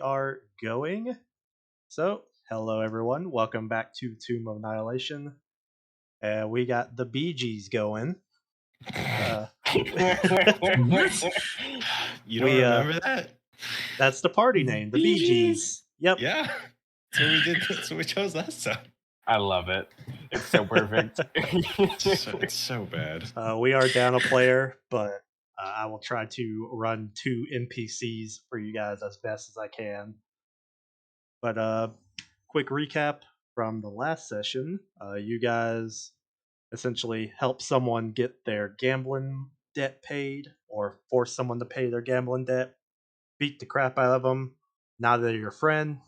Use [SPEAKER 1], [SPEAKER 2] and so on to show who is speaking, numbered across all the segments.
[SPEAKER 1] Are going. So, hello everyone. Welcome back to Tomb of Annihilation. We got the Bee Gees going. Uh,
[SPEAKER 2] What? You don't
[SPEAKER 1] we
[SPEAKER 2] remember that?
[SPEAKER 1] That's the party name, the
[SPEAKER 2] Bee
[SPEAKER 1] Bee
[SPEAKER 2] Gees?
[SPEAKER 1] Gees. Yep.
[SPEAKER 2] Yeah. That's what we did. That's what we chose last time.
[SPEAKER 3] I love it. It's so perfect.
[SPEAKER 2] It's so bad.
[SPEAKER 1] We are down a player, but I will try to run two NPCs for you guys as best as I can. But quick recap from the last session. You guys essentially help someone get their gambling debt paid or force someone to pay their gambling debt, beat the crap out of them. Now they're your friend.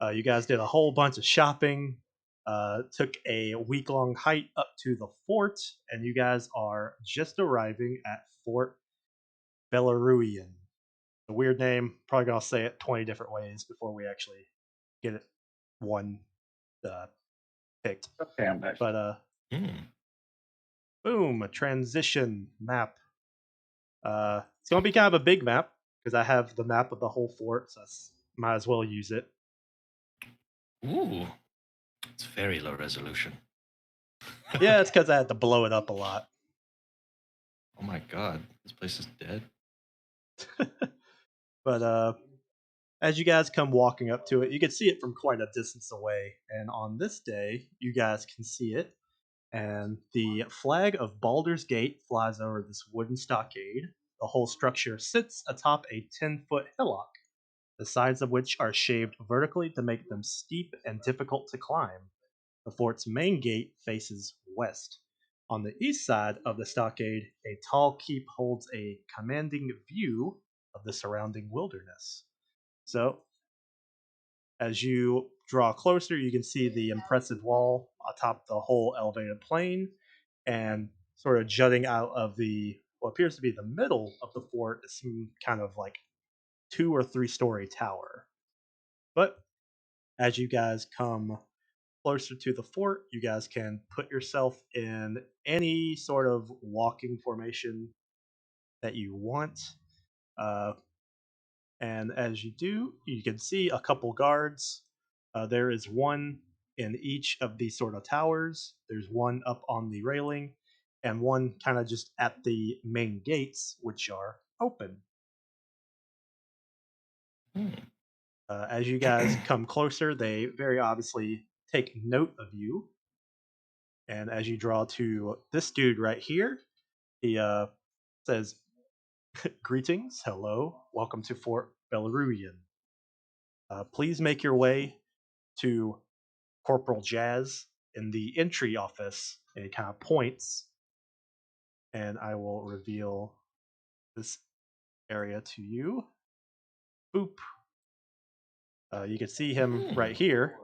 [SPEAKER 1] You guys did a whole bunch of shopping, took a week long hike up to the fort, and you guys are just arriving at Fort Belaruian. A weird name. Probably gonna say it 20 different ways before we actually get it one uh, picked.
[SPEAKER 3] Damn that.
[SPEAKER 1] But boom, a transition map. It's gonna be kind of a big map because I have the map of the whole fort, so I might as well use it.
[SPEAKER 2] Ooh. It's very low resolution.
[SPEAKER 1] Yeah, it's because I had to blow it up a lot.
[SPEAKER 2] Oh my god. This place is dead.
[SPEAKER 1] But as you guys come walking up to it, you can see it from quite a distance away. And on this day, you guys can see it. And the flag of Baldur's Gate flies over this wooden stockade. The whole structure sits atop a 10-foot hillock, the sides of which are shaved vertically to make them steep and difficult to climb. The fort's main gate faces west. On the east side of the stockade, a tall keep holds a commanding view of the surrounding wilderness. So, as you draw closer, you can see the impressive wall atop the whole elevated plain, and sort of jutting out of the what appears to be the middle of the fort is some kind of like 2 or 3 story tower. But as you guys come closer to the fort, you guys can put yourself in any sort of walking formation that you want. Uh, and as you do, you can see a couple guards. There is one in each of these sort of towers. There's one up on the railing, and one kind of just at the main gates, which are open. As you guys come closer, they very obviously take note of you. And as you draw to this dude right here, he says, "Greetings, hello, welcome to Fort Belaruian. Please make your way to Corporal Jazz in the entry office." And he kind of points, and I will reveal this area to you. Boop. You can see him right here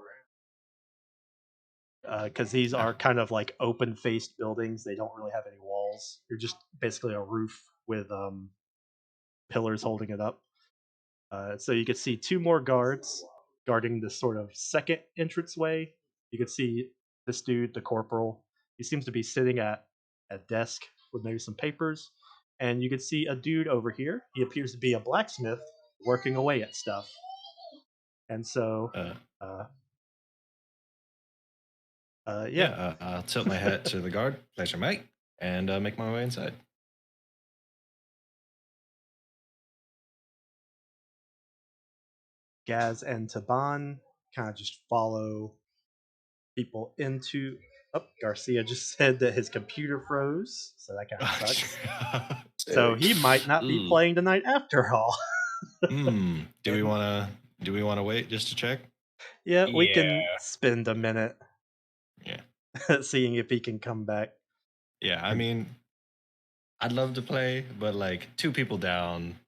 [SPEAKER 1] because these are kind of like open faced buildings. They don't really have any walls. They're just basically a roof with pillars holding it up. So you can see two more guards guarding this sort of second entranceway. You can see this dude, the corporal. He seems to be sitting at a desk with maybe some papers. And you can see a dude over here. He appears to be a blacksmith working away at stuff. And so, yeah.
[SPEAKER 2] I'll tilt my hat to the guard, pleasure mate, and make my way inside.
[SPEAKER 1] Gaz and Taban kind of just follow people into. Oh, Garcia just said that his computer froze, so that kind of sucks. So he might not be playing tonight after all.
[SPEAKER 2] Do we want to wait just to check?
[SPEAKER 1] Yeah, we can spend a minute.
[SPEAKER 2] Yeah.
[SPEAKER 1] Seeing if he can come back.
[SPEAKER 2] Yeah, I mean, I'd love to play, but like 2 people down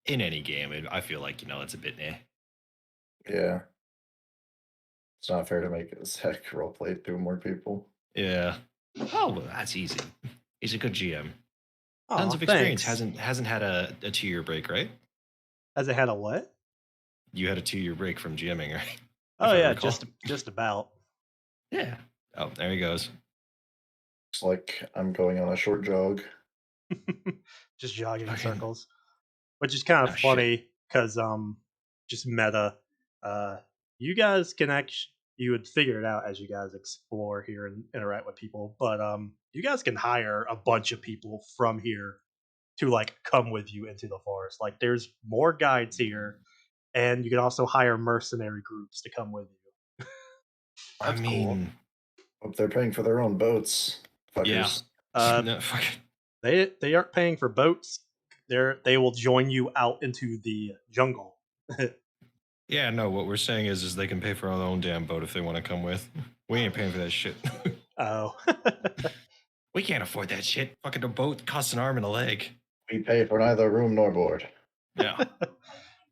[SPEAKER 2] in any game, I feel like, it's a bit eh.
[SPEAKER 4] Yeah. It's not fair to make it a Zach roleplay 2 more people.
[SPEAKER 2] Yeah. Oh, well, that's easy. He's a good GM. Tons
[SPEAKER 1] Oh,
[SPEAKER 2] of experience.
[SPEAKER 1] thanks.
[SPEAKER 2] Hasn't had a 2-year break, right?
[SPEAKER 1] Has it had a what?
[SPEAKER 2] You had a 2-year break from GMing, right?
[SPEAKER 1] Oh yeah, just about.
[SPEAKER 2] Yeah. Oh, there he goes.
[SPEAKER 4] It's like I'm going on a short jog.
[SPEAKER 1] Just jogging in circles. Which is kind of funny because just meta. Uh, you guys can actually you would figure it out as you guys explore here and interact with people, but you guys can hire a bunch of people from here to like come with you into the forest. Like there's more guides here, and you can also hire mercenary groups to come with you.
[SPEAKER 2] I
[SPEAKER 4] That's cool.
[SPEAKER 2] mean,
[SPEAKER 4] Hope they're paying for their own boats,
[SPEAKER 2] yeah.
[SPEAKER 4] fuckers.
[SPEAKER 1] Uh,
[SPEAKER 2] No, fuck it.
[SPEAKER 1] they aren't paying for boats. They will join you out into the jungle.
[SPEAKER 2] Yeah, no, what we're saying is they can pay for their own damn boat if they want to come with. We ain't paying for that shit.
[SPEAKER 1] Oh,
[SPEAKER 2] We can't afford that shit. Fucking a boat costs an arm and a leg.
[SPEAKER 4] We pay for neither room nor board.
[SPEAKER 2] Yeah.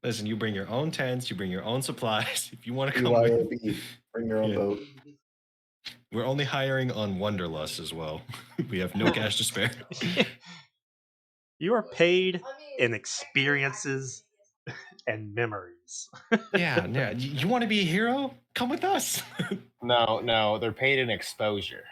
[SPEAKER 2] Listen, you bring your own tents, you bring your own supplies. If you want to come with,
[SPEAKER 4] BYOB. Bring your own
[SPEAKER 2] yeah.
[SPEAKER 4] boat.
[SPEAKER 2] We're only hiring on Wanderlust as well. We have no cash to spare.
[SPEAKER 1] you are paid in experiences and memories.
[SPEAKER 2] Yeah, yeah. You want to be a hero? Come with us.
[SPEAKER 3] No, they're paid in exposure.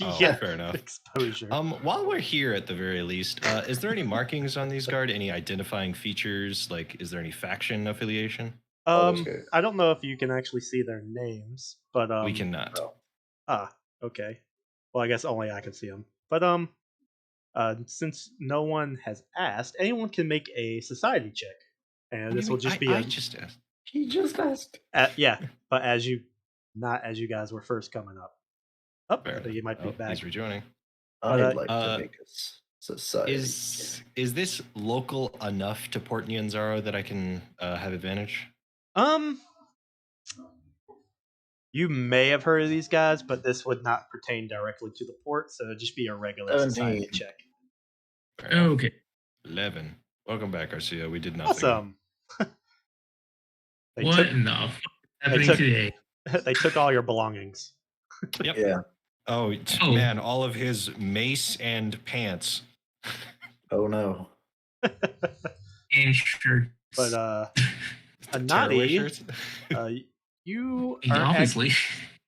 [SPEAKER 2] Oh,
[SPEAKER 1] yeah,
[SPEAKER 2] fair enough.
[SPEAKER 1] exposure.
[SPEAKER 2] While we're here, at the very least, is there any markings on these guard? Any identifying features? Like, is there any faction affiliation?
[SPEAKER 4] Baldur's Gate.
[SPEAKER 1] I don't know if you can actually see their names, but
[SPEAKER 2] We cannot.
[SPEAKER 4] Oh.
[SPEAKER 1] okay. Well, I guess only I can see them. But since no one has asked, anyone can make a society check, and
[SPEAKER 2] What do
[SPEAKER 1] this
[SPEAKER 2] you
[SPEAKER 1] will
[SPEAKER 2] mean?
[SPEAKER 1] just be
[SPEAKER 2] I
[SPEAKER 1] a
[SPEAKER 2] just asked.
[SPEAKER 4] He just asked.
[SPEAKER 1] yeah. But as you, not as you guys were first coming up. Up,
[SPEAKER 2] Fair
[SPEAKER 1] I think
[SPEAKER 2] enough.
[SPEAKER 1] you might be
[SPEAKER 2] Oh,
[SPEAKER 1] back.
[SPEAKER 2] he's rejoining.
[SPEAKER 1] But,
[SPEAKER 4] I'd like to
[SPEAKER 2] uh,
[SPEAKER 4] make a society.
[SPEAKER 2] Is this local enough to Port Nyanzaro that I can have advantage?
[SPEAKER 1] um, you may have heard of these guys, but this would not pertain directly to the port, so it'd just be a regular society
[SPEAKER 4] 17.
[SPEAKER 1] check.
[SPEAKER 2] Fair enough.
[SPEAKER 5] Okay.
[SPEAKER 2] 11. Welcome back, Garcia. We did nothing.
[SPEAKER 1] Awesome. They
[SPEAKER 5] What
[SPEAKER 1] took
[SPEAKER 5] in the fuck is
[SPEAKER 1] they
[SPEAKER 5] happening
[SPEAKER 1] took
[SPEAKER 5] today?
[SPEAKER 1] they took all your belongings.
[SPEAKER 2] Yep.
[SPEAKER 4] Yeah.
[SPEAKER 2] Oh,
[SPEAKER 5] Oh.
[SPEAKER 2] man, all of his mace and pants.
[SPEAKER 4] Oh no.
[SPEAKER 5] And shirts.
[SPEAKER 1] But
[SPEAKER 2] Tearaway
[SPEAKER 1] Anadi,
[SPEAKER 2] shirts?
[SPEAKER 1] you
[SPEAKER 5] Obviously.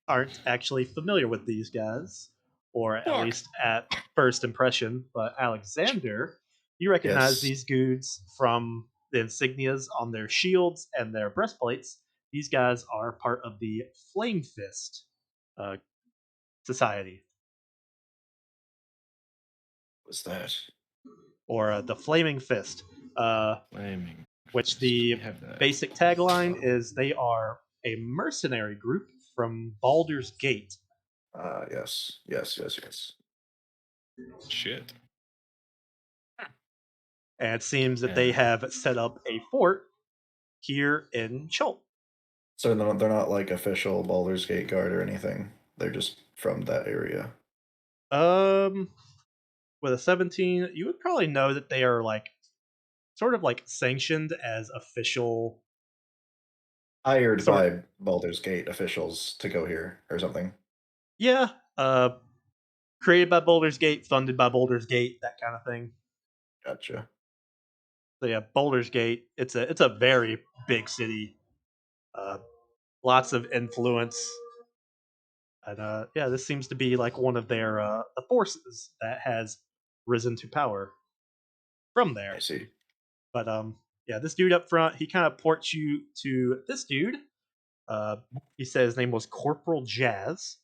[SPEAKER 1] aren't actually familiar with these guys, or at
[SPEAKER 2] Fuck.
[SPEAKER 1] least at first impression. But Alexander, you recognize
[SPEAKER 4] Yes.
[SPEAKER 1] these dudes from the insignias on their shields and their breastplates. These guys are part of the Flame Fist uh, Society,
[SPEAKER 4] What's that?
[SPEAKER 1] or the Flaming Fist,
[SPEAKER 2] Flaming.
[SPEAKER 1] which
[SPEAKER 2] Fist.
[SPEAKER 1] the
[SPEAKER 2] We have that.
[SPEAKER 1] basic tagline is they are a mercenary group from Baldur's Gate.
[SPEAKER 4] Yes. Yes.
[SPEAKER 2] Shit.
[SPEAKER 1] And it seems that they have set up a fort here in Chult.
[SPEAKER 4] So they're not like official Baldur's Gate guard or anything. They're just from that area.
[SPEAKER 1] With a 17, you would probably know that they are like sort of like sanctioned as official.
[SPEAKER 4] Hired
[SPEAKER 1] Sort
[SPEAKER 4] by Baldur's Gate officials to go here or something.
[SPEAKER 1] Yeah, created by Baldur's Gate, funded by Baldur's Gate, that kind of thing.
[SPEAKER 4] Gotcha.
[SPEAKER 1] So yeah, Baldur's Gate. It's a very big city. Lots of influence. And yeah, this seems to be like one of their the forces that has risen to power from there.
[SPEAKER 4] I see.
[SPEAKER 1] But yeah, this dude up front, he kind of ports you to this dude. He said his name was Corporal Jazz,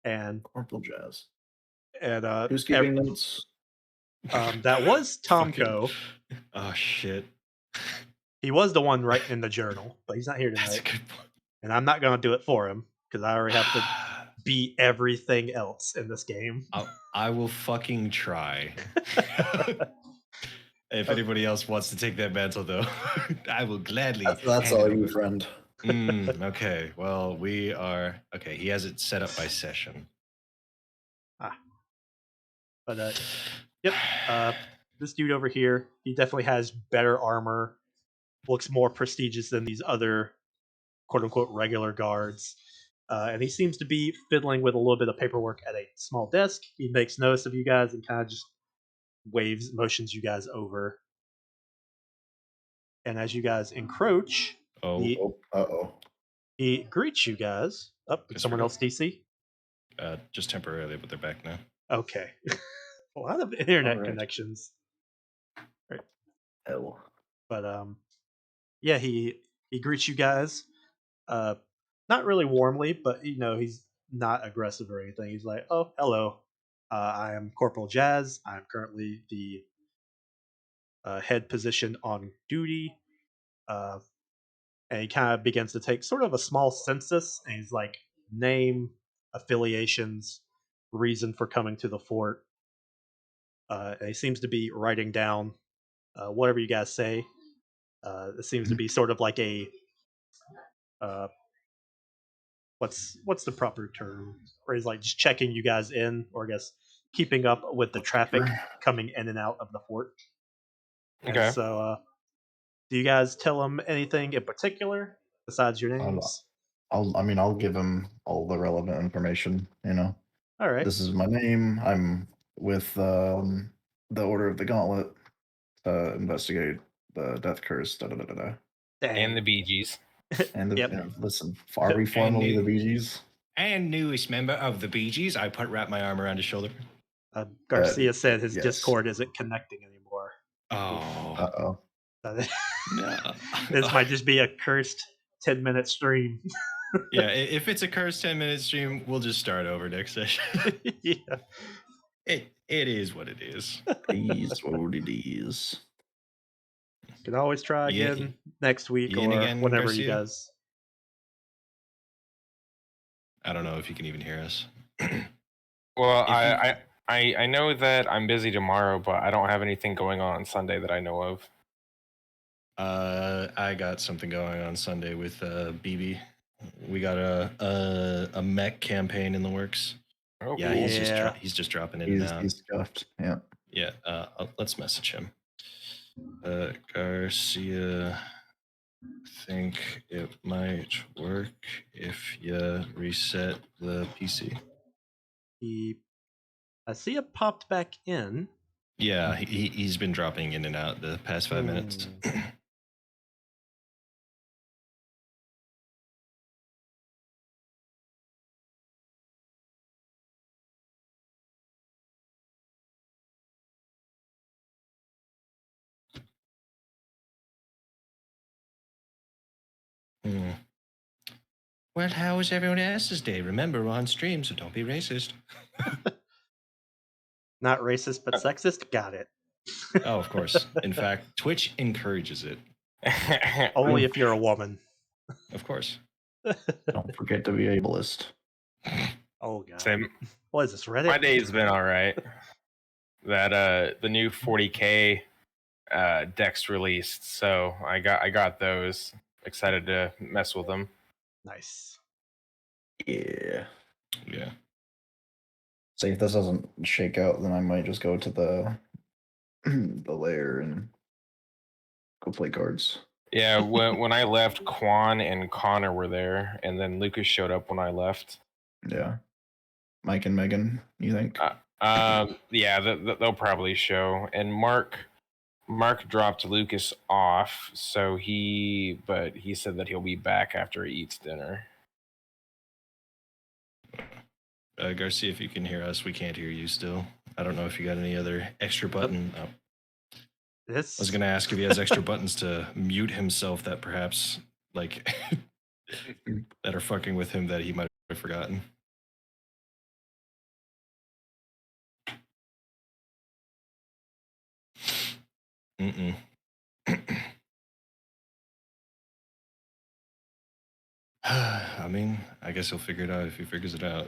[SPEAKER 1] and
[SPEAKER 4] Corporal Jazz.
[SPEAKER 1] and
[SPEAKER 4] Who's keeping notes?
[SPEAKER 1] that was
[SPEAKER 2] Fucking-
[SPEAKER 1] Tomko.
[SPEAKER 2] Oh, shit.
[SPEAKER 1] He was the one writing in the journal, but he's not here
[SPEAKER 2] That's a
[SPEAKER 1] tonight,
[SPEAKER 2] good point.
[SPEAKER 1] and I'm not gonna do it for him because I already have to beat everything else in this game.
[SPEAKER 2] I will fucking try. If anybody else wants to take that mantle, though, I will gladly.
[SPEAKER 4] That's
[SPEAKER 2] hand
[SPEAKER 4] all
[SPEAKER 2] it
[SPEAKER 4] you,
[SPEAKER 2] over.
[SPEAKER 4] friend.
[SPEAKER 2] Okay, well, we are. Okay, he has it set up by session.
[SPEAKER 1] But yep, this dude over here, he definitely has better armor, looks more prestigious than these other quote unquote regular guards. And he seems to be fiddling with a little bit of paperwork at a small desk. He makes notice of you guys and kind of just motions you guys over. And as you guys encroach,
[SPEAKER 2] Oh,
[SPEAKER 1] he greets you guys. Up, did
[SPEAKER 2] Yes,
[SPEAKER 1] someone
[SPEAKER 2] we go.
[SPEAKER 1] else DC?
[SPEAKER 2] just temporarily, but they're back now.
[SPEAKER 1] Okay. A lot of internet
[SPEAKER 4] Alright.
[SPEAKER 1] connections.
[SPEAKER 4] Hell.
[SPEAKER 1] But yeah, he he greets you guys, not really warmly, but he's not aggressive or anything. He's like, "Oh, hello. I am Corporal Jazz. I'm currently the head position on duty." Uh, and he kind of begins to take sort of a small census, and he's like, name, affiliations, reason for coming to the fort. And he seems to be writing down whatever you guys say. It seems to be sort of like a uh, what's the proper term? Where he's like just checking you guys in, or I guess keeping up with the traffic
[SPEAKER 4] Bookkeeper.
[SPEAKER 1] coming in and out of the fort. And
[SPEAKER 3] Okay.
[SPEAKER 1] so, do you guys tell him anything in particular besides your names?
[SPEAKER 4] I'll give him all the relevant information.
[SPEAKER 1] All right.
[SPEAKER 4] This is my name. I'm with the Order of the Gauntlet. Investigate the death curse. Da, da, da, da, da.
[SPEAKER 1] Dang.
[SPEAKER 3] And the Bee Gees.
[SPEAKER 4] And the,
[SPEAKER 1] Yep.
[SPEAKER 4] listen, are we formally the Bee Gees?
[SPEAKER 2] And newest member of the Bee Gees. I wrap my arm around his shoulder.
[SPEAKER 1] Garcia said his
[SPEAKER 4] yes.
[SPEAKER 1] Discord isn't connecting anymore.
[SPEAKER 2] Oh.
[SPEAKER 4] Uh-oh.
[SPEAKER 2] No.
[SPEAKER 1] This might just be a cursed 10-minute stream.
[SPEAKER 2] Yeah, if it's a cursed 10-minute stream, we'll just start over next session.
[SPEAKER 1] Yeah.
[SPEAKER 2] It is what it is.
[SPEAKER 4] Please, what it is.
[SPEAKER 1] You can always try
[SPEAKER 2] Yeah,
[SPEAKER 1] again next week
[SPEAKER 2] Ian
[SPEAKER 1] or
[SPEAKER 2] again,
[SPEAKER 1] whenever you
[SPEAKER 2] Garcia?
[SPEAKER 1] guys.
[SPEAKER 2] I don't know if you can even hear us.
[SPEAKER 3] Well,
[SPEAKER 2] If
[SPEAKER 3] I know that I'm busy tomorrow, but I don't have anything going on Sunday that I know of.
[SPEAKER 2] I got something going on Sunday with BB. We got a mech campaign in the works.
[SPEAKER 3] Oh,
[SPEAKER 2] Yeah,
[SPEAKER 3] cool.
[SPEAKER 2] he's just dropping in and out.
[SPEAKER 4] He's scuffed. Yeah.
[SPEAKER 2] Yeah, let's message him. Garcia, think it might work if you reset the PC.
[SPEAKER 1] I see it popped back in.
[SPEAKER 2] Yeah, he's been dropping in and out the past 5 minutes. Well, how was everyone else's day? Remember, we're on stream, so don't be racist.
[SPEAKER 1] Not racist, but sexist. Got it.
[SPEAKER 2] Oh, of course. In fact, Twitch encourages it.
[SPEAKER 1] Only if you're a woman.
[SPEAKER 2] Of course.
[SPEAKER 4] Don't forget to be ableist.
[SPEAKER 1] Oh god.
[SPEAKER 3] Same.
[SPEAKER 1] What is this, Reddit?
[SPEAKER 3] My day's been all right. That the new 40K decks released, so I got those. Excited to mess with them.
[SPEAKER 1] Nice.
[SPEAKER 4] Yeah.
[SPEAKER 2] Yeah.
[SPEAKER 4] See, if this doesn't shake out, then I might just go to the the lair and go play cards.
[SPEAKER 3] Yeah, when I left, Quan and Connor were there, and then Lucas showed up when I left.
[SPEAKER 4] Yeah. Mike and Megan, you think?
[SPEAKER 3] Yeah, they'll probably show. And Mark dropped Lucas off, but he said that he'll be back after he eats dinner.
[SPEAKER 2] Garcia, if you can hear us, we can't hear you still. I don't know if you got any other extra button. Oh. I was going to ask if he has extra buttons to mute himself that perhaps, like, that are fucking with him that he might have forgotten. Mm-mm. I mean, I guess he'll figure it out if he figures it out.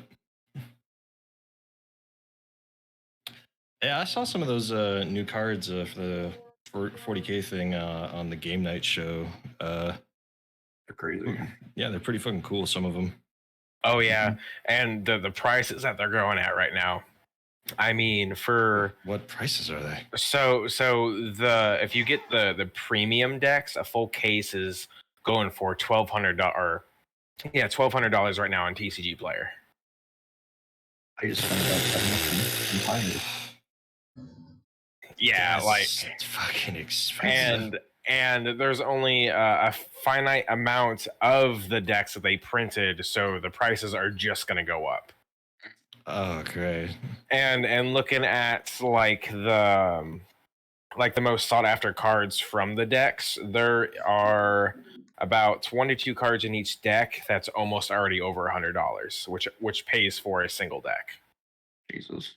[SPEAKER 2] Yeah, I saw some of those new cards for the 40K thing on the game night show.
[SPEAKER 4] They're crazy.
[SPEAKER 2] Yeah, they're pretty fucking cool, some of them.
[SPEAKER 3] Oh yeah, and the prices that they're going at right now. I mean, for
[SPEAKER 2] what prices are they?
[SPEAKER 3] So if you get the premium decks, a full case is going for $1,200. Yeah, $1,200 right now on TCG Player.
[SPEAKER 4] I just found out that Pathfinder.
[SPEAKER 3] Yeah,
[SPEAKER 2] It's fucking expensive.
[SPEAKER 3] And there's only a finite amount of the decks that they printed, so the prices are just going to go up.
[SPEAKER 2] Oh, great.
[SPEAKER 3] And looking at the most sought after cards from the decks, there are About 22 cards in each deck. That's almost already over $100, which pays for a single deck.
[SPEAKER 4] Jesus.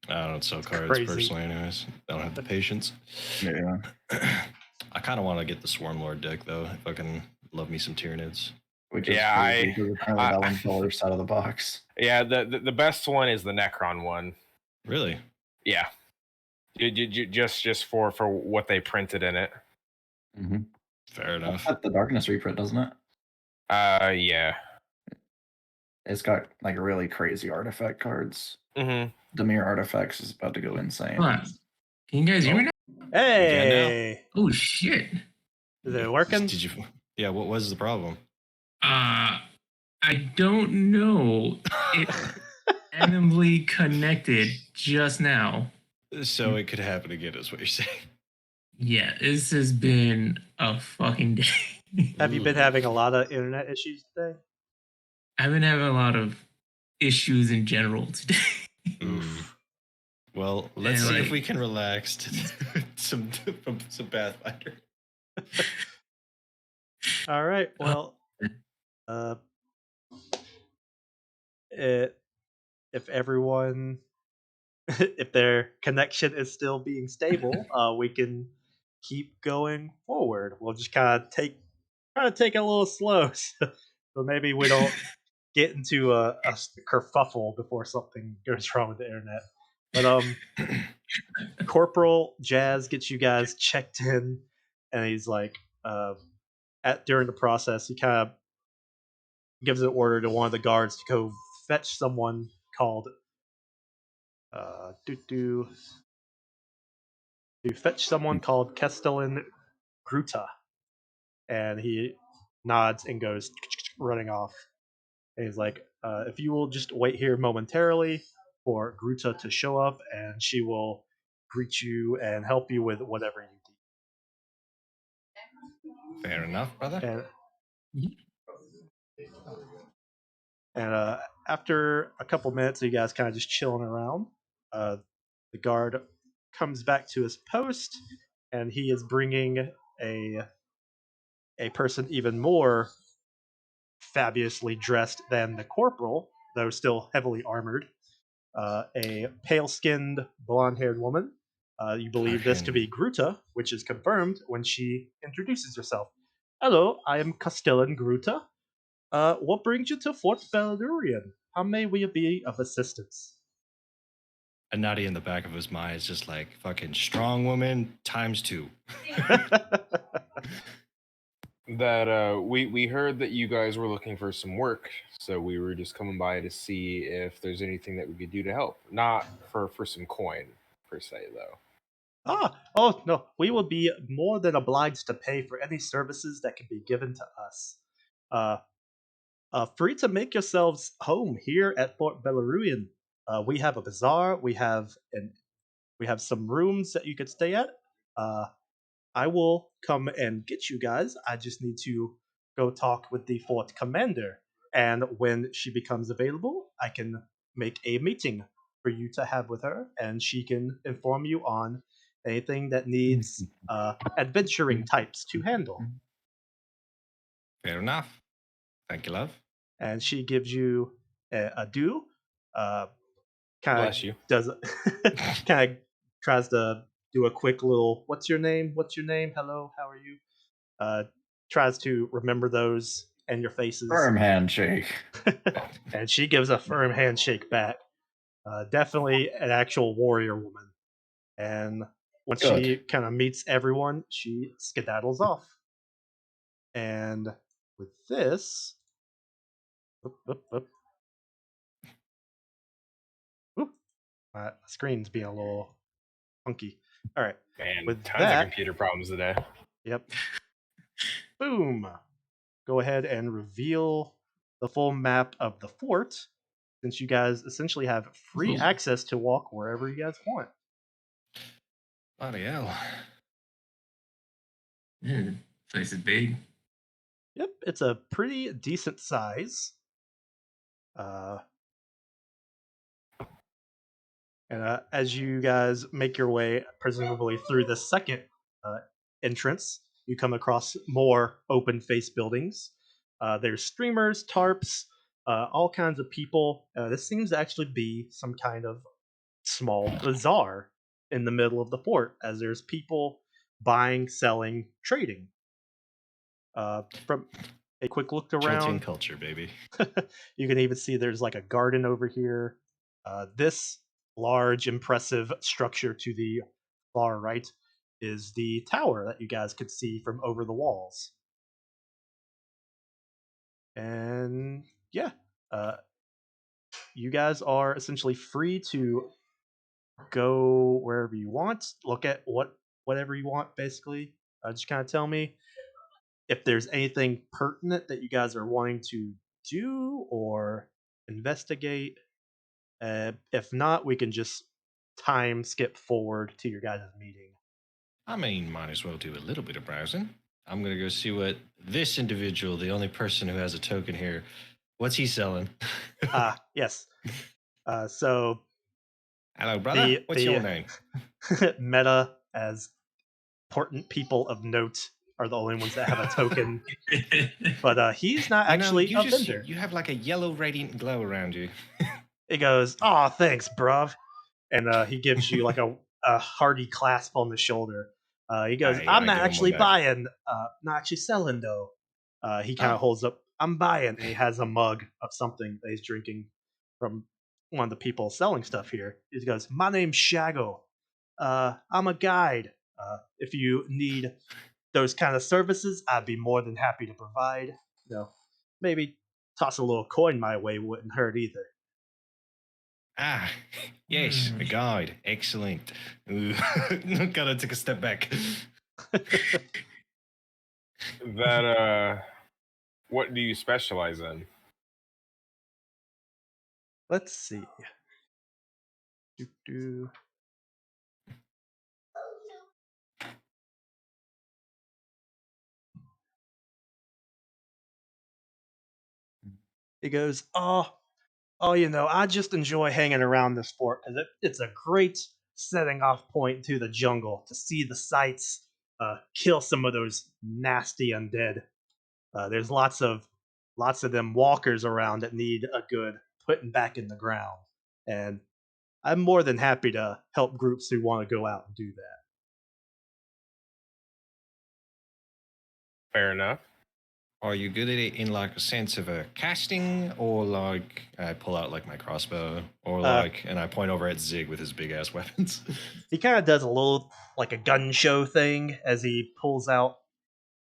[SPEAKER 2] I don't sell cards
[SPEAKER 1] crazy.
[SPEAKER 2] personally, anyways. I don't have the patience.
[SPEAKER 4] Yeah.
[SPEAKER 2] I kind of want to get the Swarmlord deck though. If I can love me some Tyranids.
[SPEAKER 4] Which is
[SPEAKER 3] Yeah,
[SPEAKER 4] crazy because apparently that one's the worst out of the box.
[SPEAKER 3] Yeah, the best one is the Necron one.
[SPEAKER 2] Really?
[SPEAKER 3] Yeah. Just for what they printed in it.
[SPEAKER 4] Mm-hmm.
[SPEAKER 2] Fair enough.
[SPEAKER 4] That's the Darkness reprint, doesn't it?
[SPEAKER 3] Yeah.
[SPEAKER 4] It's got like really crazy artifact cards.
[SPEAKER 3] Mm-hmm.
[SPEAKER 4] Demir Artifacts is about to go insane.
[SPEAKER 5] Hold on. Can you guys hear me now?
[SPEAKER 1] Hey,
[SPEAKER 5] Oh shit.
[SPEAKER 1] is it working?
[SPEAKER 2] Did you? Yeah. What was the problem?
[SPEAKER 5] I don't know. It randomly connected just now.
[SPEAKER 2] So it could happen again, is what you're saying.
[SPEAKER 5] Yeah, this has been a fucking day.
[SPEAKER 1] Have you been having a lot of internet issues today?
[SPEAKER 5] I've been having a lot of issues in general today.
[SPEAKER 2] Oof. Well, let's
[SPEAKER 5] And,
[SPEAKER 2] see
[SPEAKER 5] like-
[SPEAKER 2] if we can relax to some Pathfinder.
[SPEAKER 1] All right. Well, if everyone, if their connection is still being stable, we can keep going forward. We'll just kind of take it a little slow, so maybe we don't get into a kerfuffle before something goes wrong with the internet. But Corporal Jazz gets you guys checked in, and he's like, during the process, he kind of gives an order to one of the guards to go fetch someone called to fetch someone called Castellan Gruta, and he nods and goes running off. And he's like, if you will just wait here momentarily for Gruta to show up, and she will greet you and help you with whatever you need.
[SPEAKER 2] Fair enough, brother.
[SPEAKER 1] And after a couple minutes of you guys kind of just chilling around, the guard comes back to his post, and he is bringing a person even more fabulously dressed than the corporal, though still heavily armored. A pale-skinned, blonde-haired woman. You believe this to be Gruta, which is confirmed when she introduces herself. Hello, I am Castellan Gruta. What brings you to Fort Belurian? How may we be of assistance?
[SPEAKER 2] A nutty in the back of his mind is just like fucking strong woman ×2.
[SPEAKER 3] That we heard that you guys were looking for some work, so we were just coming by to see if there's anything that we could do to help. Not for some coin per se, though.
[SPEAKER 1] Oh no, we will be more than obliged to pay for any services that can be given to us. Free to make yourselves home here at Fort Belurian. We have a bazaar. We have some rooms that you could stay at. I will come and get you guys. I just need to go talk with the fort commander, and when she becomes available, I can make a meeting for you to have with her, and she can inform you on anything that needs adventuring types to handle.
[SPEAKER 2] Fair enough. Thank you, love.
[SPEAKER 1] And she gives you a do.
[SPEAKER 3] Bless you.
[SPEAKER 1] Does kind of tries to do a quick little "What's your name? What's your name? Hello, how are you?" Tries to remember those and your faces.
[SPEAKER 4] Firm handshake.
[SPEAKER 1] And she gives a firm handshake back. Definitely an actual warrior woman. And when she kind of meets everyone, she skedaddles off. And with this, my screen's being a little funky. All right.
[SPEAKER 3] Man,
[SPEAKER 1] with
[SPEAKER 3] tons
[SPEAKER 1] that,
[SPEAKER 3] of computer problems today.
[SPEAKER 1] Yep. Boom. Go ahead and reveal the full map of the fort, since you guys essentially have free access to walk wherever you guys want.
[SPEAKER 2] Bloody hell.
[SPEAKER 5] Yeah, place is big.
[SPEAKER 1] Yep, it's a pretty decent size. And as you guys make your way, presumably through the second entrance, you come across more open face buildings. There's streamers, tarps, all kinds of people. This seems to actually be some kind of small bazaar in the middle of the fort, as there's people buying, selling, trading. From a quick look
[SPEAKER 2] Chiltian
[SPEAKER 1] around,
[SPEAKER 2] culture, baby.
[SPEAKER 1] you can even see there's like a garden over here. This large, impressive structure to the far right is the tower that you guys could see from over the walls. And yeah, uh, you guys are essentially free to go wherever you want, look at whatever you want, basically. Just kind of tell me if there's anything pertinent that you guys are wanting to do or investigate. If not, we can just time skip forward to your guys' meeting.
[SPEAKER 2] I mean, might as well do a little bit of browsing. I'm going to go see what this individual, the only person who has a token here, what's he selling?
[SPEAKER 1] Yes. So
[SPEAKER 2] hello, brother. What's your name?
[SPEAKER 1] Meta, as important people of note, are the only ones that have a token. But he's not actually a vendor.
[SPEAKER 2] You have like a yellow radiant glow around you.
[SPEAKER 1] He goes, "Oh, thanks, bruv," and he gives you like a hearty clasp on the shoulder. He goes, "I'm not actually buying, not actually selling though." He kind of holds up, "I'm buying," and he has a mug of something that he's drinking from one of the people selling stuff here. He goes, "My name's Shago. I'm a guide. If you need those kind of services, I'd be more than happy to provide. Maybe toss a little coin my way wouldn't hurt either."
[SPEAKER 2] Yes, a guide. Excellent. Gotta take a step back.
[SPEAKER 3] What do you specialize in?
[SPEAKER 1] Let's see. Doo-doo. He goes, "Oh, I just enjoy hanging around this fort because it's a great setting off point to the jungle to see the sights, kill some of those nasty undead. There's lots of them walkers around that need a good putting back in the ground, and I'm more than happy to help groups who want to go out and do that."
[SPEAKER 3] Fair enough.
[SPEAKER 2] Are you good at it in like a sense of a casting, or like I pull out like my crossbow, or like and I point over at Zig with his big ass weapons?
[SPEAKER 1] He kind of does a little like a gun show thing as he pulls out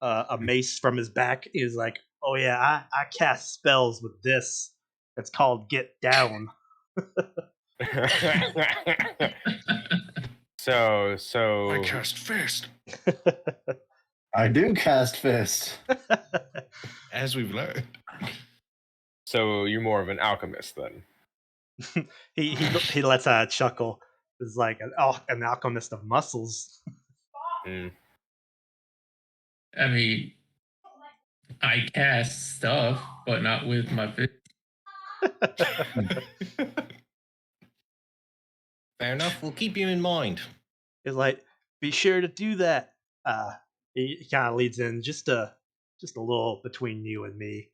[SPEAKER 1] a mace from his back. He's like, "Oh yeah, I cast spells with this. It's called Get Down."
[SPEAKER 3] So
[SPEAKER 2] I cast fist.
[SPEAKER 4] I do cast fist.
[SPEAKER 2] As we've learned.
[SPEAKER 3] So you're more of an alchemist then?
[SPEAKER 1] he lets out a chuckle. It's like an alchemist of muscles.
[SPEAKER 3] Mm.
[SPEAKER 5] I mean, I cast stuff, but not with my fist.
[SPEAKER 2] Fair enough. We'll keep you in mind.
[SPEAKER 1] He's like, "Be sure to do that." He kind of leads in just a little between you and me.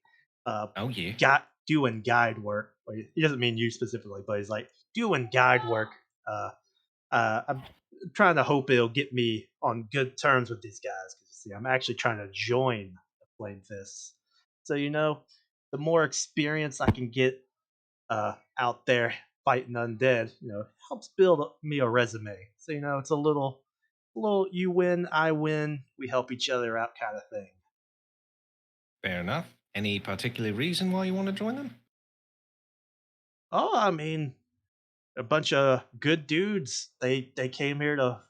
[SPEAKER 2] Oh yeah.
[SPEAKER 1] Doing guide work. He doesn't mean you specifically, but he's like doing guide work. I'm trying to hope it'll get me on good terms with these guys because see, I'm actually trying to join the Flame Fists. So the more experience I can get out there fighting undead, helps build me a resume. So it's a little you win, I win, we help each other out kind of thing.
[SPEAKER 2] Fair enough. Any particular reason why you want to join them?
[SPEAKER 1] Oh, I mean, a bunch of good dudes. They came here to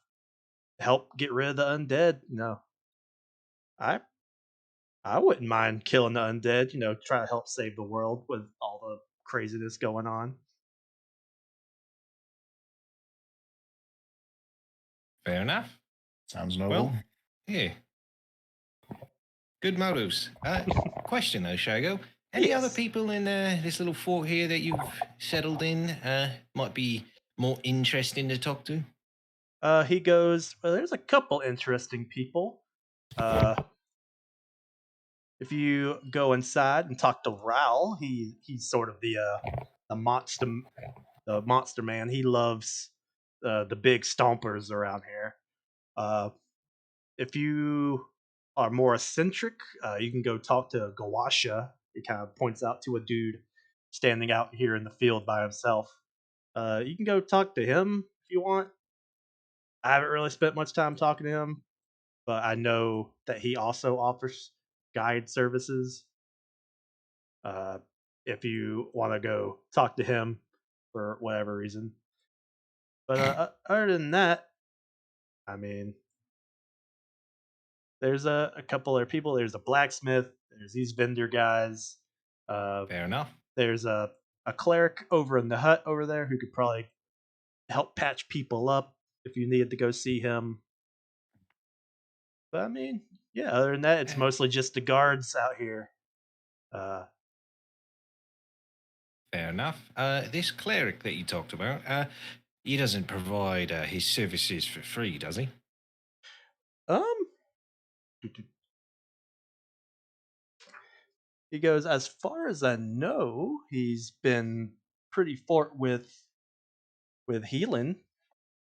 [SPEAKER 1] help get rid of the undead. I wouldn't mind killing the undead. Try to help save the world with all the craziness going on.
[SPEAKER 2] Fair enough.
[SPEAKER 4] Sounds noble.
[SPEAKER 2] Well, yeah. Good motives. Question though, Shago. Any
[SPEAKER 1] Yes.
[SPEAKER 2] other people in this little fort here that you've settled in might be more interesting to talk to?
[SPEAKER 1] He goes, "Well, there's a couple interesting people. If you go inside and talk to Raoul, he's sort of the monster man. He loves the big stompers around here. Uh, if you are more eccentric, you can go talk to Gawasha. He kind of points out to a dude standing out here in the field by himself. You can go talk to him if you want. I haven't really spent much time talking to him, but I know that he also offers guide services. Uh, if you want to go talk to him for whatever reason. But other than that, I mean, there's a couple other people. There's a blacksmith. There's these vendor guys.
[SPEAKER 2] Fair enough.
[SPEAKER 1] There's a cleric over in the hut over there who could probably help patch people up if you needed to go see him. But I mean, yeah, other than that, it's mostly just the guards out here.
[SPEAKER 2] Fair enough. This cleric that you talked about, he doesn't provide his services for free, does he?
[SPEAKER 1] Um, he goes, as far as I know, he's been pretty fort with healing,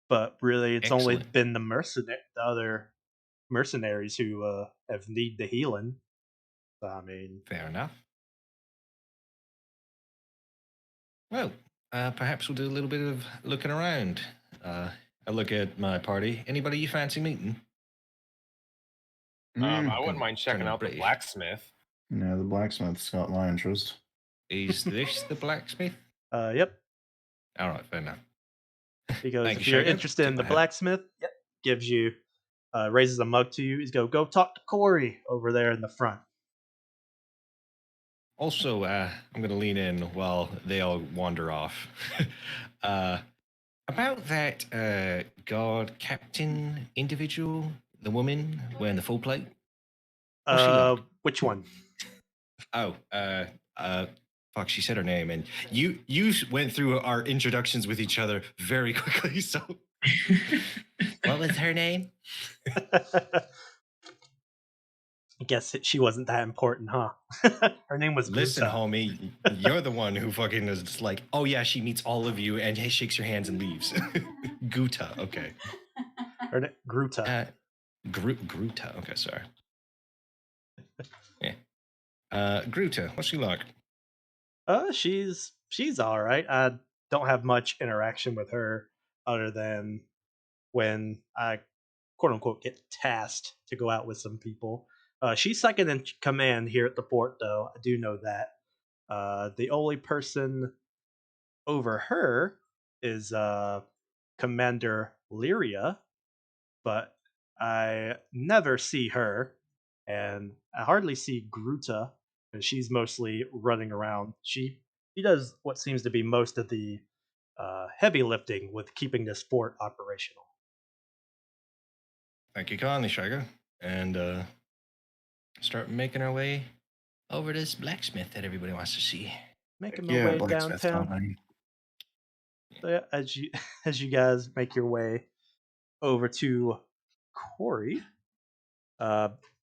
[SPEAKER 1] but really, it's only
[SPEAKER 2] Excellent.
[SPEAKER 1] been the other mercenaries who have need the healing. So, I mean,
[SPEAKER 2] Fair enough. Well, perhaps we'll do a little bit of looking around. I look at my party. Anybody you fancy meeting?
[SPEAKER 3] I wouldn't mind checking
[SPEAKER 2] Turning
[SPEAKER 3] out the
[SPEAKER 2] British.
[SPEAKER 3] blacksmith.
[SPEAKER 4] Yeah, the blacksmith's got my interest.
[SPEAKER 2] Is this the blacksmith?
[SPEAKER 1] Yep.
[SPEAKER 2] All right, fair enough.
[SPEAKER 1] He goes,
[SPEAKER 2] Thank
[SPEAKER 1] if
[SPEAKER 2] you,
[SPEAKER 1] you're
[SPEAKER 2] Shago.
[SPEAKER 1] interested in
[SPEAKER 2] Tip
[SPEAKER 1] the
[SPEAKER 2] my hat.
[SPEAKER 1] blacksmith, yep, gives you, raises a mug to you. He's go talk to Corey over there in the front.
[SPEAKER 2] Also, I'm going to lean in while they all wander off. About that guard captain individual, the woman wearing the full plate. What's she like?
[SPEAKER 1] Which one?
[SPEAKER 2] Oh, fuck, she said her name, and you went through our introductions with each other very quickly. So, what was her name?
[SPEAKER 1] I guess she wasn't that important, huh? Her name was
[SPEAKER 2] Listen,
[SPEAKER 1] Gruta.
[SPEAKER 2] homie, you're the one who fucking is just like, oh yeah, she meets all of you and shakes your hands and leaves. Guta, okay.
[SPEAKER 1] Gruta.
[SPEAKER 2] Gruta, okay, sorry. Yeah. Gruta, what's she like?
[SPEAKER 1] She's all right. I don't have much interaction with her other than when I quote unquote get tasked to go out with some people. She's second in command here at the fort, though. I do know that. The only person over her is Commander Lyria, but I never see her, and I hardly see Gruta, and she's mostly running around. She does what seems to be most of the heavy lifting with keeping this fort operational.
[SPEAKER 2] Thank you kindly, Shago. And start making our way over to this blacksmith that everybody wants to see.
[SPEAKER 1] Making my
[SPEAKER 4] Yeah,
[SPEAKER 1] way
[SPEAKER 4] blacksmith
[SPEAKER 1] downtown.
[SPEAKER 4] time.
[SPEAKER 1] So yeah, as you guys make your way over to Corey,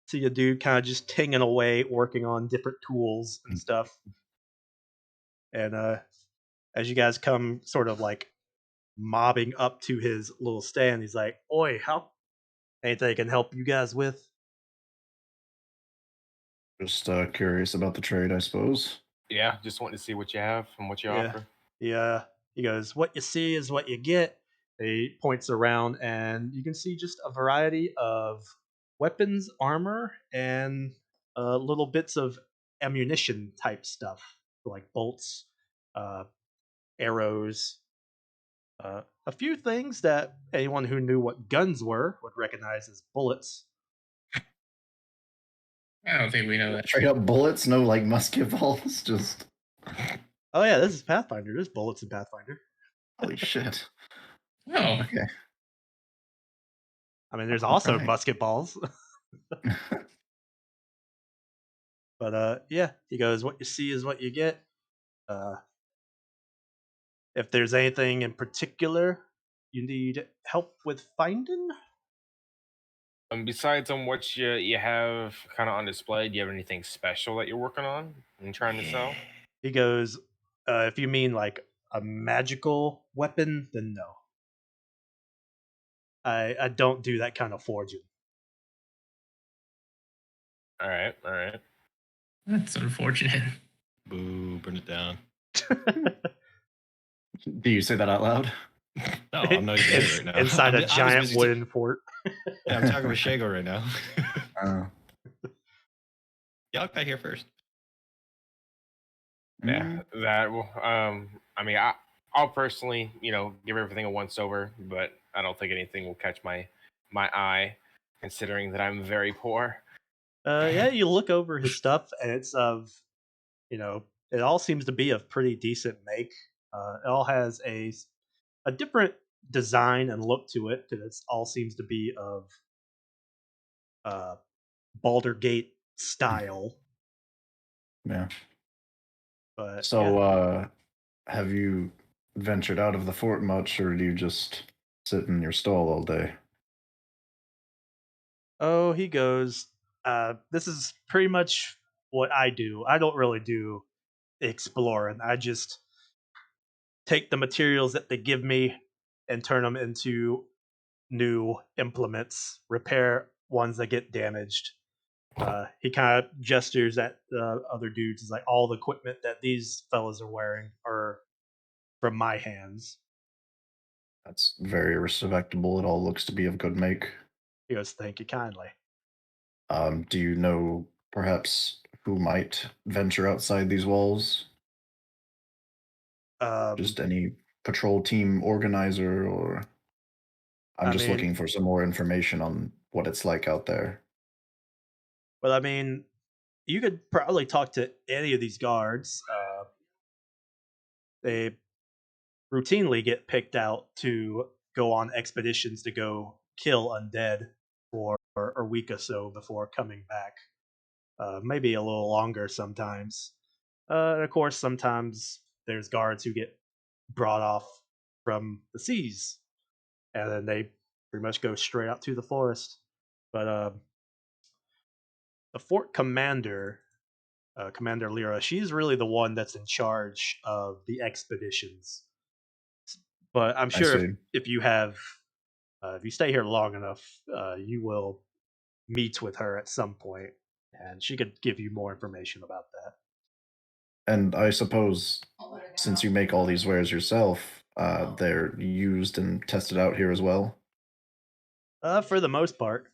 [SPEAKER 1] see a dude kind of just tinging away, working on different tools and stuff. And as you guys come sort of like mobbing up to his little stand, he's like, "Oi, how anything I can help you guys with?"
[SPEAKER 4] Just curious about the trade, I suppose.
[SPEAKER 3] Yeah, just wanting to see what you have and what you
[SPEAKER 1] Yeah,
[SPEAKER 3] offer.
[SPEAKER 1] yeah. He goes, "What you see is what you get." He points around, and you can see just a variety of weapons, armor, and little bits of ammunition type stuff, like bolts, uh, arrows, a few things that anyone who knew what guns were would recognize as bullets.
[SPEAKER 5] I don't think we know that.
[SPEAKER 4] Straight up bullets, no like musket balls, just
[SPEAKER 1] Oh yeah, this is Pathfinder. There's bullets in Pathfinder.
[SPEAKER 4] holy shit.
[SPEAKER 5] Oh,
[SPEAKER 4] Okay.
[SPEAKER 1] I mean, there's also
[SPEAKER 4] Alright.
[SPEAKER 1] musket balls. But yeah, he goes, "What you see is what you get. Uh, if there's anything in particular you need help with finding,
[SPEAKER 3] Besides on what you have kind of on display, do you have anything special that you're working on and trying to sell?
[SPEAKER 1] He goes, if you mean like a magical weapon, then no. I don't do that kind of forging.
[SPEAKER 3] All right, all right.
[SPEAKER 5] That's unfortunate.
[SPEAKER 2] Boo, burn it down.
[SPEAKER 4] Do you say that out loud?
[SPEAKER 2] No, I'm not even here right now.
[SPEAKER 1] Inside a
[SPEAKER 2] I was
[SPEAKER 1] giant
[SPEAKER 2] busy
[SPEAKER 1] wooden fort.
[SPEAKER 2] yeah, I'm talking with Shago right now.
[SPEAKER 4] Uh,
[SPEAKER 2] Y'all back here first.
[SPEAKER 3] Yeah, that will. I mean, I'll personally, give everything a once over, but I don't think anything will catch my eye, considering that I'm very poor.
[SPEAKER 1] Yeah, you look over his stuff, and it's of, it all seems to be of pretty decent make. It all has a different design and look to it because it all seems to be of uh, Baldur Gate style.
[SPEAKER 4] yeah.
[SPEAKER 1] But
[SPEAKER 4] So,
[SPEAKER 1] yeah.
[SPEAKER 4] have you ventured out of the fort much, or do you just sit in your stall all day?
[SPEAKER 1] Oh, he goes, this is pretty much what I do. I don't really do exploring. I just take the materials that they give me and turn them into new implements, repair ones that get damaged. He kind of gestures at the other dudes. Is like all the equipment that these fellas are wearing are from my hands.
[SPEAKER 4] That's very respectable. It all looks to be of good make.
[SPEAKER 1] He goes, "Thank you kindly."
[SPEAKER 4] Do you know perhaps who might venture outside these walls?
[SPEAKER 1] Um,
[SPEAKER 4] Just any patrol team organizer, or I'm
[SPEAKER 1] I
[SPEAKER 4] just
[SPEAKER 1] mean,
[SPEAKER 4] looking for some more information on what it's like out there.
[SPEAKER 1] well, I mean, you could probably talk to any of these guards. They routinely get picked out to go on expeditions to go kill undead for a week or so before coming back. Maybe a little longer sometimes. And of course, sometimes there's guards who get brought off from the seas, and then they pretty much go straight out to the forest. But the fort commander, Commander Lyra, she's really the one that's in charge of the expeditions. But I'm
[SPEAKER 4] I
[SPEAKER 1] sure
[SPEAKER 4] see.
[SPEAKER 1] if you have if you stay here long enough, you will meet with her at some point, and she could give you more information about that.
[SPEAKER 4] And I suppose since you make all these wares yourself, they're used and tested out here as well.
[SPEAKER 1] For the most part,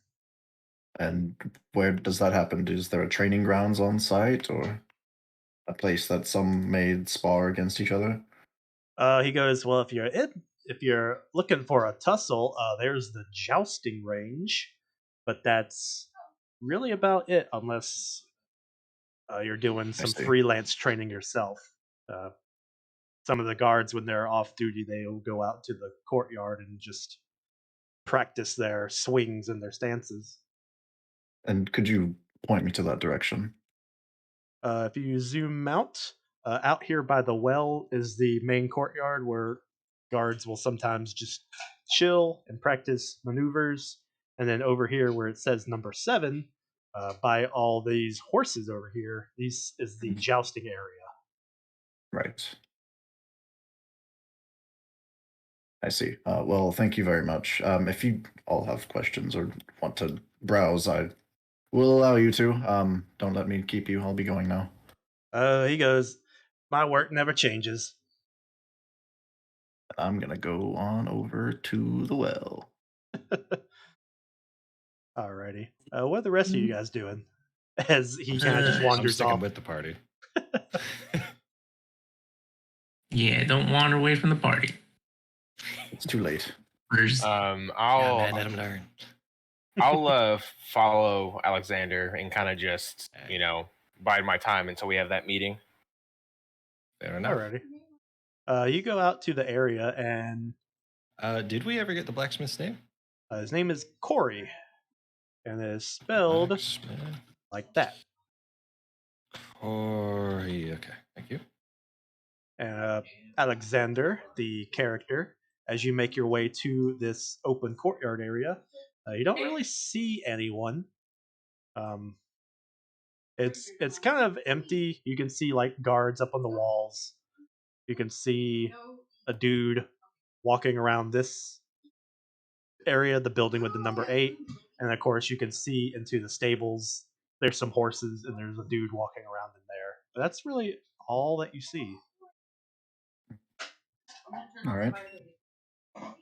[SPEAKER 4] And where does that happen? Is there a training grounds on site, or a place that some may spar against each other?
[SPEAKER 1] he goes, "Well, if you're looking for a tussle, there's the jousting range, but that's really about it, unless you're doing
[SPEAKER 4] I
[SPEAKER 1] some
[SPEAKER 4] see.
[SPEAKER 1] freelance training yourself." Uh, some of the guards, when they're off duty, they'll go out to the courtyard and just practice their swings and their stances.
[SPEAKER 4] And could you point me to that direction?
[SPEAKER 1] If you zoom out here by the well is the main courtyard where guards will sometimes just chill and practice maneuvers. And then over here, where it says number 7, by all these horses over here, this is the
[SPEAKER 4] Mhm.
[SPEAKER 1] jousting area.
[SPEAKER 4] Right. I see. Well, thank you very much. If you all have questions or want to browse, I will allow you to. Don't let me keep you. I'll be going now.
[SPEAKER 1] He goes, "My work never changes."
[SPEAKER 4] I'm gonna go on over to the well.
[SPEAKER 1] Alrighty. What are the rest of you guys doing? As he kind of just
[SPEAKER 2] I'm
[SPEAKER 1] wanders
[SPEAKER 2] sticking
[SPEAKER 1] off.
[SPEAKER 2] with the party.
[SPEAKER 5] Yeah, don't wander away from the party.
[SPEAKER 4] It's too late.
[SPEAKER 5] Where's
[SPEAKER 2] Yeah,
[SPEAKER 3] I'll
[SPEAKER 2] man, let him learn.
[SPEAKER 3] follow Alexander and kind of just bide my time until we have that meeting.
[SPEAKER 2] Fair enough.
[SPEAKER 1] Alrighty. You go out to the area, and
[SPEAKER 2] Did we ever get the blacksmith's name?
[SPEAKER 1] his name is Corey, and it is spelled
[SPEAKER 2] Blacksmith
[SPEAKER 1] like that.
[SPEAKER 2] Corey. Okay, thank you.
[SPEAKER 1] And Alexander, the character, as you make your way to this open courtyard area, You don't really see anyone. Um, it's kind of empty. You can see like guards up on the walls. You can see a dude walking around this area, the building with the number 8, and of course you can see into the stables. There's some horses and there's a dude walking around in there. But that's really all that you see.
[SPEAKER 4] All right.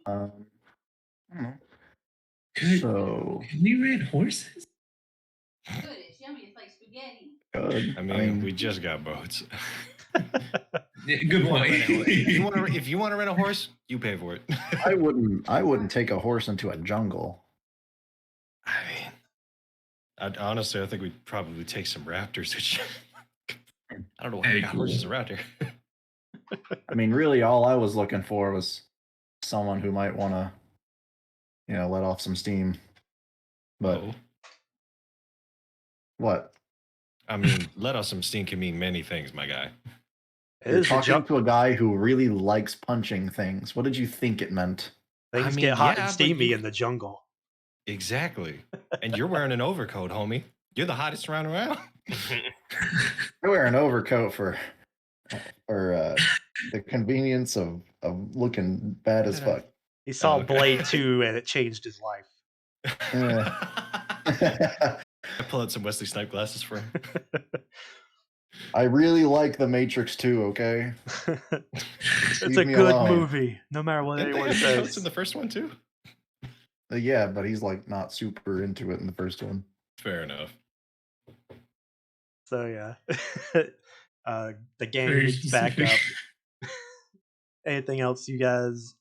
[SPEAKER 4] I don't know. So
[SPEAKER 5] Can we ride horses?
[SPEAKER 6] Good, it's yummy. It's like spaghetti.
[SPEAKER 4] good.
[SPEAKER 2] I mean, we just got boats.
[SPEAKER 5] Yeah, good point.
[SPEAKER 2] If you want to rent a horse, you pay for it.
[SPEAKER 4] I wouldn't take a horse into a jungle.
[SPEAKER 2] I mean, honestly, I think we'd probably take some raptors. I don't know why we got horses around here.
[SPEAKER 4] I mean, really, all I was looking for was someone who might want to, let off some steam. But what?
[SPEAKER 2] I mean, let off some steam can mean many things, my guy.
[SPEAKER 4] You're talking to a guy who really likes punching things. What did you think it meant?
[SPEAKER 1] Things get hot and steamy in the jungle.
[SPEAKER 2] Exactly. And you're wearing an overcoat, homie. You're the hottest around.
[SPEAKER 4] I wear an overcoat for the convenience of looking bad as fuck.
[SPEAKER 1] He saw Blade 2 and it changed his life.
[SPEAKER 2] I pull out some Wesley Snipe glasses for him.
[SPEAKER 4] I really like The Matrix 2, okay?
[SPEAKER 1] It's a good movie, no matter what anyone says.
[SPEAKER 2] It's in the first one, too?
[SPEAKER 4] Yeah, but he's like not super into it in the first one.
[SPEAKER 2] Fair enough.
[SPEAKER 1] So, yeah. The game is back up. Anything else you guys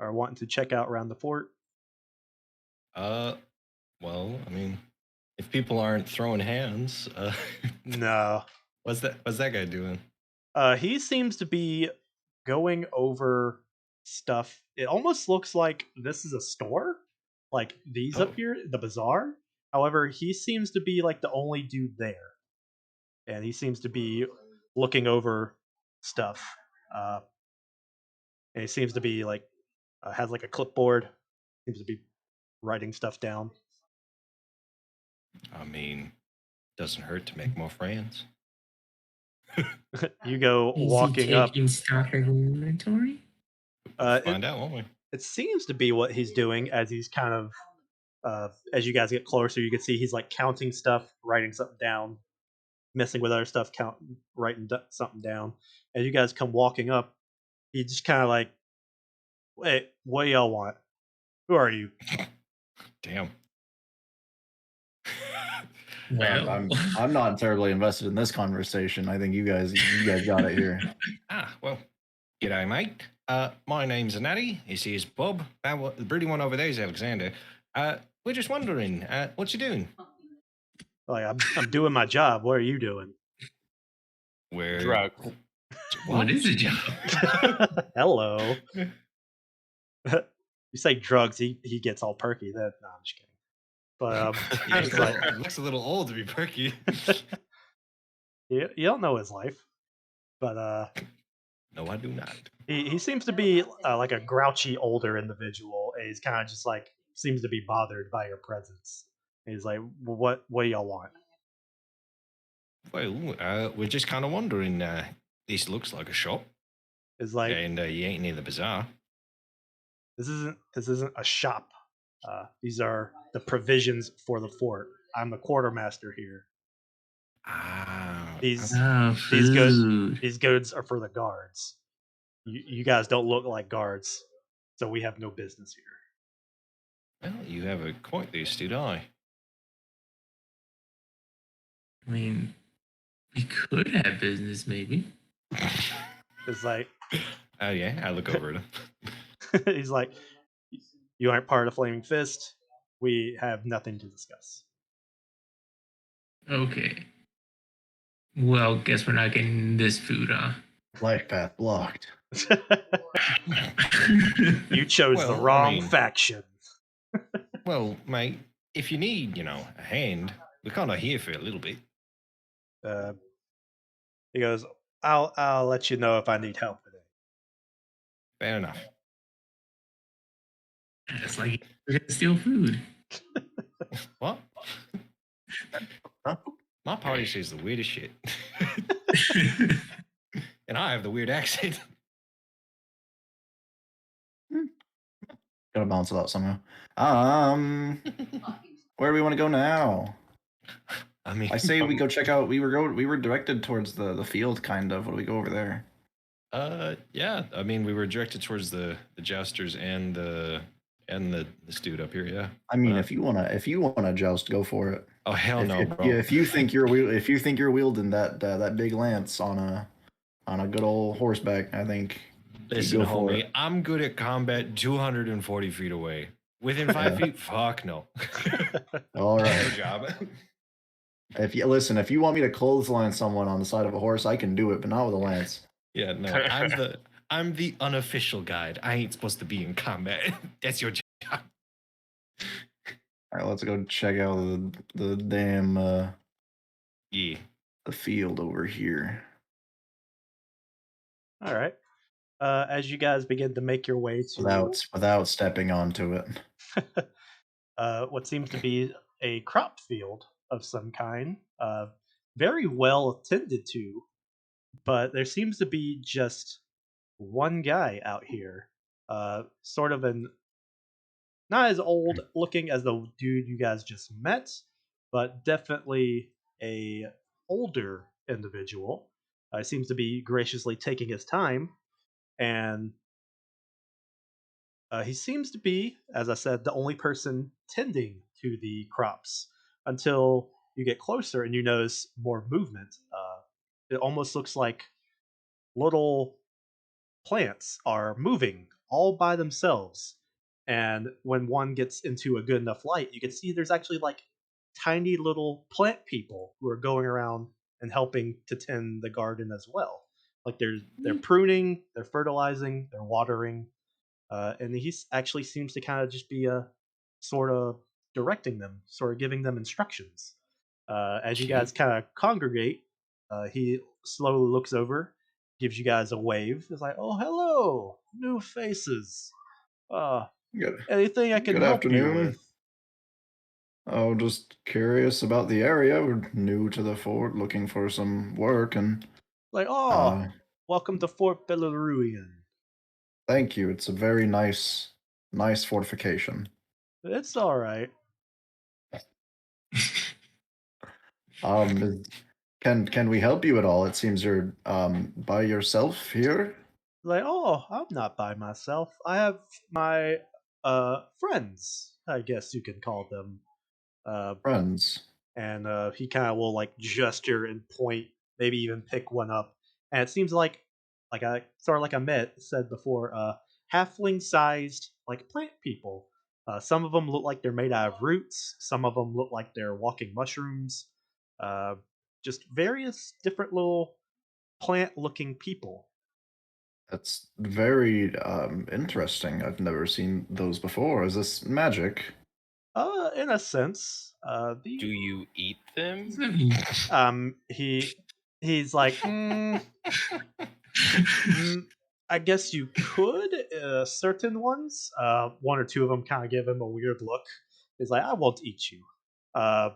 [SPEAKER 1] are wanting to check out around the fort?
[SPEAKER 2] Well, I mean, if people aren't throwing hands,
[SPEAKER 1] no.
[SPEAKER 2] What's that guy doing?
[SPEAKER 1] He seems to be going over stuff. It almost looks like this is a store, like these up here, the bazaar. However, he seems to be like the only dude there, and he seems to be looking over stuff. And he seems to be like has like a clipboard. Seems to be writing stuff down.
[SPEAKER 2] I mean, doesn't hurt to make more friends.
[SPEAKER 1] You go walking up.
[SPEAKER 5] Stock of inventory?
[SPEAKER 2] Find out, won't we?
[SPEAKER 1] It seems to be what he's doing as he's kind of, as you guys get closer, you can see he's like counting stuff, writing something down, messing with other stuff, writing something down. As you guys come walking up, he just kind of like, wait, what do y'all want? Who are you?
[SPEAKER 2] Damn.
[SPEAKER 5] Well,
[SPEAKER 4] I'm not terribly invested in this conversation. I think you guys got it here.
[SPEAKER 2] Well, g'day, mate. My name's Natty. This is Bob. The broody one over there is Alexander. We're just wondering, what you doing?
[SPEAKER 1] Like, I'm doing my job. What are you doing?
[SPEAKER 2] We're
[SPEAKER 3] drugs.
[SPEAKER 5] What is a job?
[SPEAKER 1] Hello. You say drugs, he gets all perky. No, I'm just kidding. But
[SPEAKER 2] it looks a little old to be perky.
[SPEAKER 1] you don't know his life, but
[SPEAKER 2] no, I do not.
[SPEAKER 1] He seems to be like a grouchy older individual, and he's kind of just like seems to be bothered by your presence. And he's like, well, what do y'all want?
[SPEAKER 2] Well, we're just kind of wondering. This looks like a shop.
[SPEAKER 1] It's like,
[SPEAKER 2] and you ain't near the bazaar. This
[SPEAKER 1] isn't a shop. These are the provisions for the fort. I'm the quartermaster here. These goods are for the guards. You guys don't look like guards, so we have no business here.
[SPEAKER 2] Well, you have a quite the astute eye.
[SPEAKER 5] I mean, we could have business, maybe.
[SPEAKER 1] It's like,
[SPEAKER 2] oh yeah, I look over at him.
[SPEAKER 1] He's like, you aren't part of Flaming Fist. We have nothing to discuss.
[SPEAKER 5] Okay. Well, guess we're not getting this food, huh?
[SPEAKER 4] Life path blocked.
[SPEAKER 1] You chose the wrong faction.
[SPEAKER 2] Well, mate, if you need, a hand, we're kind of here for a little bit.
[SPEAKER 1] He goes, I'll let you know if I need help today.
[SPEAKER 2] Fair enough.
[SPEAKER 5] It's like we're gonna steal food.
[SPEAKER 2] What?
[SPEAKER 4] Huh?
[SPEAKER 2] My party says the weirdest shit. And I have the weird accent.
[SPEAKER 4] Gotta balance it out somehow. Where do we want to go now?
[SPEAKER 2] I mean,
[SPEAKER 4] I say we go check out. We were directed towards the field, kind of. What do we go over there?
[SPEAKER 2] yeah. I mean, we were directed towards the jousters and this dude up here. Yeah.
[SPEAKER 4] I mean, if you wanna joust, go for it.
[SPEAKER 2] Oh hell no, bro.
[SPEAKER 4] If you think you're wielding that big lance on a good old horseback, I think
[SPEAKER 2] Listen,
[SPEAKER 4] you go for
[SPEAKER 2] homie,
[SPEAKER 4] it.
[SPEAKER 2] I'm good at combat 240 feet away. Within 5 feet, fuck no.
[SPEAKER 4] All
[SPEAKER 2] No
[SPEAKER 4] right.
[SPEAKER 2] job.
[SPEAKER 4] If you want me to clothesline someone on the side of a horse, I can do it, but not with a lance.
[SPEAKER 2] Yeah, no, I'm the unofficial guide. I ain't supposed to be in combat. That's your job.
[SPEAKER 4] All right, let's go check out the damn
[SPEAKER 2] Yeah.
[SPEAKER 4] the field over here.
[SPEAKER 1] All right. As you guys begin to make your way to
[SPEAKER 4] Without stepping onto it.
[SPEAKER 1] what seems to be a crop field of some kind, very well attended to, but there seems to be just one guy out here, sort of an not as old looking as the dude you guys just met, but definitely a older individual. Seems to be graciously taking his time, and he seems to be, as I said, the only person tending to the crops until you get closer and you notice more movement. It almost looks like little plants are moving all by themselves. And when one gets into a good enough light, you can see there's actually like tiny little plant people who are going around and helping to tend the garden as well. Like they're pruning, they're fertilizing, they're watering, and he actually seems to kind of just be sort of directing them, sort of giving them instructions. As you guys
[SPEAKER 2] Cute.
[SPEAKER 1] kind of congregate, he slowly looks over, gives you guys a wave. It's like, "Oh, hello, new faces. Uh,
[SPEAKER 4] Good,
[SPEAKER 1] anything I can
[SPEAKER 4] good
[SPEAKER 1] help you with?"
[SPEAKER 4] afternoon. Oh, just curious about the area. We're new to the fort, looking for some work, and
[SPEAKER 1] Like, "Oh,
[SPEAKER 4] uh,
[SPEAKER 1] welcome to Fort Belarusien.
[SPEAKER 4] thank you. It's a very nice fortification.
[SPEAKER 1] It's all right."
[SPEAKER 4] Is- can we help you at all? It seems you're by yourself here.
[SPEAKER 1] Like, "Oh, I'm not by myself. I have my friends, I guess you could call them." Uh,
[SPEAKER 4] Friends.
[SPEAKER 1] and he kind of will like gesture and point, maybe even pick one up. And it seems like I sort of like I met said before, halfling-sized like plant people. Some of them look like they're made out of roots. Some of them look like they're walking mushrooms. Uh, just various different little plant-looking people.
[SPEAKER 4] That's very interesting. I've never seen those before. Is this magic?
[SPEAKER 1] In a sense,
[SPEAKER 3] Do you eat them?
[SPEAKER 1] he he's like, I guess you could, certain ones. One or two of them kind of give him a weird look. He's like, I won't eat you. Uh,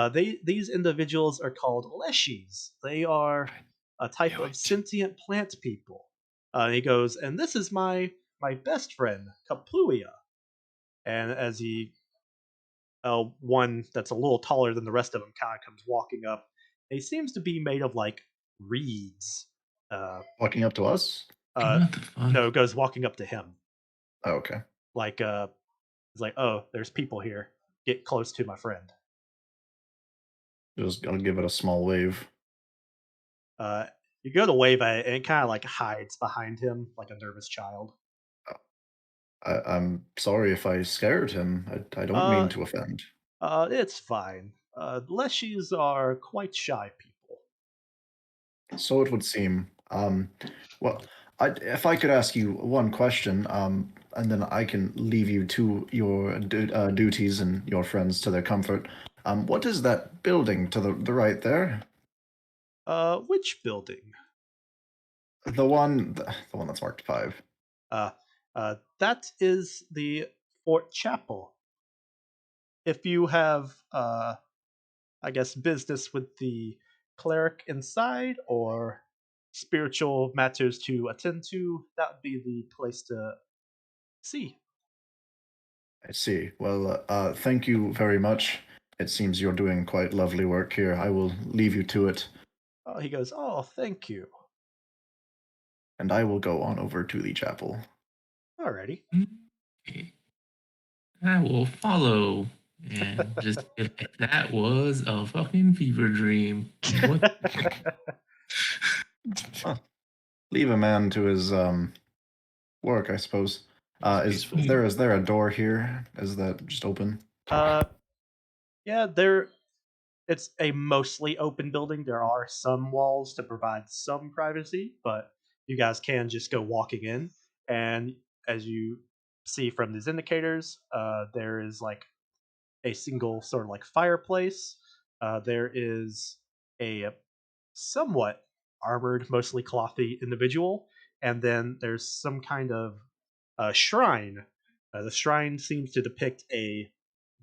[SPEAKER 1] these individuals are called leshies. They are a type
[SPEAKER 2] Knew
[SPEAKER 1] of
[SPEAKER 2] it.
[SPEAKER 1] sentient plant people. He goes, and this is my best friend, Kapluia. And as he, one that's a little taller than the rest of them, kind of comes walking up. He seems to be made of like reeds. Uh,
[SPEAKER 4] Walking up to us?
[SPEAKER 1] uh,
[SPEAKER 5] What the fuck?
[SPEAKER 1] no, goes walking up to him.
[SPEAKER 4] Oh, okay.
[SPEAKER 1] Like, it's like, oh, there's people here. Get close to my friend.
[SPEAKER 4] Just gonna give it a small wave.
[SPEAKER 1] Uh, you go to wave at it, and it kind of like hides behind him like a nervous child.
[SPEAKER 4] I'm sorry if I scared him. I don't
[SPEAKER 1] Uh,
[SPEAKER 4] mean to offend.
[SPEAKER 1] it's fine. Leshies are quite shy people.
[SPEAKER 4] So it would seem. Well, if I could ask you one question, and then I can leave you to your duties and your friends to their comfort. What is that building to the right there?
[SPEAKER 1] Which building?
[SPEAKER 4] The one that's marked 5.
[SPEAKER 1] That is the Fort Chapel. if you have, I guess, business with the cleric inside or spiritual matters to attend to, that would be the place to see.
[SPEAKER 4] I see. Well, thank you very much. It seems you're doing quite lovely work here. I will leave you to it,
[SPEAKER 1] Oh, he goes, oh, thank you.
[SPEAKER 4] and I will go on over to the chapel.
[SPEAKER 1] Alrighty.
[SPEAKER 5] Okay. I will follow and just be like, that was a fucking fever dream. What?
[SPEAKER 4] Leave a man to his work, I suppose.
[SPEAKER 2] It's peaceful.
[SPEAKER 4] Is there a door here? Is that just open?
[SPEAKER 1] Yeah, it's a mostly open building. There are some walls to provide some privacy, but you guys can just go walking in. And as you see from these indicators, there is like a single sort of like fireplace. There is a somewhat armored, mostly clothy individual, and then there's some kind of shrine. The shrine seems to depict a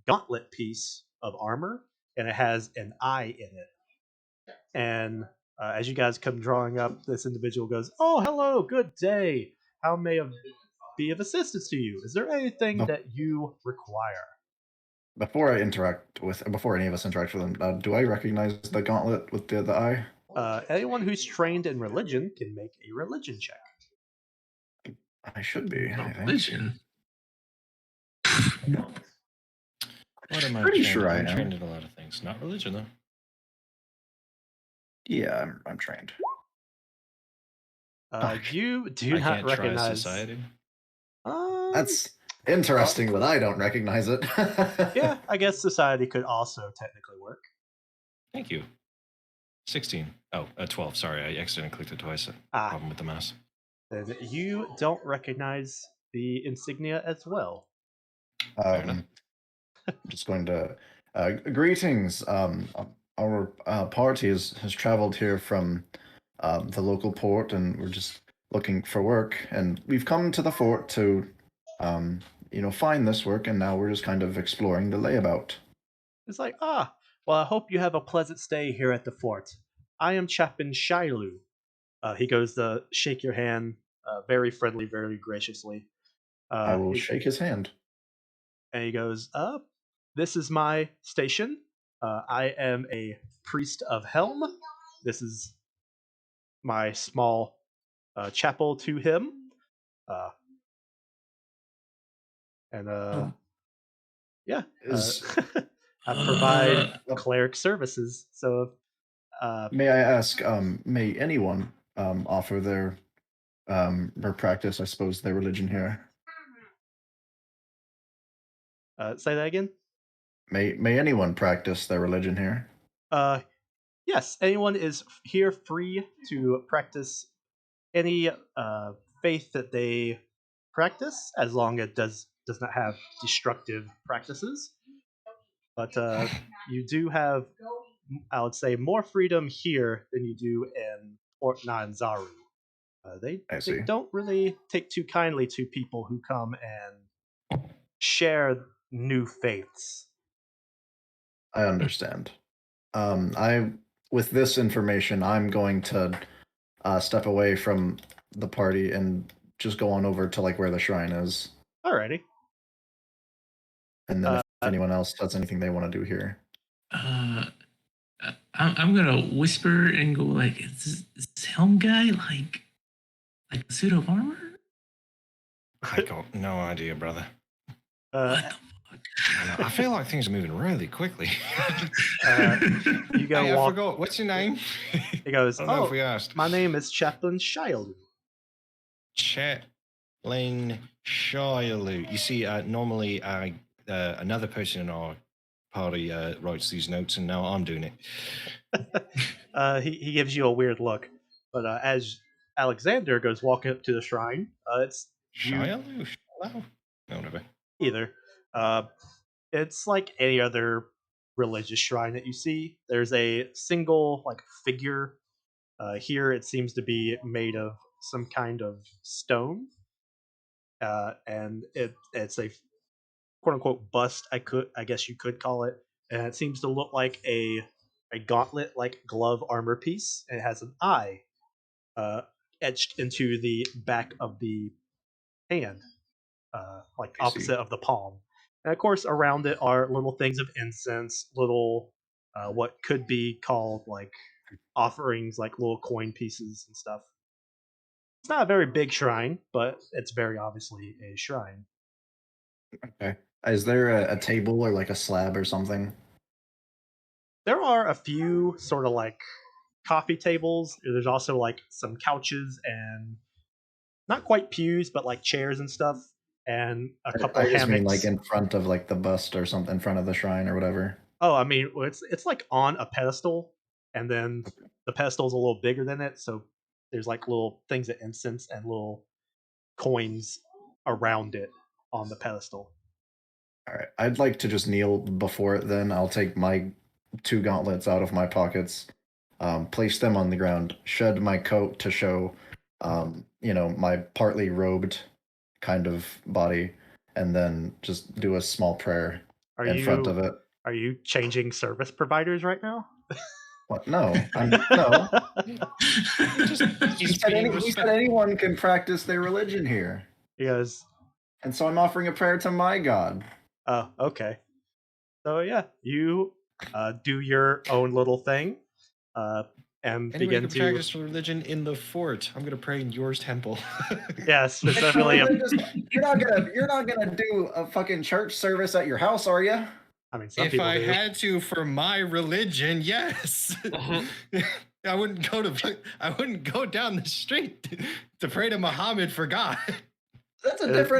[SPEAKER 1] gauntlet piece of armor, and it has an eye in it. And as you guys come drawing up, this individual goes, "Oh, hello, good day. How may I be of assistance to you? Is there anything
[SPEAKER 4] Bef-
[SPEAKER 1] that you require?"
[SPEAKER 4] Before any of us interact with them, do I recognize the gauntlet with the eye?
[SPEAKER 1] Anyone who's trained in religion can make a religion check.
[SPEAKER 4] I should be, I think.
[SPEAKER 5] Religion.
[SPEAKER 2] What am I
[SPEAKER 4] Pretty
[SPEAKER 2] trained
[SPEAKER 4] sure
[SPEAKER 2] in?
[SPEAKER 4] I
[SPEAKER 2] I'm
[SPEAKER 4] am.
[SPEAKER 2] trained in a lot of things. Not religion, though.
[SPEAKER 4] Yeah, I'm trained.
[SPEAKER 1] You do
[SPEAKER 2] I
[SPEAKER 1] not
[SPEAKER 2] can't try
[SPEAKER 1] recognize.
[SPEAKER 2] society.
[SPEAKER 4] That's interesting that I don't recognize it.
[SPEAKER 1] Yeah, I guess society could also technically work.
[SPEAKER 2] Thank you. 16. Oh, 12. Sorry, I accidentally clicked it twice. Problem with the mouse.
[SPEAKER 1] Then you don't recognize the insignia as well.
[SPEAKER 4] I'm just going to. Greetings. Our party has traveled here from the local port, and we're just looking for work. And we've come to the fort to, find this work, and now we're just kind of exploring the layabout.
[SPEAKER 1] It's like, well, I hope you have a pleasant stay here at the fort. I am Chaplain Shilu. He goes to shake your hand, very friendly, very graciously.
[SPEAKER 4] I will shake his hand.
[SPEAKER 1] And he goes, this is my station. I am a priest of Helm. This is my small chapel to him. Yeah. I provide cleric services. So,
[SPEAKER 4] may I ask, may anyone offer their practice, I suppose, their religion here?
[SPEAKER 1] Say that again.
[SPEAKER 4] May anyone practice their religion here?
[SPEAKER 1] Yes, anyone is here free to practice any faith that they practice, as long as it does not have destructive practices. But you do have, I would say, more freedom here than you do in Fort Nanzaru. They don't really take too kindly to people who come and share new faiths.
[SPEAKER 4] I understand. With this information, I'm going to step away from the party and just go on over to like where the shrine is.
[SPEAKER 1] Alrighty.
[SPEAKER 4] And then if anyone else has anything they want to do here.
[SPEAKER 5] I'm gonna whisper and go like, "Is this helm guy like a suit of armor?"
[SPEAKER 2] I got no idea, brother.
[SPEAKER 5] What the fuck?
[SPEAKER 2] I feel like things are moving really quickly.
[SPEAKER 1] You go
[SPEAKER 2] hey, I
[SPEAKER 1] walk.
[SPEAKER 2] forgot. What's your name?
[SPEAKER 1] He goes,
[SPEAKER 2] I don't know if we asked.
[SPEAKER 1] My name is Chaplain Shilu.
[SPEAKER 2] Chaplain Shilu. You see, normally another person in our party writes these notes, and now I'm doing it.
[SPEAKER 1] He gives you a weird look. But as Alexander goes walking up to the shrine, it's
[SPEAKER 2] Shilu? Shilu? No, whatever.
[SPEAKER 1] Either. It's like any other religious shrine that you see. There's a single like figure. Here it seems to be made of some kind of stone, and it's a quote unquote bust. I guess you could call it, and it seems to look like a gauntlet like glove armor piece. It has an eye uh, etched into the back of the hand, like
[SPEAKER 4] I see.
[SPEAKER 1] opposite of the palm. And of course, around it are little things of incense, little what could be called like offerings, like little coin pieces and stuff. It's not a very big shrine, but it's very obviously a shrine.
[SPEAKER 4] Okay. Is there a table or like a slab or something?
[SPEAKER 1] There are a few sort of like coffee tables. There's also like some couches and not quite pews, but like chairs and stuff, and a couple
[SPEAKER 4] I just mean like
[SPEAKER 1] hammocks.
[SPEAKER 4] in front of like the bust or something, in front of the shrine or whatever.
[SPEAKER 1] Oh, I mean, it's like on a pedestal, and then the pedestal's a little bigger than it, so there's like little things of incense and little coins around it on the pedestal.
[SPEAKER 4] All right. I'd like to just kneel before it then. I'll take my 2 gauntlets out of my pockets, place them on the ground, shed my coat to show, my partly robed kind of body, and then just do a small prayer
[SPEAKER 1] Are
[SPEAKER 4] in front of
[SPEAKER 1] you
[SPEAKER 4] it.
[SPEAKER 1] are you changing service providers right now?
[SPEAKER 4] What? No, I'm no. He
[SPEAKER 2] He's
[SPEAKER 4] said,
[SPEAKER 2] being
[SPEAKER 4] he said
[SPEAKER 2] respectful.
[SPEAKER 4] anyone can practice their religion here,
[SPEAKER 1] Because
[SPEAKER 4] and so I'm offering a prayer to my God.
[SPEAKER 1] oh, okay. So yeah, you do your own little thing, and
[SPEAKER 2] Anybody
[SPEAKER 1] begin
[SPEAKER 2] can
[SPEAKER 1] to
[SPEAKER 2] practice religion in the fort. I'm gonna pray in yours temple.
[SPEAKER 1] yeah,
[SPEAKER 4] It's not
[SPEAKER 1] specifically.
[SPEAKER 4] religious. You're not gonna do a fucking church service at your house, are you?
[SPEAKER 1] I mean, some
[SPEAKER 2] If
[SPEAKER 1] people
[SPEAKER 2] I
[SPEAKER 1] do.
[SPEAKER 2] had to for my religion, yes. I wouldn't go down the street to pray to Muhammad for God.
[SPEAKER 4] That's that's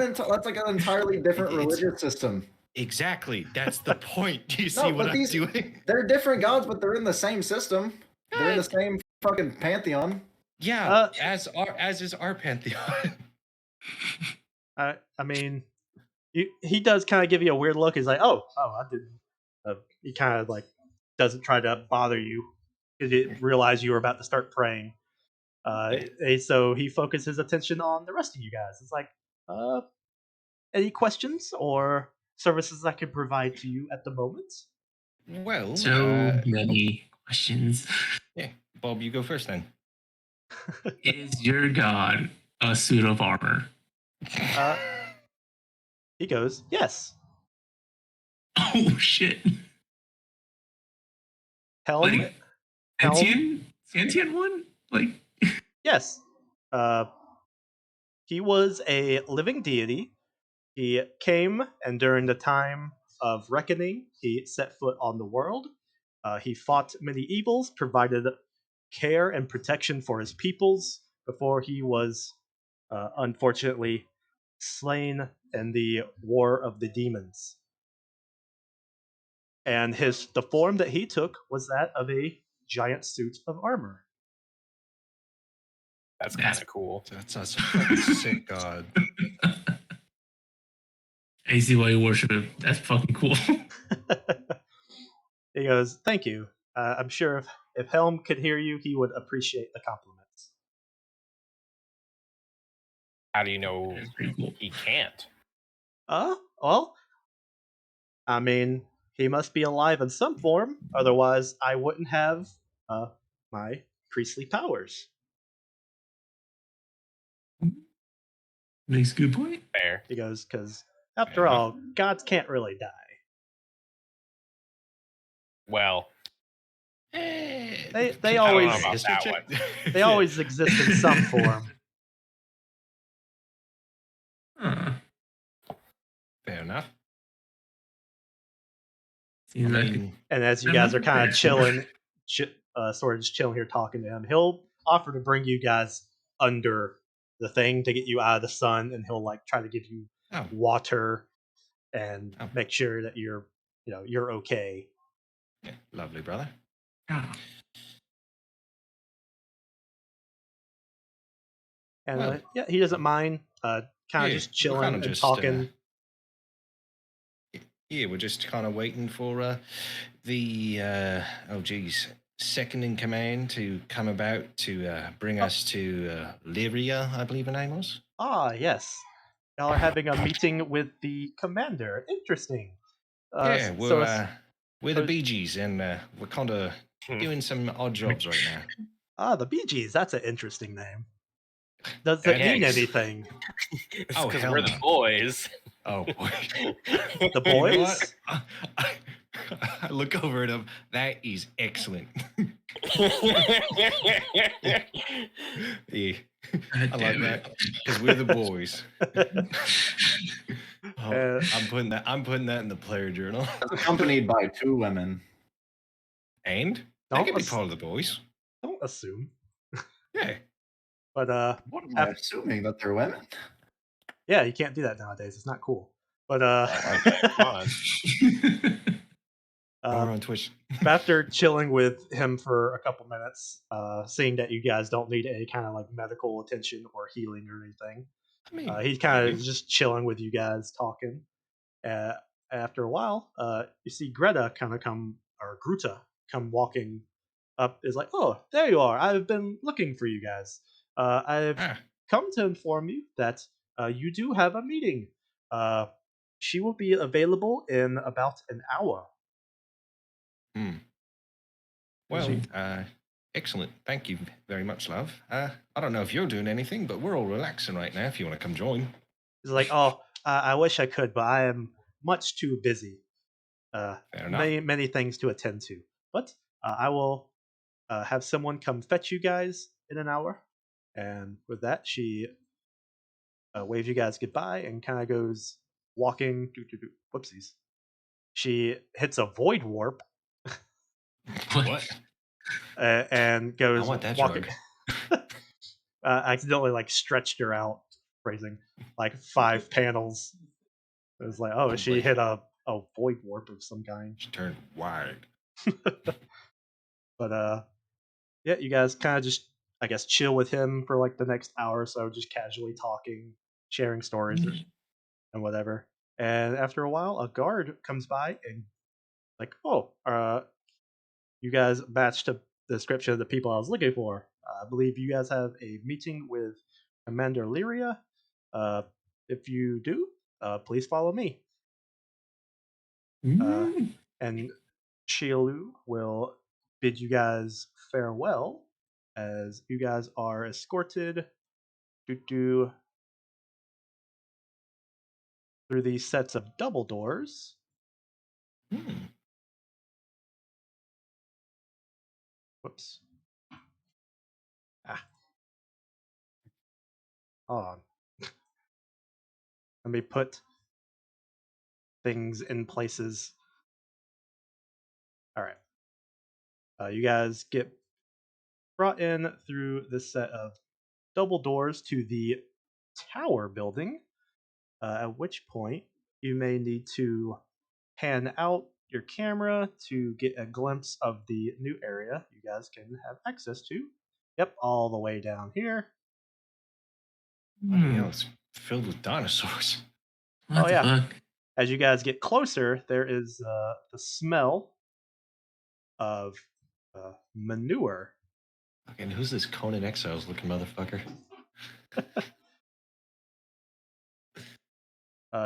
[SPEAKER 4] like an entirely different
[SPEAKER 2] It's-
[SPEAKER 4] religious system.
[SPEAKER 2] Exactly. That's the point. Do you see
[SPEAKER 4] No,
[SPEAKER 2] what
[SPEAKER 4] but
[SPEAKER 2] I'm doing?
[SPEAKER 4] they're different gods, but they're in the same system. They're in the same fucking pantheon.
[SPEAKER 2] Yeah, as is our pantheon.
[SPEAKER 1] I mean, he does kind of give you a weird look. He's like, I didn't. He kind of like doesn't try to bother you because he didn't realize you were about to start praying. So he focuses his attention on the rest of you guys. It's like, uh, any questions or services I can provide to you at the moment?
[SPEAKER 2] Well,
[SPEAKER 5] So many questions.
[SPEAKER 2] yeah, Bob, you go first then.
[SPEAKER 5] Is your god a suit of armor?
[SPEAKER 1] He goes, yes.
[SPEAKER 5] Oh shit!
[SPEAKER 1] Helm,
[SPEAKER 5] Like
[SPEAKER 1] Helm,
[SPEAKER 5] sentient one? Like
[SPEAKER 1] yes. Uh, he was a living deity. He came, and during the time of reckoning, he set foot on the world. He fought many evils, provided care and protection for his peoples before he was unfortunately slain in the War of the Demons. And the form that he took was that of a giant suit of armor.
[SPEAKER 3] That's kind of cool.
[SPEAKER 2] That's a fucking sick god.
[SPEAKER 5] I see why you worship him. That's fucking cool.
[SPEAKER 1] He goes, "Thank you. I'm sure if Helm could hear you, he would appreciate the compliments."
[SPEAKER 3] How do you know
[SPEAKER 5] That's pretty cool.
[SPEAKER 3] he can't?
[SPEAKER 1] Well, I mean, he must be alive in some form. Otherwise, I wouldn't have my priestly powers.
[SPEAKER 5] Makes a good point.
[SPEAKER 3] Fair.
[SPEAKER 1] He goes, because after all, gods can't really die.
[SPEAKER 3] Well,
[SPEAKER 1] They
[SPEAKER 3] I don't know
[SPEAKER 1] always
[SPEAKER 3] about that one.
[SPEAKER 1] they always exist in some form.
[SPEAKER 2] Fair enough.
[SPEAKER 5] Seems like
[SPEAKER 1] And as you guys are kind of chilling, sort of just chilling here talking to him, he'll offer to bring you guys under the thing to get you out of the sun, and he'll like try to give you water and make sure that you're okay.
[SPEAKER 2] Yeah, lovely, brother.
[SPEAKER 1] And yeah, he doesn't mind. Kind of just chilling and talking.
[SPEAKER 2] Yeah, we're just kind of waiting for the second in command to come about to bring us to Lyria, I believe her name was.
[SPEAKER 1] Ah, yes. Y'all are having a meeting with the commander. Interesting.
[SPEAKER 2] Yeah,
[SPEAKER 1] So
[SPEAKER 2] we're the Bee Gees, and we're kind of doing some odd jobs right now.
[SPEAKER 1] the Bee Gees. That's an interesting name. Does it
[SPEAKER 2] That
[SPEAKER 1] mean
[SPEAKER 3] is.
[SPEAKER 1] anything?
[SPEAKER 3] It's
[SPEAKER 2] Oh,
[SPEAKER 3] because
[SPEAKER 2] hell
[SPEAKER 3] we're
[SPEAKER 2] no.
[SPEAKER 3] the boys.
[SPEAKER 2] Oh boy.
[SPEAKER 1] The
[SPEAKER 2] You know what?
[SPEAKER 1] boys?
[SPEAKER 2] I look over at him. That is excellent. Yeah, I like
[SPEAKER 5] damn
[SPEAKER 2] that
[SPEAKER 5] it.
[SPEAKER 2] because we're the boys. Oh,
[SPEAKER 1] Uh,
[SPEAKER 2] I'm putting that in the player journal.
[SPEAKER 4] Accompanied by 2 women.
[SPEAKER 2] And they
[SPEAKER 1] Don't
[SPEAKER 2] can be
[SPEAKER 1] ass-
[SPEAKER 2] part of the boys.
[SPEAKER 1] don't assume.
[SPEAKER 2] Yeah.
[SPEAKER 1] But
[SPEAKER 4] What am I assuming that they're women?
[SPEAKER 1] yeah, you can't do that nowadays. It's not cool. But
[SPEAKER 3] Oh, okay, come on.
[SPEAKER 2] Or on Twitch.
[SPEAKER 1] after chilling with him for a couple minutes, seeing that you guys don't need any kind of like medical attention or healing or anything,
[SPEAKER 2] I mean,
[SPEAKER 1] he's kind of
[SPEAKER 2] maybe.
[SPEAKER 1] just chilling with you guys, talking. Uh, After a while, you see Greta kind of come, or Gruta come walking up. Is like, oh, there you are. I've been looking for you guys. I've
[SPEAKER 2] Ah,
[SPEAKER 1] come to inform you that you do have a meeting. Uh, she will be available in about an hour.
[SPEAKER 2] hmm.
[SPEAKER 1] As
[SPEAKER 2] Well,
[SPEAKER 1] you,
[SPEAKER 2] excellent. Thank you very much, love. I don't know if you're doing anything, but we're all relaxing right now if you want to come join.
[SPEAKER 1] he's like, oh, I wish I could, but I am much too busy.
[SPEAKER 2] Fair enough.
[SPEAKER 1] Many things to attend to. But I will have someone come fetch you guys in an hour. And with that, she waves you guys goodbye and kind of goes walking. Whoopsies. She hits a void warp
[SPEAKER 2] What?
[SPEAKER 1] and
[SPEAKER 2] I
[SPEAKER 1] goes
[SPEAKER 2] want that
[SPEAKER 1] walking.
[SPEAKER 2] drug.
[SPEAKER 1] Accidentally like stretched her out, phrasing like 5 panels. It was like, oh, she
[SPEAKER 2] Lovely.
[SPEAKER 1] hit a void warp of some kind.
[SPEAKER 2] She turned wide.
[SPEAKER 1] But yeah, you guys kind of just, I guess, chill with him for like the next hour or so, just casually talking, sharing stories and whatever. And after a while, a guard comes by and like, oh, you guys matched the description of the people I was looking for. I believe you guys have a meeting with Commander Lyria. Uh, if you do, please follow me. And Shielu will bid you guys farewell as you guys are escorted through these sets of double doors.
[SPEAKER 2] Hmm.
[SPEAKER 1] Whoops. Ah, hold on. Let me put things in places. All right. You guys get brought in through this set of double doors to the tower building, at which point you may need to pan out your camera to get a glimpse of the new area you guys can have access to. Yep, all the way down here.
[SPEAKER 2] Bloody hell, it's filled with dinosaurs.
[SPEAKER 5] What the fuck?
[SPEAKER 1] As you guys get closer, there is the smell of manure.
[SPEAKER 2] Fucking who's this Conan Exiles looking motherfucker?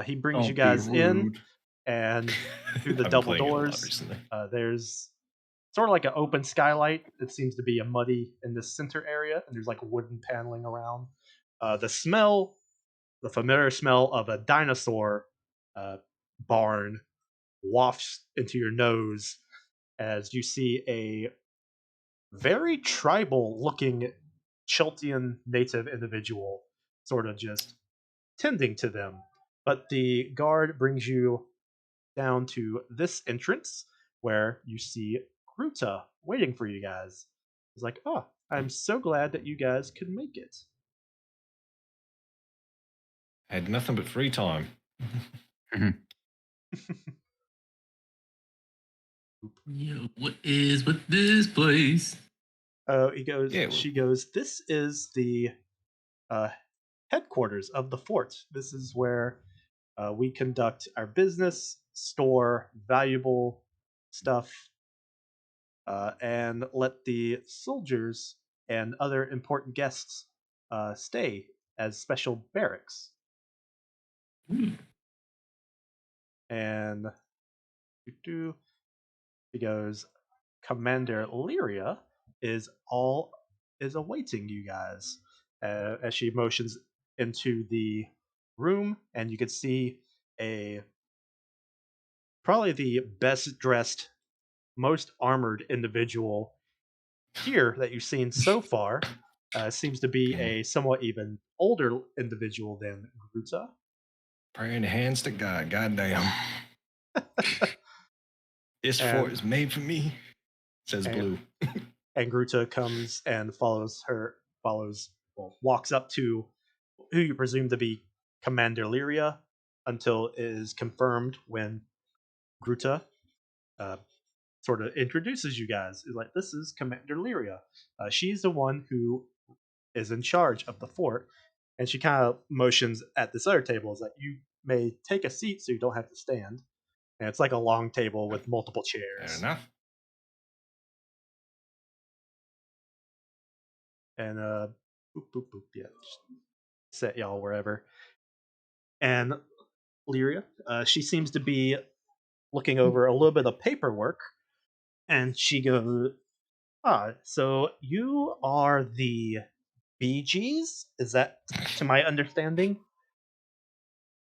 [SPEAKER 1] He brings you
[SPEAKER 4] Don't be
[SPEAKER 1] guys in,
[SPEAKER 4] rude.
[SPEAKER 1] and through the
[SPEAKER 2] I've been
[SPEAKER 1] double
[SPEAKER 2] playing it a lot
[SPEAKER 1] doors,
[SPEAKER 2] recently.
[SPEAKER 1] there's sort of like an open skylight. It seems to be a muddy in this center area, and there's like wooden paneling around. The smell, the familiar smell of a dinosaur uh, barn, wafts into your nose as you see a very tribal looking Cheltian native individual sort of just tending to them. But the guard brings you down to this entrance where you see Gruta waiting for you guys. He's like, oh, I'm so glad that you guys could make it.
[SPEAKER 2] Had nothing but free time.
[SPEAKER 5] Yo, what is with this place?
[SPEAKER 1] He goes,
[SPEAKER 2] Yeah,
[SPEAKER 1] she goes, this is the uh, headquarters of the fort. This is where we conduct our business, store valuable stuff, and let the soldiers and other important guests stay as special barracks. And he goes, Commander Lyria is awaiting you guys as she motions into the room, and you can see a probably the best dressed, most armored individual here that you've seen so far. Seems to be
[SPEAKER 2] Okay.
[SPEAKER 1] a somewhat even older individual than Gruta.
[SPEAKER 2] Praying hands to God. Goddamn. This fort
[SPEAKER 1] And
[SPEAKER 2] is made for me, says
[SPEAKER 1] and,
[SPEAKER 2] Blue.
[SPEAKER 1] and Gruta comes and walks up to who you presume to be Commander Lyria until it is confirmed when Gruta uh, sort of introduces you guys. He's like, this is Commander Lyria. She's the one who is in charge of the fort. And she kind of motions at this other table. Is like, you may take a seat so you don't have to stand. And it's like a long table with multiple
[SPEAKER 2] Fair
[SPEAKER 1] chairs.
[SPEAKER 2] enough.
[SPEAKER 1] And boop, boop, boop. Yeah, just set y'all wherever. And Lyria, she seems to be looking over a little bit of paperwork. And she goes, so you are the Bee Gees? Is that to my understanding?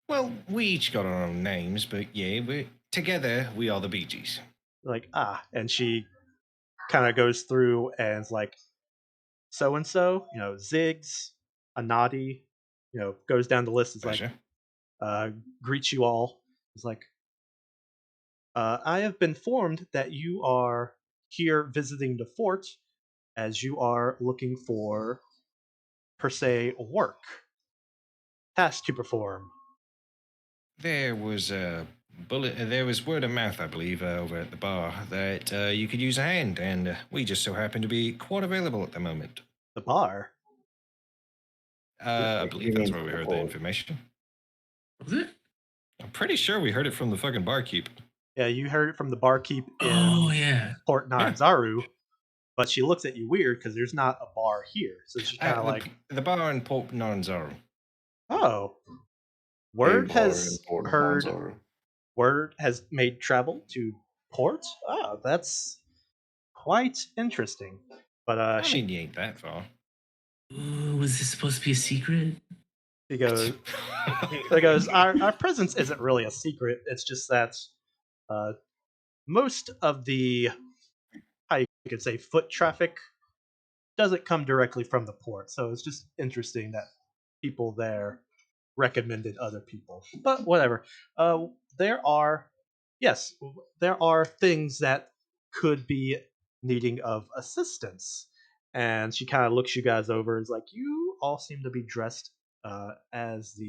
[SPEAKER 2] Well, we each got our own names, but yeah, together we are the Bee Gees.
[SPEAKER 1] Like, and she kind of goes through and is like, so and so, Ziggs, Anadi, goes down the list. Is like,
[SPEAKER 2] Pleasure.
[SPEAKER 1] greets you all. Is like, I have been informed that you are here visiting the fort as you are looking for, per se, work, task to perform.
[SPEAKER 2] There was a bullet. There was word of mouth, I believe, over at the bar that you could use a hand, and we just so happen to be quite available at the moment.
[SPEAKER 1] The bar.
[SPEAKER 2] I
[SPEAKER 4] You
[SPEAKER 2] believe that's
[SPEAKER 4] mean
[SPEAKER 2] where we
[SPEAKER 4] the
[SPEAKER 2] heard the
[SPEAKER 4] board?
[SPEAKER 2] information.
[SPEAKER 5] Was it?
[SPEAKER 2] I'm pretty sure we heard it from the fucking barkeep.
[SPEAKER 1] Yeah, you heard it from the barkeep
[SPEAKER 5] Oh
[SPEAKER 1] in
[SPEAKER 5] yeah.
[SPEAKER 1] Port
[SPEAKER 2] Yeah.
[SPEAKER 1] Nanzaru, but she looks at you weird because there's not a bar here. So she's kind of like,
[SPEAKER 2] The bar in Port Nanzaro.
[SPEAKER 1] oh,
[SPEAKER 4] A
[SPEAKER 1] word
[SPEAKER 4] bar in
[SPEAKER 1] has
[SPEAKER 4] Port
[SPEAKER 1] heard,
[SPEAKER 4] Nanzaro.
[SPEAKER 1] word has made travel to port. Oh, that's quite interesting. But
[SPEAKER 2] I
[SPEAKER 1] she
[SPEAKER 2] mean, you ain't that far.
[SPEAKER 5] Ooh, was this supposed to be a secret?
[SPEAKER 1] she goes, our presence isn't really a secret. It's just that uh, most of the, how you could say, foot traffic doesn't come directly from the port. So it's just interesting that people there recommended other people. But whatever. There are, yes, there are things that could be needing of assistance. And she kind of looks you guys over and is like, you all seem to be dressed as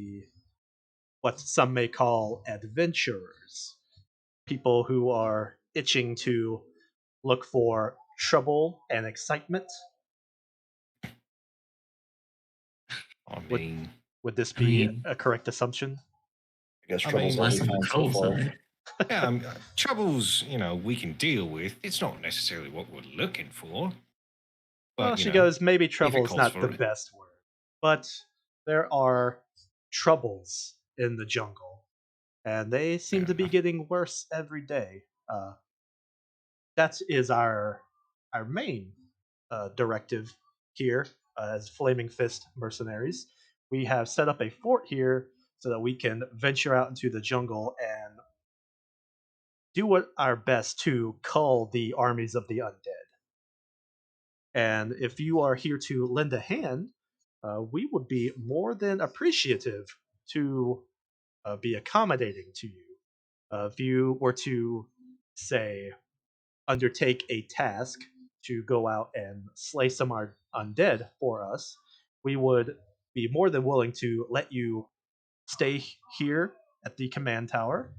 [SPEAKER 1] what some may call adventurers. People who are itching to look for trouble and excitement.
[SPEAKER 2] I
[SPEAKER 1] Would
[SPEAKER 2] mean,
[SPEAKER 1] would this
[SPEAKER 5] I
[SPEAKER 1] be
[SPEAKER 5] mean,
[SPEAKER 1] a correct assumption?
[SPEAKER 4] I guess
[SPEAKER 2] I
[SPEAKER 4] trouble's
[SPEAKER 2] mean,
[SPEAKER 4] what
[SPEAKER 5] less
[SPEAKER 4] we
[SPEAKER 5] than the
[SPEAKER 4] found so
[SPEAKER 5] troll
[SPEAKER 4] far.
[SPEAKER 5] side.
[SPEAKER 2] yeah, troubles, we can deal with. It's not necessarily what we're looking for,
[SPEAKER 1] Well,
[SPEAKER 2] but,
[SPEAKER 1] she goes, maybe
[SPEAKER 2] if it
[SPEAKER 1] trouble is
[SPEAKER 2] calls
[SPEAKER 1] not the
[SPEAKER 2] for it.
[SPEAKER 1] best word, but there are troubles in the jungle, and they seem
[SPEAKER 2] Fair
[SPEAKER 1] to be
[SPEAKER 2] enough.
[SPEAKER 1] getting worse every day. That is our main directive here as Flaming Fist mercenaries. We have set up a fort here so that we can venture out into the jungle and do what our best to cull the armies of the undead. And if you are here to lend a hand, we would be more than appreciative to be accommodating to you. If you were to, say, undertake a task to go out and slay some undead for us, we would be more than willing to let you stay here at the command tower.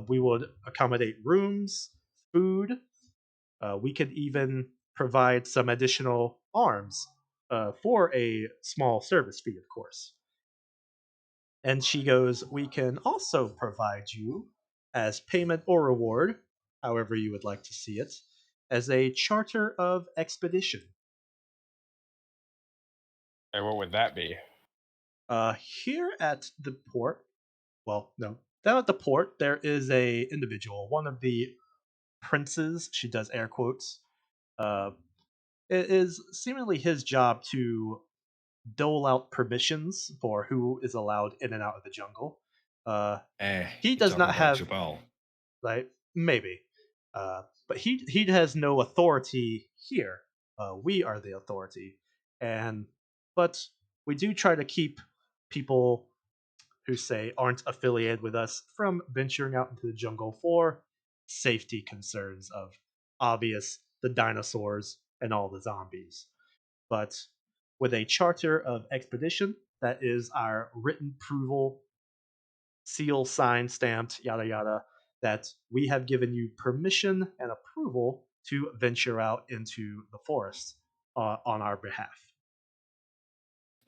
[SPEAKER 1] We would accommodate rooms, food. We could even provide some additional arms for a small service fee, of course. And she goes, we can also provide you as payment or reward, however you would like to see it, as a charter of expedition.
[SPEAKER 3] And what would that be?
[SPEAKER 1] Here at the port, well, no. Down at the port, there is a individual, one of the princes. She does air quotes. Uh, it is seemingly his job to dole out permissions for who is allowed in and out of the jungle. Uh, he
[SPEAKER 2] You're
[SPEAKER 1] does
[SPEAKER 2] talking
[SPEAKER 1] not
[SPEAKER 2] about
[SPEAKER 1] have
[SPEAKER 2] Jabal.
[SPEAKER 1] like maybe, but he has no authority here. We are the authority, and but we do try to keep people who say aren't affiliated with us from venturing out into the jungle for safety concerns of obvious the dinosaurs and all the zombies. But with a charter of expedition that is our written approval, seal signed, stamped, yada yada, that we have given you permission and approval to venture out into the forest on our behalf.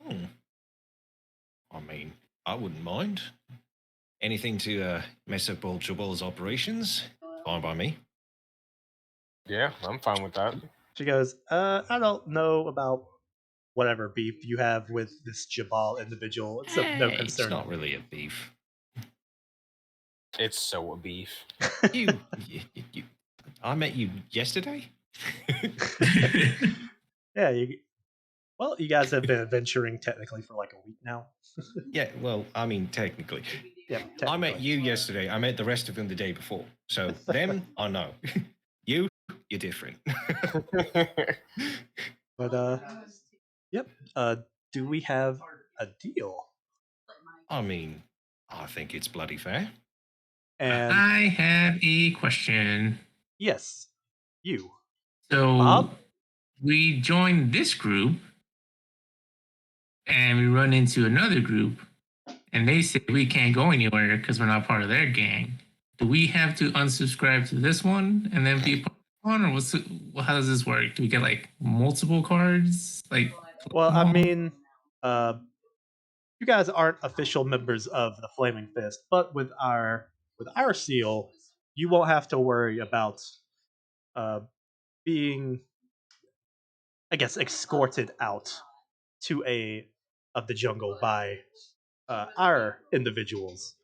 [SPEAKER 2] Hmm. I mean, I wouldn't mind. Anything to mess up old Jabal's operations? Fine by me.
[SPEAKER 3] Yeah, I'm fine with that.
[SPEAKER 1] She goes, I don't know about whatever beef you have with this Jabal individual. It's of no
[SPEAKER 2] It's
[SPEAKER 1] concern to
[SPEAKER 2] not
[SPEAKER 1] me.
[SPEAKER 2] really a beef.
[SPEAKER 3] It's so a beef.
[SPEAKER 2] You I met you yesterday.
[SPEAKER 1] Yeah, well, you guys have been adventuring technically for like a week now.
[SPEAKER 2] Yeah, well, I mean, technically.
[SPEAKER 1] Yeah,
[SPEAKER 2] I met
[SPEAKER 1] technically.
[SPEAKER 2] you yesterday. I met the rest of them the day before. So them, I know. You're different.
[SPEAKER 1] But yep. Do we have a deal?
[SPEAKER 2] I mean, I think it's bloody fair.
[SPEAKER 1] And
[SPEAKER 5] I have a question.
[SPEAKER 1] yes, you,
[SPEAKER 5] So
[SPEAKER 1] Bob.
[SPEAKER 5] we joined this group and we run into another group and they say we can't go anywhere because we're not part of their gang. Do we have to unsubscribe to this one and then be part of one, or how does this work? Do we get like multiple cards? Like,
[SPEAKER 1] Well, I mean, uh, you guys aren't official members of the Flaming Fist, but with our seal, you won't have to worry about uh, being, I guess, escorted out to a of the jungle by our individuals.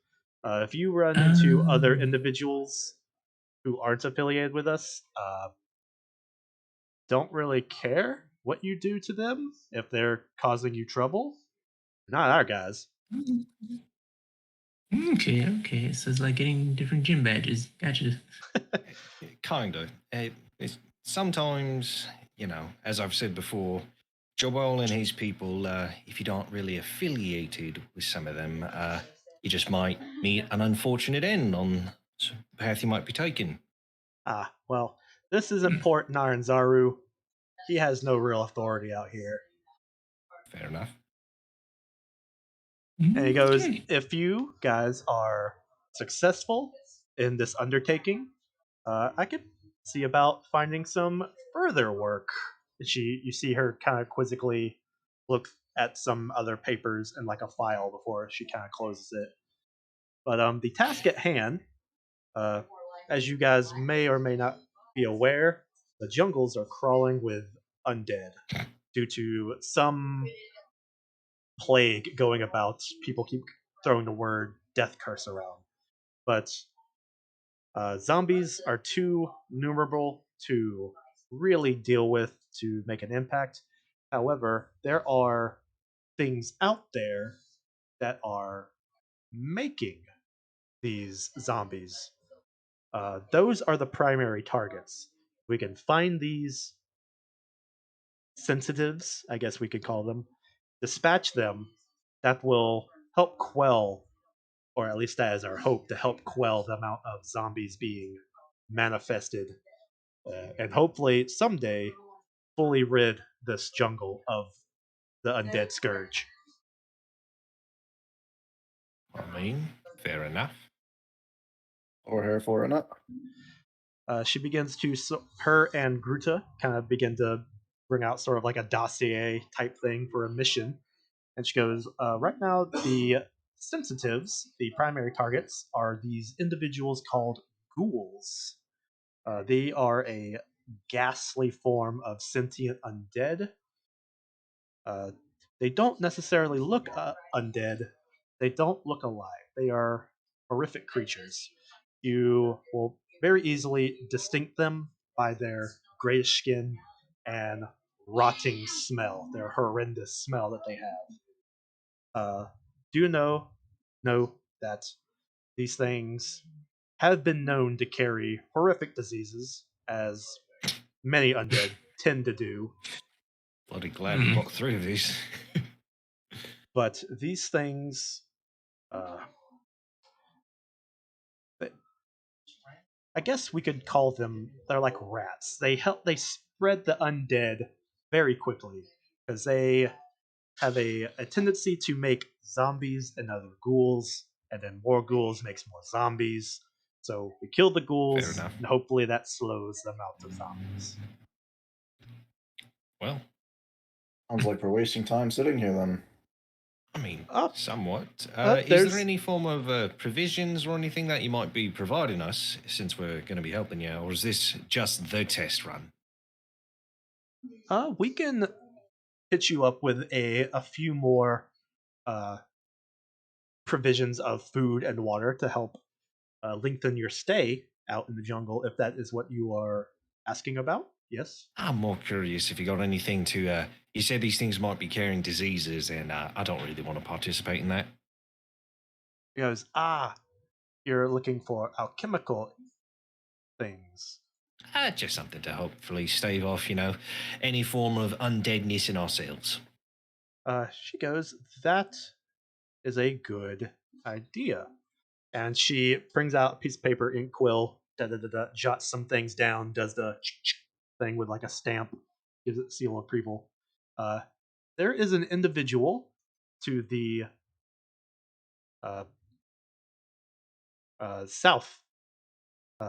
[SPEAKER 1] If you run into other
[SPEAKER 5] um,
[SPEAKER 1] individuals who aren't affiliated with us, don't really care what you do to them if they're causing you trouble. Not our guys.
[SPEAKER 5] okay. So it's like getting different gym badges. Gotcha.
[SPEAKER 2] Kind of. Sometimes, as I've said before, Joel and his people, if you aren't really affiliated with some of them, you just might meet an unfortunate end on the path you might be taking.
[SPEAKER 1] Ah, well, this isn't Port Naranzaru. He has no real authority out here.
[SPEAKER 2] Fair enough.
[SPEAKER 1] And he goes,
[SPEAKER 5] Okay.
[SPEAKER 1] if you guys are successful in this undertaking, I could see about finding some further work. You see her kind of quizzically look at some other papers and like a file before she kind of closes it. But the task at hand, uh, as you guys may or may not be aware, the jungles are crawling with undead due to some plague going about. People keep throwing the word death curse around. But zombies are too numerable to really deal with to make an impact. However, there are things out there that are making these zombies. Those are the primary targets. We can find these sensitives, I guess we could call them, dispatch them. That will help quell, or at least that is our hope, to help quell the amount of zombies being manifested, and hopefully someday fully rid this jungle of the undead scourge.
[SPEAKER 2] I mean, fair enough.
[SPEAKER 4] Or here for it.
[SPEAKER 1] She begins to, her and Gruta kind of begin to bring out sort of like a dossier type thing for a mission. And she goes, right now, the sensitives, the primary targets, are these individuals called ghouls. They are a ghastly form of sentient undead. Uh, they don't necessarily look undead. They don't look alive. They are horrific creatures. You will very easily distinct them by their grayish skin and rotting smell, their horrendous smell that they have. Do you know that these things have been known to carry horrific diseases, as many undead tend to do,
[SPEAKER 2] Bloody glad we got through these.
[SPEAKER 1] but these things, I guess we could call them, they're like rats. They spread the undead very quickly because they have a tendency to make zombies and other ghouls, and then more ghouls makes more zombies. So we kill the
[SPEAKER 2] Fair
[SPEAKER 1] ghouls,
[SPEAKER 2] enough.
[SPEAKER 1] and hopefully that slows them out to zombies.
[SPEAKER 2] Well,
[SPEAKER 4] Sounds like we're wasting time sitting here then.
[SPEAKER 2] I mean,
[SPEAKER 1] Up,
[SPEAKER 2] somewhat. Is
[SPEAKER 1] there's
[SPEAKER 2] there any form of provisions or anything that you might be providing us since we're going to be helping you, or is this just the test run?
[SPEAKER 1] we can hit you up with a few more uh, provisions of food and water to help lengthen your stay out in the jungle, if that is what you are asking about. Yes.
[SPEAKER 2] I'm more curious if you got anything to. You said these things might be carrying diseases, and I don't really want to participate in that.
[SPEAKER 1] He goes, you're looking for alchemical things.
[SPEAKER 2] Just something to hopefully stave off, any form of undeadness in ourselves.
[SPEAKER 1] She goes, that is a good idea. And she brings out a piece of paper, ink quill, jots some things down, does the thing with like a stamp, gives it seal of approval. There is an individual to the uh, south.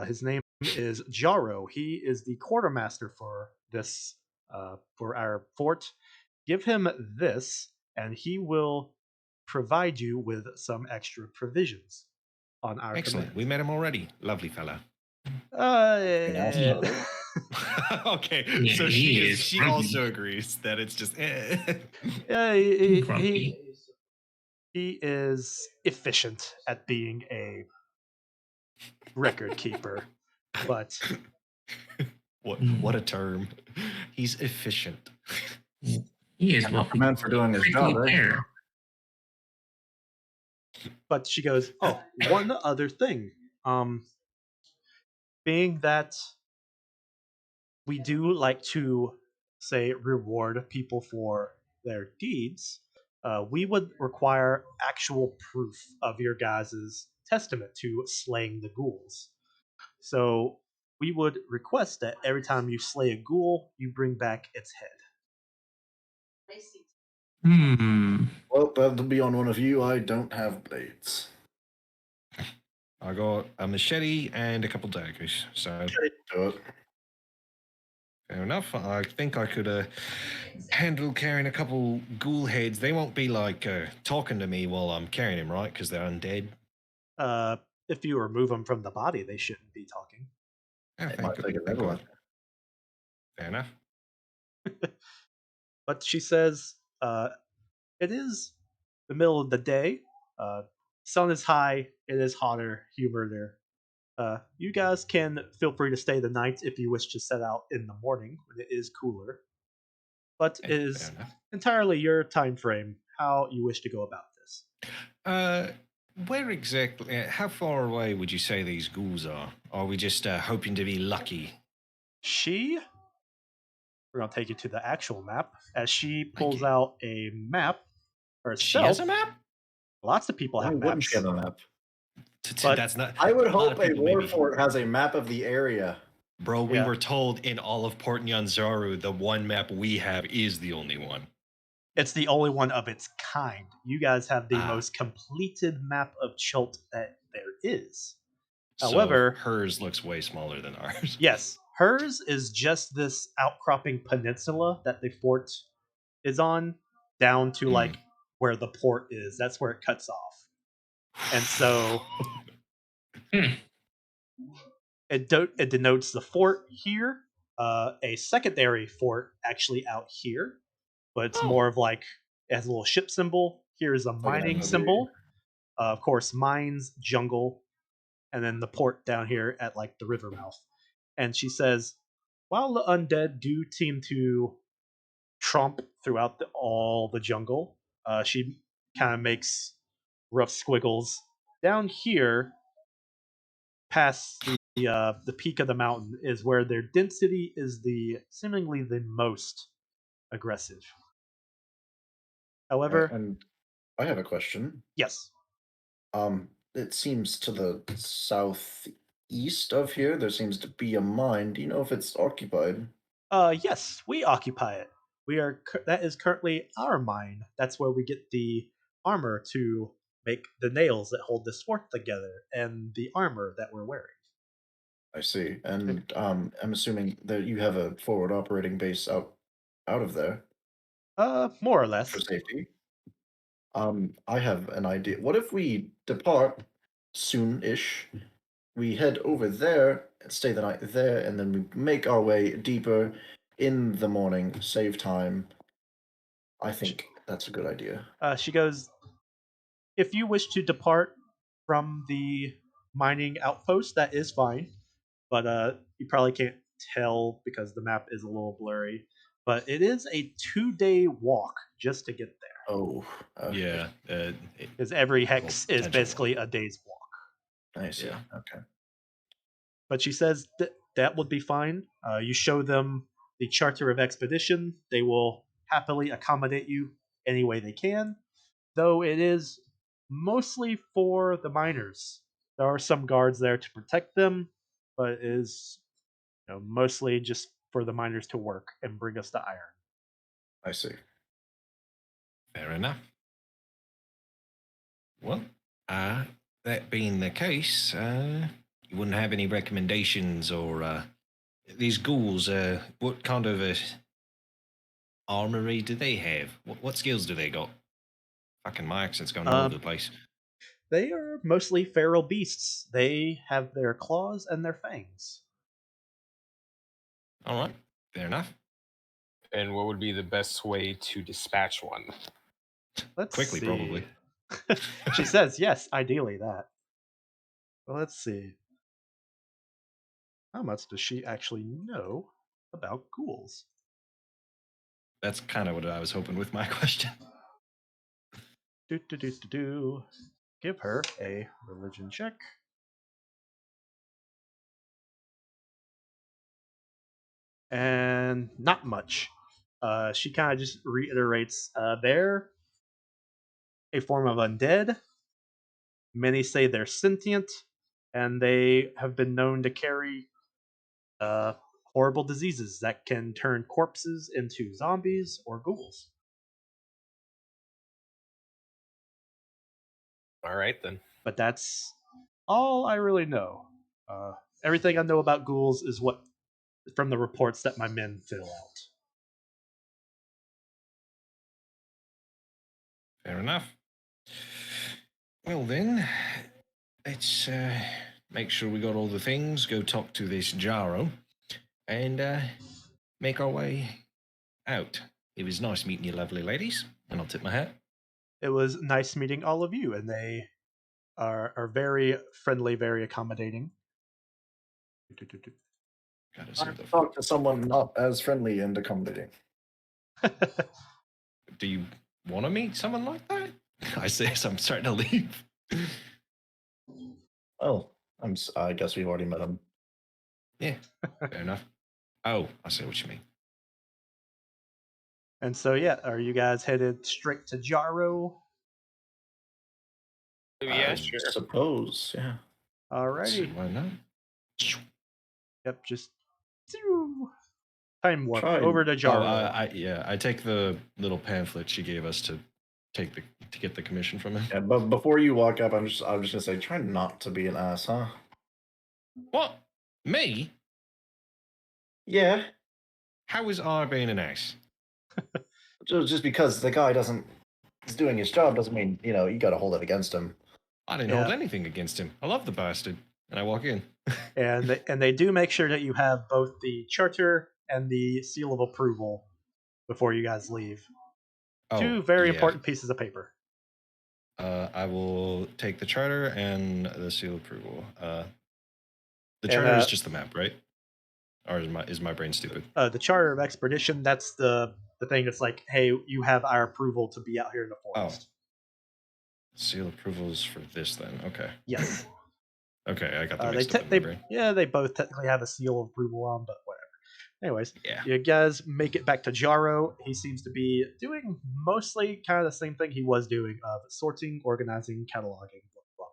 [SPEAKER 1] His name is Jaro. He is the quartermaster for this for our fort. Give him this, and he will provide you with some extra provisions on our
[SPEAKER 2] Excellent.
[SPEAKER 1] command.
[SPEAKER 2] We met him already. Lovely fella.
[SPEAKER 1] Uh,
[SPEAKER 2] Okay,
[SPEAKER 5] Yeah,
[SPEAKER 2] so
[SPEAKER 5] he is
[SPEAKER 2] she
[SPEAKER 5] grumpy.
[SPEAKER 2] also agrees that it's just.
[SPEAKER 5] Grumpy.
[SPEAKER 1] he is efficient at being a record keeper, but
[SPEAKER 2] What a term. He's efficient.
[SPEAKER 5] He is
[SPEAKER 4] And
[SPEAKER 5] what
[SPEAKER 4] recommend for doing his
[SPEAKER 5] prickly
[SPEAKER 4] job, eh?
[SPEAKER 5] pear.
[SPEAKER 1] but she goes, oh, one other thing. Being that we do like to say reward people for their deeds, we would require actual proof of your guys' testament to slaying the ghouls. So we would request that every time you slay a ghoul, you bring back its head.
[SPEAKER 4] Well, that'll be on one of you. I don't have blades.
[SPEAKER 2] I got a machete and a couple daggers, so
[SPEAKER 4] Do it.
[SPEAKER 2] fair enough. I think I could handle carrying a couple ghoul heads. They won't be like talking to me while I'm carrying them, right? Because they're undead.
[SPEAKER 1] If you remove them from the body, they shouldn't be talking.
[SPEAKER 2] Oh,
[SPEAKER 4] It might take a
[SPEAKER 2] thank
[SPEAKER 4] little
[SPEAKER 2] God. Fair enough.
[SPEAKER 1] But she says, it is the middle of the day. Sun is high. It is hotter, humider. You guys can feel free to stay the night if you wish to set out in the morning when it is cooler. But it
[SPEAKER 2] Fair
[SPEAKER 1] is
[SPEAKER 2] enough.
[SPEAKER 1] entirely your time frame how you wish to go about this.
[SPEAKER 2] Where exactly? How far away would you say these ghouls are? Are we just hoping to be lucky?
[SPEAKER 1] We're going to take you to the actual map as she pulls
[SPEAKER 2] you.
[SPEAKER 1] out a map herself.
[SPEAKER 2] She has a map?
[SPEAKER 1] Lots of people
[SPEAKER 4] Why
[SPEAKER 1] have
[SPEAKER 4] wouldn't
[SPEAKER 1] maps.
[SPEAKER 4] she have a map?
[SPEAKER 1] But
[SPEAKER 2] That's not.
[SPEAKER 4] I would
[SPEAKER 2] a lot
[SPEAKER 4] hope
[SPEAKER 2] of
[SPEAKER 4] a
[SPEAKER 2] people
[SPEAKER 4] war
[SPEAKER 2] maybe.
[SPEAKER 4] fort has a map of the area.
[SPEAKER 2] Bro, we
[SPEAKER 1] Yeah.
[SPEAKER 2] were told in all of Port Nyanzaru, the one map we have is the only one.
[SPEAKER 1] It's the only one of its kind. You guys have the most completed map of Chult that there is. However,
[SPEAKER 2] so hers looks way smaller than ours.
[SPEAKER 1] yes, hers is just this outcropping peninsula that the fort is on, down to like where the port is. That's where it cuts off. And so it denotes the fort here, a secondary fort actually out here, but it's more of like, it has a little ship symbol. Here's a
[SPEAKER 4] Like an
[SPEAKER 1] mining
[SPEAKER 4] MOB.
[SPEAKER 1] symbol. Of course, mines, jungle, and then the port down here at like the river mouth. And she says, while the undead do seem to trump throughout all the jungle, she kind of makes rough squiggles down here past the peak of the mountain is where their density is the seemingly the most aggressive. However,
[SPEAKER 4] And I have a question.
[SPEAKER 1] yes,
[SPEAKER 4] It seems to the southeast of here, there seems to be a mine. Do you know if it's occupied?
[SPEAKER 1] yes, we occupy it. We are that is currently our mine. That's where we get the armor to make the nails that hold the sword together and the armor that we're wearing.
[SPEAKER 4] I see. And I'm assuming that you have a forward operating base out of there
[SPEAKER 1] More or
[SPEAKER 4] for
[SPEAKER 1] less.
[SPEAKER 4] safety. I have an idea. What if we depart soon-ish? We head over there, stay the night there, and then we make our way deeper in the morning, save time. I think that's a good idea.
[SPEAKER 1] She goes, if you wish to depart from the mining outpost, that is fine. But you probably can't tell because the map is a little blurry. But it is a 2-day walk just to get there.
[SPEAKER 4] Oh,
[SPEAKER 2] Yeah.
[SPEAKER 1] Because every
[SPEAKER 2] Well,
[SPEAKER 1] hex is
[SPEAKER 2] potential
[SPEAKER 1] basically a day's walk.
[SPEAKER 4] I see.
[SPEAKER 2] Yeah.
[SPEAKER 4] Okay.
[SPEAKER 1] But she says that would be fine. You show them the Charter of Expedition, they will happily accommodate you any way they can, though it is mostly for the miners. There are some guards there to protect them, but it is mostly just for the miners to work and bring us the iron.
[SPEAKER 4] I see.
[SPEAKER 2] Fair enough. Well, that being the case, you wouldn't have any recommendations or these ghouls, what kind of a armory do they have? What skills do they got? Fucking my accent's going all over the place.
[SPEAKER 1] They are mostly feral beasts. They have their claws and their fangs.
[SPEAKER 2] All right, fair enough.
[SPEAKER 3] And what would be the best way to dispatch one?
[SPEAKER 1] Let's
[SPEAKER 2] Quickly,
[SPEAKER 1] see.
[SPEAKER 2] probably.
[SPEAKER 1] She says, yes, ideally that. Well, let's see. How much does she actually know about ghouls?
[SPEAKER 2] That's kind of what I was hoping with my question.
[SPEAKER 1] Do. Give her a religion check. And not much. She kind of just reiterates they're a form of undead. Many say they're sentient, and they have been known to carry uh, horrible diseases that can turn corpses into zombies or ghouls.
[SPEAKER 3] All right, then.
[SPEAKER 1] But that's all I really know. Everything I know about ghouls is what from the reports that my men fill out.
[SPEAKER 2] Fair enough. Well then, let's make sure we got all the things, go talk to this Jaro, and make our way out. It was nice meeting you lovely ladies, and I'll tip my hat.
[SPEAKER 1] It was nice meeting all of you, and they are very friendly, very accommodating.
[SPEAKER 4] I've talked to someone not as friendly and accommodating.
[SPEAKER 2] Do you want to meet someone like that? I say as I'm starting to leave.
[SPEAKER 4] Well, I guess we've already met him.
[SPEAKER 2] Yeah, fair enough. Oh, I see what you mean.
[SPEAKER 1] And so, yeah, are you guys headed straight to Jaro?
[SPEAKER 3] Yeah,
[SPEAKER 4] I
[SPEAKER 3] sure.
[SPEAKER 4] suppose, yeah.
[SPEAKER 1] Alrighty.
[SPEAKER 2] Why not?
[SPEAKER 1] Yep, just time warp
[SPEAKER 4] Try.
[SPEAKER 1] over to
[SPEAKER 2] Oh,
[SPEAKER 1] Jaro.
[SPEAKER 2] I take the little pamphlet she gave us to get the commission from him.
[SPEAKER 4] Yeah, but before you walk up, I'm just gonna say, try not to be an ass, huh?
[SPEAKER 2] What? Me?
[SPEAKER 4] Yeah.
[SPEAKER 2] How is I being an ass?
[SPEAKER 4] Just because the guy is doing his job doesn't mean you got to hold it against him.
[SPEAKER 2] I didn't hold anything against him. I love the bastard. And I walk in.
[SPEAKER 1] and they do make sure that you have both the charter and the seal of approval before you guys leave.
[SPEAKER 2] Oh,
[SPEAKER 1] Two very
[SPEAKER 2] yeah.
[SPEAKER 1] important pieces of paper.
[SPEAKER 2] I will take the charter and the seal of approval. The charter is just the map, right? Or is my brain stupid?
[SPEAKER 1] The charter of expedition, that's the thing that's like, hey, you have our approval to be out here in the forest.
[SPEAKER 2] Seal approvals for this then. Okay.
[SPEAKER 1] Yes.
[SPEAKER 2] Okay, I got them mixed up in my brain.
[SPEAKER 1] Yeah, they both technically have a seal of approval on, but whatever. Anyways,
[SPEAKER 2] yeah,
[SPEAKER 1] you guys make it back to Jaro. He seems to be doing mostly kind of the same thing he was doing of sorting, organizing, cataloging, blah, blah,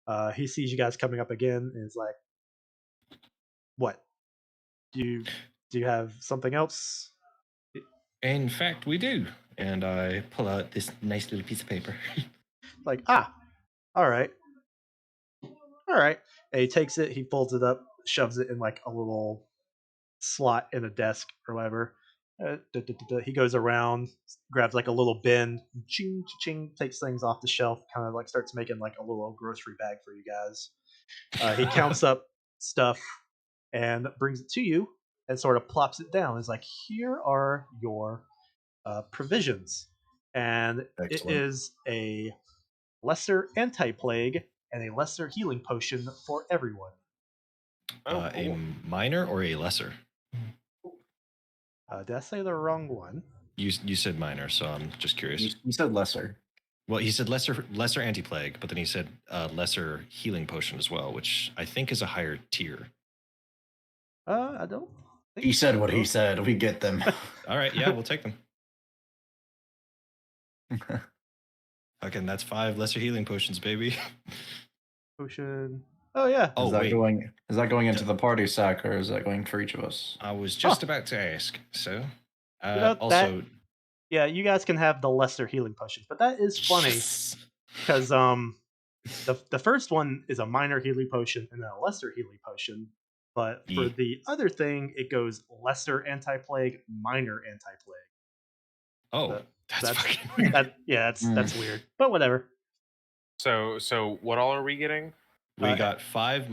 [SPEAKER 1] blah. He sees you guys coming up again and is like, what? Do you have something else?
[SPEAKER 2] In fact, we do. And I pull out this nice little piece of paper.
[SPEAKER 1] Like, all right. And he takes it, he folds it up, shoves it in like a little slot in a desk or whatever. He goes around, grabs like a little bin, ching, ching, takes things off the shelf, kind of like starts making like a little grocery bag for you guys. He counts up stuff and brings it to you and sort of plops it down. He's like, here are your provisions. And
[SPEAKER 2] Excellent.
[SPEAKER 1] It is a lesser anti-plague and a lesser healing potion for everyone.
[SPEAKER 3] Cool.
[SPEAKER 2] A minor or a lesser?
[SPEAKER 1] Did I say the wrong one?
[SPEAKER 2] You said minor, so I'm just curious.
[SPEAKER 4] You said lesser.
[SPEAKER 2] Well, he said lesser anti-plague, but then he said lesser healing potion as well, which I think is a higher tier.
[SPEAKER 1] I don't think
[SPEAKER 4] He said what he said. We get them.
[SPEAKER 2] All right, yeah, we'll take them. Fucking, that's 5 lesser healing potions, baby.
[SPEAKER 1] Potion. Oh yeah.
[SPEAKER 2] Oh,
[SPEAKER 4] is that going into the party sack, or is that going for each of us?
[SPEAKER 2] I was just about to ask. So,
[SPEAKER 1] also, yeah, you guys can have the lesser healing potions, but that is funny because the first one is a minor healing potion and then a lesser healing potion, but for the other thing, it goes lesser anti-plague, minor anti-plague.
[SPEAKER 2] Oh, that's fucking weird.
[SPEAKER 1] That's weird, but whatever.
[SPEAKER 3] So what all are we getting?
[SPEAKER 2] We got 5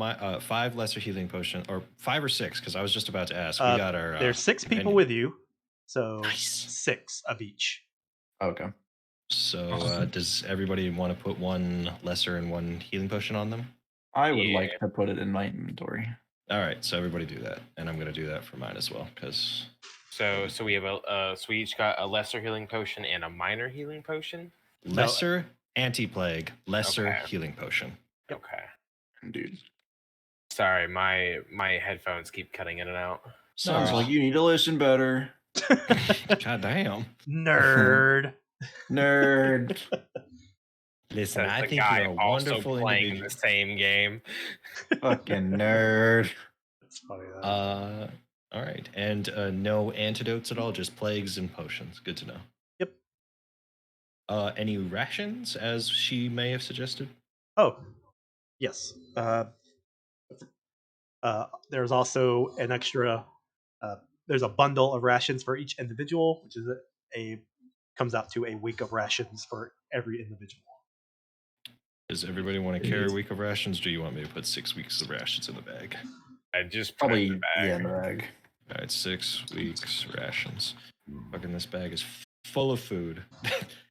[SPEAKER 2] lesser healing potion, or 5 or 6, because I was just about to ask. We got our.
[SPEAKER 1] There's 6 people with you, so nice. 6 of each.
[SPEAKER 4] Okay.
[SPEAKER 2] So does everybody want to put 1 lesser and 1 healing potion on them?
[SPEAKER 4] I would like to put it in my inventory.
[SPEAKER 2] All right, so everybody do that, and I'm going to do that for mine as well, because.
[SPEAKER 3] So we have so we each got a lesser healing potion and a minor healing potion.
[SPEAKER 2] Lesser anti-plague, lesser healing potion.
[SPEAKER 3] Okay.
[SPEAKER 4] Dude.
[SPEAKER 3] Sorry, my headphones keep cutting in and out.
[SPEAKER 4] Sounds like you need to listen better.
[SPEAKER 2] God damn.
[SPEAKER 1] Nerd.
[SPEAKER 2] Listen, I think you're a wonderful
[SPEAKER 3] playing
[SPEAKER 2] individual.
[SPEAKER 3] the same game.
[SPEAKER 4] Fucking nerd.
[SPEAKER 1] That's funny though.
[SPEAKER 2] All right, and no antidotes at all, just plagues and potions. Good to know.
[SPEAKER 1] Yep.
[SPEAKER 2] Any rations, as she may have suggested?
[SPEAKER 1] Oh, yes. There's also an extra. There's a bundle of rations for each individual, which is comes out to a week of rations for every individual.
[SPEAKER 2] Does everybody want to carry a week of rations? Or do you want me to put 6 weeks of rations in the bag?
[SPEAKER 3] I just
[SPEAKER 4] probably
[SPEAKER 3] put it in the bag.
[SPEAKER 2] All right, 6 weeks rations. Fucking this bag is full of food.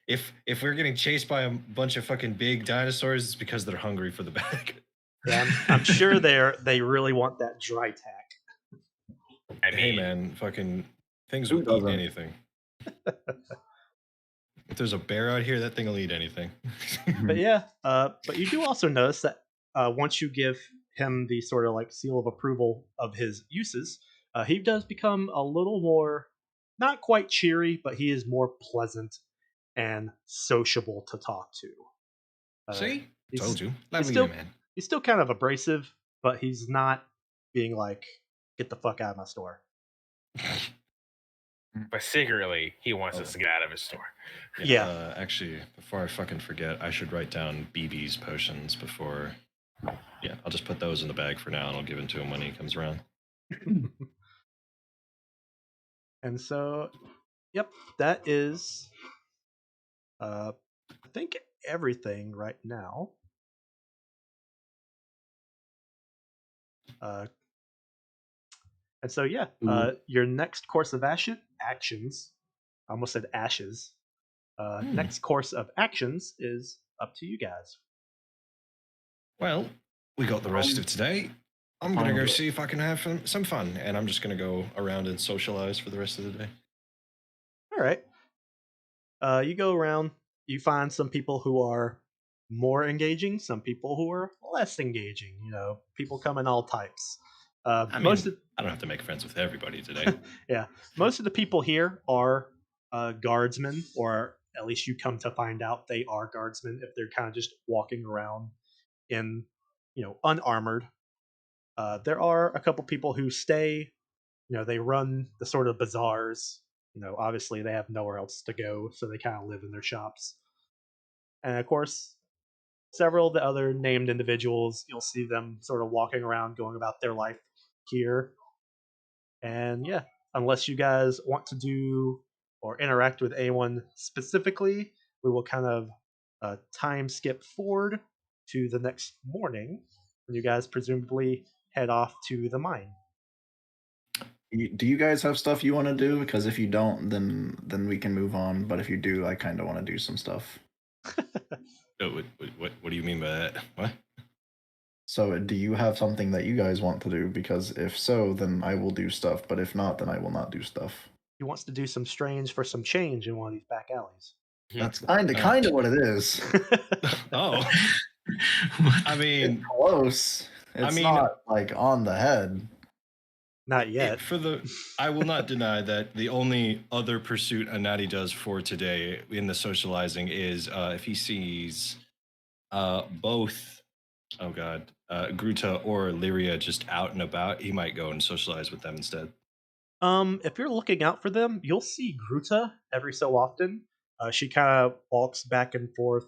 [SPEAKER 2] If we're getting chased by a bunch of fucking big dinosaurs, it's because they're hungry for the bag.
[SPEAKER 1] Yeah, I'm sure they really want that dry tack.
[SPEAKER 2] Hey man, fucking things will eat anything. If there's a bear out here, that thing will eat anything.
[SPEAKER 1] But yeah, but you do also notice that once you give him the sort of like seal of approval of his uses, he does become a little more, not quite cheery, but he is more pleasant and sociable to talk to.
[SPEAKER 2] See? Told you.
[SPEAKER 1] He's still kind of abrasive, but he's not being like, get the fuck out of my store.
[SPEAKER 3] But secretly, he wants us to get out of his store.
[SPEAKER 1] Yeah.
[SPEAKER 2] Actually, before I fucking forget, I should write down BB's potions before. Yeah, I'll just put those in the bag for now, and I'll give them to him when he comes around.
[SPEAKER 1] And so, yep, that is, I think, everything right now. And so, yeah, your next course of actions, I almost said ashes. Next course of actions is up to you guys.
[SPEAKER 2] Well, we got the rest of today. I'm going to go see if I can have some fun, and I'm just going to go around and socialize for the rest of the day.
[SPEAKER 1] All right. You go around, you find some people who are more engaging, some people who are less engaging. People come in all types.
[SPEAKER 2] I don't have to make friends with everybody today.
[SPEAKER 1] Yeah, most of the people here are guardsmen, or at least you come to find out they are guardsmen if they're kind of just walking around in, unarmored. There are a couple people who stay. They run the sort of bazaars. Obviously they have nowhere else to go, so they kind of live in their shops. And of course, several of the other named individuals, you'll see them sort of walking around, going about their life here. And yeah, unless you guys want to do or interact with anyone specifically, we will kind of time skip forward to the next morning when you guys presumably head off to the mine.
[SPEAKER 4] Do you guys have stuff you want to do? Because if you don't, then we can move on. But if you do, I kind of want to do some stuff.
[SPEAKER 2] What do you mean by that? What?
[SPEAKER 4] So, do you have something that you guys want to do? Because if so, then I will do stuff. But if not, then I will not do stuff.
[SPEAKER 1] He wants to do some strange for some change in one of these back alleys.
[SPEAKER 4] That's kind of what it is.
[SPEAKER 2] Oh, I mean,
[SPEAKER 4] it's close. It's not like on the head.
[SPEAKER 1] Not yet.
[SPEAKER 2] I will not deny that the only other pursuit Anati does for today in the socializing is if he sees both, Gruta or Lyria just out and about, he might go and socialize with them instead.
[SPEAKER 1] If you're looking out for them, you'll see Gruta every so often. She kind of walks back and forth,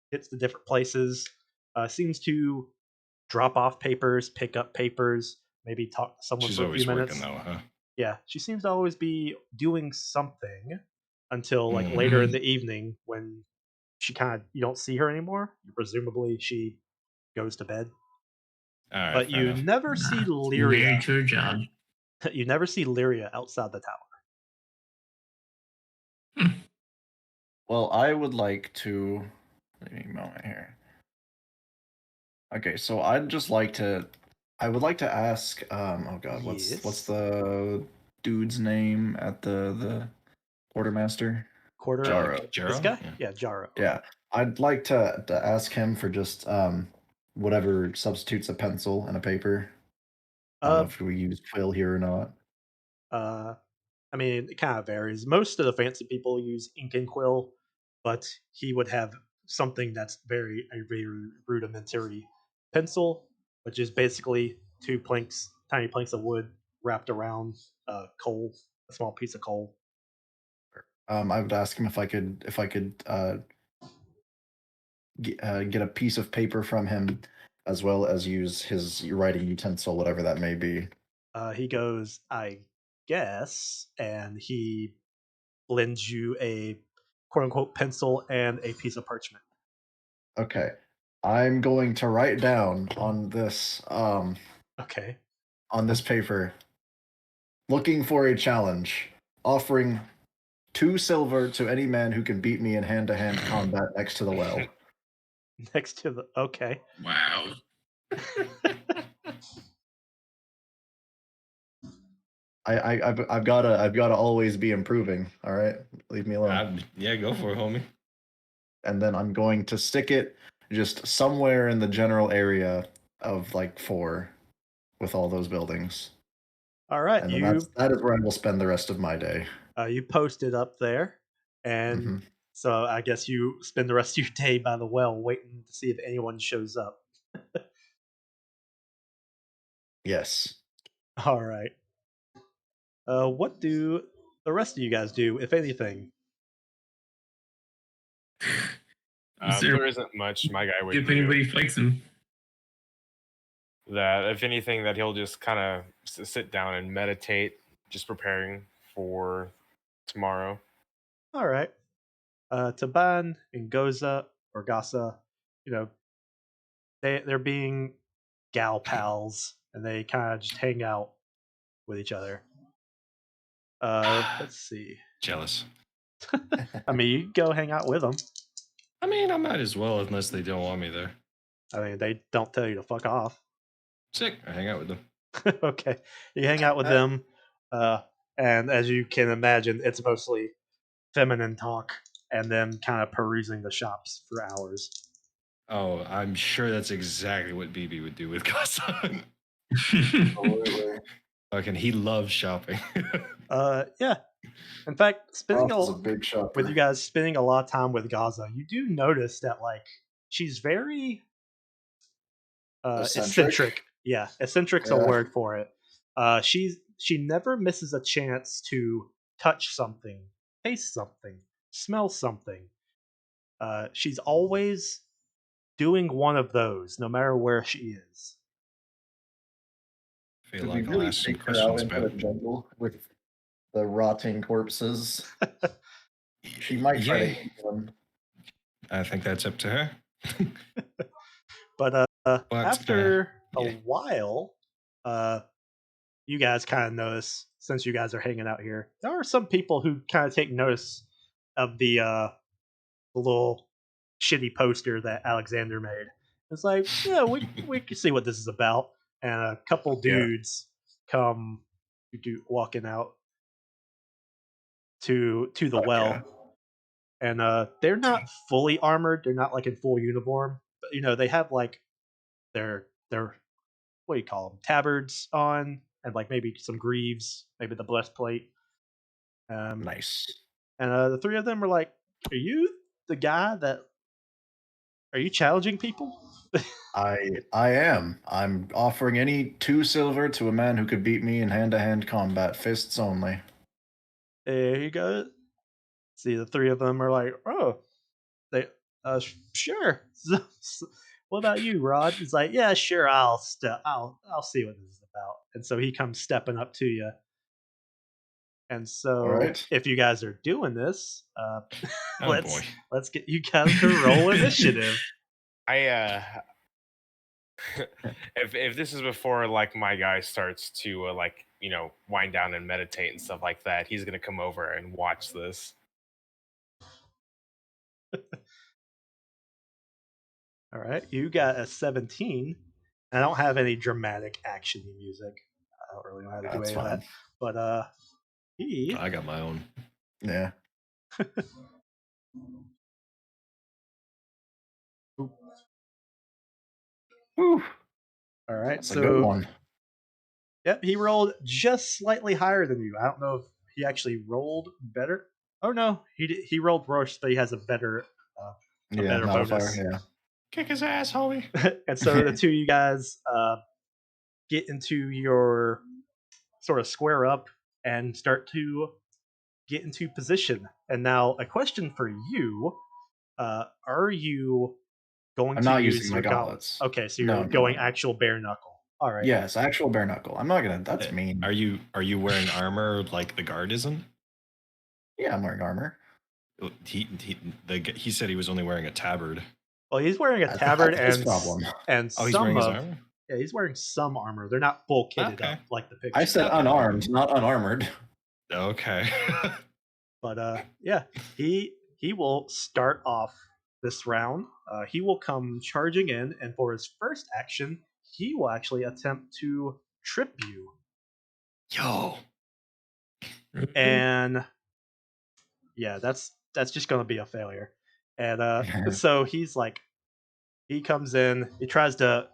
[SPEAKER 1] hits the different places, seems to drop off papers, pick up papers, maybe talk to someone for a few minutes.
[SPEAKER 2] She's always working though, huh?
[SPEAKER 1] Yeah, she seems to always be doing something until later in the evening when she you don't see her anymore. Presumably she goes to bed.
[SPEAKER 2] All right,
[SPEAKER 1] but you never see Lyria.
[SPEAKER 5] Very true job.
[SPEAKER 1] You never see Lyria outside the tower.
[SPEAKER 4] Well, I would like to. Let me moment here. Okay, so I'd just like to. I would like to ask. Oh God, what's the dude's name at the quartermaster?
[SPEAKER 1] Jaro. This guy? Yeah, Jaro.
[SPEAKER 4] Yeah, I'd like to ask him for just whatever substitutes a pencil and a paper. I don't know if we use quill here or not.
[SPEAKER 1] I mean, it kind of varies. Most of the fancy people use ink and quill, but he would have something that's a very rudimentary pencil, which is basically tiny planks of wood wrapped around coal, a small piece of coal.
[SPEAKER 4] I would ask him if I could get a piece of paper from him, as well as use his writing utensil, whatever that may be.
[SPEAKER 1] He goes, I guess, and he lends you a quote unquote pencil and a piece of parchment.
[SPEAKER 4] Okay. I'm going to write down on this on this paper, looking for a challenge, offering 2 silver to any man who can beat me in hand-to-hand combat next to the well.
[SPEAKER 1] Next to the okay.
[SPEAKER 5] Wow.
[SPEAKER 4] I've gotta always be improving. All right, leave me alone.
[SPEAKER 2] Yeah, go for it, homie.
[SPEAKER 4] And then I'm going to stick it just somewhere in the general area of like 4, with all those buildings.
[SPEAKER 1] All right,
[SPEAKER 4] and that is where I will spend the rest of my day.
[SPEAKER 1] You post it up there, and so I guess you spend the rest of your day by the well, waiting to see if anyone shows up.
[SPEAKER 4] Yes.
[SPEAKER 1] All right. What do the rest of you guys do, if anything?
[SPEAKER 3] There isn't much. My guy would.
[SPEAKER 5] If anybody fights him,
[SPEAKER 3] that if anything, that he'll just kind of sit down and meditate, just preparing for tomorrow.
[SPEAKER 1] All right. Taban and Goza or Gasa, they're being gal pals, and they kind of just hang out with each other. Let's see.
[SPEAKER 2] Jealous.
[SPEAKER 1] I mean, you can go hang out with them.
[SPEAKER 2] I mean, I might as well unless they don't want me there.
[SPEAKER 1] I mean, they don't tell you to fuck off.
[SPEAKER 2] Sick. I hang out with them.
[SPEAKER 1] Okay, you hang out with them, and as you can imagine, it's mostly feminine talk and them kind of perusing the shops for hours.
[SPEAKER 2] Oh, I'm sure that's exactly what BB would do with Kasan.
[SPEAKER 4] Absolutely.
[SPEAKER 2] Fucking, he loves shopping.
[SPEAKER 1] Yeah. In fact, spending
[SPEAKER 4] Ross is a big shopper.
[SPEAKER 1] with you guys, spending a lot of time with Gaza, you do notice that like she's very eccentric. Yeah, eccentric's a word for it. She never misses a chance to touch something, taste something, smell something. She's always doing one of those, no matter where she is.
[SPEAKER 2] I feel
[SPEAKER 4] Did
[SPEAKER 2] like
[SPEAKER 4] we
[SPEAKER 2] I'll
[SPEAKER 4] really
[SPEAKER 2] ask some
[SPEAKER 4] take her out
[SPEAKER 2] questions
[SPEAKER 4] into the
[SPEAKER 2] about.
[SPEAKER 4] jungle with the rotting corpses? She might try to eat them.
[SPEAKER 2] I think that's up to her.
[SPEAKER 1] But after a while, you guys kind of notice, since you guys are hanging out here, there are some people who kind of take notice of the little shitty poster that Alexander made. It's like, yeah, we can see what this is about. And a couple dudes come walking out to the well. And they're not fully armored, they're not like in full uniform, but you know, they have like their what do you call them, tabards on, and like maybe some greaves, maybe the breastplate.
[SPEAKER 4] Nice.
[SPEAKER 1] And the three of them are like, "Are you the guy that? Are you challenging people?"
[SPEAKER 4] I am. I'm offering any 2 silver to a man who could beat me in hand-to-hand combat, fists only.
[SPEAKER 1] There you go. See, the three of them are like, "Oh, they, sure." What about you, Rod? He's like, "Yeah, sure. I'll see what this is about." And so he comes stepping up to you. And so,
[SPEAKER 4] right.
[SPEAKER 1] if you guys are doing this,
[SPEAKER 2] Oh boy.
[SPEAKER 1] let's get you guys to roll initiative.
[SPEAKER 3] If this is before like my guy starts to like wind down and meditate and stuff like that, he's gonna come over and watch this.
[SPEAKER 1] All right, you got a 17. I don't have any dramatic action music. I don't really know how to do any of that. But
[SPEAKER 2] I got my own.
[SPEAKER 4] Yeah. Whew.
[SPEAKER 1] All right,
[SPEAKER 4] that's a good one.
[SPEAKER 1] Yep, he rolled just slightly higher than you. I don't know if he actually rolled better. Oh no, he rolled worse, but he has a better better bonus.
[SPEAKER 4] Yeah.
[SPEAKER 2] Kick his ass, homie.
[SPEAKER 1] And so the two of you guys get into your sort of square up and start to get into position. And now a question for you: are you going
[SPEAKER 4] I'm
[SPEAKER 1] to
[SPEAKER 4] not
[SPEAKER 1] use
[SPEAKER 4] using
[SPEAKER 1] your
[SPEAKER 4] my gauntlets?
[SPEAKER 1] Okay, so you're going actual bare knuckle. All right.
[SPEAKER 4] Yes, actual bare knuckle. I'm not gonna. That's mean.
[SPEAKER 2] Are you wearing armor like the guard isn't?
[SPEAKER 4] Yeah, I'm wearing armor.
[SPEAKER 2] He said he was only wearing a tabard.
[SPEAKER 1] Well, he's wearing a tabard
[SPEAKER 4] that's his problem.
[SPEAKER 1] And
[SPEAKER 2] he's wearing his armor?
[SPEAKER 1] Yeah, he's wearing some armor. They're not full kitted up like the picture.
[SPEAKER 4] I said unarmed, not unarmored.
[SPEAKER 2] Okay.
[SPEAKER 1] But yeah, he will start off this round. He will come charging in, and for his first action, he will actually attempt to trip you.
[SPEAKER 2] Yo.
[SPEAKER 1] And yeah, that's just going to be a failure. And so he's like, he comes in, he tries to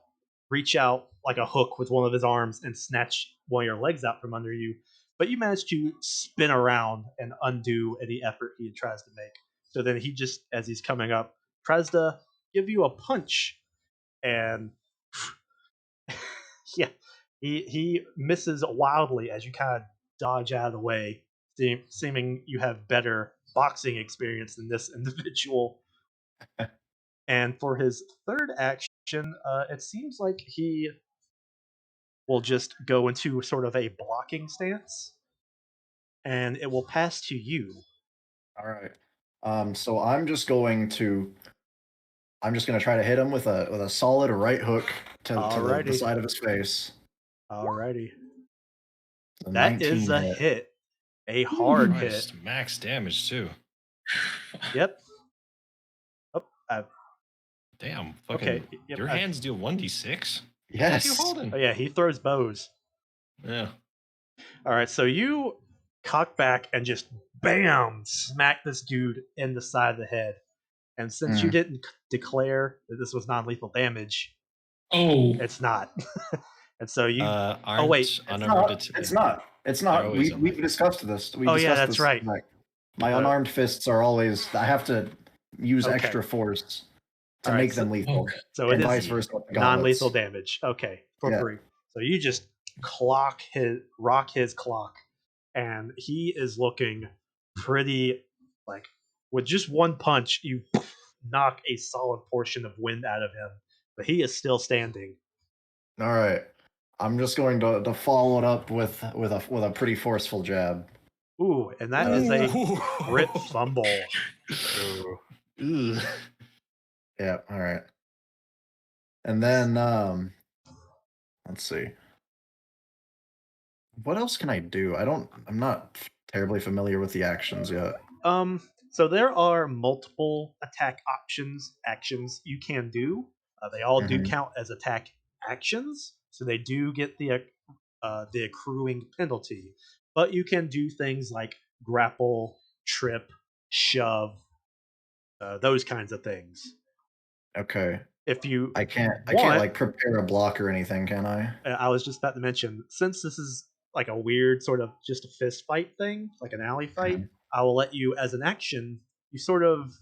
[SPEAKER 1] reach out like a hook with one of his arms and snatch one of your legs out from under you, but you manage to spin around and undo any effort he tries to make. So then he just, as he's coming up, tries to give you a punch, and yeah, he misses wildly as you kind of dodge out of the way, seeming you have better boxing experience than this individual. And for his third action, it seems like he will just go into sort of a blocking stance, and it will pass to you.
[SPEAKER 4] All right. So I'm just going to try to hit him with a solid right hook to the side of his face.
[SPEAKER 1] Alrighty. That is a hit. A hard hit.
[SPEAKER 2] Max damage too.
[SPEAKER 1] Yep. Oh,
[SPEAKER 2] Damn, fucking.
[SPEAKER 1] Okay. Yep,
[SPEAKER 2] Your hands deal 1d6?
[SPEAKER 4] Yes.
[SPEAKER 2] What you holding?
[SPEAKER 1] Oh yeah, he throws bows.
[SPEAKER 2] Yeah.
[SPEAKER 1] All right, so you cock back and just bam, smack this dude in the side of the head. And since you didn't declare that this was non-lethal damage,
[SPEAKER 5] Oh,
[SPEAKER 1] it's not. And so you.
[SPEAKER 2] Aren't
[SPEAKER 1] Oh wait,
[SPEAKER 2] unarmed
[SPEAKER 4] It's not. It's
[SPEAKER 2] They're
[SPEAKER 4] not.
[SPEAKER 2] always
[SPEAKER 4] We've discussed this. We
[SPEAKER 1] Oh yeah,
[SPEAKER 4] discussed
[SPEAKER 1] that's
[SPEAKER 4] this.
[SPEAKER 1] right.
[SPEAKER 4] My unarmed fists are always. I have to use
[SPEAKER 1] Okay.
[SPEAKER 4] extra force to
[SPEAKER 1] All right,
[SPEAKER 4] make them lethal,
[SPEAKER 5] okay.
[SPEAKER 1] So it
[SPEAKER 4] and
[SPEAKER 1] is
[SPEAKER 4] vice versa with the
[SPEAKER 1] non-lethal
[SPEAKER 4] gauntlets.
[SPEAKER 1] damage. Okay, for
[SPEAKER 4] Yeah.
[SPEAKER 1] free. So you just rock his clock, and he is looking pretty like with just one punch, you knock a solid portion of wind out of him, but he is still standing.
[SPEAKER 4] All right. I'm just going to follow it up with a pretty forceful jab.
[SPEAKER 1] Ooh, and that is a crit fumble.
[SPEAKER 2] Ugh.
[SPEAKER 4] Yeah. All right. And then let's see. What else can I do? I'm not terribly familiar with the actions yet.
[SPEAKER 1] So there are multiple attack actions you can do. They all do
[SPEAKER 4] Mhm.
[SPEAKER 1] count as attack actions, so they do get the accruing penalty. But you can do things like grapple, trip, shove, those kinds of things.
[SPEAKER 4] Okay.
[SPEAKER 1] If you
[SPEAKER 4] I can't
[SPEAKER 1] want,
[SPEAKER 4] like prepare a block or anything, can I?
[SPEAKER 1] I was just about to mention, since this is like a weird sort of just a fist fight thing, like an alley fight,
[SPEAKER 4] Mhm.
[SPEAKER 1] I will let you, as an action, you sort of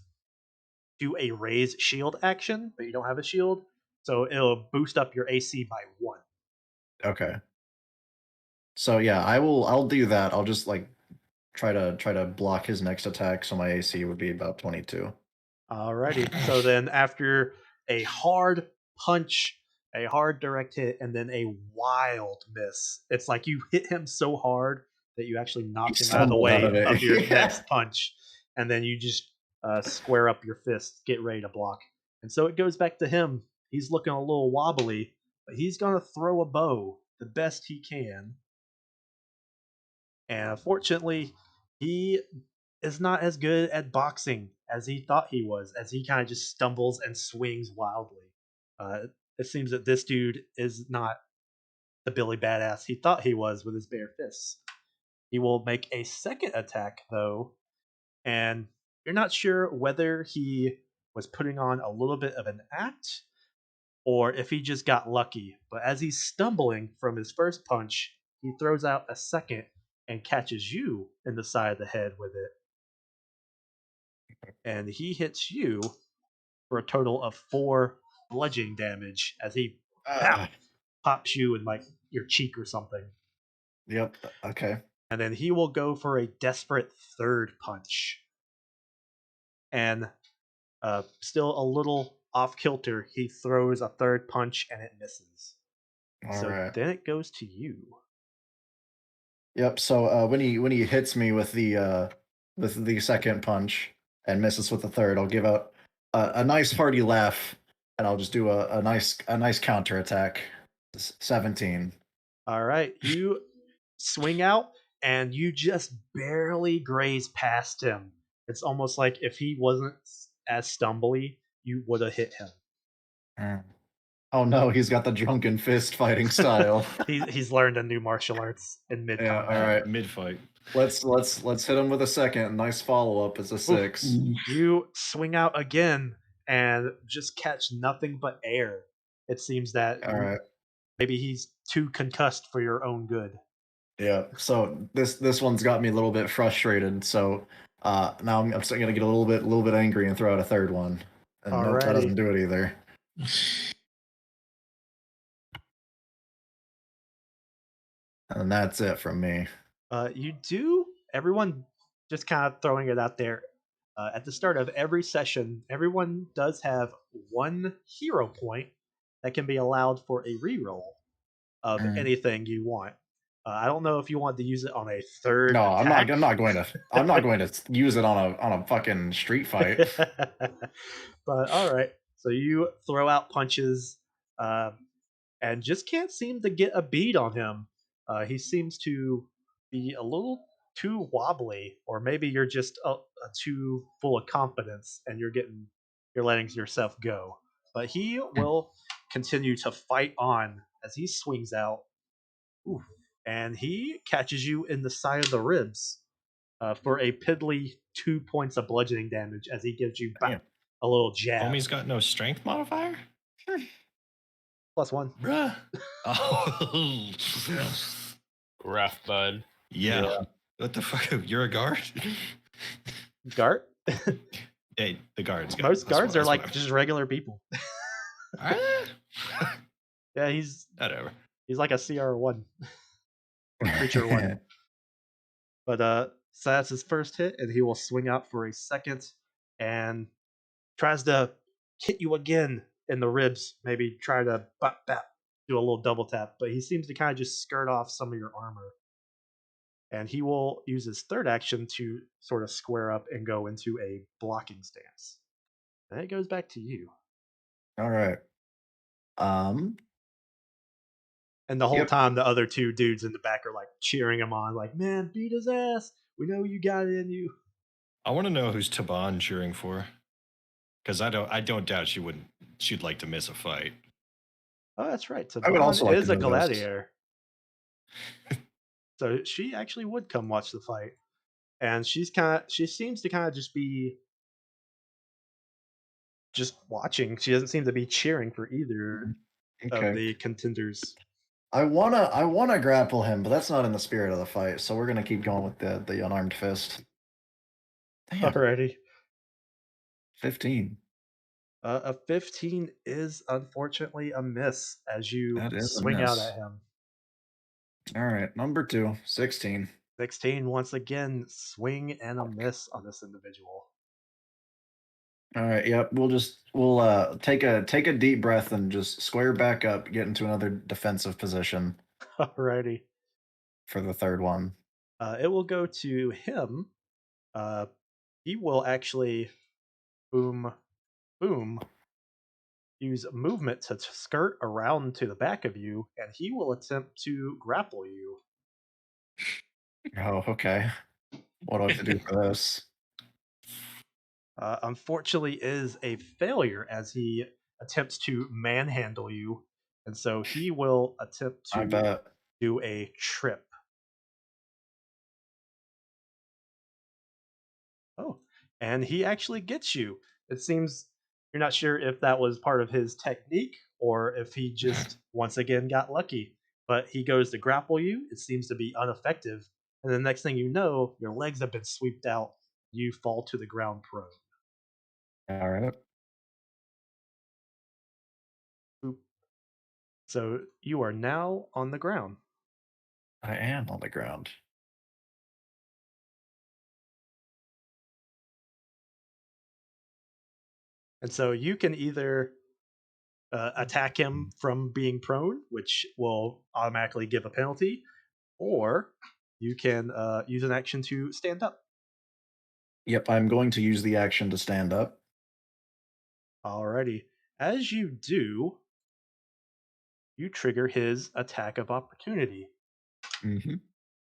[SPEAKER 1] do a raise shield action, but you don't have a shield, so it'll boost up your AC by 1.
[SPEAKER 4] Okay. So yeah, I'll do that. I'll just like try to block his next attack, so my AC would be about 22.
[SPEAKER 1] Alrighty. So then after a hard punch, a hard direct hit, and then a wild miss, it's like you hit him so hard that you actually knocked him out of the
[SPEAKER 4] stumbled out
[SPEAKER 1] way
[SPEAKER 4] of it.
[SPEAKER 1] of your
[SPEAKER 4] Yeah.
[SPEAKER 1] next punch, and then you just square up your fists, get ready to block. And so it goes back to him. He's looking a little wobbly, but he's going to throw a bow the best he can. And unfortunately, he is not as good at boxing as he thought he was, as he kind of just stumbles and swings wildly. It seems that this dude is not the Billy Badass he thought he was with his bare fists. He will make a second attack, though, and you're not sure whether he was putting on a little bit of an act or if he just got lucky. But as he's stumbling from his first punch, he throws out a second and catches you in the side of the head with it. And he hits you for a total of 4 bludgeoning damage as he
[SPEAKER 4] Ah,
[SPEAKER 1] pops you in like your cheek or something.
[SPEAKER 4] yep. Okay.
[SPEAKER 1] And then he will go for a desperate third punch. And still a little off kilter, he throws a third punch and it misses.
[SPEAKER 4] All
[SPEAKER 1] So
[SPEAKER 4] right.
[SPEAKER 1] then it goes to you.
[SPEAKER 4] Yep. So when he hits me with the second punch and misses with the third, I'll give out a nice hearty laugh, and I'll just do a nice counter attack. 17.
[SPEAKER 1] All right, you swing out and you just barely graze past him. It's almost like if he wasn't as stumbly, you would have hit him.
[SPEAKER 4] Mm. Oh no, he's got the drunken fist fighting style.
[SPEAKER 1] He's learned a new martial arts in mid
[SPEAKER 4] Yeah.
[SPEAKER 1] combat.
[SPEAKER 4] All right.
[SPEAKER 2] Mid fight.
[SPEAKER 4] Let's hit him with a second. Nice follow up. It's a 6.
[SPEAKER 1] You swing out again and just catch nothing but air. It seems that
[SPEAKER 4] All right.
[SPEAKER 1] maybe he's too concussed for your own good.
[SPEAKER 4] Yeah. So this one's got me a little bit frustrated. So now I'm still gonna get a little bit angry and throw out a third one. And nope, that doesn't
[SPEAKER 1] Alrighty.
[SPEAKER 4] do it either. And that's it from me.
[SPEAKER 1] You do. Everyone just kind of throwing it out there. At the start of every session, everyone does have 1 hero point that can be allowed for a reroll of
[SPEAKER 4] Mm.
[SPEAKER 1] anything you want. I don't know if you want to use it on a third
[SPEAKER 4] No,
[SPEAKER 1] attack.
[SPEAKER 4] I'm not going to use it on a fucking street fight.
[SPEAKER 1] But all right, so you throw out punches and just can't seem to get a beat on him. He seems to be a little too wobbly, or maybe you're just too full of confidence and you're getting you're letting yourself go. But he will continue to fight on as he swings out. Ooh. And he catches you in the side of the ribs for a piddly 2 points of bludgeoning damage as he gives you
[SPEAKER 4] Damn.
[SPEAKER 1] a little jab.
[SPEAKER 2] Homie's got no strength modifier?
[SPEAKER 1] +1.
[SPEAKER 2] Bruh. Oh.
[SPEAKER 3] Rough, bud.
[SPEAKER 2] Yeah. What the fuck? You're a guard?
[SPEAKER 1] Guard?
[SPEAKER 2] Hey, the guards got
[SPEAKER 1] Most guards are like
[SPEAKER 2] what
[SPEAKER 1] just regular people.
[SPEAKER 2] Are they?
[SPEAKER 1] Yeah, he's
[SPEAKER 2] Whatever.
[SPEAKER 1] like a CR1. Creature 1. But so that's his first hit, and he will swing out for a second and tries to hit you again in the ribs. Maybe try to do a little double tap, but he seems to kind of just skirt off some of your armor. And he will use his third action to sort of square up and go into a blocking stance. And it goes back to you.
[SPEAKER 4] All right.
[SPEAKER 1] And the whole
[SPEAKER 4] Yep.
[SPEAKER 1] time, the other two dudes in the back are like cheering him on, like, "Man, beat his ass. We know you got it in you."
[SPEAKER 2] I want to know who's Taban cheering for, because I don't doubt she'd like to miss a fight.
[SPEAKER 1] Oh, that's right.
[SPEAKER 4] I would also
[SPEAKER 1] Taban
[SPEAKER 4] like
[SPEAKER 1] is
[SPEAKER 4] to
[SPEAKER 1] a
[SPEAKER 4] know this.
[SPEAKER 1] gladiator. So she actually would come watch the fight. And she seems to kind of just be just watching. She doesn't seem to be cheering for either of
[SPEAKER 4] Okay.
[SPEAKER 1] the contenders.
[SPEAKER 4] I wanna grapple him, but that's not in the spirit of the fight. So we're gonna keep going with the unarmed fist. Damn,
[SPEAKER 1] Alrighty.
[SPEAKER 4] 15.
[SPEAKER 1] A 15 is unfortunately a miss as you
[SPEAKER 4] That is a
[SPEAKER 1] swing out
[SPEAKER 4] miss.
[SPEAKER 1] at him.
[SPEAKER 4] All right, number 2, 16.
[SPEAKER 1] 16 once again, swing and a miss on this individual.
[SPEAKER 4] All right, yep. We'll take a deep breath and just square back up, get into another defensive position
[SPEAKER 1] Alrighty.
[SPEAKER 4] for the third one.
[SPEAKER 1] It will go to him. He will actually boom, use movement to skirt around to the back of you, and he will attempt to grapple you.
[SPEAKER 4] Oh, okay. What do I have to do for this?
[SPEAKER 1] Unfortunately, is a failure as he attempts to manhandle you, and so he will attempt
[SPEAKER 4] I
[SPEAKER 1] to
[SPEAKER 4] bet.
[SPEAKER 1] do a trip. Oh, and he actually gets you. It seems you're not sure if that was part of his technique or if he just once again got lucky. But he goes to grapple you. It seems to be ineffective. And the next thing you know, your legs have been swept out. You fall to the ground prone.
[SPEAKER 4] All right.
[SPEAKER 1] Boop. So you are now on the ground.
[SPEAKER 4] I am on the ground.
[SPEAKER 1] And so you can either attack him from being prone, which will automatically give a penalty, or you can use an action to stand up.
[SPEAKER 4] Yep, I'm going to use the action to stand up.
[SPEAKER 1] Alrighty. As you do, you trigger his attack of opportunity.
[SPEAKER 4] Mm-hmm.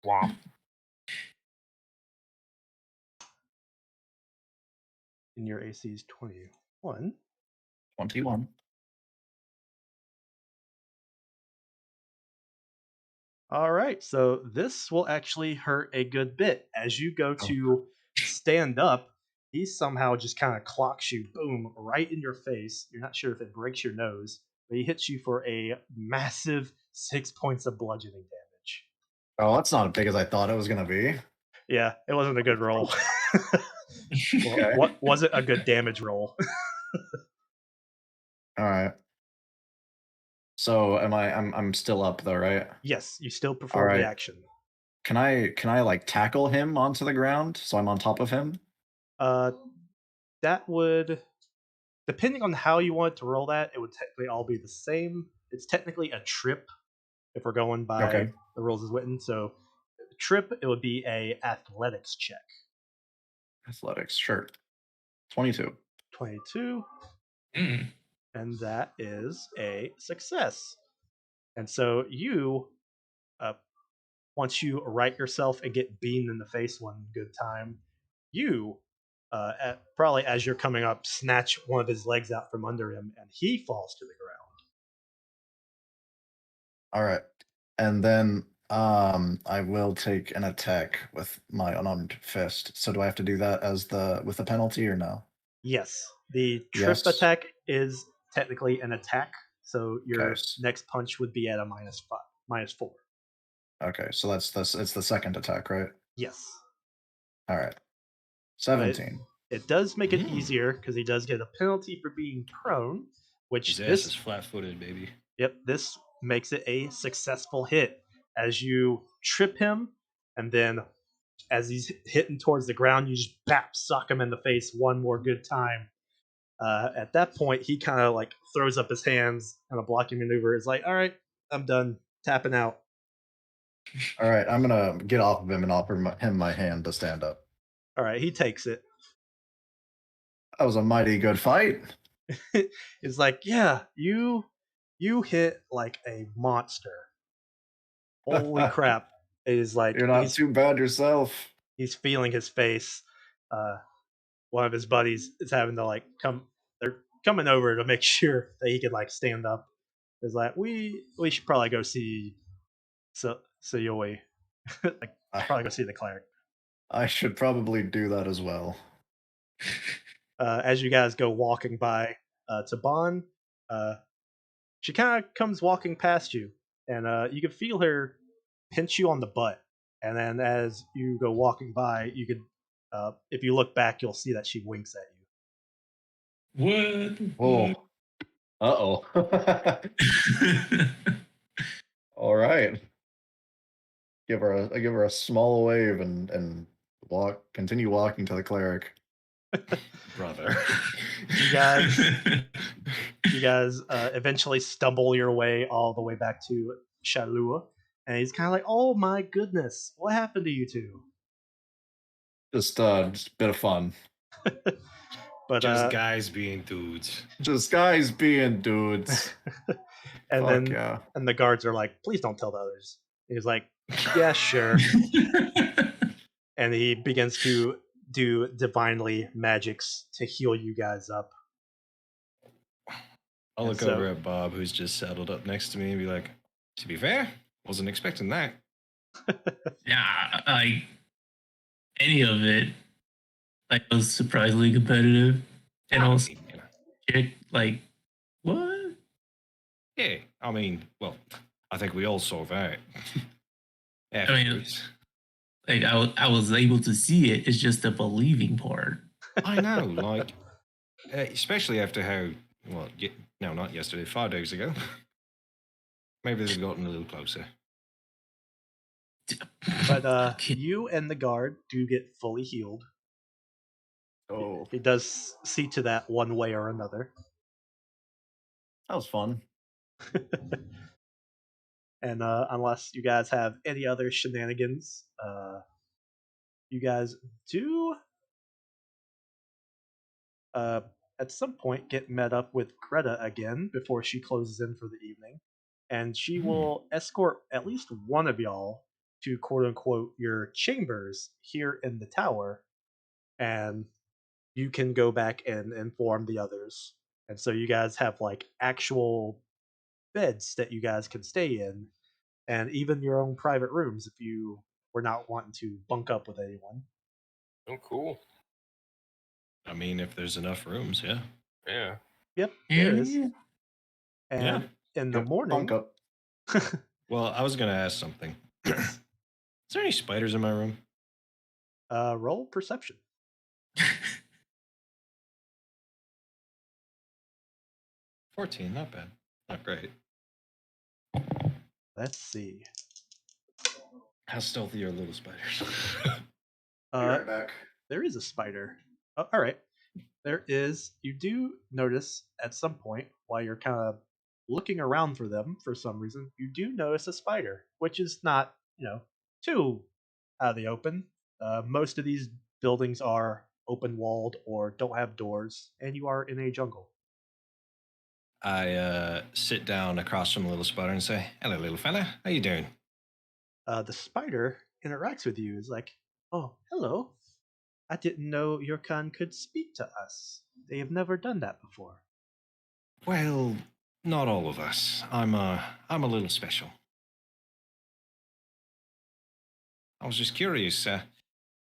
[SPEAKER 3] Wow.
[SPEAKER 1] And your AC is 21.
[SPEAKER 4] 21.
[SPEAKER 1] All right, so this will actually hurt a good bit. As you go to stand up, he somehow just kind of clocks you, boom, right in your face. You're not sure if it breaks your nose, but he hits you for a massive 6 points of bludgeoning damage.
[SPEAKER 4] Oh, that's not as big as I thought it was going to be.
[SPEAKER 1] Yeah, it wasn't a good roll. Well,
[SPEAKER 4] Okay.
[SPEAKER 1] what wasn't a good damage roll?
[SPEAKER 4] All right. So I'm still up though, right?
[SPEAKER 1] Yes, you still
[SPEAKER 4] All
[SPEAKER 1] perform the
[SPEAKER 4] right.
[SPEAKER 1] action.
[SPEAKER 4] Can I like tackle him onto the ground so I'm on top of him?
[SPEAKER 1] That would, depending on how you want to roll that, it would technically all be the same. It's technically a trip if we're going by
[SPEAKER 4] Okay.
[SPEAKER 1] the rules as written. So, trip, it would be a athletics check.
[SPEAKER 4] Athletics, sure. 22.
[SPEAKER 1] 22,
[SPEAKER 5] Mm.
[SPEAKER 1] and that is a success. And so you, once you right yourself and get beamed in the face one good time, you probably as you're coming up, snatch one of his legs out from under him, and he falls to the ground.
[SPEAKER 4] All right. And then I will take an attack with my unarmed fist. So do I have to do that as with the penalty or no?
[SPEAKER 1] Yes, the trip
[SPEAKER 4] Yes.
[SPEAKER 1] attack is technically an attack, so your
[SPEAKER 4] Okay.
[SPEAKER 1] next punch would be at a -4.
[SPEAKER 4] Okay, so it's the second attack, right?
[SPEAKER 1] Yes,
[SPEAKER 4] All right.
[SPEAKER 1] but
[SPEAKER 4] 17.
[SPEAKER 1] it does make it easier because he does get a penalty for being prone, which
[SPEAKER 2] His ass
[SPEAKER 1] this
[SPEAKER 2] is flat-footed, baby.
[SPEAKER 1] Yep, this makes it a successful hit as you trip him, and then as he's hitting towards the ground, you just sock him in the face one more good time. At that point, he kind of like throws up his hands and a blocking maneuver. Is like, all right, I'm done tapping out.
[SPEAKER 4] All right, I'm gonna get off of him and offer him my hand to stand up.
[SPEAKER 1] All right, he takes it.
[SPEAKER 4] That was a mighty good fight.
[SPEAKER 1] He's like, yeah, you hit like a monster. Holy crap! It is like
[SPEAKER 4] You're not too bad yourself.
[SPEAKER 1] he's feeling his face. One of his buddies is having to like come. They're coming over to make sure that he can like stand up. It's like we should probably go see Sayoi. Like probably go see the cleric.
[SPEAKER 4] I should probably do that as well.
[SPEAKER 1] As you guys go walking by to Bon, she kind of comes walking past you, and you can feel her pinch you on the butt. And then as you go walking by, you could, if you look back, you'll see that she winks at you.
[SPEAKER 5] What?
[SPEAKER 4] Oh. Uh-oh. All right. Give her a small wave and continue walking to the cleric.
[SPEAKER 2] Brother.
[SPEAKER 1] You guys eventually stumble your way all the way back to Shalua, and he's kind of like, "Oh my goodness, what happened to you two?"
[SPEAKER 4] Just a bit of fun.
[SPEAKER 1] But
[SPEAKER 2] just guys being dudes.
[SPEAKER 4] Just guys being dudes.
[SPEAKER 1] and
[SPEAKER 4] Fuck
[SPEAKER 1] then
[SPEAKER 4] yeah.
[SPEAKER 1] and the guards are like, "Please don't tell the others." He's like, "Yeah, sure." And he begins to do divinely magics to heal you guys up.
[SPEAKER 2] I'll look over at Bob, who's just saddled up next to me, and be like, to be fair, wasn't expecting that.
[SPEAKER 5] Yeah, like any of it, like was surprisingly competitive, and also like what?
[SPEAKER 2] Yeah, I mean, well, I think we all saw that.
[SPEAKER 5] I mean, like I was able to see it. It's just the believing part.
[SPEAKER 2] I know, like, especially after how, well, no, not yesterday, 5 days ago. Maybe they've gotten a little closer.
[SPEAKER 1] But you and the guard do get fully healed.
[SPEAKER 4] Oh,
[SPEAKER 1] he does see to that one way or another.
[SPEAKER 4] That was fun.
[SPEAKER 1] And unless you guys have any other shenanigans, you guys do at some point get met up with Greta again before she closes in for the evening. And she will escort at least one of y'all to quote unquote your chambers here in the tower. And you can go back and inform the others. And so you guys have like actual beds that you guys can stay in, and even your own private rooms if you were not wanting to bunk up with anyone.
[SPEAKER 3] Oh, cool.
[SPEAKER 2] I mean, if there's enough rooms, yeah.
[SPEAKER 3] Yeah.
[SPEAKER 1] Yep, there is.
[SPEAKER 5] Yeah.
[SPEAKER 1] And in the morning,
[SPEAKER 4] Bunk up.
[SPEAKER 2] Well, I was going to ask something. Is there any spiders in my room?
[SPEAKER 1] roll perception.
[SPEAKER 2] 14, not bad. Not great.
[SPEAKER 1] Let's see.
[SPEAKER 2] How stealthy are little spiders?
[SPEAKER 4] Be right back.
[SPEAKER 1] There is a spider. Oh, all right. There is. You do notice at some point while you're kind of looking around for them for some reason, you do notice a spider, which is not, too out of the open. Most of these buildings are open walled or don't have doors, and you are in a jungle.
[SPEAKER 2] I sit down across from the little spider and say, "Hello, little fella. How you doing?"
[SPEAKER 1] The spider interacts with you. Is like, "Oh, hello. I didn't know your kind could speak to us. They have never done that before.
[SPEAKER 2] Well, not all of us. I'm a little special. I was just curious,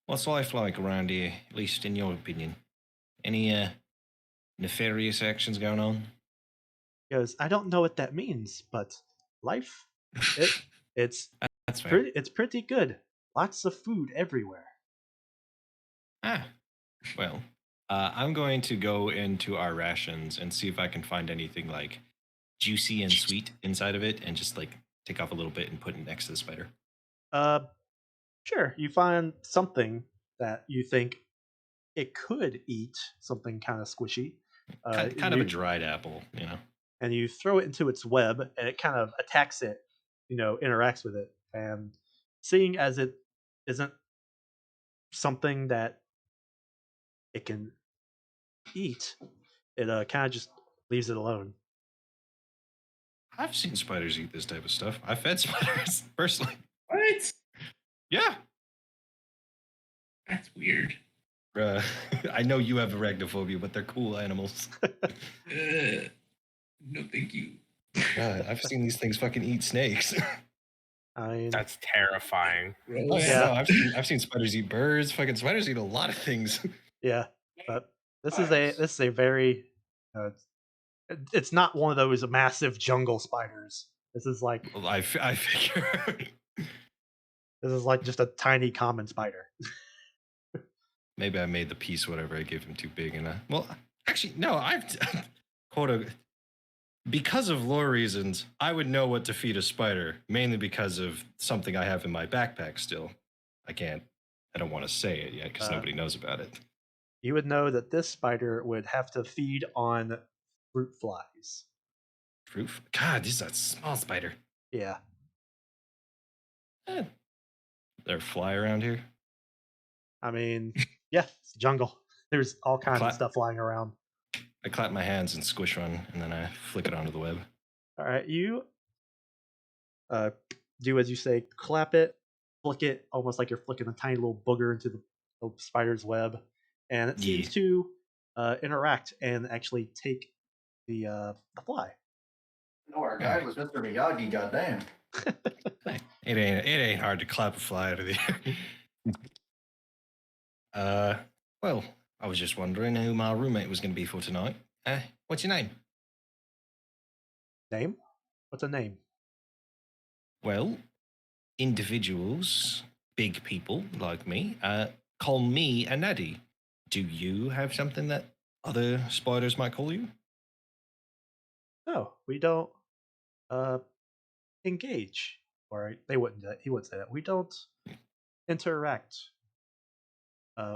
[SPEAKER 2] what's life like around here, at least in your opinion? Any nefarious actions going on?
[SPEAKER 1] He goes, I don't know what that means, but life, it's
[SPEAKER 2] That's fair.
[SPEAKER 1] it's pretty good. Lots of food everywhere.
[SPEAKER 2] Ah, well, I'm going to go into our rations and see if I can find anything like juicy and sweet inside of it, and just like take off a little bit and put it next to the spider.
[SPEAKER 1] Uh, sure. You find something that you think it could eat, something kind of squishy.
[SPEAKER 2] Kind of a dried apple, you know.
[SPEAKER 1] And you throw it into its web, and it kind of attacks it, interacts with it. And seeing as it isn't something that it can eat, it kind of just leaves it alone.
[SPEAKER 2] I've seen spiders eat this type of stuff. I fed spiders personally.
[SPEAKER 5] What?
[SPEAKER 2] Yeah.
[SPEAKER 5] That's weird.
[SPEAKER 2] I know you have arachnophobia, but they're cool animals.
[SPEAKER 5] No, thank you.
[SPEAKER 2] I've seen these things fucking eat snakes.
[SPEAKER 1] I mean,
[SPEAKER 3] That's terrifying.
[SPEAKER 2] Oh yeah, no, I've seen spiders eat birds. Fucking spiders eat a lot of things.
[SPEAKER 1] yeah, but this is a very it's not one of those massive jungle spiders. This is like
[SPEAKER 2] Well, I figure.
[SPEAKER 1] this is like just a tiny common spider.
[SPEAKER 2] Maybe I made the piece whatever I gave him too big, and well, actually no, I've quote because of lore reasons, I would know what to feed a spider, mainly because of something I have in my backpack still. I don't want to say it yet because nobody knows about it.
[SPEAKER 1] You would know that this spider would have to feed on fruit flies.
[SPEAKER 2] Fruit? God, this is a small spider.
[SPEAKER 1] Yeah.
[SPEAKER 2] There fly around here?
[SPEAKER 1] I mean, yeah, it's jungle. There's all kinds of stuff flying around.
[SPEAKER 2] I clap my hands and squish one, and then I flick it onto the web.
[SPEAKER 1] All right, you do as you say. Clap it, flick it, almost like you're flicking a tiny little booger into the spider's web, and it seems to interact and actually take the fly.
[SPEAKER 4] No, our guide was Mr. Miyagi. Goddamn.
[SPEAKER 2] It ain't hard to clap a fly out of the air. Well, I was just wondering who my roommate was going to be for tonight. What's your name?
[SPEAKER 1] Name? What's a name?
[SPEAKER 2] Well, individuals, big people like me, call me a Naddy. Do you have something that other spiders might call you?
[SPEAKER 1] No, we don't engage. Or they wouldn't. He wouldn't say that. We don't interact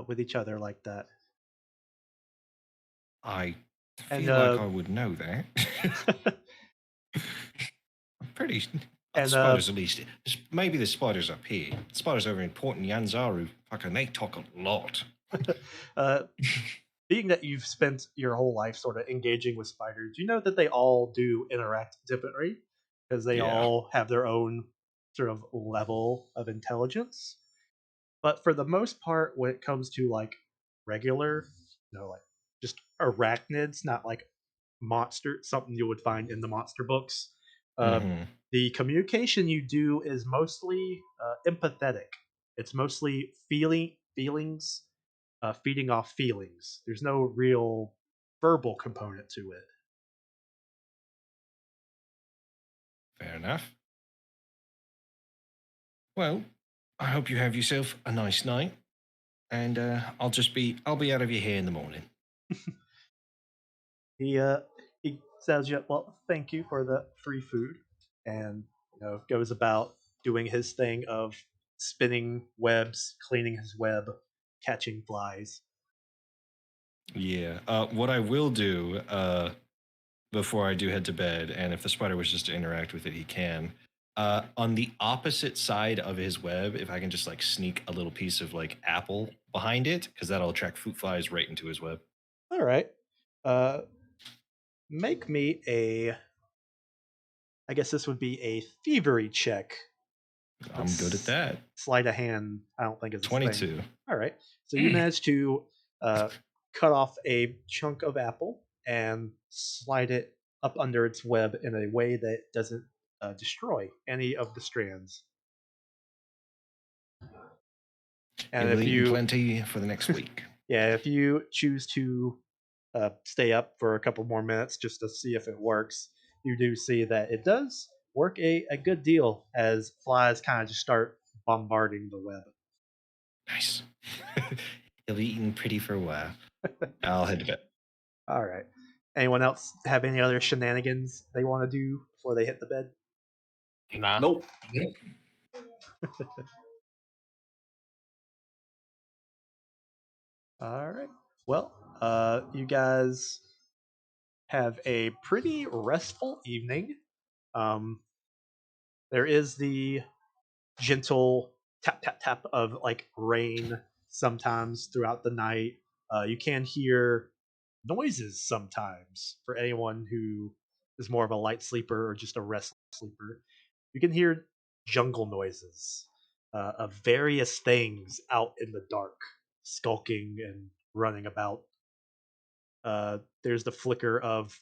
[SPEAKER 1] with each other like that.
[SPEAKER 2] I feel like I would know that. I'm pretty. Spiders, at least. Maybe the spiders up here. Spiders over in Port and Yanzaru, fucking, they talk a lot.
[SPEAKER 1] Being that you've spent your whole life sort of engaging with spiders, you know that they all do interact differently because they all have their own sort of level of intelligence. But for the most part, when it comes to like regular, like just arachnids, not like monster, something you would find in the monster books, the communication you do is mostly empathetic. It's mostly feelings, feeding off feelings. There's no real verbal component to it.
[SPEAKER 2] Fair enough. Well, I hope you have yourself a nice night, and I'll be out of your hair in the morning.
[SPEAKER 1] He says, well, thank you for the free food, and goes about doing his thing of spinning webs, cleaning his web, catching flies.
[SPEAKER 2] Yeah. What I will do before I do head to bed, and if the spider wishes to interact with it, he can. On the opposite side of his web, if I can just like sneak a little piece of like apple behind it, because that'll attract fruit flies right into his web.
[SPEAKER 1] All right. Make me I guess this would be a thievery check.
[SPEAKER 2] I'm good at that.
[SPEAKER 1] Sleight of hand, I don't think is
[SPEAKER 2] 22.
[SPEAKER 1] Thing. All right. So you manage to cut off a chunk of apple and slide it up under its web in a way that doesn't destroy any of the strands. And
[SPEAKER 2] You will
[SPEAKER 1] if
[SPEAKER 2] eat
[SPEAKER 1] you,
[SPEAKER 2] plenty for the next week.
[SPEAKER 1] yeah, if you choose to stay up for a couple more minutes just to see if it works, you do see that it does work a good deal as flies kind of just start bombarding the web.
[SPEAKER 2] Nice. You'll be eating pretty for a while. I'll head to bed.
[SPEAKER 1] All right. Anyone else have any other shenanigans they want to do before they hit the bed?
[SPEAKER 3] Nah.
[SPEAKER 4] Nope.
[SPEAKER 1] All right. Well, you guys have a pretty restful evening. Um, there is the gentle tap tap tap of like rain sometimes throughout the night. You can hear noises sometimes for anyone who is more of a light sleeper or just a restless sleeper. You can hear jungle noises of various things out in the dark, skulking and running about. There's the flicker of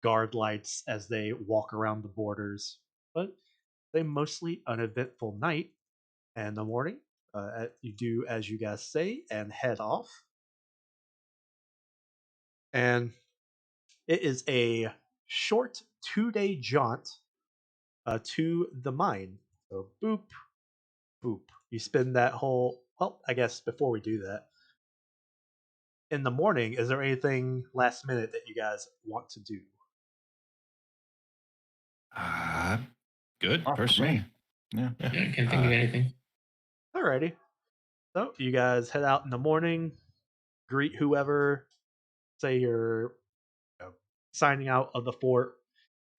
[SPEAKER 1] guard lights as they walk around the borders, but a mostly uneventful night. And in the morning, you do as you guys say and head off. And it is a short 2-day jaunt to the mine. So boop, boop. You spend that whole. Well, I guess before we do that, in the morning, is there anything last minute that you guys want to do?
[SPEAKER 2] Good,
[SPEAKER 4] Not for
[SPEAKER 2] personally.
[SPEAKER 4] me. Yeah.
[SPEAKER 5] Yeah, I can't think of anything.
[SPEAKER 1] Alrighty. So you guys head out in the morning, greet whoever, say you're signing out of the fort,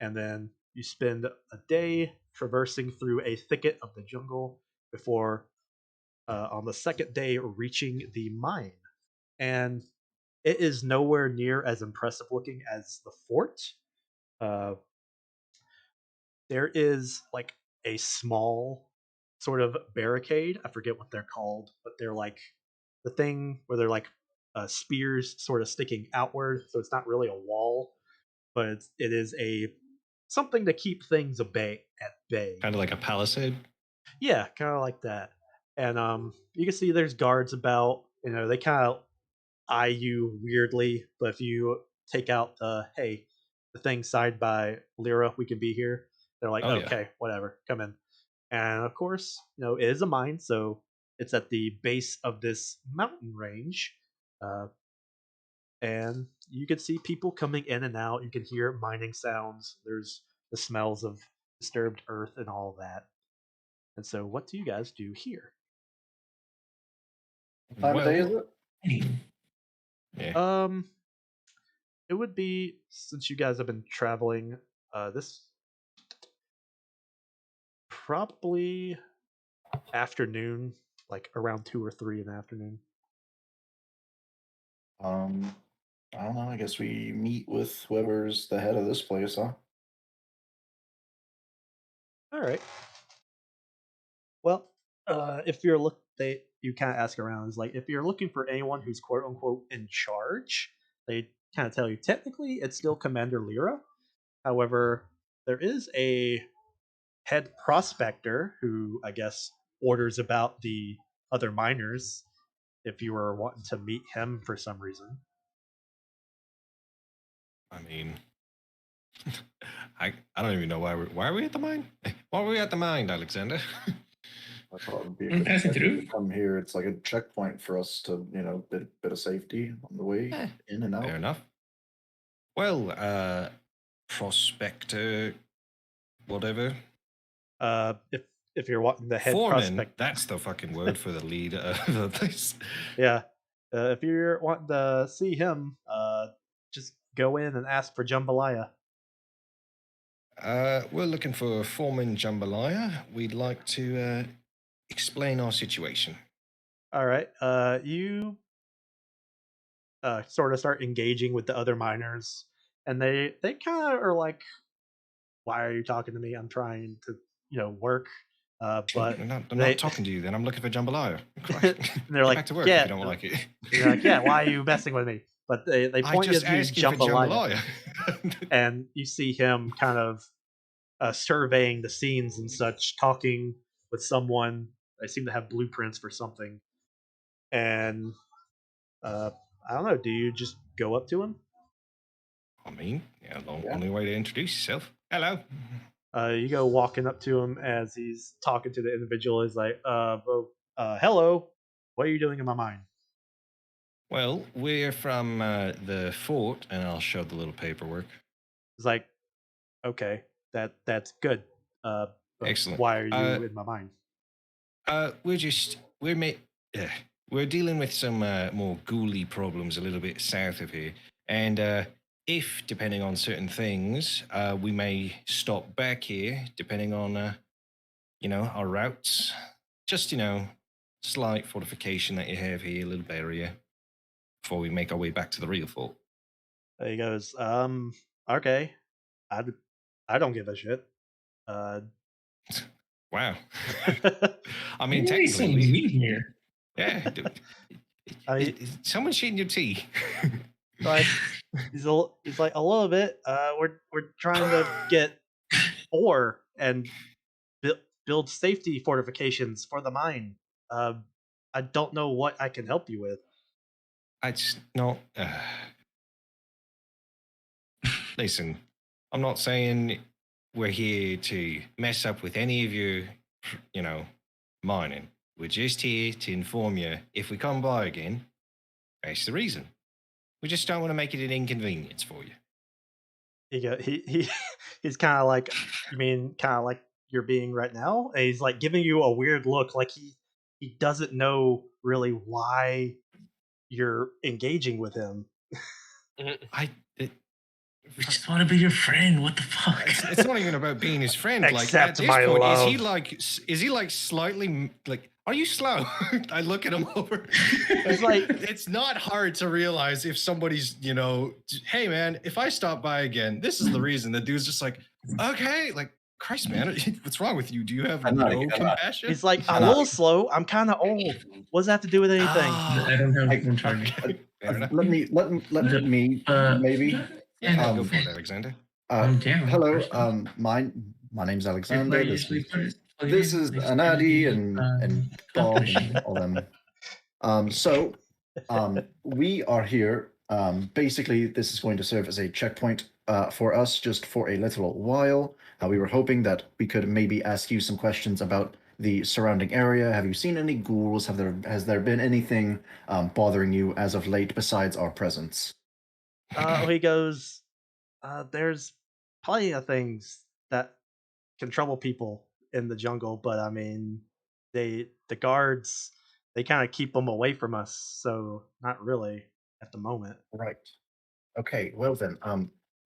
[SPEAKER 1] and then you spend a day traversing through a thicket of the jungle before, on the second day, reaching the mine. And it is nowhere near as impressive looking as the fort. Uh, there is like a small sort of barricade. I forget what they're called, but they're like the thing where they're like spears sort of sticking outward. So it's not really a wall, but it is a something to keep things at bay.
[SPEAKER 2] Kind of like a palisade.
[SPEAKER 1] Yeah, kind of like that. And you can see there's guards about. They kind of eye you weirdly, but if you take out the thing signed by Lyra, we can be here. They're like,
[SPEAKER 2] Oh, yeah.
[SPEAKER 1] okay, whatever, come in. And of course, it is a mine, so it's at the base of this mountain range. Uh, and you can see people coming in and out. You can hear mining sounds. There's the smells of disturbed earth and all that. And so, what do you guys do here?
[SPEAKER 4] What time of day is it?
[SPEAKER 2] Yeah.
[SPEAKER 1] It would be, since you guys have been traveling. This probably afternoon, like around 2 or 3 in the afternoon.
[SPEAKER 4] I don't know. I guess we meet with whoever's the head of this place, huh?
[SPEAKER 1] All right. Well, if you're you kind of ask around is like if you're looking for anyone who's quote unquote in charge, they kind of tell you technically it's still Commander Lyra. However, there is a head prospector who I guess orders about the other miners if you were wanting to meet him for some reason.
[SPEAKER 2] I mean, I don't even know why are we at the mine? Why are we at the mine, Alexander?
[SPEAKER 4] I thought it would be a
[SPEAKER 5] We're
[SPEAKER 4] good
[SPEAKER 5] passing
[SPEAKER 4] idea to
[SPEAKER 5] through.
[SPEAKER 4] come here. It's like a checkpoint for us to, bit of safety on the way
[SPEAKER 2] Eh,
[SPEAKER 4] in and out.
[SPEAKER 2] Fair enough. Well, prospector, whatever.
[SPEAKER 1] If you're wanting the head
[SPEAKER 2] Foreman,
[SPEAKER 1] prospect,
[SPEAKER 2] that's the fucking word for the lead of the place.
[SPEAKER 1] yeah. If you're wanting to see him, just go in and ask for Jambalaya.
[SPEAKER 2] We're looking for Foreman Jambalaya. We'd like to explain our situation.
[SPEAKER 1] All right. You sort of start engaging with the other miners, and they kind of are like, "Why are you talking to me? I'm trying to work." But
[SPEAKER 2] I'm not
[SPEAKER 1] they,
[SPEAKER 2] talking to you then. I'm looking for jambalaya.
[SPEAKER 1] they're
[SPEAKER 2] Get
[SPEAKER 1] like,
[SPEAKER 2] back to work if
[SPEAKER 1] yeah.
[SPEAKER 2] you don't like it.
[SPEAKER 1] They're like, yeah, why are you messing with me? But they
[SPEAKER 2] I
[SPEAKER 1] point you
[SPEAKER 2] just
[SPEAKER 1] to
[SPEAKER 2] asked you for
[SPEAKER 1] jambalaya,
[SPEAKER 2] jambalaya.
[SPEAKER 1] and you see him kind of surveying the scenes and such, talking with someone. They seem to have blueprints for something, and I don't know. Do you just go up to him?
[SPEAKER 2] I mean, yeah,
[SPEAKER 4] Yeah.
[SPEAKER 2] only way to introduce yourself. Hello.
[SPEAKER 1] You go walking up to him as he's talking to the individual. He's like, hello. What are you doing in my mine?"
[SPEAKER 2] Well, we're from the fort, and I'll show the little paperwork.
[SPEAKER 1] He's like, okay, that's good. But
[SPEAKER 2] Excellent.
[SPEAKER 1] why are you in my mine?
[SPEAKER 2] We're dealing with some more ghouly problems a little bit south of here, and if depending on certain things, we may stop back here depending on our routes. Just slight fortification that you have here, a little barrier before we make our way back to the real fort.
[SPEAKER 1] He goes, okay, I don't give a shit.
[SPEAKER 2] Wow. I
[SPEAKER 5] Why
[SPEAKER 2] mean,
[SPEAKER 5] are they so
[SPEAKER 2] technically,
[SPEAKER 5] mean here?
[SPEAKER 2] yeah. Dude, is someone shitting your tea?
[SPEAKER 1] like he's like a little bit. We're trying to get ore and build safety fortifications for the mine. I don't know what I can help you with.
[SPEAKER 2] I just not. Listen, I'm not saying we're here to mess up with any of your, mining. We're just here to inform you if we come by again. That's the reason. We just don't want to make it an inconvenience for you.
[SPEAKER 1] He's kind of like, you mean kind of like you're being right now? And he's like giving you a weird look, like he doesn't know really why you're engaging with him.
[SPEAKER 5] We just want to be your friend. What the fuck?
[SPEAKER 2] It's not even about being his friend. Like at
[SPEAKER 1] Accept
[SPEAKER 2] this
[SPEAKER 1] my
[SPEAKER 2] point,
[SPEAKER 1] love.
[SPEAKER 2] is he like slightly like? Are you slow? I look at him over.
[SPEAKER 1] It's like
[SPEAKER 2] it's not hard to realize if somebody's hey man, if I stop by again, this is the reason. The dude's just like, okay, like Christ, man, what's wrong with you? Do you have no compassion?
[SPEAKER 1] He's like, I'm a little slow. I'm kind of old. What does that have to do with anything?
[SPEAKER 5] I don't have one charge.
[SPEAKER 4] Let me maybe.
[SPEAKER 2] Yeah, go for it, Alexander.
[SPEAKER 5] I'm down.
[SPEAKER 4] Hello, my name's Alexander. This is Anadi and Bob and all them. So we are here. Basically, this is going to serve as a checkpoint for us just for a little while. We were hoping that we could maybe ask you some questions about the surrounding area. Have you seen any ghouls? Has there been anything bothering you as of late besides our presence?
[SPEAKER 1] He goes, there's plenty of things that can trouble people in the jungle, but I mean, the guards, they kind of keep them away from us, so not really at the moment.
[SPEAKER 4] Right. Okay, well then,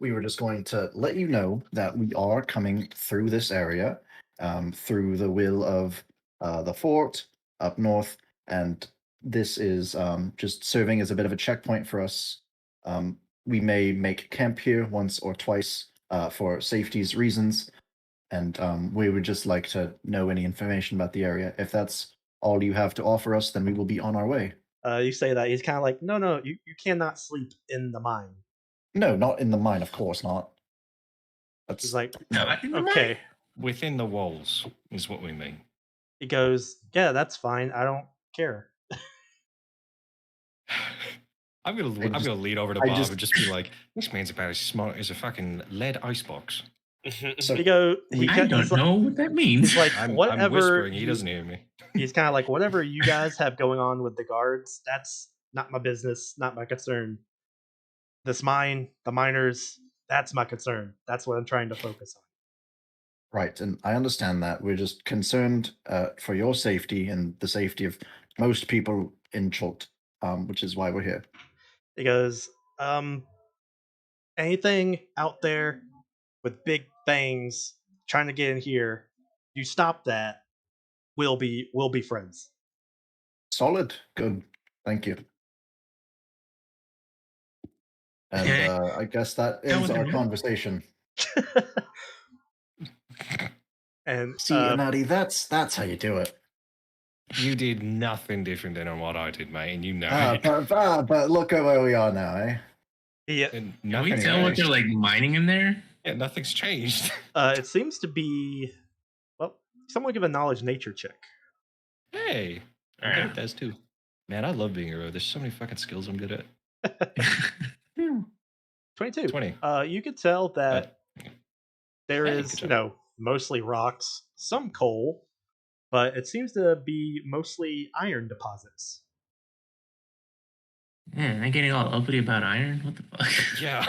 [SPEAKER 4] we were just going to let you know that we are coming through this area, through the will of the fort up north, and this is just serving as a bit of a checkpoint for us. We may make camp here once or twice for safety's reasons, and we would just like to know any information about the area. If that's all you have to offer us, then we will be on our way.
[SPEAKER 1] You say that he's kind of like, no, you cannot sleep in the mine.
[SPEAKER 4] No, not in the mine, of course not.
[SPEAKER 1] He's like,
[SPEAKER 5] okay.
[SPEAKER 2] Within the walls is what we mean.
[SPEAKER 1] He goes, yeah, that's fine. I don't care.
[SPEAKER 2] I'm gonna lead over to Bob and just be like, this man's about as smart as a fucking lead icebox.
[SPEAKER 1] So I
[SPEAKER 5] don't know what that means.
[SPEAKER 1] He's like, whatever.
[SPEAKER 2] I'm whispering. He doesn't hear me.
[SPEAKER 1] He's kind of like, whatever you guys have going on with the guards, that's not my business, not my concern. This mine, the miners, that's my concern. That's what I'm trying to focus on.
[SPEAKER 4] Right, and I understand that. We're just concerned for your safety and the safety of most people in Chult, which is why we're here.
[SPEAKER 1] He goes, anything out there with big fangs trying to get in here, you stop that, we'll be friends.
[SPEAKER 4] Solid. Good. Thank you. And I guess that ends our conversation.
[SPEAKER 1] And
[SPEAKER 4] See, Nutty, that's how you do it.
[SPEAKER 2] You did nothing different than what I did, mate, and you know it.
[SPEAKER 4] But look at where we are now, eh?
[SPEAKER 1] yeah,
[SPEAKER 2] And
[SPEAKER 5] Can we
[SPEAKER 2] nothing's
[SPEAKER 5] tell what
[SPEAKER 2] changed.
[SPEAKER 5] they're like mining in there?
[SPEAKER 2] Yeah, nothing's changed.
[SPEAKER 1] it seems to be. Well, someone give a knowledge nature check.
[SPEAKER 2] Hey, I'm
[SPEAKER 3] Yeah.
[SPEAKER 2] good at this too. Man, I love being a rogue. There's so many fucking skills I'm good at.
[SPEAKER 1] 22.
[SPEAKER 2] 20.
[SPEAKER 1] You could tell that there
[SPEAKER 2] Hey,
[SPEAKER 1] is,
[SPEAKER 2] good job.
[SPEAKER 1] mostly rocks, some coal, but it seems to be mostly iron deposits.
[SPEAKER 5] Man, they're getting all uppity about iron. What the fuck?
[SPEAKER 2] Yeah.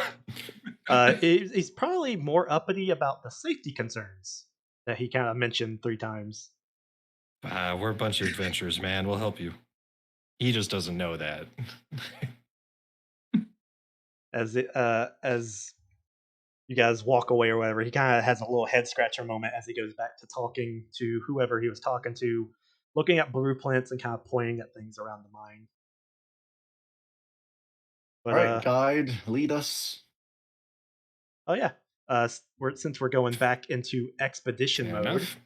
[SPEAKER 1] He's probably more uppity about the safety concerns that he kind of mentioned 3 times.
[SPEAKER 2] We're a bunch of adventurers, man. We'll help you. He just doesn't know that.
[SPEAKER 1] As you guys walk away or whatever, he kind of has a little head scratcher moment as he goes back to talking to whoever he was talking to, looking at blueprints and kind of pointing at things around the mine. But
[SPEAKER 4] All right, guide, lead us.
[SPEAKER 1] oh yeah, since we're going back into expedition
[SPEAKER 2] Fair
[SPEAKER 1] mode,
[SPEAKER 2] enough.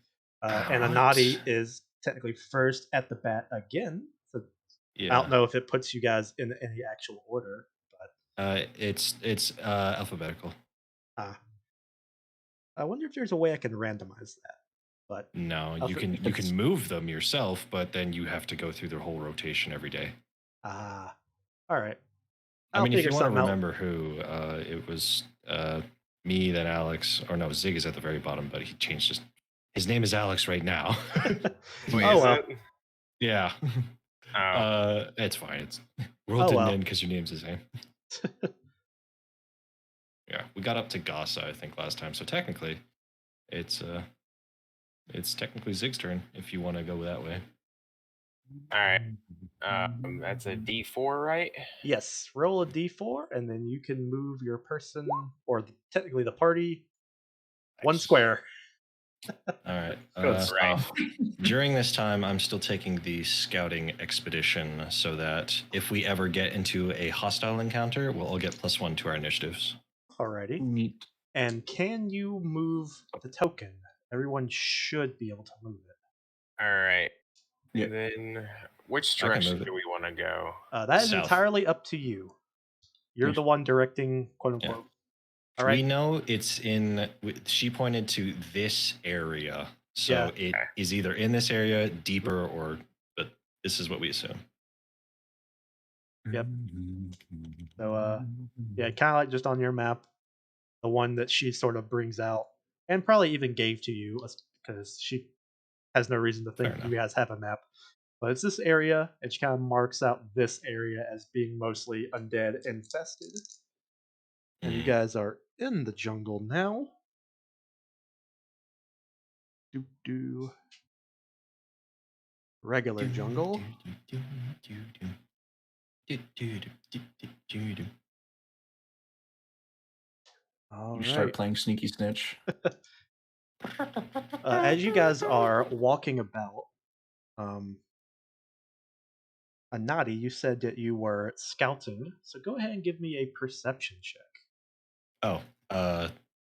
[SPEAKER 1] and
[SPEAKER 2] Alright.
[SPEAKER 1] Anadi is technically first at the bat again. So
[SPEAKER 2] Yeah.
[SPEAKER 1] I don't know if it puts you guys in any actual order, but
[SPEAKER 2] It's alphabetical.
[SPEAKER 1] I wonder if there's a way I can randomize that. But
[SPEAKER 2] No,
[SPEAKER 1] I'll
[SPEAKER 2] you
[SPEAKER 1] fi-
[SPEAKER 2] can move them yourself, but then you have to go through their whole rotation every day.
[SPEAKER 1] all right.
[SPEAKER 2] I
[SPEAKER 1] I'll
[SPEAKER 2] mean, if
[SPEAKER 1] figure
[SPEAKER 2] you want to
[SPEAKER 1] something out.
[SPEAKER 2] remember who, it was me, then Alex, or no, Zig is at the very bottom, but he changed his name is Alex right now.
[SPEAKER 3] Wait,
[SPEAKER 1] Oh,
[SPEAKER 3] is
[SPEAKER 1] well.
[SPEAKER 3] it?
[SPEAKER 2] Yeah.
[SPEAKER 3] Oh.
[SPEAKER 2] It's fine. It's world
[SPEAKER 1] Oh,
[SPEAKER 2] didn't
[SPEAKER 1] well.
[SPEAKER 2] end because your name's the same. Yeah, we got up to Gasa, I think, last time. So technically, it's technically Zig's turn if you want to go that way.
[SPEAKER 3] All right. That's a D4, right?
[SPEAKER 1] Yes, roll a d4, and then you can move your person, or technically the party, 1
[SPEAKER 2] Nice.
[SPEAKER 1] square.
[SPEAKER 2] All right.
[SPEAKER 4] Good stuff.
[SPEAKER 2] During this time, I'm still taking the scouting expedition so that if we ever get into a hostile encounter, we'll all get +1 to our initiatives.
[SPEAKER 1] Alrighty.
[SPEAKER 4] Neat.
[SPEAKER 1] And can you move the token? Everyone should be able to move it.
[SPEAKER 3] All right.
[SPEAKER 4] Yeah.
[SPEAKER 3] And then, which
[SPEAKER 2] I can
[SPEAKER 3] direction
[SPEAKER 2] move it.
[SPEAKER 3] do we want to go?
[SPEAKER 1] That is
[SPEAKER 2] South.
[SPEAKER 1] entirely up to you. You're the one directing, quote unquote. All
[SPEAKER 2] We
[SPEAKER 1] right.
[SPEAKER 2] know it's in. She pointed to this area, so
[SPEAKER 1] Yeah.
[SPEAKER 2] it is either in this area, deeper, or. But this is what we assume.
[SPEAKER 1] Yep. So, yeah, kind of like just on your map, the one that she sort of brings out, and probably even gave to you, because she has no reason to think
[SPEAKER 2] Fair
[SPEAKER 1] you guys have a map. But it's this area, and she kind of marks out this area as being mostly undead infested. And you guys are in the jungle now. Regular jungle. All
[SPEAKER 4] You start
[SPEAKER 1] right.
[SPEAKER 4] playing Sneaky Snitch.
[SPEAKER 1] As you guys are walking about, Anadi, you said that you were scouting, so go ahead and give me a perception check.
[SPEAKER 2] Oh,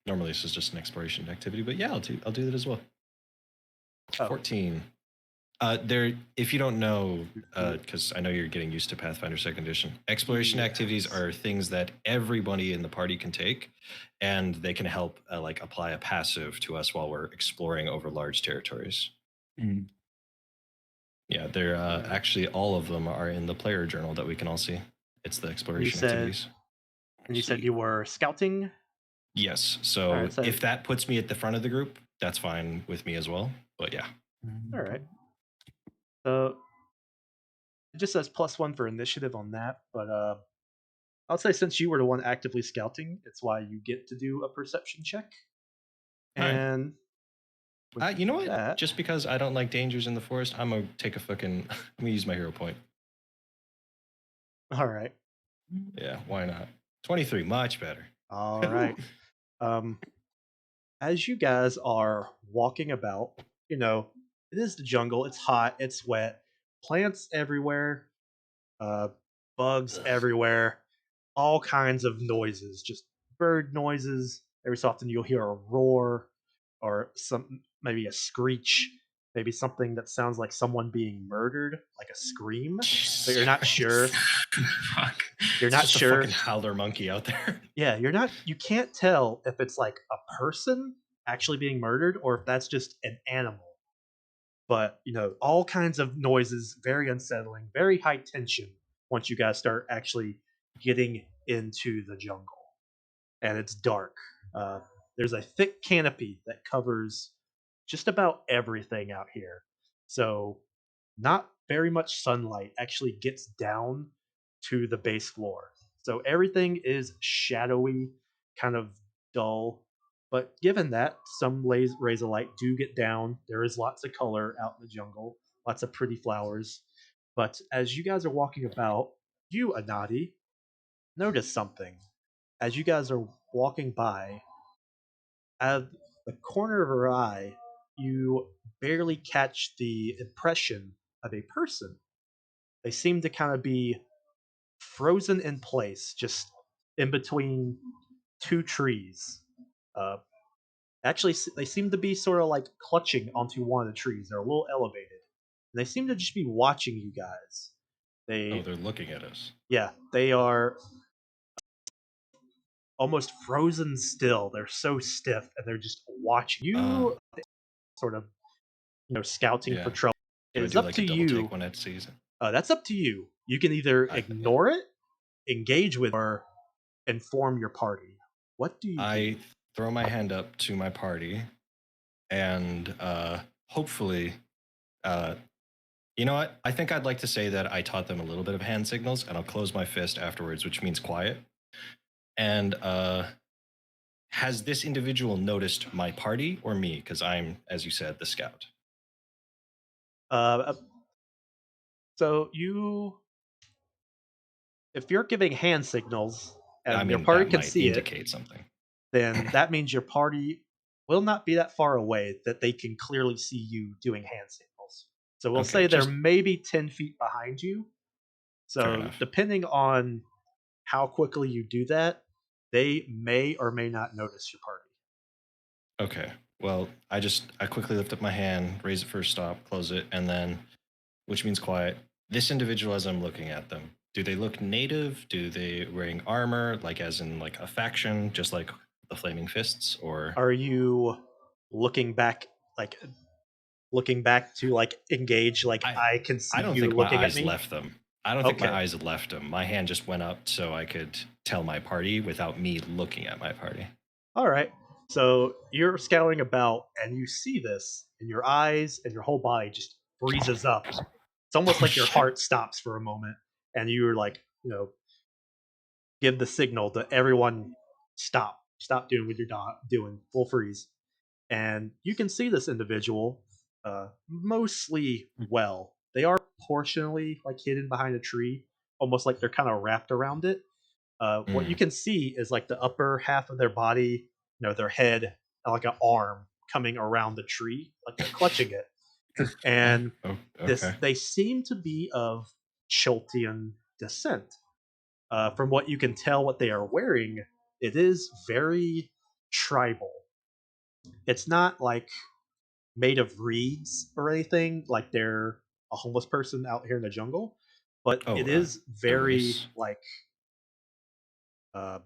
[SPEAKER 2] normally this is just an exploration activity, but yeah, I'll do that as well.
[SPEAKER 1] Oh.
[SPEAKER 2] 14. If you don't know, because I know you're getting used to Pathfinder Second Edition, exploration activities are things that everybody in the party can take, and they can help like apply a passive to us while we're exploring over large territories.
[SPEAKER 4] Mm.
[SPEAKER 2] Yeah, they're actually all of them are in the player journal that we can all see. It's the exploration activities.
[SPEAKER 1] And you said you were scouting?
[SPEAKER 2] Yes. So,
[SPEAKER 1] All right, so
[SPEAKER 2] if that puts me at the front of the group, that's fine with me as well. But yeah.
[SPEAKER 1] All right. So it just says +1 for initiative on that, but I'll say since you were the one actively scouting, it's why you get to do a perception check.
[SPEAKER 2] All right.
[SPEAKER 1] And
[SPEAKER 2] you know what? Just because I don't like dangers in the forest, I'm gonna take a fucking. I'm gonna use my hero point.
[SPEAKER 1] All right.
[SPEAKER 2] Yeah, why not? 23, much better.
[SPEAKER 1] All right. As you guys are walking about, it is the jungle. It's hot. It's wet. Plants everywhere. Bugs everywhere. All kinds of noises. Just bird noises. Every so often you'll hear a roar or some maybe a screech, maybe something that sounds like someone being murdered, like a scream, but you're not sure.
[SPEAKER 5] Fuck.
[SPEAKER 1] You're
[SPEAKER 2] It's
[SPEAKER 1] not
[SPEAKER 2] just a
[SPEAKER 1] sure.
[SPEAKER 2] fucking howler monkey out there.
[SPEAKER 1] Yeah, you can't tell if it's like a person actually being murdered or if that's just an animal. But, all kinds of noises, very unsettling, very high tension once you guys start actually getting into the jungle. And it's dark. Uh, there's a thick canopy that covers just about everything out here. So, not very much sunlight actually gets down to the base floor. So, everything is shadowy, kind of dull. But given that, some rays of light do get down. There is lots of color out in the jungle, lots of pretty flowers. But as you guys are walking about, you, Anadi, notice something. As you guys are walking by, out of the corner of her eye, you barely catch the impression of a person. They seem to kind of be frozen in place, just in between two trees. Uh, actually, they seem to be sort of like clutching onto one of the trees. They're a little elevated. And they seem to just be watching you guys.
[SPEAKER 2] Oh,
[SPEAKER 1] They,
[SPEAKER 2] they're looking at us.
[SPEAKER 1] yeah, they are almost frozen still. They're so stiff, and they're just watching you, sort of, scouting for
[SPEAKER 2] Yeah.
[SPEAKER 1] trouble. It
[SPEAKER 2] Do I
[SPEAKER 1] is
[SPEAKER 2] do
[SPEAKER 1] up
[SPEAKER 2] like
[SPEAKER 1] to
[SPEAKER 2] a double take
[SPEAKER 1] you.
[SPEAKER 2] when it sees it?
[SPEAKER 1] That's up to you. You can either
[SPEAKER 2] Yeah.
[SPEAKER 1] ignore it, engage with, or inform your party. What do you do?
[SPEAKER 2] I throw my hand up to my party, and hopefully, you know what? I think I'd like to say that I taught them a little bit of hand signals, and I'll close my fist afterwards, which means quiet. And has this individual noticed my party or me? Because I'm, as you said, the scout.
[SPEAKER 1] Uh, so if you're giving hand signals
[SPEAKER 2] I
[SPEAKER 1] and your
[SPEAKER 2] mean,
[SPEAKER 1] party
[SPEAKER 2] that
[SPEAKER 1] can
[SPEAKER 2] might
[SPEAKER 1] see it,
[SPEAKER 2] indicate something.
[SPEAKER 1] then that means your party will not be that far away that they can clearly see you doing hand signals. So we'll
[SPEAKER 2] Okay,
[SPEAKER 1] say they're
[SPEAKER 2] just
[SPEAKER 1] maybe 10 feet behind you.
[SPEAKER 2] fair
[SPEAKER 1] So
[SPEAKER 2] enough.
[SPEAKER 1] depending on how quickly you do that, they may or may not notice your party.
[SPEAKER 2] Okay. Well, I quickly lift up my hand, raise it for a stop, close it, and then, which means quiet. This individual, as I'm looking at them, do they look native? Do they wearing armor, like as in like a faction, just like the Flaming Fists, or
[SPEAKER 1] Are you looking back, like looking back to like engage? Like
[SPEAKER 2] I
[SPEAKER 1] I can see
[SPEAKER 2] I don't
[SPEAKER 1] you
[SPEAKER 2] think my
[SPEAKER 1] looking at
[SPEAKER 2] eyes
[SPEAKER 1] me.
[SPEAKER 2] left them. I don't think my
[SPEAKER 1] Okay.
[SPEAKER 2] eyes had left them. My hand just went up so I could tell my party without me looking at my party.
[SPEAKER 1] All right. So you're scouting about and you see this, and your eyes and your whole body just freezes up. It's almost
[SPEAKER 2] Oh
[SPEAKER 1] like your
[SPEAKER 2] shit.
[SPEAKER 1] heart stops for a moment, and you're like, give the signal to everyone, stop doing what you're doing, full freeze. And you can see this individual mostly well. They are portionally like hidden behind a tree, almost like they're kind of wrapped around it. What you
[SPEAKER 2] Mm.
[SPEAKER 1] can see is like the upper half of their body, their head, and like an arm coming around the tree, like they're clutching it. And
[SPEAKER 2] Oh,
[SPEAKER 1] this,
[SPEAKER 2] okay.
[SPEAKER 1] they seem to be of Chiltian descent. From what you can tell, what they are wearing, it is very tribal. It's not like made of reeds or anything, like they're a homeless person out here in the jungle, but
[SPEAKER 2] Oh,
[SPEAKER 1] it is
[SPEAKER 2] the
[SPEAKER 1] very
[SPEAKER 2] race.
[SPEAKER 1] like uh,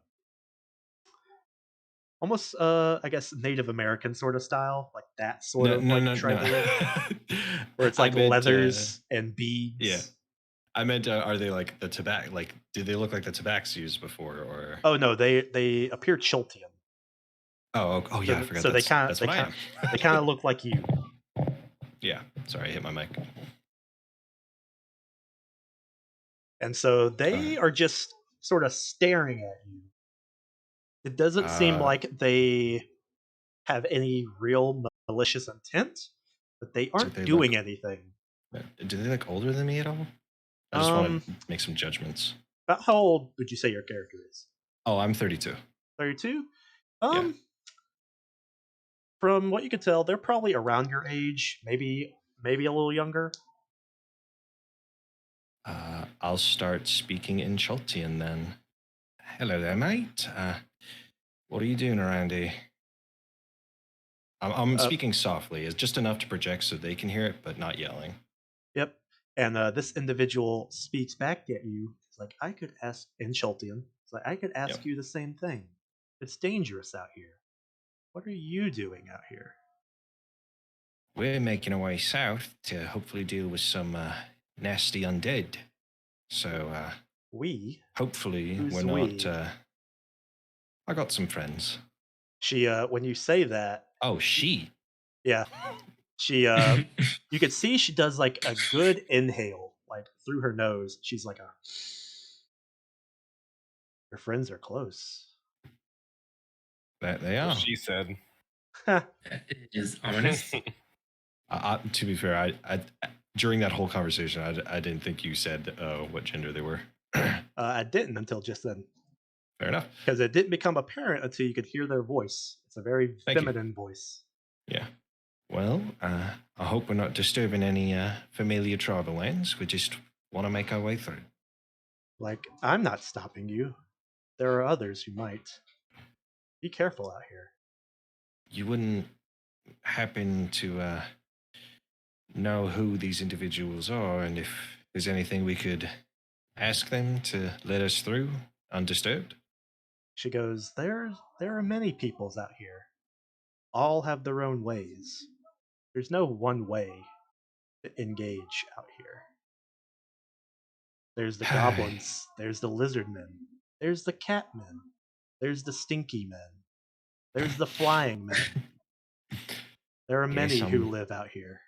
[SPEAKER 1] almost I guess Native American sort of style, like that sort
[SPEAKER 2] No,
[SPEAKER 1] of
[SPEAKER 2] no,
[SPEAKER 1] like
[SPEAKER 2] no, no.
[SPEAKER 1] tribal, where it's
[SPEAKER 2] I
[SPEAKER 1] like
[SPEAKER 2] meant,
[SPEAKER 1] leathers and
[SPEAKER 2] yeah.
[SPEAKER 1] beads.
[SPEAKER 2] I meant, are they like the tobacco? Like, do they look like the tobacco used before? Or
[SPEAKER 1] Oh no, they appear Chiltian.
[SPEAKER 2] oh yeah, I forgot.
[SPEAKER 1] So they kind of
[SPEAKER 2] That's what I am.
[SPEAKER 1] they kind of look like you.
[SPEAKER 2] Yeah, sorry, I hit my mic.
[SPEAKER 1] And so
[SPEAKER 2] Go ahead.
[SPEAKER 1] they are just sort of staring at you. It doesn't seem
[SPEAKER 2] Uh,
[SPEAKER 1] like they have any real malicious intent, but they
[SPEAKER 2] do
[SPEAKER 1] aren't
[SPEAKER 2] they
[SPEAKER 1] doing
[SPEAKER 2] look?
[SPEAKER 1] anything.
[SPEAKER 2] Do they look older than me at all? I just
[SPEAKER 1] Um,
[SPEAKER 2] want to make some judgments.
[SPEAKER 1] about how old would you say your character is?
[SPEAKER 2] Oh, I'm 32.
[SPEAKER 1] 32?
[SPEAKER 2] Yeah.
[SPEAKER 1] From what you can tell, they're probably around your age, maybe a little younger.
[SPEAKER 2] I'll start speaking in Chaltian then. Hello there, mate. What are you doing around here? I'm speaking softly. It's just enough to project so they can hear it, but not yelling.
[SPEAKER 1] Yep. And this individual speaks back at you. It's like, I could ask, in Schultian, it's like, I could ask you the same thing. It's dangerous out here. What are you doing out here?
[SPEAKER 2] We're making our way south to hopefully deal with some nasty undead. So,
[SPEAKER 1] we?
[SPEAKER 2] Hopefully
[SPEAKER 1] Who's
[SPEAKER 2] we're
[SPEAKER 1] we?
[SPEAKER 2] not... I got some friends.
[SPEAKER 1] She, when you say that...
[SPEAKER 2] Oh, she?
[SPEAKER 1] Yeah. She, you could see she does like a good inhale, like through her nose. She's like a... Her friends are close.
[SPEAKER 2] That they are.
[SPEAKER 3] She said.
[SPEAKER 5] That is ominous.
[SPEAKER 2] To be fair, I during that whole conversation, I didn't think you said what gender they were.
[SPEAKER 1] I didn't until just then.
[SPEAKER 2] Fair enough.
[SPEAKER 1] Because it didn't become apparent until you could hear their voice. It's a very feminine voice.
[SPEAKER 2] Yeah. Well, I hope we're not disturbing any familiar tribal lands. We just want to make our way through.
[SPEAKER 1] Like, I'm not stopping you. There are others who might. Be careful out here.
[SPEAKER 2] You wouldn't happen to know who these individuals are, and if there's anything we could ask them to let us through undisturbed?
[SPEAKER 1] She goes, there are many peoples out here. All have their own ways. There's no one way to engage out here. There's the goblins, there's the lizard men, there's the cat men, there's the stinky men, there's the flying men. There are many who live out here.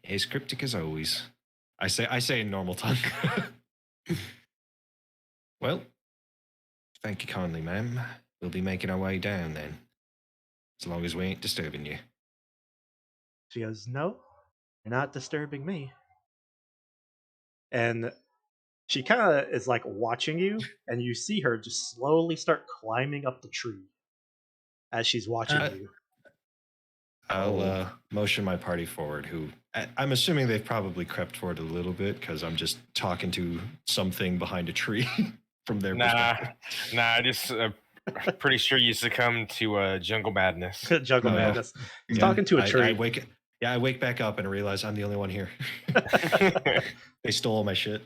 [SPEAKER 2] As cryptic as always. I say in normal tongue. Well, thank you kindly, ma'am. We'll be making our way down then. As long as we ain't disturbing you.
[SPEAKER 1] She goes, no, you're not disturbing me. And she kind of is like watching you, and you see her just slowly start climbing up the tree as she's watching you.
[SPEAKER 2] I'll motion my party forward, who I'm assuming they've probably crept forward a little bit because I'm just talking to something behind a tree from their perspective.
[SPEAKER 3] Nah, just pretty sure you succumb to jungle madness.
[SPEAKER 1] Jungle madness. He's talking to a tree.
[SPEAKER 2] I wake back up and realize I'm the only one here. They stole all my shit.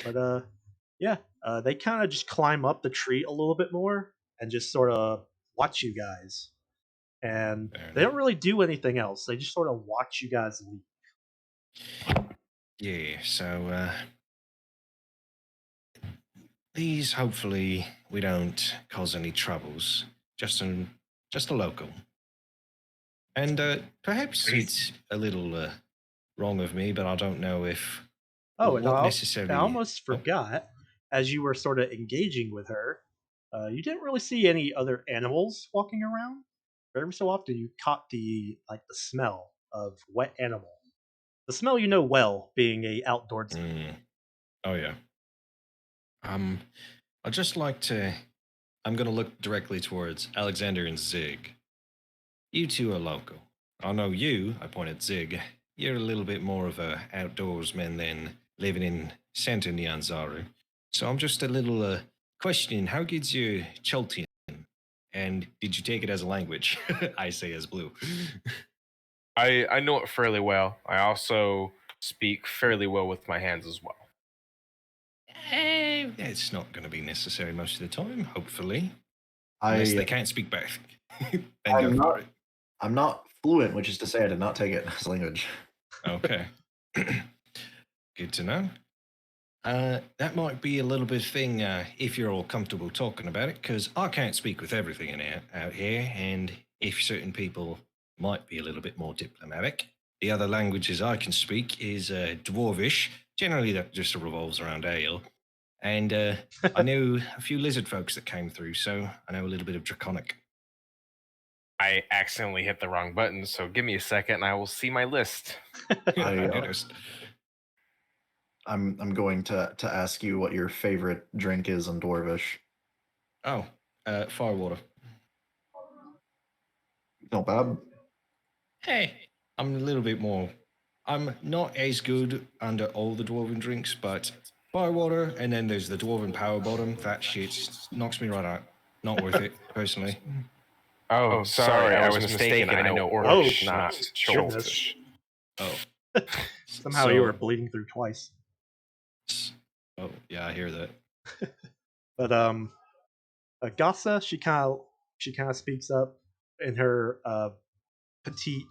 [SPEAKER 1] But they kind of just climb up the tree a little bit more and just sort of watch you guys. And they don't really do anything else. They just sort of watch you guys leave.
[SPEAKER 2] Yeah, so these hopefully we don't cause any troubles. Just a local. And perhaps it's a little wrong of me, but I don't know if
[SPEAKER 1] I almost forgot. As you were sort of engaging with her, you didn't really see any other animals walking around. Every so often, you caught the smell of wet animal. The smell you know well, being a outdoorsman.
[SPEAKER 2] Oh yeah. I'd just like to. I'm going to look directly towards Alexander and Zig. You two are local. I know you. I point at Zig. You're a little bit more of a outdoorsman than living in Santa Nyanzaru. So I'm just a little questioning. How good's your Choltian? And did you take it as a language? I say as blue.
[SPEAKER 3] I know it fairly well. I also speak fairly well with my hands as well.
[SPEAKER 2] It's not going to be necessary most of the time, hopefully. Unless they can't speak back.
[SPEAKER 4] I'm not fluent, which is to say I did not take it as language.
[SPEAKER 2] Okay. Good to know. That might be a little bit of thing if you're all comfortable talking about it, because I can't speak with everything out here, and if certain people might be a little bit more diplomatic. The other languages I can speak is Dwarvish. Generally, that just revolves around ale. And I know a few lizard folks that came through, so I know a little bit of Draconic.
[SPEAKER 3] I accidentally hit the wrong button, so give me a second and I will see my list.
[SPEAKER 2] I noticed.
[SPEAKER 4] I'm going to ask you what your favorite drink is in Dwarvish.
[SPEAKER 2] Oh, firewater.
[SPEAKER 4] Not bad.
[SPEAKER 2] Hey, I'm a little bit more. I'm not as good under all the dwarven drinks, but firewater, and then there's the dwarven power bottom. That shit knocks me right out. Not worth it, personally.
[SPEAKER 3] Oh, sorry, I was mistaken. I know Orcish, not Choltish.
[SPEAKER 2] Oh.
[SPEAKER 1] Somehow you were bleeding through twice.
[SPEAKER 2] Oh, yeah, I hear that.
[SPEAKER 1] But Gassa, she kind of speaks up in her petite,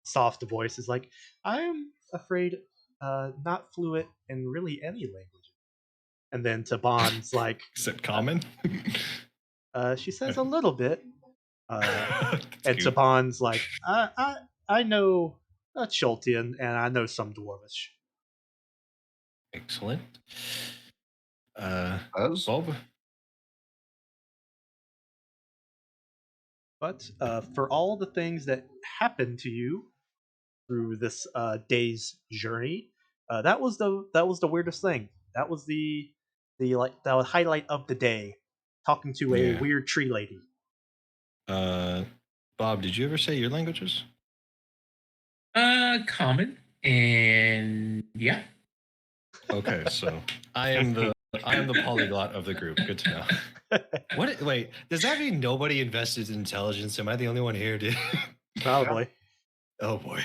[SPEAKER 1] soft voice. Is like, I'm afraid not fluent in really any language. And then to Bond's like,
[SPEAKER 2] Is it common?
[SPEAKER 1] She says a little bit. And
[SPEAKER 2] cute.
[SPEAKER 1] to Bond's like, I know Choltian and I know some Dwarvish.
[SPEAKER 2] Excellent.
[SPEAKER 4] As?
[SPEAKER 2] Bob?
[SPEAKER 1] But for all the things that happened to you through this day's journey, that was the weirdest thing. That was the highlight of the day. Talking to a
[SPEAKER 2] Yeah.
[SPEAKER 1] weird tree lady.
[SPEAKER 2] Bob, did you ever say your languages?
[SPEAKER 5] Common and yeah.
[SPEAKER 2] Okay, so I am the polyglot of the group. Good to know. What? Wait, does that mean nobody invested in intelligence? Am I the only one here, dude?
[SPEAKER 1] Probably.
[SPEAKER 2] Oh boy.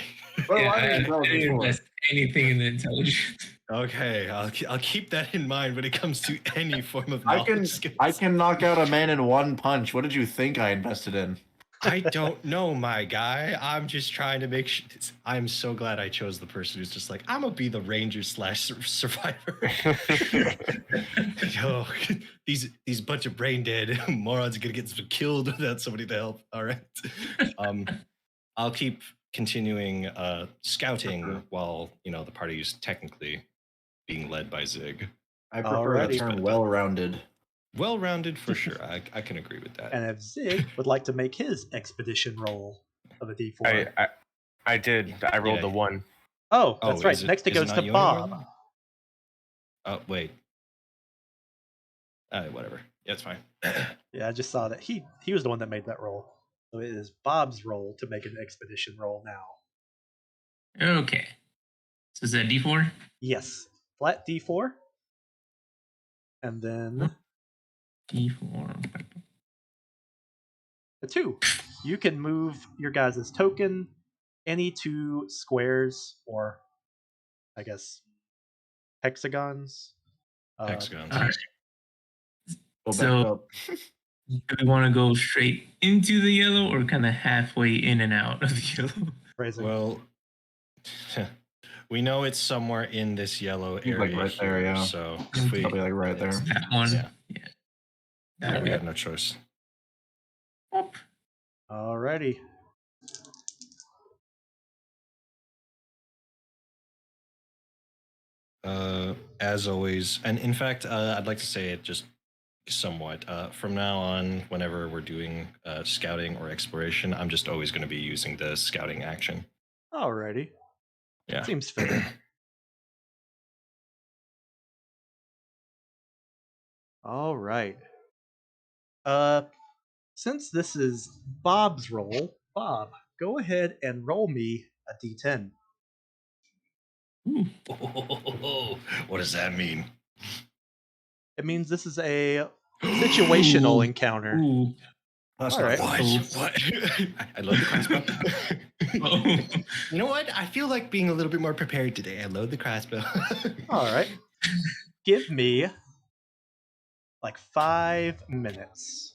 [SPEAKER 4] Well,
[SPEAKER 5] Yeah,
[SPEAKER 4] I
[SPEAKER 5] I
[SPEAKER 4] didn't tell
[SPEAKER 5] didn't
[SPEAKER 4] before.
[SPEAKER 5] invest anything in the intelligence.
[SPEAKER 2] Okay, I'll keep that in mind when it comes to any form of
[SPEAKER 4] I
[SPEAKER 2] knowledge skills.
[SPEAKER 4] can knock out a man in one punch. What did you think I invested in?
[SPEAKER 2] I don't know, my guy. I'm just trying to make sure. I'm so glad I chose the person who's just like, I'm gonna be the ranger / survivor. Yo, these bunch of brain dead morons are gonna get killed without somebody to help. All right. I'll keep continuing scouting while the party is technically being led by Zig.
[SPEAKER 4] I prefer the
[SPEAKER 1] Alrighty.
[SPEAKER 4] term well-rounded.
[SPEAKER 2] Well-rounded for sure. I can agree with that.
[SPEAKER 1] And if Zig would like to make his expedition roll of a D4.
[SPEAKER 3] I did. I rolled
[SPEAKER 2] Yeah.
[SPEAKER 3] the 1.
[SPEAKER 1] Oh, that's right. Next it
[SPEAKER 2] is
[SPEAKER 1] goes
[SPEAKER 2] not
[SPEAKER 1] to
[SPEAKER 2] Yoni
[SPEAKER 1] Bob.
[SPEAKER 2] rolling? Oh, wait. Whatever. Yeah, it's fine.
[SPEAKER 1] Yeah, I just saw that he was the one that made that roll. So it is Bob's roll to make an expedition roll now.
[SPEAKER 5] Okay. So is that D4?
[SPEAKER 1] Yes. Flat D4. And then
[SPEAKER 5] D4.
[SPEAKER 1] a 2. You can move your guys' token any 2 squares or, I guess, hexagons.
[SPEAKER 2] Hexagons.
[SPEAKER 5] All right.
[SPEAKER 4] Go back
[SPEAKER 5] So
[SPEAKER 4] up.
[SPEAKER 5] do we want to go straight into the yellow or kind of halfway in and out of the yellow?
[SPEAKER 1] Phrasing.
[SPEAKER 2] Well, we know it's somewhere in this yellow
[SPEAKER 4] He's,
[SPEAKER 2] area
[SPEAKER 4] like, right
[SPEAKER 2] here.
[SPEAKER 4] there, yeah.
[SPEAKER 2] So if we,
[SPEAKER 4] Probably like right there.
[SPEAKER 5] That one.
[SPEAKER 2] Yeah.
[SPEAKER 5] That
[SPEAKER 2] we
[SPEAKER 5] way.
[SPEAKER 2] have no choice.
[SPEAKER 5] Up.
[SPEAKER 1] Alrighty.
[SPEAKER 2] As always, and in fact, I'd like to say it just somewhat. From now on, whenever we're doing scouting or exploration, I'm just always going to be using the scouting action.
[SPEAKER 1] Alrighty.
[SPEAKER 2] Yeah.
[SPEAKER 1] Seems fair. All right. Since this is Bob's roll, Bob, go ahead and roll me a D10.
[SPEAKER 2] What does that mean?
[SPEAKER 1] It means this is a situational
[SPEAKER 5] Ooh.
[SPEAKER 1] encounter.
[SPEAKER 5] Ooh.
[SPEAKER 4] That's
[SPEAKER 1] All
[SPEAKER 4] not
[SPEAKER 1] right.
[SPEAKER 2] What? I love the crossbow.
[SPEAKER 5] Oh.
[SPEAKER 2] You know what? I feel like being a little bit more prepared today. I load the crossbow.
[SPEAKER 1] All right. Give me like 5 minutes.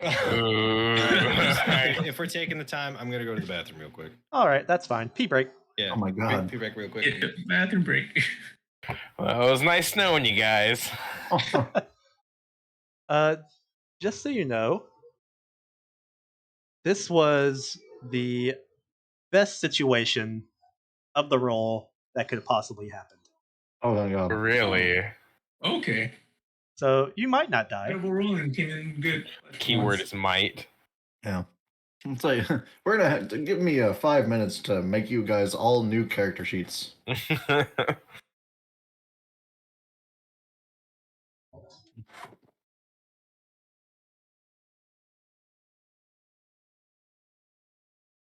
[SPEAKER 2] If we're taking the time, I'm gonna go to the bathroom real quick.
[SPEAKER 1] All right, that's fine. Pee break.
[SPEAKER 2] Yeah.
[SPEAKER 4] Oh my God.
[SPEAKER 2] Pee break real quick.
[SPEAKER 5] Get the bathroom break.
[SPEAKER 3] Well, it was nice knowing you guys.
[SPEAKER 1] Just so you know, this was the best situation of the roll that could have possibly happened.
[SPEAKER 4] Oh my God.
[SPEAKER 3] Really?
[SPEAKER 5] Okay.
[SPEAKER 1] So you might not die.
[SPEAKER 5] Incredible rolling came in good.
[SPEAKER 3] Keyword is might.
[SPEAKER 4] Yeah. It's like, we're gonna have to give me 5 minutes to make you guys all new character sheets.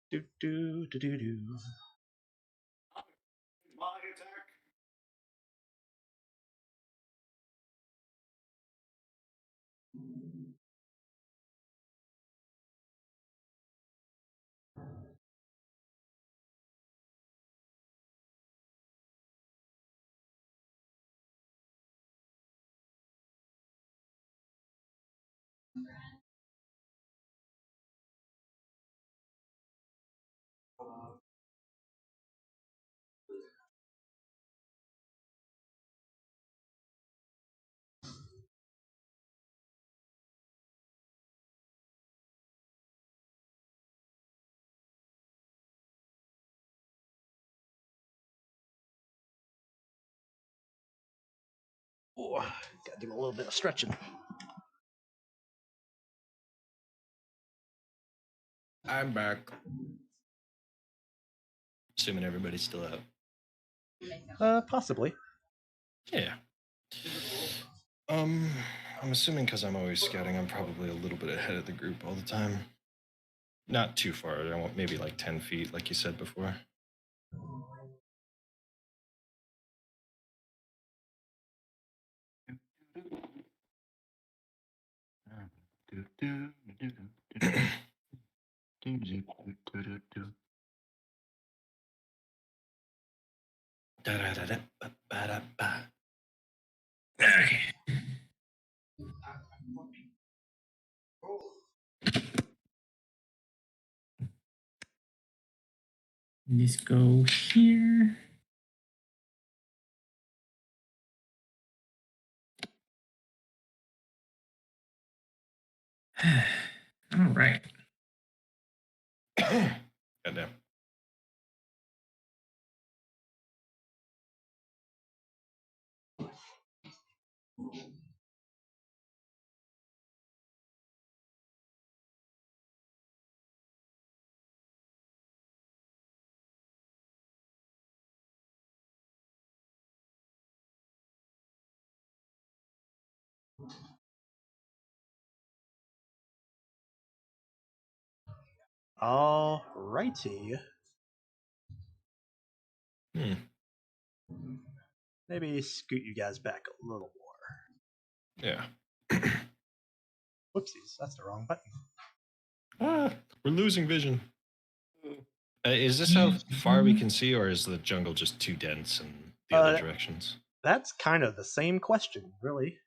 [SPEAKER 1] Do do do do do. Oh, gotta do a little bit of stretching.
[SPEAKER 2] I'm back. Assuming everybody's still out.
[SPEAKER 1] Possibly.
[SPEAKER 2] Yeah. I'm assuming because I'm always scouting, I'm probably a little bit ahead of the group all the time. Not too far. I want maybe like 10 feet, like you said before.
[SPEAKER 5] Okay. Let's go here. All right.
[SPEAKER 2] Goddamn.
[SPEAKER 1] All righty. Maybe scoot you guys back a little more.
[SPEAKER 2] Yeah.
[SPEAKER 1] Whoopsies, that's the wrong button.
[SPEAKER 2] We're losing vision. Is this how far we can see, or is the jungle just too dense in the other directions?
[SPEAKER 1] That's kind of the same question, really.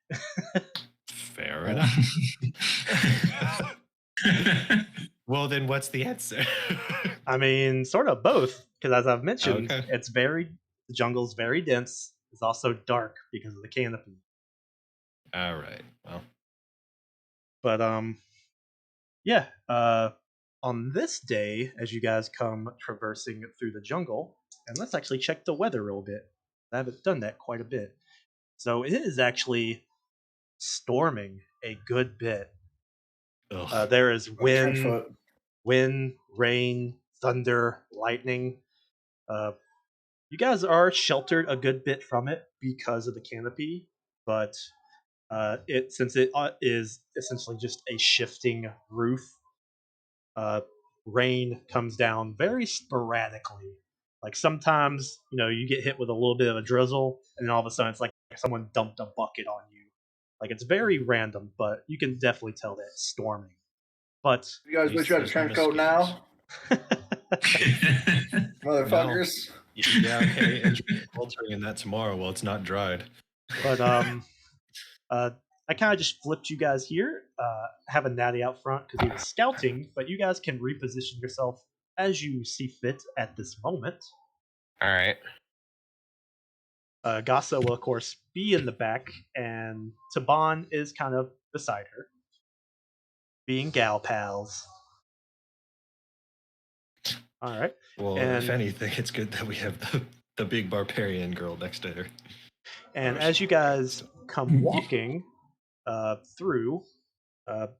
[SPEAKER 2] Fair enough. Well, then what's the answer?
[SPEAKER 1] I mean, sort of both, because as I've mentioned,
[SPEAKER 2] Okay.
[SPEAKER 1] the jungle's very dense. It's also dark because of the canopy.
[SPEAKER 2] All right. Well.
[SPEAKER 1] But yeah. On this day, as you guys come traversing through the jungle, and let's actually check the weather real bit. I haven't done that quite a bit. So it is actually storming a good bit. There is wind, rain, thunder, lightning. You guys are sheltered a good bit from it because of the canopy, but since it is essentially just a shifting roof, uh, rain comes down very sporadically. Like sometimes, you get hit with a little bit of a drizzle, and then all of a sudden it's like someone dumped a bucket on you. Like it's very random, but you can definitely tell that it's storming. But
[SPEAKER 4] You guys wish you had a trench coat now, motherfuckers.
[SPEAKER 2] Well, yeah, okay. Enjoy altering that tomorrow while it's not dried.
[SPEAKER 1] But I kind of just flipped you guys here. Have a natty out front because he was scouting, but you guys can reposition yourself as you see fit at this moment.
[SPEAKER 3] All right.
[SPEAKER 1] Gasa will, of course, be in the back, and Taban is kind of beside her, being gal pals. All right.
[SPEAKER 2] Well, if anything, it's good that we have the big barbarian girl next to her.
[SPEAKER 1] And as you guys come walking through,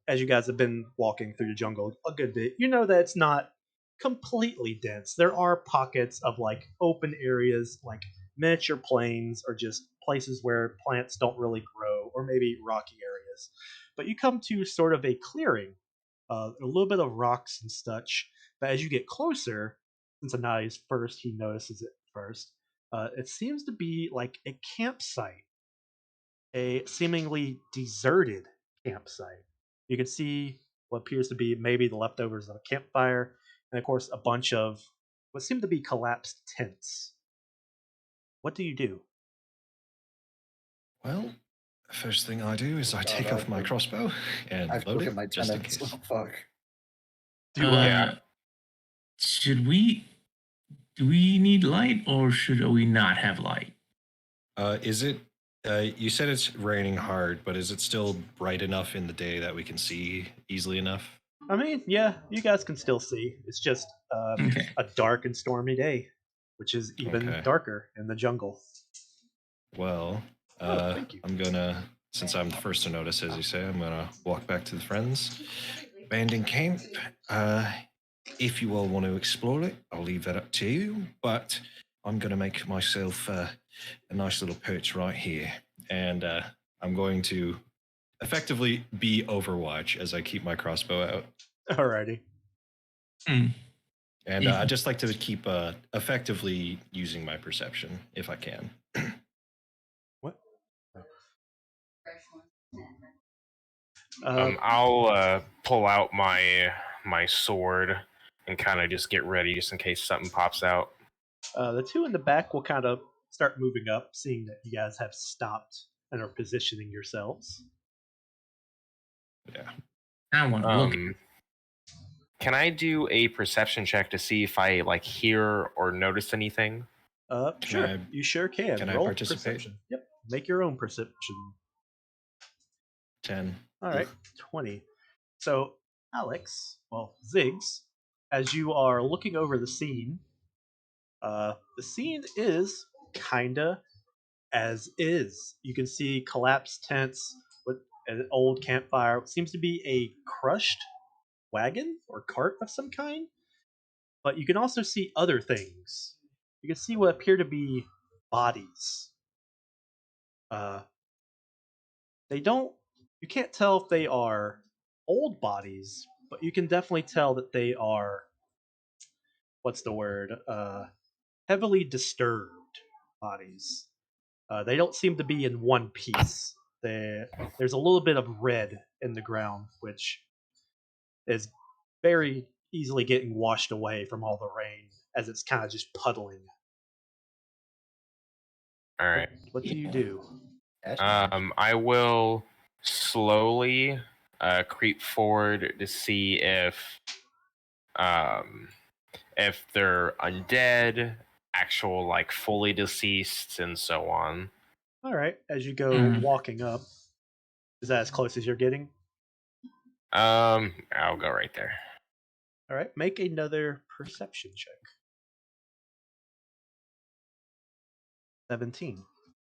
[SPEAKER 1] as you guys have been walking through the jungle a good bit, you know that it's not completely dense. There are pockets of like open areas, like miniature plains, or just places where plants don't really grow, or maybe rocky areas. But you come to sort of a clearing, a little bit of rocks and such. But as you get closer, since Anani's first, he notices it first. It seems to be like a campsite, a seemingly deserted campsite. You can see what appears to be maybe the leftovers of a campfire, and of course, a bunch of what seem to be collapsed tents. What do you do?
[SPEAKER 2] Well, First thing I do is I take off my crossbow and
[SPEAKER 4] I have to
[SPEAKER 2] load
[SPEAKER 4] look
[SPEAKER 2] it
[SPEAKER 4] at my
[SPEAKER 2] just in
[SPEAKER 4] tenants.
[SPEAKER 2] case.
[SPEAKER 4] Oh, fuck.
[SPEAKER 3] Yeah.
[SPEAKER 5] Should we? Do we need light, or should we not have light?
[SPEAKER 2] Is it? You said it's raining hard, but is it still bright enough in the day that we can see easily enough?
[SPEAKER 1] I mean, yeah, you guys can still see. It's just
[SPEAKER 5] Okay.
[SPEAKER 1] a dark and stormy day, which is even
[SPEAKER 2] Okay.
[SPEAKER 1] darker in the jungle.
[SPEAKER 2] Well,
[SPEAKER 1] Thank you.
[SPEAKER 2] I'm gonna, since I'm the first to notice, as you say, I'm gonna walk back to the friends. Abandoned camp. If you all want to explore it, I'll leave that up to you. But I'm gonna make myself a nice little perch right here, and I'm going to effectively be Overwatch as I keep my crossbow out.
[SPEAKER 1] Alrighty.
[SPEAKER 5] Hmm.
[SPEAKER 2] And I just like to keep effectively using my perception if I can.
[SPEAKER 1] What?
[SPEAKER 3] I'll pull out my sword and kind of just get ready just in case something pops out.
[SPEAKER 1] The two in the back will kind of start moving up, seeing that you guys have stopped and are positioning yourselves.
[SPEAKER 2] Yeah.
[SPEAKER 5] I want to look.
[SPEAKER 3] Can I do a perception check to see if I like hear or notice anything?
[SPEAKER 1] Sure. You sure can.
[SPEAKER 2] Can I
[SPEAKER 1] Roll
[SPEAKER 2] participate?
[SPEAKER 1] perception. Yep. Make your own perception.
[SPEAKER 2] 10.
[SPEAKER 1] All right. 20. So, Alex, well, Ziggs, as you are looking over the scene is kinda as is. You can see collapsed tents with an old campfire. It seems to be a crushed wagon or cart of some kind. But you can also see other things. You can see what appear to be bodies. Uh, they don't. You can't tell if they are old bodies, but you can definitely tell that they are. What's the word? Heavily disturbed bodies. They don't seem to be in one piece. There's a little bit of red in the ground, which is very easily getting washed away from all the rain as it's kind of just puddling.
[SPEAKER 3] All right.
[SPEAKER 1] What do you do?
[SPEAKER 3] I will slowly creep forward to see um, if they're undead, actual like fully deceased, and so on.
[SPEAKER 1] All right, as you go walking up, is that as close as you're getting?
[SPEAKER 3] I'll go right there.
[SPEAKER 1] All right, make another perception check. 17.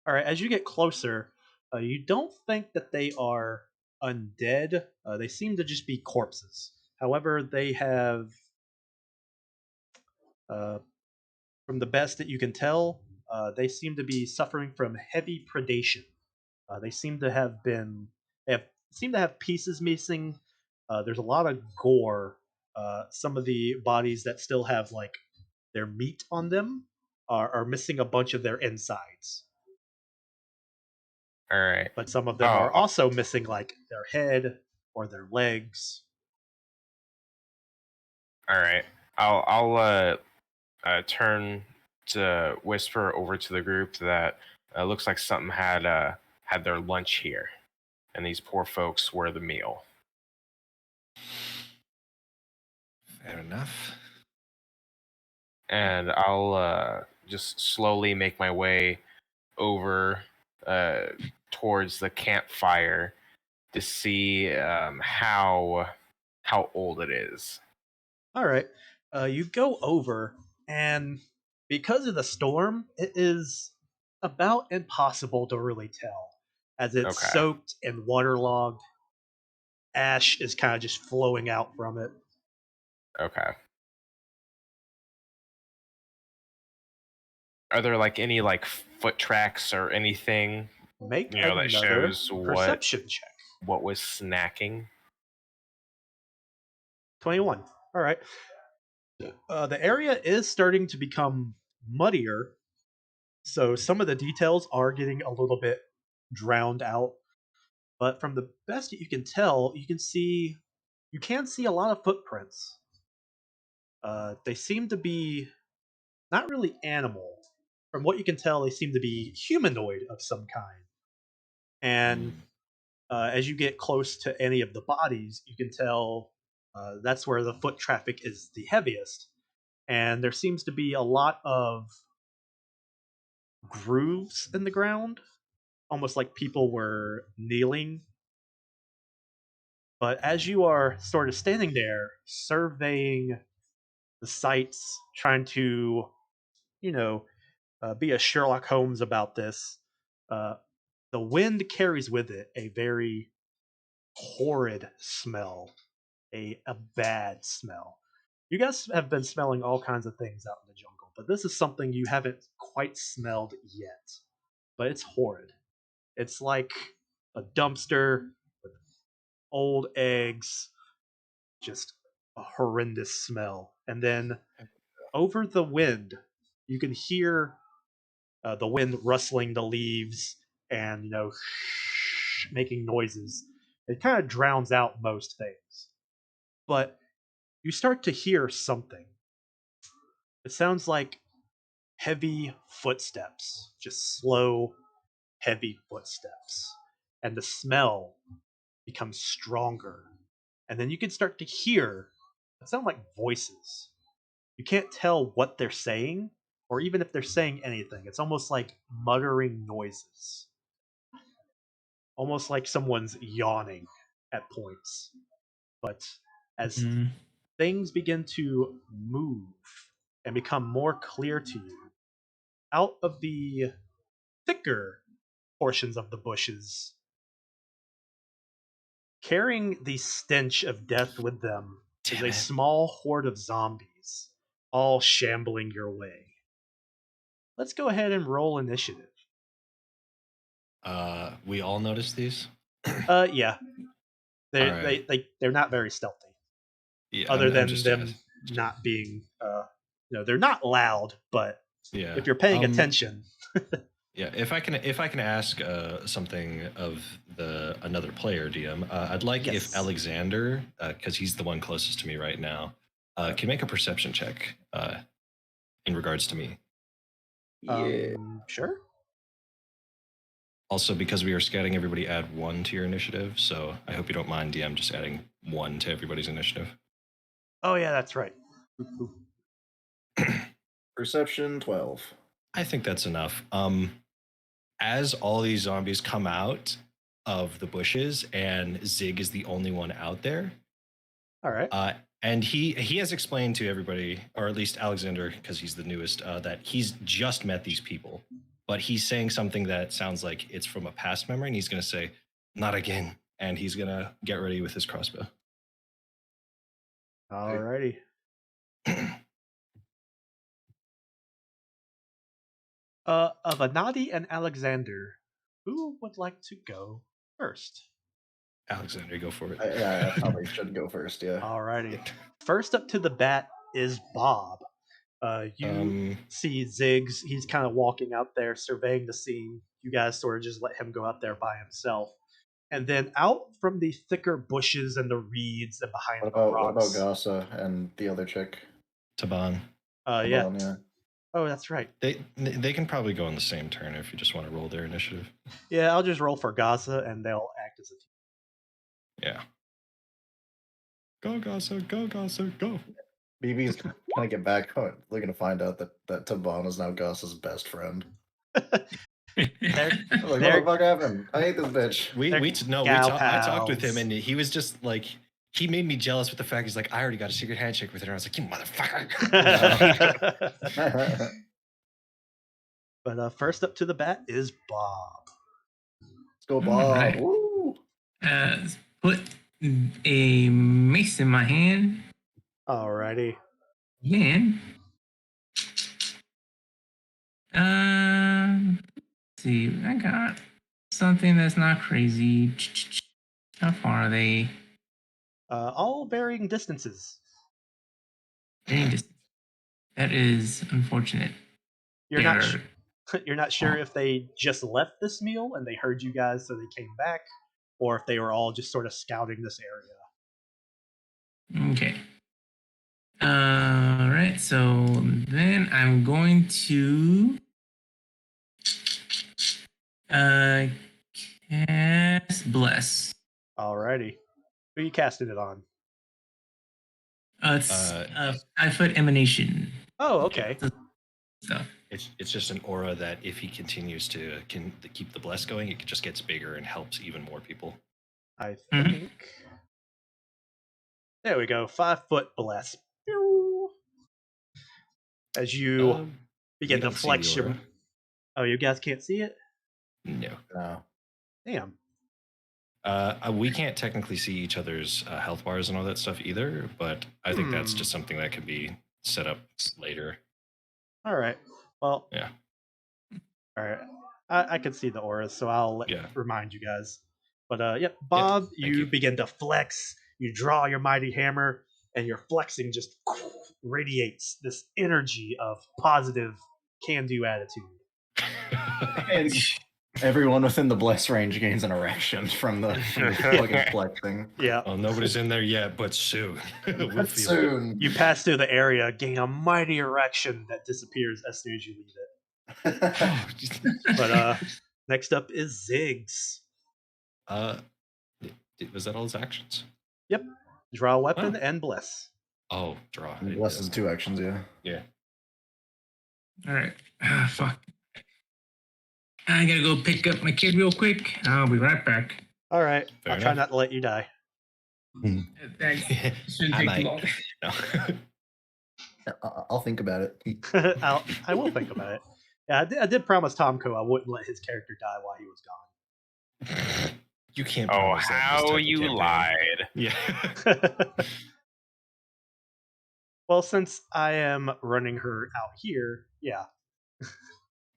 [SPEAKER 1] All right, as you get closer, you don't think that they are undead. They seem to just be corpses. However, they have, from the best that you can tell, they seem to be suffering from heavy predation. They seem to have been, seem to have pieces missing. There's a lot of gore. Some of the bodies that still have like their meat on them are missing a bunch of their insides.
[SPEAKER 3] All right.
[SPEAKER 1] But some of them are also missing like their head or their legs.
[SPEAKER 3] All right. I'll turn to whisper over to the group that looks like something had their lunch here, and these poor folks were the meal.
[SPEAKER 2] Fair enough.
[SPEAKER 3] And I'll just slowly make my way over towards the campfire to see how old it is.
[SPEAKER 1] All right. You go over, and because of the storm, it is about impossible to really tell, as it's
[SPEAKER 3] Okay.
[SPEAKER 1] soaked and waterlogged. Ash is kind of just flowing out from it.
[SPEAKER 3] Okay. Are there like any like foot tracks or anything
[SPEAKER 1] Make
[SPEAKER 3] that
[SPEAKER 1] another
[SPEAKER 3] shows
[SPEAKER 1] perception check.
[SPEAKER 3] what was snacking?
[SPEAKER 1] 21. All right. The area is starting to become muddier, so some of the details are getting a little bit drowned out. But from the best that you can tell, you can see a lot of footprints. They seem to be not really animal. From what you can tell, they seem to be humanoid of some kind. And as you get close to any of the bodies, you can tell that's where the foot traffic is the heaviest. And there seems to be a lot of grooves in the ground, almost like people were kneeling. But as you are sort of standing there, surveying the sights, trying to, you know, be a Sherlock Holmes about this, uh, the wind carries with it a very horrid smell, a bad smell. You guys have been smelling all kinds of things out in the jungle, but this is something you haven't quite smelled yet. But it's horrid. It's like a dumpster with old eggs, just a horrendous smell. And then over the wind, you can hear the wind rustling the leaves and making noises. It kind of drowns out most things, but you start to hear something. It sounds like heavy footsteps, just slow, heavy footsteps, and the smell becomes stronger. And then you can start to hear it sound like voices. You can't tell what they're saying, or even if they're saying anything. It's almost like muttering noises, almost like someone's yawning at points. But as things begin to move and become more clear to you, out of the thicker portions of the bushes, carrying the stench of death with them, is a small horde of zombies, all shambling your way. Let's go ahead and roll initiative.
[SPEAKER 2] We all notice these?
[SPEAKER 1] Yeah. They're not very stealthy.
[SPEAKER 2] Yeah,
[SPEAKER 1] Other
[SPEAKER 2] I'm
[SPEAKER 1] than
[SPEAKER 2] just
[SPEAKER 1] them not being, they're not loud, but
[SPEAKER 2] yeah.
[SPEAKER 1] if you're paying attention.
[SPEAKER 2] Yeah, if I can ask something of another player DM, I'd like
[SPEAKER 1] Yes.
[SPEAKER 2] if Alexander, because he's the one closest to me right now, can make a perception check in regards to me.
[SPEAKER 1] Sure.
[SPEAKER 2] Also, because we are scouting, everybody add 1 to your initiative. So I hope you don't mind, DM, just adding 1 to everybody's initiative.
[SPEAKER 1] Oh yeah, that's right.
[SPEAKER 4] Perception 12.
[SPEAKER 2] I think that's enough. As all these zombies come out of the bushes and Zig is the only one out there.
[SPEAKER 1] All right.
[SPEAKER 2] And he has explained to everybody, or at least Alexander, because he's the newest, that he's just met these people. But he's saying something that sounds like it's from a past memory, and he's going to say, "Not again," and he's going to get ready with his crossbow.
[SPEAKER 1] Alrighty. Of Anadi and Alexander, who would like to go first?
[SPEAKER 2] Alexander, go for it.
[SPEAKER 4] Yeah, I probably should go first, yeah.
[SPEAKER 1] Alrighty. First up to the bat is Bob. You see Ziggs, he's kind of walking out there, surveying the scene. You guys sort of just let him go out there by himself. And then out from the thicker bushes and the reeds and behind the rocks.
[SPEAKER 4] What about Gasa and the other chick?
[SPEAKER 2] Taban.
[SPEAKER 1] Yeah. Oh, that's right.
[SPEAKER 2] They can probably go on the same turn if you just want to roll their initiative.
[SPEAKER 1] Yeah, I'll just roll for Gasa and they'll act as a team.
[SPEAKER 2] Yeah. Go, Gasa, go, Gasa, go.
[SPEAKER 4] BB's gonna get back. They're gonna find out that Taban is now Gasa's best friend. What the fuck happened? I hate this bitch.
[SPEAKER 2] I talked with him and he was just like, he made me jealous with the fact he's like, I already got a secret handshake with her. I was like, you motherfucker.
[SPEAKER 1] But first up to the bat is Bob.
[SPEAKER 4] Let's go, Bob.
[SPEAKER 5] Right.
[SPEAKER 4] Woo!
[SPEAKER 5] Put a mace in my hand.
[SPEAKER 1] Alrighty.
[SPEAKER 5] Again. Let's see, I got something that's not crazy. How far are they?
[SPEAKER 1] All varying distances.
[SPEAKER 5] Varying distance. That is unfortunate.
[SPEAKER 1] You're not sure if they just left this meal and they heard you guys, so they came back, or if they were all just sort of scouting this area.
[SPEAKER 5] Okay. All right. So then I'm going to cast bless.
[SPEAKER 1] Alrighty. Who are you casting it on?
[SPEAKER 5] It's 5-foot emanation
[SPEAKER 1] Oh, okay.
[SPEAKER 5] stuff.
[SPEAKER 2] It's just an aura that if he continues to keep the bless going, it just gets bigger and helps even more people.
[SPEAKER 1] I think. There we go. 5-foot bless. Pew! As you begin to flex your. Oh, you guys can't see it?
[SPEAKER 2] No.
[SPEAKER 1] Damn.
[SPEAKER 2] We can't technically see each other's health bars and all that stuff either, but I think that's just something that can be set up later.
[SPEAKER 1] All right. Well.
[SPEAKER 2] Yeah.
[SPEAKER 1] All right. I can see the auras, so I'll remind you guys. But yeah, Bob, you begin to flex. You draw your mighty hammer, and your flexing just radiates this energy of positive can-do attitude.
[SPEAKER 4] And everyone within the bless range gains an erection from the fucking flexing.
[SPEAKER 1] Yeah.
[SPEAKER 2] Well, nobody's in there yet, but soon. We'll feel
[SPEAKER 4] soon.
[SPEAKER 2] it.
[SPEAKER 1] You pass through the area, gain a mighty erection that disappears as soon as you leave it. But next up is Ziggs.
[SPEAKER 2] Was that all his actions?
[SPEAKER 1] Yep. Draw a weapon and bless.
[SPEAKER 2] Oh, draw.
[SPEAKER 4] Bless is 2 actions, yeah.
[SPEAKER 2] Yeah.
[SPEAKER 5] All right. Fuck. I gotta go pick up my kid real quick. I'll be right back.
[SPEAKER 1] All right. I'll try not to let you die.
[SPEAKER 5] Thanks. Shouldn't take long.
[SPEAKER 2] No.
[SPEAKER 4] I'll think about it.
[SPEAKER 1] I will think about it. Yeah, I did promise Tomko I wouldn't let his character die while he was gone.
[SPEAKER 2] You can't.
[SPEAKER 3] Oh, how you lied!
[SPEAKER 2] Yeah.
[SPEAKER 1] Well, since I am running her out here, yeah.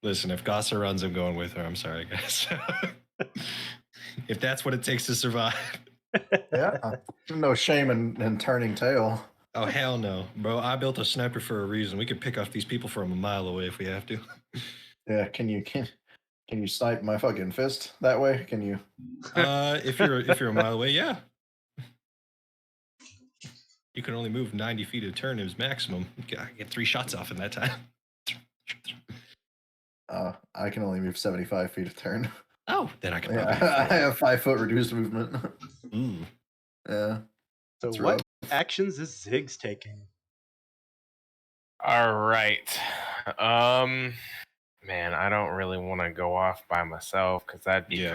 [SPEAKER 2] Listen, if Gossa runs, I'm going with her. I'm sorry, guys. If that's what it takes to survive.
[SPEAKER 4] Yeah. No shame in turning tail.
[SPEAKER 2] Oh, hell no. Bro, I built a sniper for a reason. We could pick off these people from a mile away if we have to.
[SPEAKER 4] Yeah, can you snipe my fucking fist that way? Can you?
[SPEAKER 2] If you're a mile away, yeah. You can only move 90 feet a turn is maximum. I get 3 shots off in that time.
[SPEAKER 4] I can only move 75 feet a turn.
[SPEAKER 2] Oh, then I can.
[SPEAKER 4] I have 5-foot reduced movement.
[SPEAKER 2] Ooh.
[SPEAKER 4] Yeah.
[SPEAKER 1] So what actions is Ziggs taking?
[SPEAKER 3] All right. Man, I don't really want to go off by myself because that'd be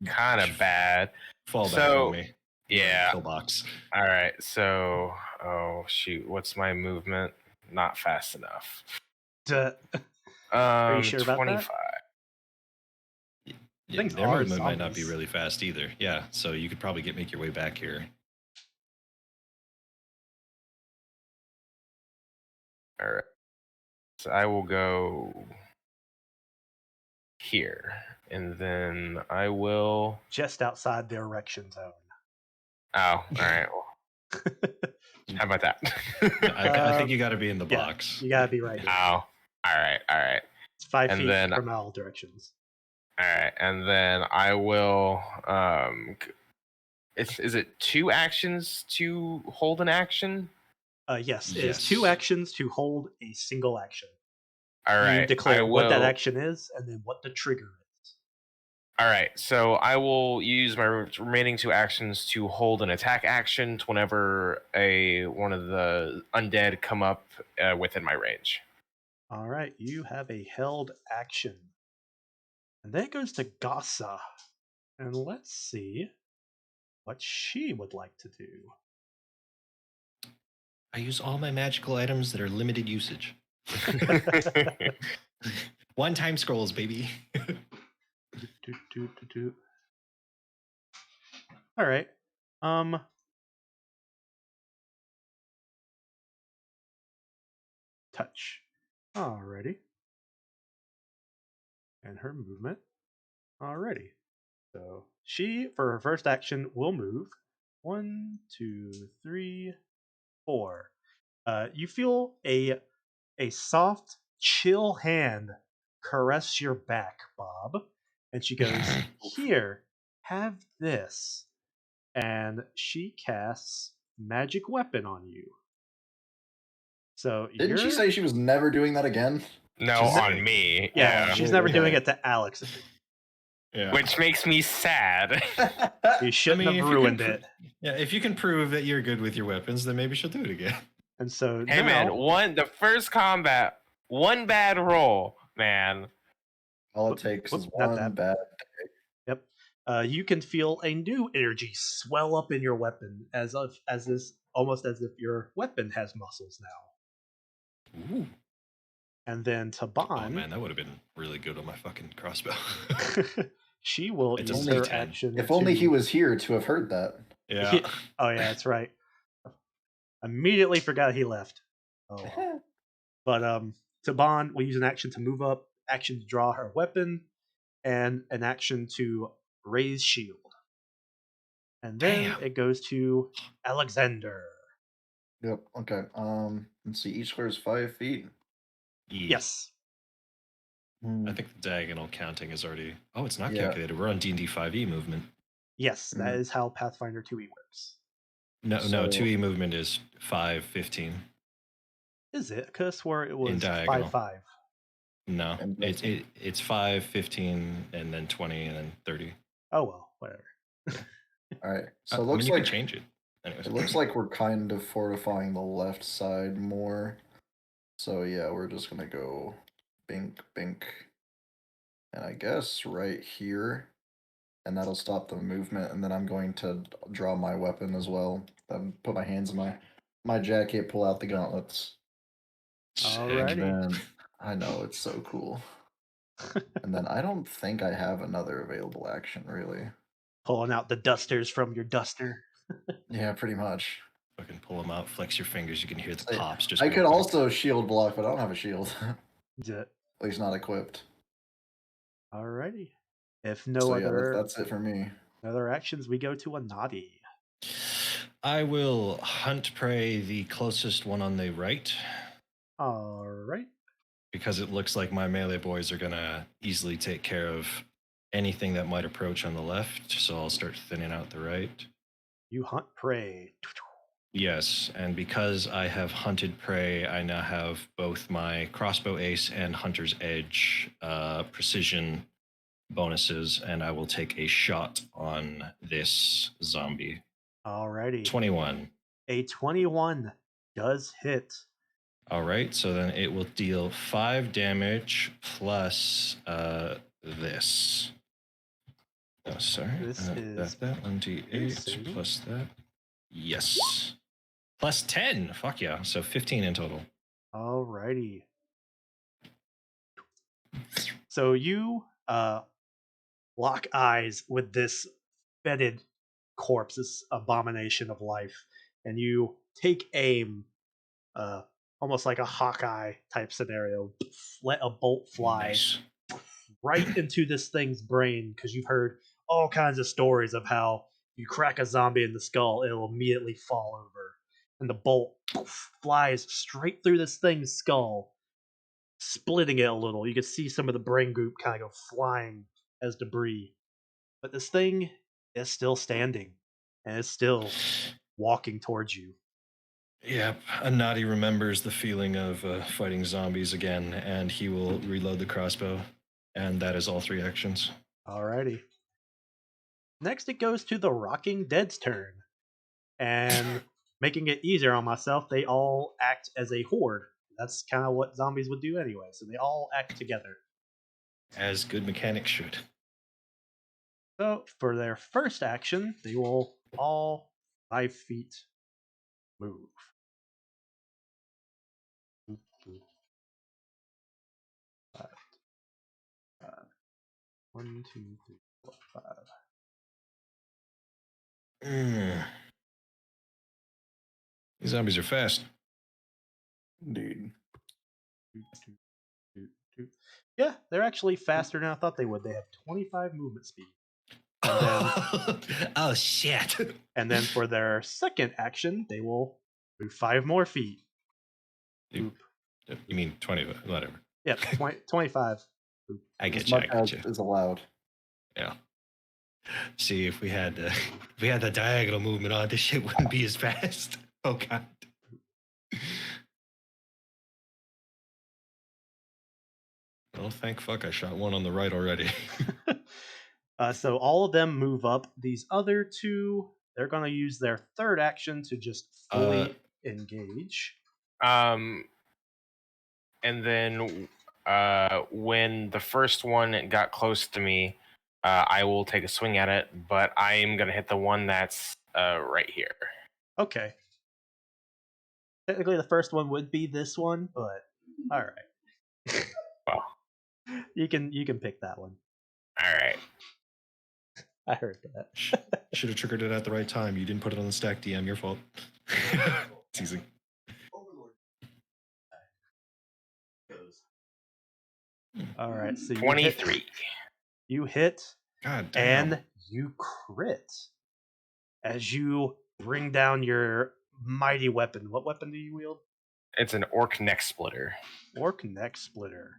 [SPEAKER 3] kind of bad.
[SPEAKER 2] Fall back on me.
[SPEAKER 3] Yeah.
[SPEAKER 2] Pillbox.
[SPEAKER 3] All right. So, oh shoot, what's my movement? Not fast enough.
[SPEAKER 1] Are you sure about
[SPEAKER 3] 25.
[SPEAKER 1] That?
[SPEAKER 2] Yeah, their movement might not be really fast either. Yeah, so you could probably make your way back here.
[SPEAKER 3] All right. So I will go here, and then I will
[SPEAKER 1] just outside the erection zone.
[SPEAKER 3] Oh, all right. Well, how about that?
[SPEAKER 2] I think you got to be in the box.
[SPEAKER 1] You got to be right here.
[SPEAKER 3] Oh, all right.
[SPEAKER 1] It's 5 feet from all directions.
[SPEAKER 3] All right, and then I will. Is it 2 actions to hold an action?
[SPEAKER 1] Yes, it's 2 actions to hold a single action.
[SPEAKER 3] All right.
[SPEAKER 1] You declare what that action is, and then what the trigger is.
[SPEAKER 3] All right, so I will use my remaining 2 actions to hold an attack action whenever one of the undead come up within my range.
[SPEAKER 1] All right, you have a held action. And then it goes to Gossa. And let's see what she would like to do.
[SPEAKER 2] I use all my magical items that are limited usage. 1-time scrolls, baby.
[SPEAKER 1] All right. Touch. Alrighty. And her movement. Alrighty. So she, for her first action, will move. 1, 2, 3, 4. You feel a soft, chill hand caress your back, Bob. And she goes, "Here, have this." And she casts Magic Weapon on you. So
[SPEAKER 4] didn't she say she was never doing that again?
[SPEAKER 3] No, on me.
[SPEAKER 1] Yeah, she's never doing it to Alex.
[SPEAKER 2] Yeah.
[SPEAKER 3] Which makes me sad.
[SPEAKER 1] You shouldn't have ruined it.
[SPEAKER 2] Yeah, if you can prove that you're good with your weapons, then maybe she'll do it again.
[SPEAKER 1] And so
[SPEAKER 3] Hey
[SPEAKER 1] now,
[SPEAKER 3] man, the first combat, one bad roll, man.
[SPEAKER 4] All it takes is
[SPEAKER 1] not
[SPEAKER 4] one
[SPEAKER 1] that.
[SPEAKER 4] bad.
[SPEAKER 1] Yep. You can feel a new energy swell up in your weapon, almost as if your weapon has muscles now.
[SPEAKER 2] Ooh.
[SPEAKER 1] And then
[SPEAKER 2] Oh
[SPEAKER 1] Taban,
[SPEAKER 2] man, that would have been really good on my fucking crossbow.
[SPEAKER 1] she will
[SPEAKER 2] It
[SPEAKER 1] use
[SPEAKER 2] doesn't
[SPEAKER 1] her
[SPEAKER 2] take 10.
[SPEAKER 1] action.
[SPEAKER 4] If only he was here to have heard that.
[SPEAKER 2] Yeah.
[SPEAKER 1] Oh yeah, that's right. Immediately forgot he left. Oh well. But Taban will use an action to move up, action to draw her weapon, and an action to raise shield. And then
[SPEAKER 2] Damn.
[SPEAKER 1] it goes to Alexander.
[SPEAKER 4] Yep. Okay. Let's see. Each square is 5 feet.
[SPEAKER 1] Yes.
[SPEAKER 2] I think the diagonal counting is already. Oh, it's not
[SPEAKER 4] Yeah.
[SPEAKER 2] calculated. We're on D&D 5e movement.
[SPEAKER 1] Yes, that is how Pathfinder 2e works.
[SPEAKER 2] No,
[SPEAKER 4] So-
[SPEAKER 2] 2e movement is 5, 15.
[SPEAKER 1] Is it? Because I swore it was
[SPEAKER 2] diagonal.
[SPEAKER 1] 5-5.
[SPEAKER 2] No,
[SPEAKER 4] And
[SPEAKER 2] it's 5, 15, and then 20, and then 30.
[SPEAKER 1] Oh well, whatever.
[SPEAKER 4] All right. So it
[SPEAKER 2] I
[SPEAKER 4] looks
[SPEAKER 2] mean, you
[SPEAKER 4] like
[SPEAKER 2] can change it. Anyways.
[SPEAKER 4] it looks like we're kind of fortifying the left side more. So yeah, we're just gonna go bink, bink, and I guess right here, and that'll stop the movement. And then I'm going to draw my weapon as well. Then put my hands in my jacket, pull out the gauntlets.
[SPEAKER 1] Alrighty.
[SPEAKER 4] And then I know it's so cool. And then I don't think I have another available action really.
[SPEAKER 1] Pulling out the dusters from your duster.
[SPEAKER 4] Yeah, pretty much.
[SPEAKER 2] Fucking pull them out, flex your fingers. You can hear the pops. Just
[SPEAKER 4] I
[SPEAKER 2] real
[SPEAKER 4] could
[SPEAKER 2] quick.
[SPEAKER 4] also shield block, but I don't have a shield.
[SPEAKER 1] Is it?
[SPEAKER 4] At least not equipped.
[SPEAKER 1] Alrighty. If no
[SPEAKER 4] So yeah,
[SPEAKER 1] other
[SPEAKER 4] that's it for me.
[SPEAKER 1] other actions, we go to a naughty.
[SPEAKER 2] I will hunt prey the closest one on the right
[SPEAKER 1] Alright.
[SPEAKER 2] because it looks like my melee boys are gonna easily take care of anything that might approach on the left. So I'll start thinning out the right.
[SPEAKER 1] You hunt prey.
[SPEAKER 2] Yes, and because I have hunted prey, I now have both my crossbow ace and hunter's edge precision bonuses, and I will take a shot on this zombie.
[SPEAKER 1] Alrighty.
[SPEAKER 2] 21.
[SPEAKER 1] A 21 does hit.
[SPEAKER 2] All right, so then it will deal 5 damage plus this. Oh, sorry.
[SPEAKER 1] This is
[SPEAKER 2] that 1d8
[SPEAKER 1] piercing.
[SPEAKER 2] plus that. Yes. Plus 10. Fuck yeah. So 15 in total.
[SPEAKER 1] Alrighty. So you lock eyes with this fetid corpse, this abomination of life, and you take aim, almost like a Hawkeye type scenario. Let a bolt fly
[SPEAKER 2] Nice.
[SPEAKER 1] right into this thing's brain because you've heard all kinds of stories of how you crack a zombie in the skull, it'll immediately fall over, and the bolt flies straight through this thing's skull, splitting it a little. You can see some of the brain goop kind of go flying as debris. But this thing is still standing and is still walking towards you.
[SPEAKER 2] Yep. Anadi remembers the feeling of fighting zombies again, and he will reload the crossbow. And that is all 3 actions.
[SPEAKER 1] Alrighty. Next, it goes to the Rocking Dead's turn. And making it easier on myself, they all act as a horde. That's kind of what zombies would do anyway, so they all act together.
[SPEAKER 2] As good mechanics should.
[SPEAKER 1] So, for their first action, they will all 5 feet move. 5, 1, 2, 3, 4, 5.
[SPEAKER 2] These zombies are fast.
[SPEAKER 4] Indeed.
[SPEAKER 1] Yeah, they're actually faster than I thought they would. They have 25 movement speed. And then,
[SPEAKER 2] oh, shit.
[SPEAKER 1] and then for their second action, they will move 5 more feet.
[SPEAKER 2] You mean 20, whatever.
[SPEAKER 1] Yep, 25.
[SPEAKER 2] I
[SPEAKER 4] As
[SPEAKER 2] get you.
[SPEAKER 4] much as is allowed.
[SPEAKER 2] Yeah. See, if we had the diagonal movement on, this shit wouldn't be as fast. Oh god. Well, thank fuck I shot one on the right already.
[SPEAKER 1] So all of them move up. These other two, they're going to use their third action to just fully engage.
[SPEAKER 3] And then when the first one got close to me, I will take a swing at it, but I am going to hit the one that's right here.
[SPEAKER 1] Okay. Technically, the first one would be this one, but all right.
[SPEAKER 3] Well,
[SPEAKER 1] you can pick that one.
[SPEAKER 3] all right.
[SPEAKER 1] I heard that.
[SPEAKER 2] Should have triggered it at the right time. You didn't put it on the stack, DM. Your fault. Teasing.
[SPEAKER 1] All right, so
[SPEAKER 3] 23.
[SPEAKER 1] You hit.
[SPEAKER 2] God damn.
[SPEAKER 1] And you crit as you bring down your mighty weapon. What weapon do you wield?
[SPEAKER 3] It's an orc neck splitter.
[SPEAKER 1] Orc neck splitter.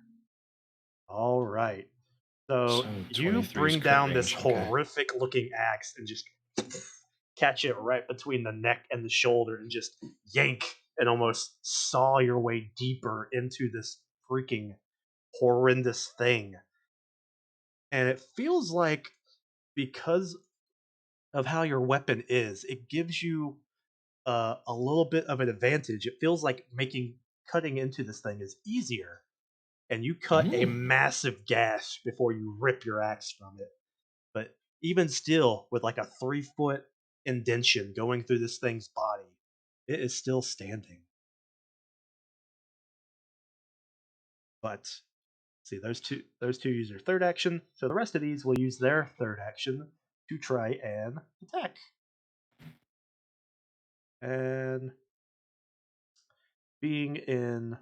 [SPEAKER 1] All right. So you
[SPEAKER 2] 23's
[SPEAKER 1] bring
[SPEAKER 2] crit
[SPEAKER 1] down
[SPEAKER 2] range,
[SPEAKER 1] this horrific looking axe and just catch it right between the neck and the shoulder and just yank and almost saw your way deeper into this freaking horrendous thing. And it feels like, because of how your weapon is, it gives you a little bit of an advantage. It feels like cutting into this thing is easier, and you cut a massive gash before you rip your axe from it. But even still, with like a 3-foot indentation going through this thing's body, it is still standing. But see, those two use their third action, so the rest of these will use their third action to try and attack. And being in...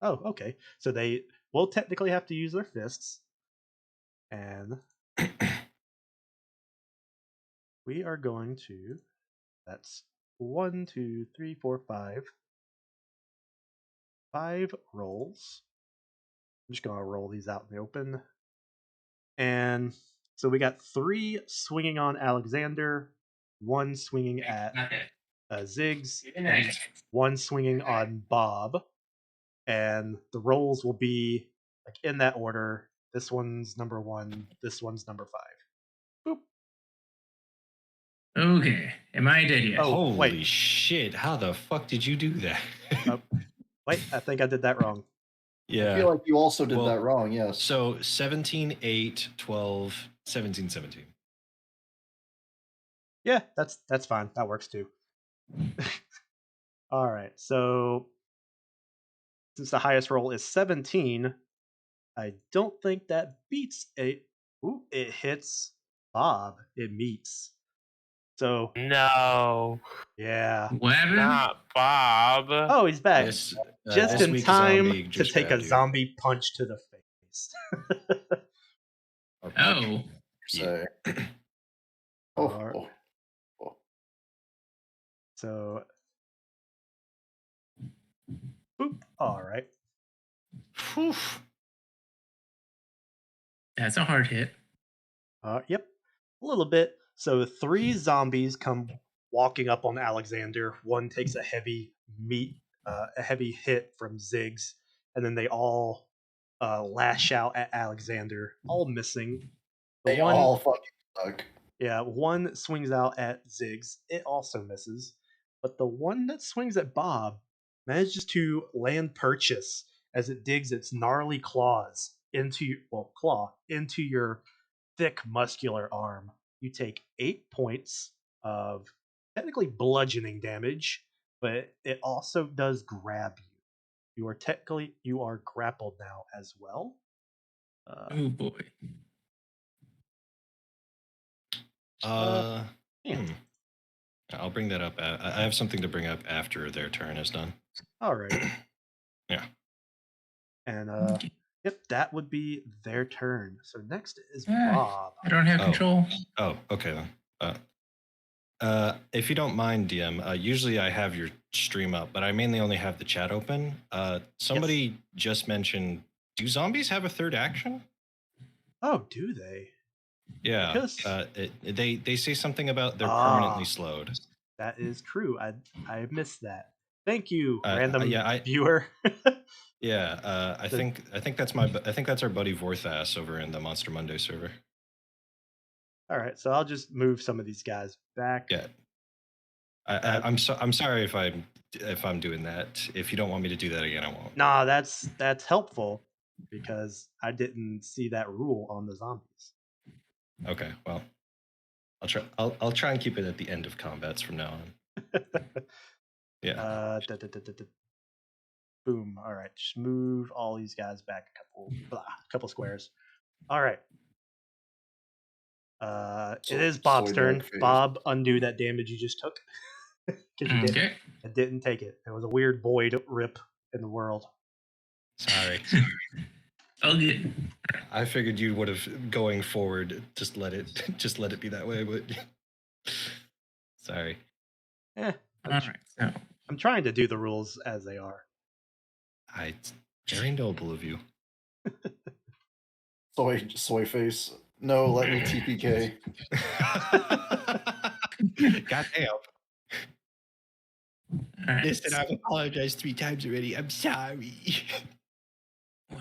[SPEAKER 1] Oh, okay. So they will technically have to use their fists. And we are going to... That's 1, 2, 3, 4, 5. 5 rolls. I'm just going to roll these out in the open. And so we got 3 swinging on Alexander, 1 swinging at Ziggs, and 1 swinging on Bob. And the rolls will be like in that order. This one's number 1, this one's number 5. Boop.
[SPEAKER 5] Okay. Am I dead yet?
[SPEAKER 2] Oh, holy shit. How the fuck did you do that?
[SPEAKER 1] Wait, I think I did that wrong.
[SPEAKER 2] Yeah.
[SPEAKER 4] I feel like you also did that wrong, yes.
[SPEAKER 2] So 17, 8, 12, 17, 17.
[SPEAKER 1] Yeah, that's fine. That works too. All right, so since the highest roll is 17, I don't think that beats a... Ooh, it hits Bob. It meets. So...
[SPEAKER 3] No.
[SPEAKER 1] Yeah.
[SPEAKER 5] What happened?
[SPEAKER 3] Not Bob.
[SPEAKER 1] Oh, he's back. Just in time to take a zombie punch to the face.
[SPEAKER 5] Oh.
[SPEAKER 4] So... oh.
[SPEAKER 1] So... Boop. All right.
[SPEAKER 5] Whew. That's a hard hit.
[SPEAKER 1] Yep. A little bit. So 3 zombies come walking up on Alexander. One takes a heavy hit from Ziggs, and then they all lash out at Alexander, all missing.
[SPEAKER 4] They all fucking suck.
[SPEAKER 1] Yeah, one swings out at Ziggs. It also misses. But the one that swings at Bob manages to land purchase as it digs its gnarly claws into your thick muscular arm. You take 8 points of technically bludgeoning damage, but it also does grab you. You are grappled now as well.
[SPEAKER 5] Oh boy.
[SPEAKER 2] I'll bring that up. I have something to bring up after their turn is done.
[SPEAKER 1] All right.
[SPEAKER 2] Yeah.
[SPEAKER 1] And yep, that would be their turn. So next is Bob.
[SPEAKER 5] I don't have control.
[SPEAKER 2] Oh, okay then. If you don't mind, DM, usually I have your stream up, but I mainly only have the chat open. Somebody just mentioned, do zombies have a third action?
[SPEAKER 1] Oh, do they?
[SPEAKER 2] Yeah. They say something about they're permanently slowed.
[SPEAKER 1] That is true. I missed that. Thank you, random viewer.
[SPEAKER 2] I think that's our buddy Vorthas over in the Monster Monday server.
[SPEAKER 1] All right, so I'll just move some of these guys back.
[SPEAKER 2] Yeah. I'm sorry if I'm doing that. If you don't want me to do that again, I won't.
[SPEAKER 1] Nah, that's helpful because I didn't see that rule on the zombies.
[SPEAKER 2] Okay, well, I'll try and keep it at the end of combats from now on. Yeah.
[SPEAKER 1] Boom. All right, just move all these guys back a couple squares. All right. It is Bob's turn. Bob, undo that damage you just took. Because you didn't. It didn't take it. There was a weird void rip in the world.
[SPEAKER 2] Sorry.
[SPEAKER 5] Okay.
[SPEAKER 2] I figured you would have, going forward, just let it be that way, but sorry.
[SPEAKER 1] Yeah.
[SPEAKER 5] All right. So
[SPEAKER 1] I'm trying to do the rules as they are.
[SPEAKER 2] Very noble of you.
[SPEAKER 4] Soy face. No, let me TPK.
[SPEAKER 2] Goddamn.
[SPEAKER 5] Right.
[SPEAKER 2] Listen, I've apologized 3 times already. I'm sorry.
[SPEAKER 5] All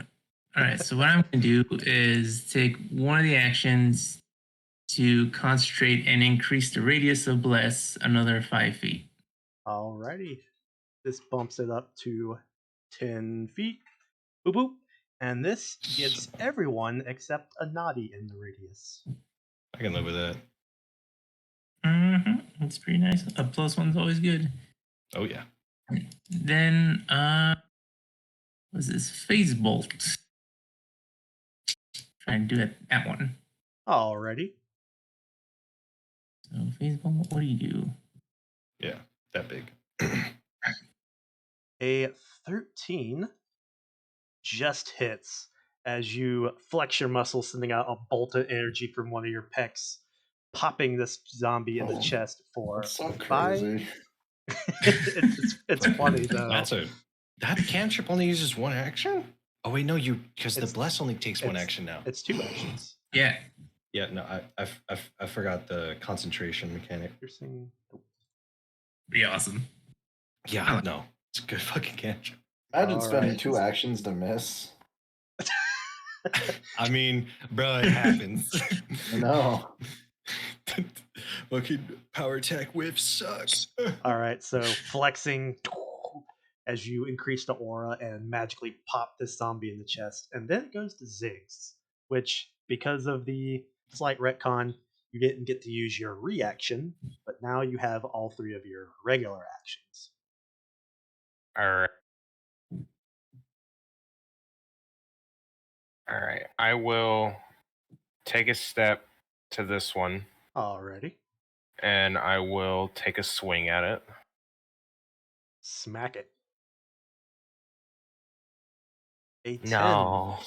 [SPEAKER 5] right. So what I'm going to do is take one of the actions to concentrate and increase the radius of bless another 5 feet.
[SPEAKER 1] Alrighty. This bumps it up to 10 feet. Boop boop. And this gets everyone except a naughty in the radius.
[SPEAKER 2] I can live with that.
[SPEAKER 5] That's pretty nice. A +1's always good.
[SPEAKER 2] Oh yeah.
[SPEAKER 5] Then what's this? Phase bolt. Try and do that one.
[SPEAKER 1] Alrighty.
[SPEAKER 5] So phase bolt, what do you do?
[SPEAKER 2] Yeah, that big.
[SPEAKER 1] A 13 just hits as you flex your muscles, sending out a bolt of energy from one of your pecs, popping this zombie in the chest for
[SPEAKER 4] so
[SPEAKER 1] 5.
[SPEAKER 4] crazy.
[SPEAKER 1] it's funny though.
[SPEAKER 2] That cantrip only uses 1 action? Oh wait, no, because the bless only takes 1 action now.
[SPEAKER 1] It's 2 actions.
[SPEAKER 5] Yeah.
[SPEAKER 2] Yeah, no, I forgot the concentration mechanic.
[SPEAKER 5] Pretty awesome.
[SPEAKER 2] Yeah, no, it's a good fucking cantrip.
[SPEAKER 4] Imagine spending 2 actions to miss.
[SPEAKER 2] I mean, bro, it happens.
[SPEAKER 4] No.
[SPEAKER 2] Fucking power attack whiffs suck.
[SPEAKER 1] All right, so flexing as you increase the aura and magically pop this zombie in the chest. And then it goes to Ziggs, which, because of the slight retcon, you didn't get to use your reaction, but now you have all 3 of your regular actions.
[SPEAKER 3] All right. I will take a step to this one.
[SPEAKER 1] Alrighty.
[SPEAKER 3] And I will take a swing at it.
[SPEAKER 1] Smack it. A 10.
[SPEAKER 3] No.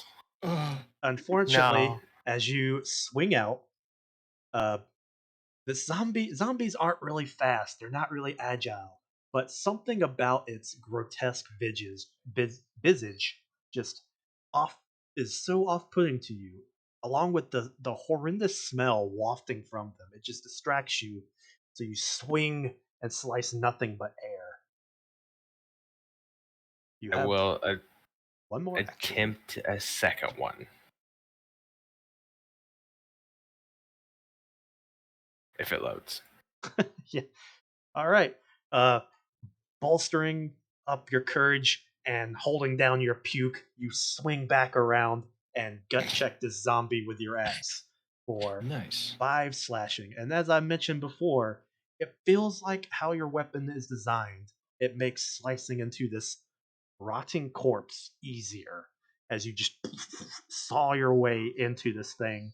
[SPEAKER 1] Unfortunately, as you swing out, the zombies aren't really fast. They're not really agile. But something about its grotesque visage just is so off-putting to you, along with the horrendous smell wafting from them. It just distracts you, so you swing and slice nothing but air.
[SPEAKER 3] I will
[SPEAKER 1] one more
[SPEAKER 3] attempt a second one. If it loads.
[SPEAKER 1] Yeah. All right. Bolstering up your courage and holding down your puke, you swing back around and gut check this zombie with your axe for 5 slashing. And as I mentioned before, it feels like how your weapon is designed. It makes slicing into this rotting corpse easier as you just saw your way into this thing,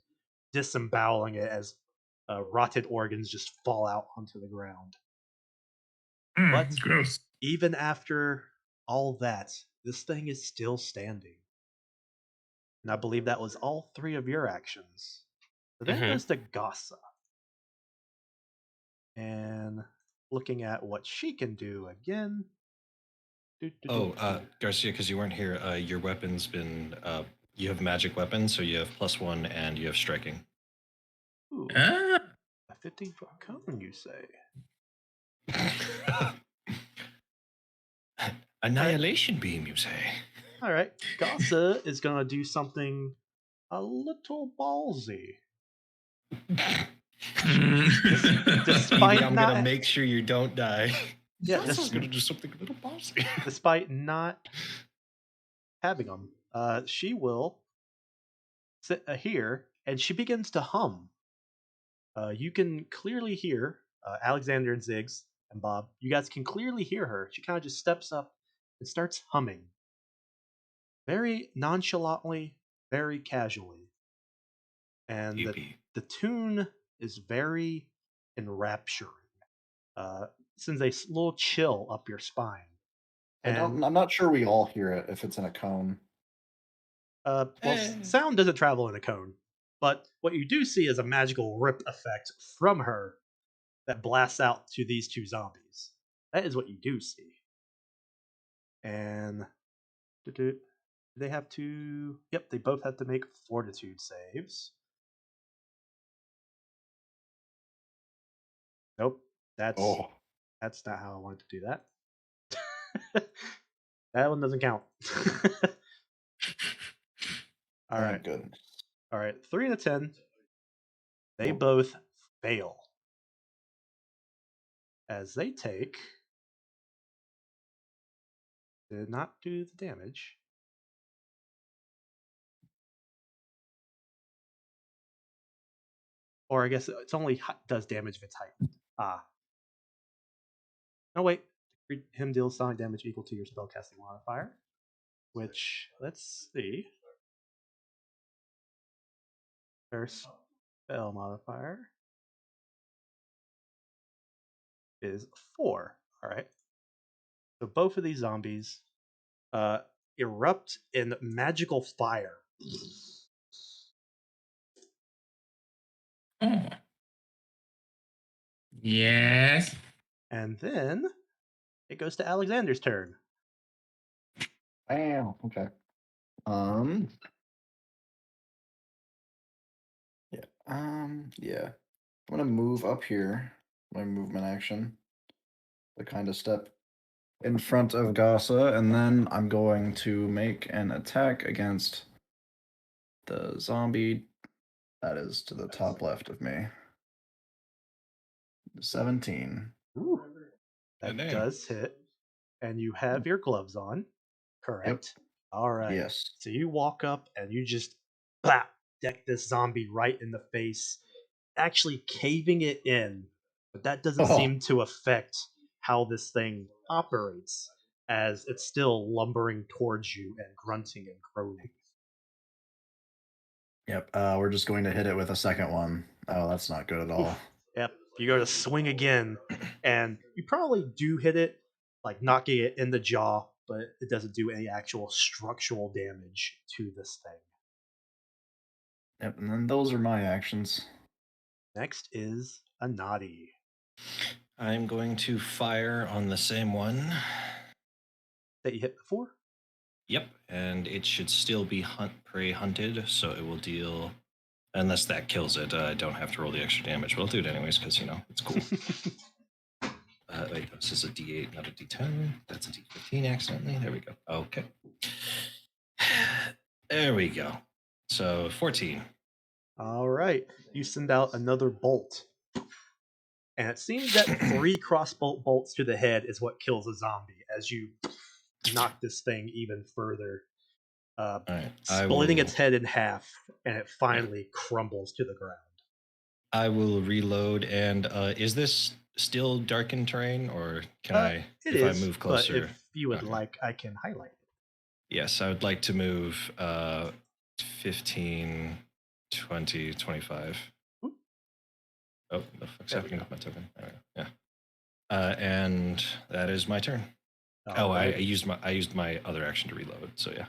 [SPEAKER 1] disemboweling it as rotted organs just fall out onto the ground. But
[SPEAKER 5] gross.
[SPEAKER 1] Even after all that, this thing is still standing. And I believe that was all 3 of your actions. So then it goes to Gossa. And looking at what she can do again.
[SPEAKER 2] Garcia, because you weren't here, your weapon's been you have magic weapons, so you have +1 and you have striking.
[SPEAKER 1] Ooh, a 15-foot cone, you say?
[SPEAKER 2] Annihilation beam, you say?
[SPEAKER 1] All right. Gossa is going to do something a little ballsy. Despite
[SPEAKER 2] Evie, I'm
[SPEAKER 1] not,
[SPEAKER 2] gonna make sure you don't die.
[SPEAKER 1] Yeah,
[SPEAKER 2] This is gonna do something a little bossy.
[SPEAKER 1] despite not having them, she will sit here and she begins to hum. You can clearly hear Alexander and Ziggs and Bob. You guys can clearly hear her. She kind of just steps up and starts humming, very nonchalantly, very casually, and the tune is very enrapturing. Sends a little chill up your spine. And
[SPEAKER 4] I'm not sure we all hear it if it's in a cone.
[SPEAKER 1] sound doesn't travel in a cone, but what you do see is a magical rip effect from her that blasts out to these two zombies. That is what you do see. And they have to. Yep, they both have to make fortitude saves. Nope, that's not how I wanted to do that. That one doesn't count. All right.
[SPEAKER 4] Good.
[SPEAKER 1] All right. 3 to 10. They both fail. As they take. Did not do the damage. Or I guess it's only does damage if it's heightened. No, wait. Him deals sonic damage equal to your spellcasting modifier. Which, let's see. Their spell modifier is 4. Alright. So both of these zombies erupt in magical fire.
[SPEAKER 5] Oh. Yes.
[SPEAKER 1] And then it goes to Alexander's turn.
[SPEAKER 4] Bam. Okay. Yeah. Yeah. I'm gonna move up here. My movement action. The kind of step in front of Gasa, and then I'm going to make an attack against the zombie that is to the top left of me. 17.
[SPEAKER 1] Ooh, that does hit. And you have your gloves on, correct?
[SPEAKER 4] Yep.
[SPEAKER 1] All right.
[SPEAKER 4] Yes.
[SPEAKER 1] So you walk up and you just deck this zombie right in the face, actually caving it in. But that doesn't seem to affect how this thing operates, as it's still lumbering towards you and grunting and groaning.
[SPEAKER 4] Yep. We're just going to hit it with a second one. Oh, that's not good at all.
[SPEAKER 1] Oof. Yep. You go to swing again, and you probably do hit it, like knocking it in the jaw, but it doesn't do any actual structural damage to this thing.
[SPEAKER 4] Yep. And then those are my actions.
[SPEAKER 1] Next is a Noddy.
[SPEAKER 2] I'm going to fire on the same one
[SPEAKER 1] that you hit before.
[SPEAKER 2] Yep, and it should still be prey hunted, so it will deal. Unless that kills it, I don't have to roll the extra damage. But I'll do it anyways because it's cool. Wait, this is a D8, not a D10. That's a D15 accidentally. There we go. Okay. There we go. So 14.
[SPEAKER 1] All right. You send out another bolt. And it seems that 3 crossbow bolts to the head is what kills a zombie as you knock this thing even further,
[SPEAKER 2] right,
[SPEAKER 1] splitting its head in half, and it finally crumbles to the ground.
[SPEAKER 2] I will reload. And is this still darkened terrain, or can I, I move closer?
[SPEAKER 1] But if you would like, I can highlight it.
[SPEAKER 2] Yes, I would like to move 15, 20, 25. Ooh. Oh, the fuck's happening with my token? All right, yeah. And that is my turn. I used my other action to reload, so yeah.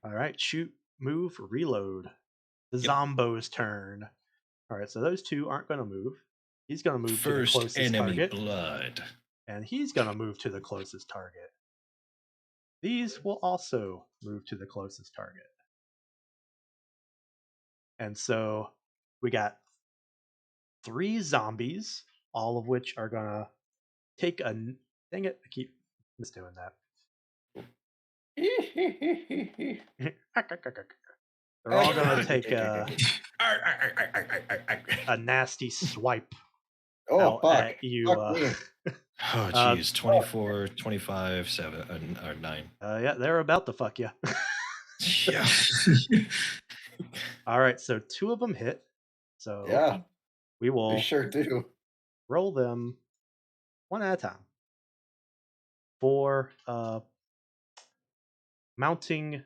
[SPEAKER 1] All right, shoot, move, reload. The Zombo's turn. All right, so those two aren't going to move. He's going to move to the closest
[SPEAKER 2] enemy
[SPEAKER 1] target.
[SPEAKER 2] Blood.
[SPEAKER 1] And he's going to move to the closest target. These will also move to the closest target. And so we got 3 zombies, all of which are going to take a... Dang it, I keep misdoing that. They're all gonna take a nasty swipe
[SPEAKER 4] Oh,
[SPEAKER 1] out
[SPEAKER 4] fuck.
[SPEAKER 1] at you.
[SPEAKER 4] Fuck me.
[SPEAKER 2] Oh, geez. 24, 25, 7, or 9.
[SPEAKER 1] Yeah, they're about to fuck you.
[SPEAKER 2] Yeah.
[SPEAKER 1] All right, so 2 of them hit. So
[SPEAKER 4] Yeah,
[SPEAKER 1] we
[SPEAKER 4] we
[SPEAKER 1] will
[SPEAKER 4] sure do.
[SPEAKER 1] roll them one at a time for mounting.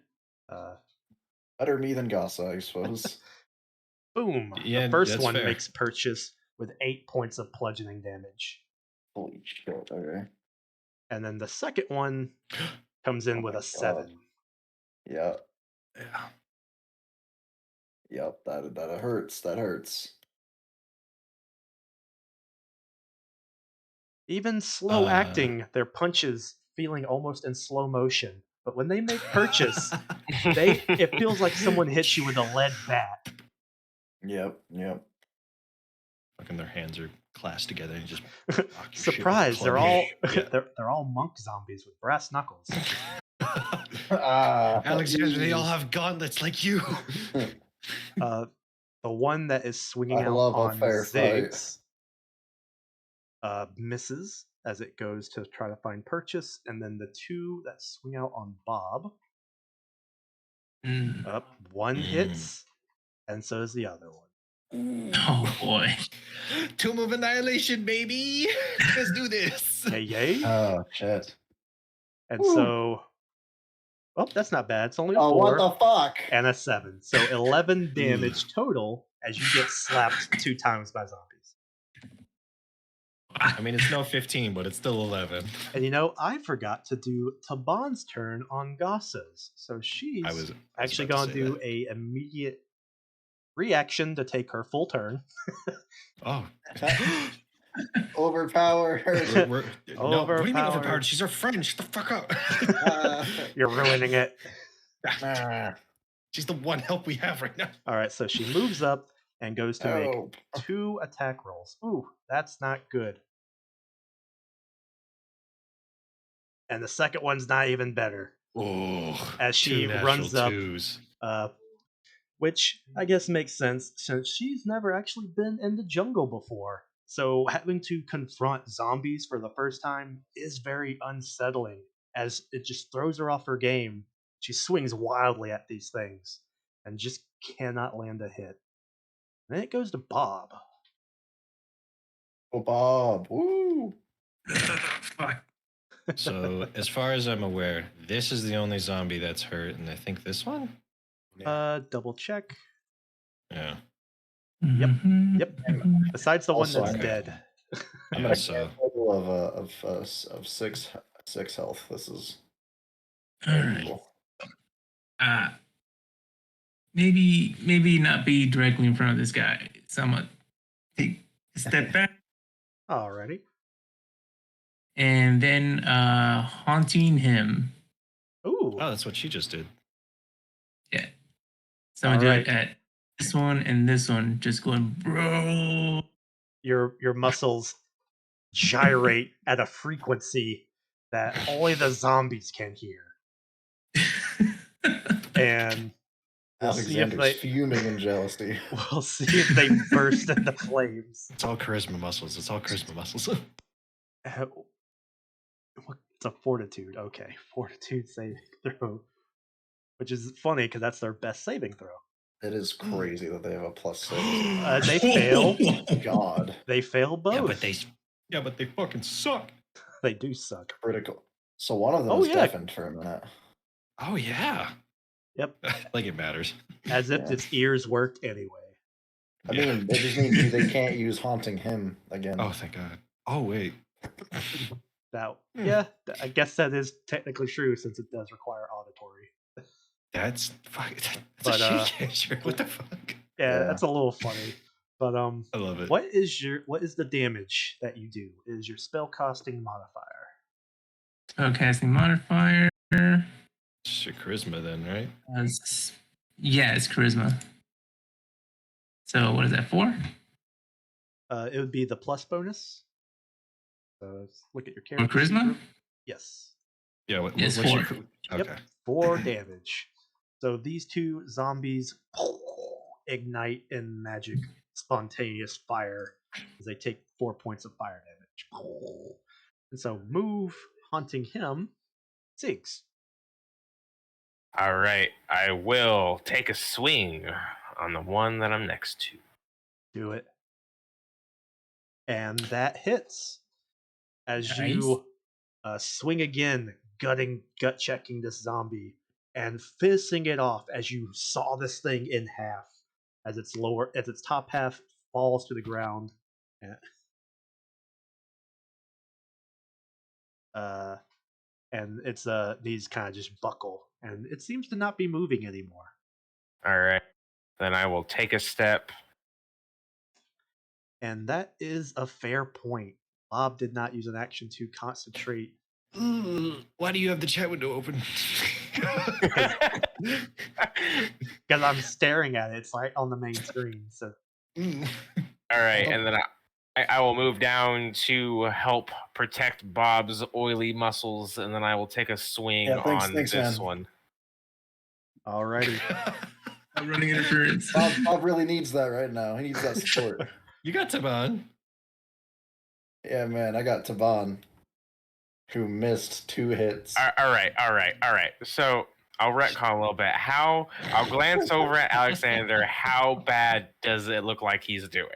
[SPEAKER 4] Better me than Gossa, I suppose.
[SPEAKER 1] Boom!
[SPEAKER 2] Yeah,
[SPEAKER 1] The first
[SPEAKER 2] that's
[SPEAKER 1] one
[SPEAKER 2] fair.
[SPEAKER 1] makes purchase with 8 points of bludgeoning damage,
[SPEAKER 4] Holy shit, okay.
[SPEAKER 1] and then the second one comes in
[SPEAKER 4] Oh
[SPEAKER 1] with
[SPEAKER 4] my
[SPEAKER 1] a 7.
[SPEAKER 4] Yeah,
[SPEAKER 2] Yeah.
[SPEAKER 4] yep, that hurts. That hurts.
[SPEAKER 1] Even slow acting, their punches feeling almost in slow motion. But when they make purchase, it feels like someone hits you with a lead bat.
[SPEAKER 4] Yep.
[SPEAKER 2] Fucking their hands are clasped together and just
[SPEAKER 1] Surprise! They're
[SPEAKER 2] club.
[SPEAKER 1] all
[SPEAKER 2] Yeah.
[SPEAKER 1] they're all monk zombies with brass knuckles.
[SPEAKER 2] Alexander, they all have gauntlets like you.
[SPEAKER 1] The one that is swinging
[SPEAKER 4] I
[SPEAKER 1] out
[SPEAKER 4] love a
[SPEAKER 1] on
[SPEAKER 4] fair fight.
[SPEAKER 1] Ziggs misses as it goes to try to find purchase, and then the 2 that swing out on Bob up one hits, and so does the other one.
[SPEAKER 5] Oh boy.
[SPEAKER 2] Tomb of Annihilation, baby. Let's do this.
[SPEAKER 1] Yay!
[SPEAKER 4] Oh shit.
[SPEAKER 1] And
[SPEAKER 4] Woo.
[SPEAKER 1] so, well, that's not bad. It's only a 4
[SPEAKER 4] what the fuck?
[SPEAKER 1] and a 7, so 11 damage total as you get slapped 2 times by zombies.
[SPEAKER 2] I mean, it's no 15, but it's still 11.
[SPEAKER 1] And I forgot to do Taban's turn on Gossa's, so she's
[SPEAKER 2] I was
[SPEAKER 1] actually
[SPEAKER 2] about
[SPEAKER 1] going
[SPEAKER 2] to
[SPEAKER 1] to
[SPEAKER 2] say
[SPEAKER 1] do a immediate reaction to take her full turn.
[SPEAKER 2] Oh.
[SPEAKER 4] Overpowered.
[SPEAKER 2] No, what do you mean
[SPEAKER 1] Overpowered.
[SPEAKER 2] overpowered? She's our friend. Shut the fuck up.
[SPEAKER 1] You're ruining it.
[SPEAKER 2] She's the one help we have right now.
[SPEAKER 1] All right, so she moves up and goes to make
[SPEAKER 4] Oh.
[SPEAKER 1] 2 attack rolls. Ooh, that's not good. And the second one's not even better.
[SPEAKER 2] Oh,
[SPEAKER 1] As she runs up,
[SPEAKER 2] twos.
[SPEAKER 1] which I guess makes sense since she's never actually been in the jungle before. So having to confront zombies for the first time is very unsettling, as it just throws her off her game. She swings wildly at these things and just cannot land a hit. Then it goes to Bob.
[SPEAKER 4] Oh, Bob. Woo.
[SPEAKER 5] Fuck.
[SPEAKER 2] So, as far as I'm aware, this is the only zombie that's hurt, and I think this one?
[SPEAKER 1] Double check.
[SPEAKER 2] Yeah.
[SPEAKER 1] Yep.
[SPEAKER 5] Mm-hmm.
[SPEAKER 1] Besides the
[SPEAKER 4] Also,
[SPEAKER 1] one that's
[SPEAKER 2] I'm
[SPEAKER 1] dead.
[SPEAKER 4] I'm
[SPEAKER 2] Yeah,
[SPEAKER 4] at a
[SPEAKER 2] so
[SPEAKER 4] total of 6 health. This is
[SPEAKER 5] All right. Maybe not be directly in front of this guy. So I'm gonna take a step back
[SPEAKER 1] Alrighty.
[SPEAKER 5] and then haunting him.
[SPEAKER 1] Ooh.
[SPEAKER 2] oh, that's what she just did.
[SPEAKER 5] Yeah. So I'm gonna
[SPEAKER 1] Alright.
[SPEAKER 5] do it at this one and this one, just going, bro.
[SPEAKER 1] Your muscles gyrate at a frequency that only the zombies can hear. And we'll see if
[SPEAKER 4] Alexander's fuming in jealousy.
[SPEAKER 1] we'll see if they burst into flames.
[SPEAKER 2] It's all charisma muscles.
[SPEAKER 1] It's a fortitude. Okay, fortitude saving throw, which is funny because that's their best saving throw.
[SPEAKER 4] It is crazy that they have a +6.
[SPEAKER 1] They fail.
[SPEAKER 4] God.
[SPEAKER 1] They fail both.
[SPEAKER 2] Yeah, but they fucking suck.
[SPEAKER 1] They do suck.
[SPEAKER 4] Critical. So one of them
[SPEAKER 1] Oh,
[SPEAKER 4] was
[SPEAKER 1] yeah.
[SPEAKER 4] deafened for a minute.
[SPEAKER 2] Oh yeah.
[SPEAKER 1] Yep.
[SPEAKER 2] Like it matters.
[SPEAKER 1] As if
[SPEAKER 4] Yeah.
[SPEAKER 1] its ears worked anyway.
[SPEAKER 4] I mean, it just means they can't use haunting him again.
[SPEAKER 2] Oh, thank God. Oh wait.
[SPEAKER 1] Yeah, I guess that is technically true since it does require auditory.
[SPEAKER 2] That's
[SPEAKER 1] But,
[SPEAKER 2] a shit. What the fuck?
[SPEAKER 1] Yeah,
[SPEAKER 4] Yeah.
[SPEAKER 1] that's a little funny. But
[SPEAKER 2] I love it.
[SPEAKER 1] what is the damage that you do? Is your spell casting modifier?
[SPEAKER 5] Spellcasting modifier.
[SPEAKER 2] It's your charisma then, right?
[SPEAKER 5] Yeah, it's charisma. So what is that for?
[SPEAKER 1] It would be the plus bonus. So let's look at your
[SPEAKER 5] Or
[SPEAKER 1] character.
[SPEAKER 5] charisma?
[SPEAKER 1] Yes.
[SPEAKER 2] Yeah,
[SPEAKER 5] Yes,
[SPEAKER 2] what's your...
[SPEAKER 5] 4.
[SPEAKER 2] Okay.
[SPEAKER 1] Yep, 4 damage. So these 2 zombies ignite in magic spontaneous fire as they take 4 points of fire damage. And so move hunting him, Ziggs.
[SPEAKER 3] All right, I will take a swing on the one that I'm next to.
[SPEAKER 1] Do it. And that hits. As
[SPEAKER 5] Nice.
[SPEAKER 1] you swing again, gut checking this zombie, and fizzing it off as you saw this thing in half, as its top half falls to the ground, and, and its knees kind of just buckle, and it seems to not be moving anymore.
[SPEAKER 3] All right, then I will take a step.
[SPEAKER 1] And that is a fair point. Bob did not use an action to concentrate.
[SPEAKER 2] Why do you have the chat window open?
[SPEAKER 1] Because I'm staring at it. It's right on the main screen. So
[SPEAKER 3] All right, and then I will move down to help protect Bob's oily muscles, and then I will take a swing on
[SPEAKER 4] thanks,
[SPEAKER 3] this
[SPEAKER 4] man.
[SPEAKER 3] one.
[SPEAKER 1] alrighty.
[SPEAKER 5] I'm running interference.
[SPEAKER 4] Bob really needs that right now. He needs that support.
[SPEAKER 2] You got Taban.
[SPEAKER 4] Yeah, man, I got Taban, who missed 2 hits.
[SPEAKER 3] All right. So I'll retcon a little bit. I'll glance over at Alexander. How bad does it look like he's doing?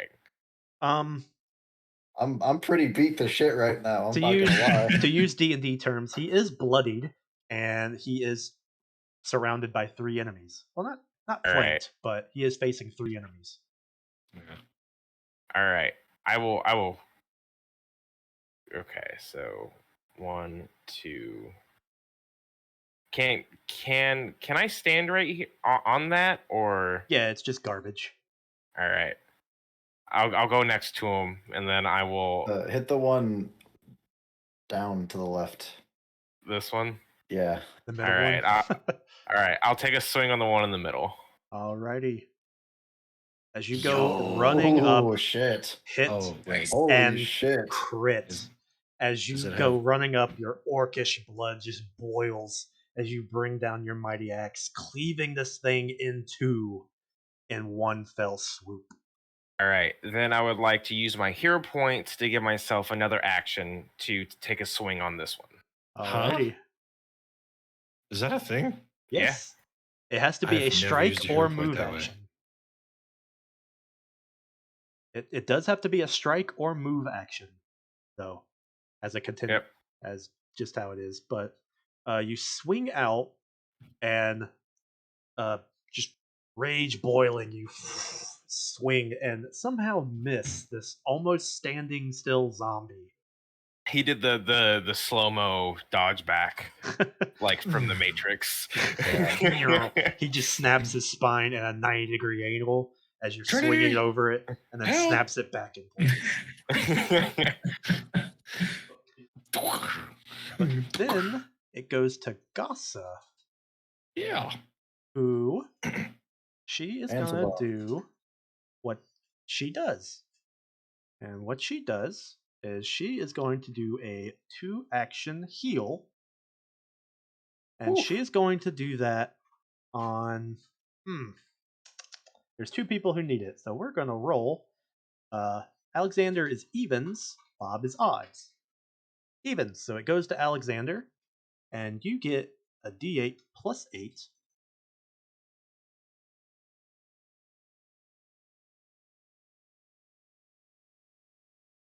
[SPEAKER 1] Um,
[SPEAKER 4] I'm pretty beat the shit right now. I'm
[SPEAKER 1] to
[SPEAKER 4] not
[SPEAKER 1] use
[SPEAKER 4] gonna lie.
[SPEAKER 1] to use D&D terms, he is bloodied and he is surrounded by 3 enemies. Well, not
[SPEAKER 3] All
[SPEAKER 1] flanked,
[SPEAKER 3] right.
[SPEAKER 1] but he is facing 3 enemies.
[SPEAKER 3] All right. I will. Okay, so 1, 2. Can I stand right here on that, or?
[SPEAKER 1] Yeah, it's just garbage.
[SPEAKER 3] All right. I'll go next to him, and then I will.
[SPEAKER 4] Hit the one down to the left.
[SPEAKER 3] This one.
[SPEAKER 4] Yeah.
[SPEAKER 1] The middle
[SPEAKER 3] All right.
[SPEAKER 1] one.
[SPEAKER 3] All right. I'll take a swing on the one in the middle.
[SPEAKER 1] Alrighty. As you go running up,
[SPEAKER 4] Oh shit.
[SPEAKER 1] hit
[SPEAKER 2] wait.
[SPEAKER 4] Holy
[SPEAKER 1] and
[SPEAKER 4] shit.
[SPEAKER 1] crit. As you go running up, your orcish blood just boils as you bring down your mighty axe, cleaving this thing in 2 in one fell swoop.
[SPEAKER 3] All right. Then I would like to use my hero points to give myself another action to take a swing on this one.
[SPEAKER 1] Alrighty.
[SPEAKER 2] Is that a thing?
[SPEAKER 1] Yes. It has to be
[SPEAKER 2] I've
[SPEAKER 1] a
[SPEAKER 2] never
[SPEAKER 1] strike
[SPEAKER 2] used a
[SPEAKER 1] or
[SPEAKER 2] hero point
[SPEAKER 1] move
[SPEAKER 2] that way.
[SPEAKER 1] action. It does have to be a strike or move action, though, as a continue, as just how it is. But you swing out and just rage boiling, you swing and somehow miss this almost standing still zombie.
[SPEAKER 3] He did the slow-mo dodge back, like from the Matrix.
[SPEAKER 1] He just snaps his spine at a 90-degree angle as you're
[SPEAKER 2] Trinity!
[SPEAKER 1] swinging over it, and then
[SPEAKER 2] Help!
[SPEAKER 1] snaps it back in place. But then it goes to Gossa,
[SPEAKER 2] Yeah.
[SPEAKER 1] who she is
[SPEAKER 4] And
[SPEAKER 1] gonna
[SPEAKER 4] Savant.
[SPEAKER 1] do what she does. And what she does is she is going to do a 2-action heal. And she is going to do that on there's 2 people who need it. So we're gonna roll. Alexander is evens, Bob is odds. Evens. So it goes to Alexander, and you get a D8 plus 8.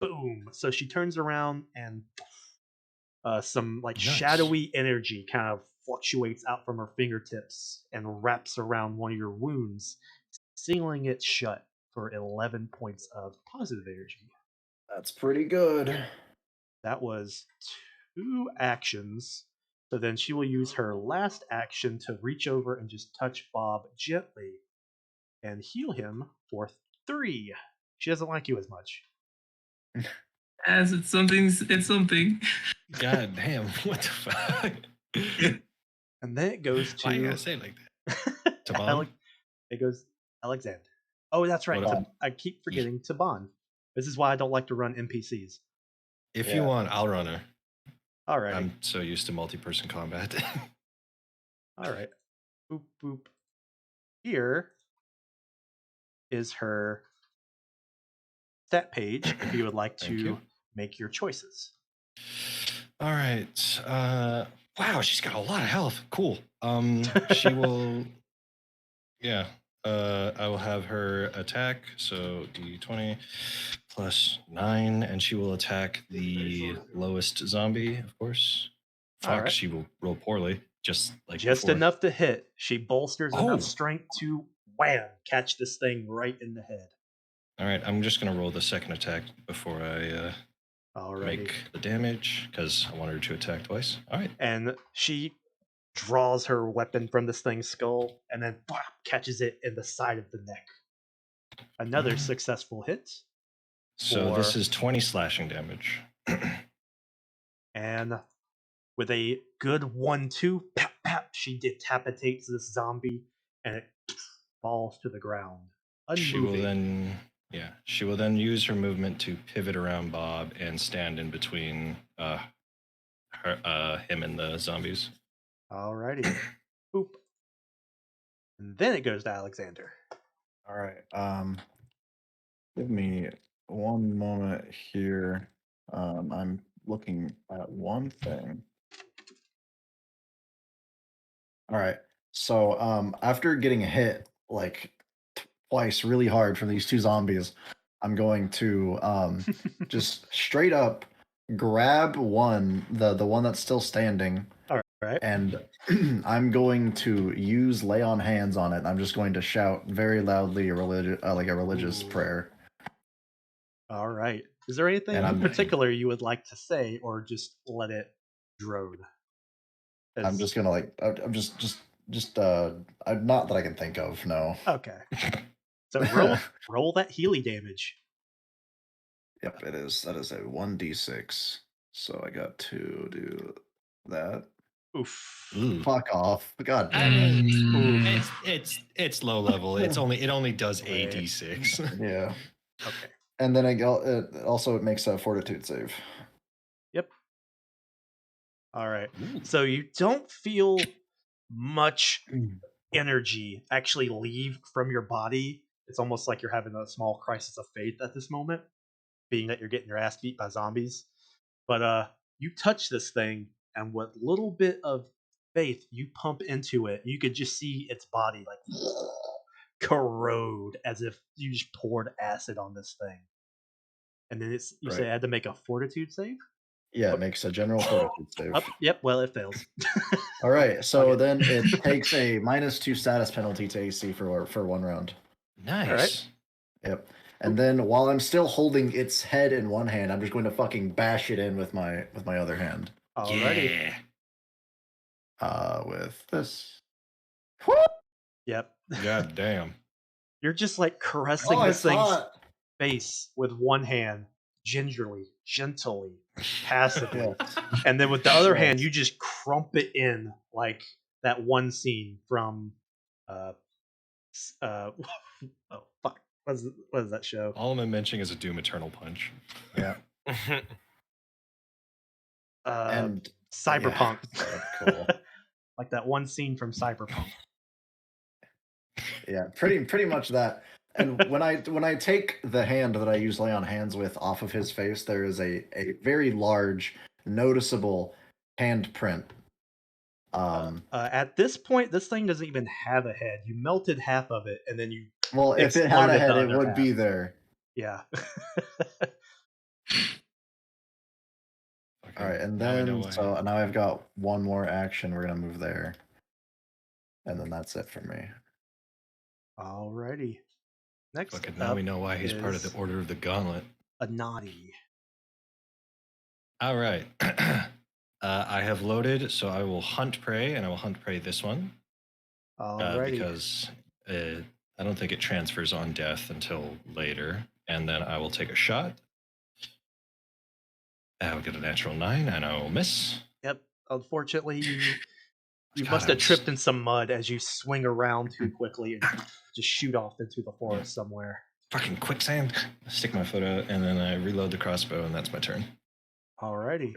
[SPEAKER 1] Boom. So she turns around and some like
[SPEAKER 2] Nice.
[SPEAKER 1] shadowy energy kind of fluctuates out from her fingertips and wraps around one of your wounds, sealing it shut for 11 points of positive energy.
[SPEAKER 4] That's pretty good.
[SPEAKER 1] That was 2 actions. So then she will use her last action to reach over and just touch Bob gently and heal him for 3. She doesn't like you as much.
[SPEAKER 5] As it's something.
[SPEAKER 2] God damn. What the fuck?
[SPEAKER 1] And then it goes to
[SPEAKER 2] Why you gotta say it like that? Taban?
[SPEAKER 1] It goes Alexander. Oh, that's right. I keep forgetting Taban. This is why I don't like to run NPCs.
[SPEAKER 2] If you want, I'll run her.
[SPEAKER 1] Alrighty.
[SPEAKER 2] I'm so used to multi-person combat.
[SPEAKER 1] All right. Boop, boop. Here is her stat page if you would like
[SPEAKER 2] Thank
[SPEAKER 1] to
[SPEAKER 2] you.
[SPEAKER 1] make your choices.
[SPEAKER 2] All right. Wow, she's got a lot of health. Cool. She will. Yeah. I will have her attack. So D20 plus 9, and she will attack the lowest zombie, of course.
[SPEAKER 1] All
[SPEAKER 2] Fuck,
[SPEAKER 1] right.
[SPEAKER 2] she will roll poorly, just like
[SPEAKER 1] Just
[SPEAKER 2] before.
[SPEAKER 1] enough to hit. She bolsters
[SPEAKER 2] Oh.
[SPEAKER 1] enough strength to wham, catch this thing right in the head.
[SPEAKER 2] All right, I'm just gonna roll the second attack before I
[SPEAKER 1] Alrighty.
[SPEAKER 2] make the damage because I wanted her to attack twice. All right.
[SPEAKER 1] And she draws her weapon from this thing's skull and then catches it in the side of the neck. Another successful hit.
[SPEAKER 2] So this is 20 slashing damage.
[SPEAKER 1] And with a good 1-2, pap, pap, she decapitates this zombie and it falls to the ground.
[SPEAKER 2] She will then use her movement to pivot around Bob and stand in between him and the zombies.
[SPEAKER 1] Alrighty. Boop. And then it goes to Alexander.
[SPEAKER 4] All right. Give me one moment here. I'm looking at one thing. All right. So after getting hit like twice really hard from these two zombies, I'm going to just straight up grab one, the one that's still standing.
[SPEAKER 1] All right.
[SPEAKER 4] And I'm going to use lay on hands on it. And I'm just going to shout very loudly a religious prayer.
[SPEAKER 1] All right. Is there anything in particular you would like to say, or just let it drone?
[SPEAKER 4] I'm just gonna I'm just not that I can think of. No.
[SPEAKER 1] Okay. So roll that Healy damage.
[SPEAKER 4] Yep, it is. That is a 1d6. So I got to do that.
[SPEAKER 1] Oof.
[SPEAKER 4] Fuck off. God damn
[SPEAKER 2] it. It's low level. It only does a d6.
[SPEAKER 4] Yeah.
[SPEAKER 1] Okay.
[SPEAKER 4] And then it makes a fortitude save.
[SPEAKER 1] Yep. All right. So you don't feel much energy actually leave from your body. It's almost like you're having a small crisis of faith at this moment, being that you're getting your ass beat by zombies. But you touch this thing, and with little bit of faith you pump into it, you could just see its body like corrode as if you just poured acid on this thing. And then you say I had to make a fortitude save?
[SPEAKER 4] Yeah, it makes a general fortitude save.
[SPEAKER 1] Yep, well, it fails.
[SPEAKER 4] All right, so then it takes a -2 status penalty to AC for 1 round.
[SPEAKER 2] Nice.
[SPEAKER 1] All right.
[SPEAKER 4] Yep. And then while I'm still holding its head in one hand, I'm just going to fucking bash it in with my other hand.
[SPEAKER 1] Alrighty.
[SPEAKER 2] Yeah.
[SPEAKER 4] With this.
[SPEAKER 1] Yep.
[SPEAKER 2] God damn.
[SPEAKER 1] You're just like caressing this thing's face with one hand, gingerly, gently, passively. And then with the other hand, you just crump it in like that one scene from oh fuck. What is that show?
[SPEAKER 2] All I'm mentioning is a Doom Eternal Punch.
[SPEAKER 4] Yeah.
[SPEAKER 1] And Cyberpunk.
[SPEAKER 4] Yeah, cool.
[SPEAKER 1] Like that one scene from Cyberpunk.
[SPEAKER 4] Yeah, pretty much that. And when I take the hand that I use lay on hands with off of his face, there is a very large, noticeable handprint.
[SPEAKER 1] At this point, this thing doesn't even have a head. You melted half of it, and then you.
[SPEAKER 4] Well, if it had a head, it would
[SPEAKER 1] half.
[SPEAKER 4] be there.
[SPEAKER 1] Yeah.
[SPEAKER 4] All right, and then now I've got one more action. We're gonna move there, and then that's it for me.
[SPEAKER 1] Alrighty. Next up,
[SPEAKER 2] now we know why he's part of the Order of the Gauntlet.
[SPEAKER 1] A naughty.
[SPEAKER 2] All right. I have loaded, so I will hunt prey, and I will hunt prey this one.
[SPEAKER 1] Alrighty.
[SPEAKER 2] Because I don't think it transfers on death until later, and then I will take a shot. I will get a natural 9, and I will miss.
[SPEAKER 1] Yep. Unfortunately, you must have tripped in some mud as you swing around too quickly and just shoot off into the forest somewhere.
[SPEAKER 2] Fucking quicksand. Stick my foot out, and then I reload the crossbow, and that's my turn.
[SPEAKER 1] Alrighty.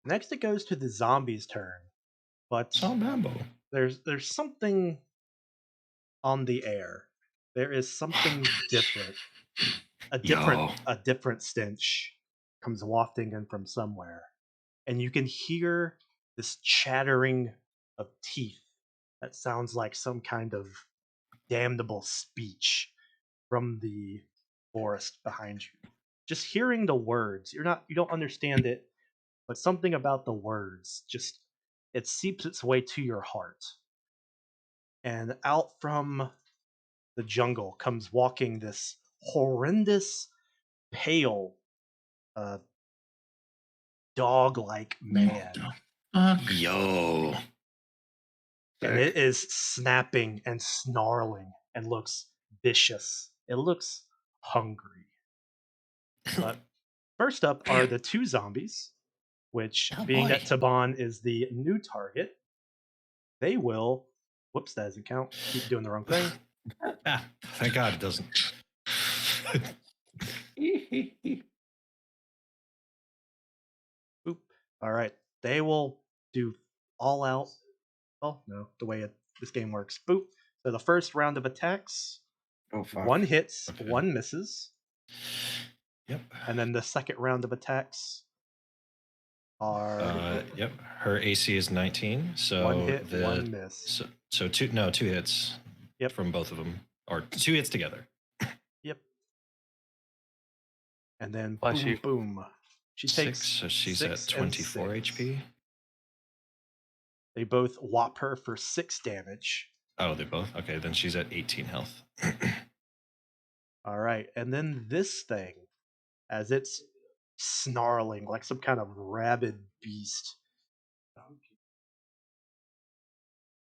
[SPEAKER 1] Next, it goes to the zombies' turn, but
[SPEAKER 2] Mambo.
[SPEAKER 1] there's something on the air. There is something different. A different stench comes wafting in from somewhere, and you can hear this chattering of teeth that sounds like some kind of damnable speech from the forest behind you. Just hearing the words, you don't understand it, but something about the words just it seeps its way to your heart. And out from the jungle comes walking this horrendous, pale, uh, dog-like man,
[SPEAKER 2] Yo.
[SPEAKER 1] and it is snapping and snarling and looks vicious. It looks hungry. But first up are the two zombies, which,
[SPEAKER 2] Oh,
[SPEAKER 1] being
[SPEAKER 2] boy.
[SPEAKER 1] that Taban is the new target, they will. Whoops, that doesn't count. Keep doing the wrong thing.
[SPEAKER 2] Thank God it doesn't.
[SPEAKER 1] Boop. All right. They will do all out. Oh, no, the way this game works. Boop. So the first round of attacks,
[SPEAKER 4] Oh, fuck.
[SPEAKER 1] one hits,
[SPEAKER 2] Okay.
[SPEAKER 1] one misses.
[SPEAKER 2] Yep.
[SPEAKER 1] And then the second round of attacks are.
[SPEAKER 2] Yep. Her AC is 19. So
[SPEAKER 1] one hit, one miss.
[SPEAKER 2] So two hits.
[SPEAKER 1] Yep.
[SPEAKER 2] From both of them, or two hits together.
[SPEAKER 1] Yep. And then
[SPEAKER 3] Bless
[SPEAKER 1] boom,
[SPEAKER 3] you.
[SPEAKER 1] boom. She takes
[SPEAKER 2] 6, so she's
[SPEAKER 1] 6
[SPEAKER 2] at 24
[SPEAKER 1] and 6.
[SPEAKER 2] HP.
[SPEAKER 1] They both whop her for 6 damage.
[SPEAKER 2] Oh, they both? Okay, then she's at 18 health.
[SPEAKER 1] All right. And then this thing, as it's snarling like some kind of rabid beast.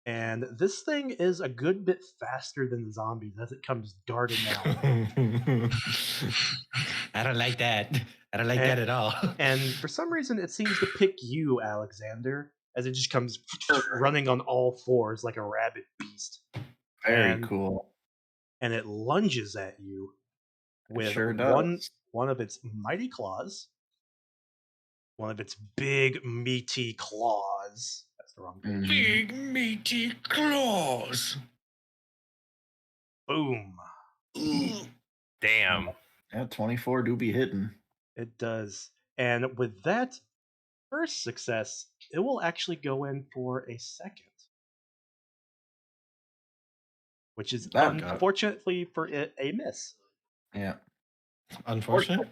[SPEAKER 1] And this thing is a good bit faster than the zombies as it comes darting out.
[SPEAKER 2] I don't like that. I don't like that at all.
[SPEAKER 1] And for some reason, it seems to pick you, Alexander, as it just comes running on all fours like a rabid beast.
[SPEAKER 4] Very cool.
[SPEAKER 1] And it lunges at you with
[SPEAKER 4] sure does.
[SPEAKER 1] one of its mighty claws, one of its big, meaty claws. That's the wrong thing.
[SPEAKER 2] Big, meaty claws.
[SPEAKER 1] Boom.
[SPEAKER 3] Damn.
[SPEAKER 4] Yeah, 24 do be hitting.
[SPEAKER 1] It does. And with that first success, it will actually go in for a second. Which is unfortunately for it a miss.
[SPEAKER 4] Yeah.
[SPEAKER 2] Unfortunate?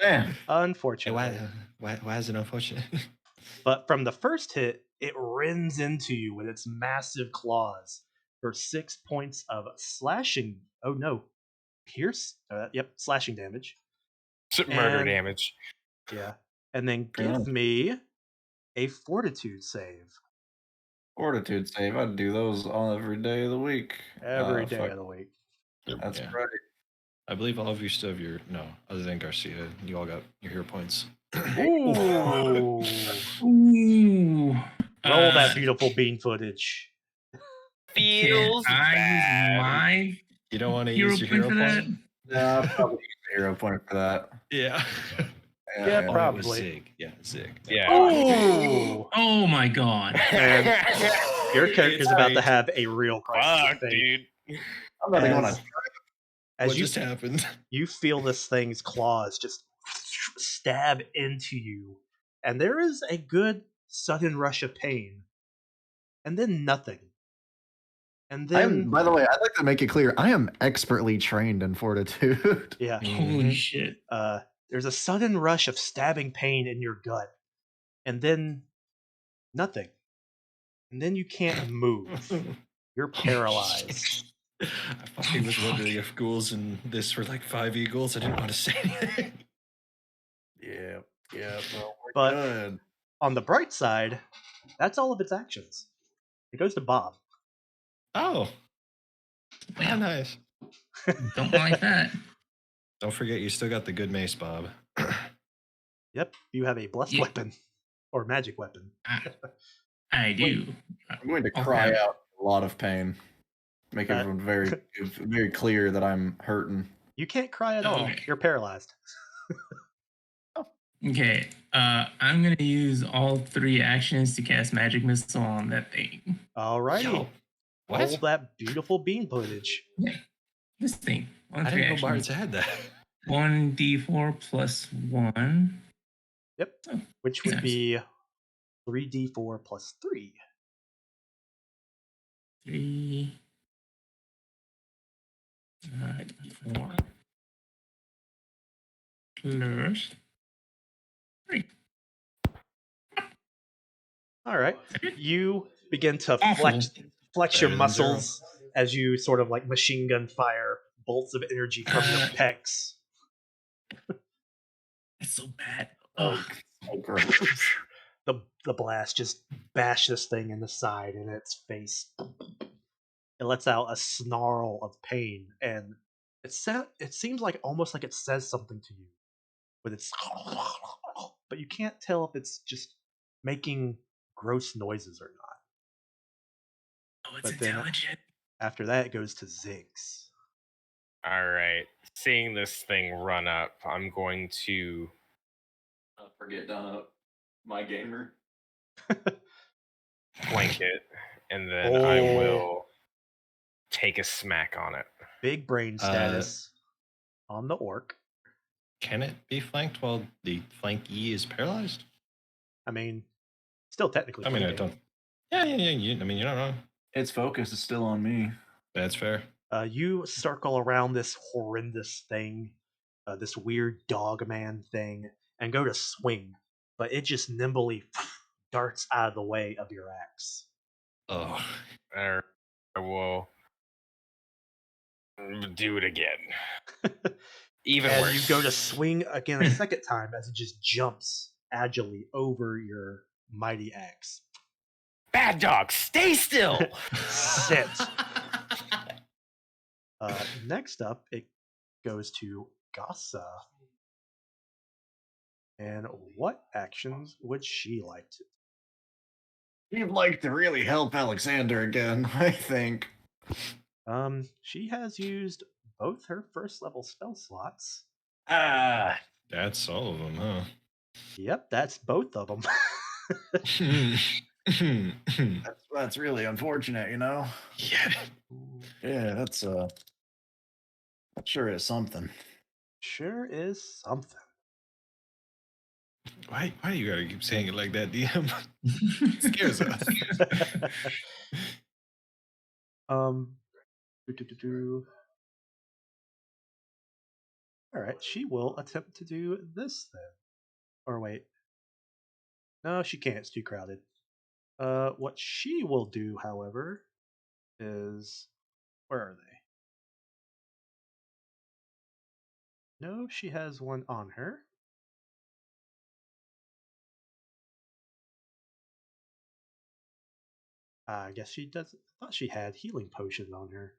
[SPEAKER 4] Damn.
[SPEAKER 1] Unfortunately.
[SPEAKER 2] Why is it unfortunate?
[SPEAKER 1] But from the first hit, it rends into you with its massive claws for 6 points of slashing. Oh no. Pierce? Slashing damage.
[SPEAKER 3] Murder damage.
[SPEAKER 1] Yeah. And then give me a fortitude save.
[SPEAKER 4] Fortitude save. I'd do those on every day of the week.
[SPEAKER 1] Every day of the week.
[SPEAKER 4] That's right.
[SPEAKER 2] I believe all of you still have your other than Garcia, you all got your hero points.
[SPEAKER 1] Ooh.
[SPEAKER 5] Ooh.
[SPEAKER 1] Roll that beautiful bean footage.
[SPEAKER 3] Feels bad.
[SPEAKER 2] You don't want to use your hero point?
[SPEAKER 4] No, I'll probably use the hero point for that.
[SPEAKER 2] Yeah.
[SPEAKER 1] Yeah, probably.
[SPEAKER 2] Zig. Yeah, Zig.
[SPEAKER 3] Yeah.
[SPEAKER 1] Ooh.
[SPEAKER 5] Oh my god.
[SPEAKER 1] And your character's about to have a real crisis.
[SPEAKER 3] Fuck, dude.
[SPEAKER 4] I'm not going to.
[SPEAKER 1] As
[SPEAKER 2] what
[SPEAKER 1] you
[SPEAKER 2] just happened?
[SPEAKER 1] You feel this thing's claws just stab into you, and there is a good sudden rush of pain, and then nothing. And then,
[SPEAKER 4] by the way, I'd like to make it clear, I am expertly trained in fortitude.
[SPEAKER 1] Yeah.
[SPEAKER 5] Holy shit.
[SPEAKER 1] There's a sudden rush of stabbing pain in your gut, and then nothing. And then you can't move. You're paralyzed.
[SPEAKER 2] I fucking was wondering if ghouls in this were like 5 eagles. I didn't want to say anything.
[SPEAKER 4] Yeah. Well,
[SPEAKER 1] But
[SPEAKER 4] good.
[SPEAKER 1] on the bright side, that's all of its actions. It goes to Bob.
[SPEAKER 2] Oh.
[SPEAKER 5] Wow.
[SPEAKER 2] Nice.
[SPEAKER 5] Don't like that.
[SPEAKER 2] Don't forget, you still got the good mace, Bob.
[SPEAKER 1] Yep, you have a blessed weapon or magic weapon.
[SPEAKER 5] I do.
[SPEAKER 4] I'm going to cry out a lot of pain. Make everyone very, very clear that I'm hurting.
[SPEAKER 1] You can't cry at all. You're paralyzed.
[SPEAKER 5] Okay, I'm gonna use all 3 actions to cast magic missile on that thing.
[SPEAKER 1] Alrighty.
[SPEAKER 2] Yo,
[SPEAKER 1] Roll
[SPEAKER 2] what?
[SPEAKER 1] that beautiful bean footage.
[SPEAKER 5] Yeah, this thing. On
[SPEAKER 2] I
[SPEAKER 5] 3
[SPEAKER 2] didn't know
[SPEAKER 5] actions.
[SPEAKER 2] bards had that.
[SPEAKER 5] 1d4 plus 1.
[SPEAKER 1] Yep.
[SPEAKER 5] Oh,
[SPEAKER 1] Which would be 3d4 plus 3.
[SPEAKER 5] 3. 4. Plus 3.
[SPEAKER 1] All right. You begin to
[SPEAKER 5] Awful.
[SPEAKER 1] flex your
[SPEAKER 2] Better than 0.
[SPEAKER 1] muscles as you sort of like machine gun fire bolts of energy from your pecs.
[SPEAKER 5] It's so bad.
[SPEAKER 4] Oh, so gross.
[SPEAKER 1] The blast just bashed this thing in the side in its face. It lets out a snarl of pain, and it seems like almost like it says something to you with its, but you can't tell if it's just making gross noises or not.
[SPEAKER 5] Oh, it's
[SPEAKER 1] But then
[SPEAKER 5] intelligent.
[SPEAKER 1] after that, it goes to Ziggs.
[SPEAKER 3] All right. Seeing this thing run up, I'm going to
[SPEAKER 7] forget my gamer.
[SPEAKER 3] flank it, and then I will take a smack on it.
[SPEAKER 1] Big brain status on the orc.
[SPEAKER 2] Can it be flanked while the flankee is paralyzed?
[SPEAKER 1] I mean, still technically.
[SPEAKER 2] I mean, I
[SPEAKER 1] flanking.
[SPEAKER 2] don't. Yeah. I mean, you're not wrong.
[SPEAKER 4] Its focus is still on me.
[SPEAKER 2] That's fair.
[SPEAKER 1] You circle around this horrendous thing, this weird dog man thing, and go to swing, but it just nimbly darts out of the way of your axe.
[SPEAKER 2] Oh.
[SPEAKER 3] I will do it again. Even
[SPEAKER 1] and
[SPEAKER 3] worse.
[SPEAKER 1] you go to swing again a second time as it just jumps agilely over your mighty axe.
[SPEAKER 3] Bad dog, stay still.
[SPEAKER 1] Sit. Next up, it goes to Gasa. And what actions would she like to?
[SPEAKER 4] You'd like to really help Alexander again, I think.
[SPEAKER 1] She has used both her first level spell slots.
[SPEAKER 2] That's all of them, huh?
[SPEAKER 1] Yep, that's both of them.
[SPEAKER 4] That's really unfortunate, you know?
[SPEAKER 2] Yeah.
[SPEAKER 4] Yeah, that sure is something.
[SPEAKER 1] Sure is something.
[SPEAKER 2] Why do you gotta keep saying it like that, DM? Scares us.
[SPEAKER 1] All right, she will attempt to do this then. Or wait. No, she can't. It's too crowded. What she will do, however, is where are they? No, she has one on her. I guess she does. I thought she had healing potions on her.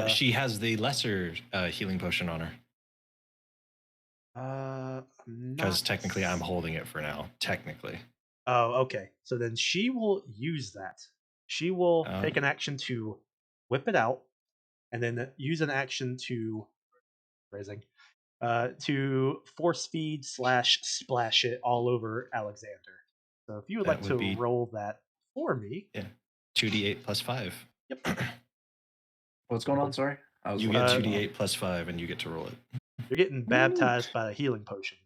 [SPEAKER 2] She has the lesser healing potion on her. Because technically I'm holding it for now. Technically.
[SPEAKER 1] Oh, okay. So then she will use that. She will take an action to whip it out, and then use an action to to force feed / splash it all over Alexander. So if you would like to roll that for me.
[SPEAKER 2] Yeah. 2d8 plus 5.
[SPEAKER 1] Yep.
[SPEAKER 4] What's going on? Sorry?
[SPEAKER 2] You get 2d8 plus 5 and you get to roll it.
[SPEAKER 1] You're getting baptized by a healing potion.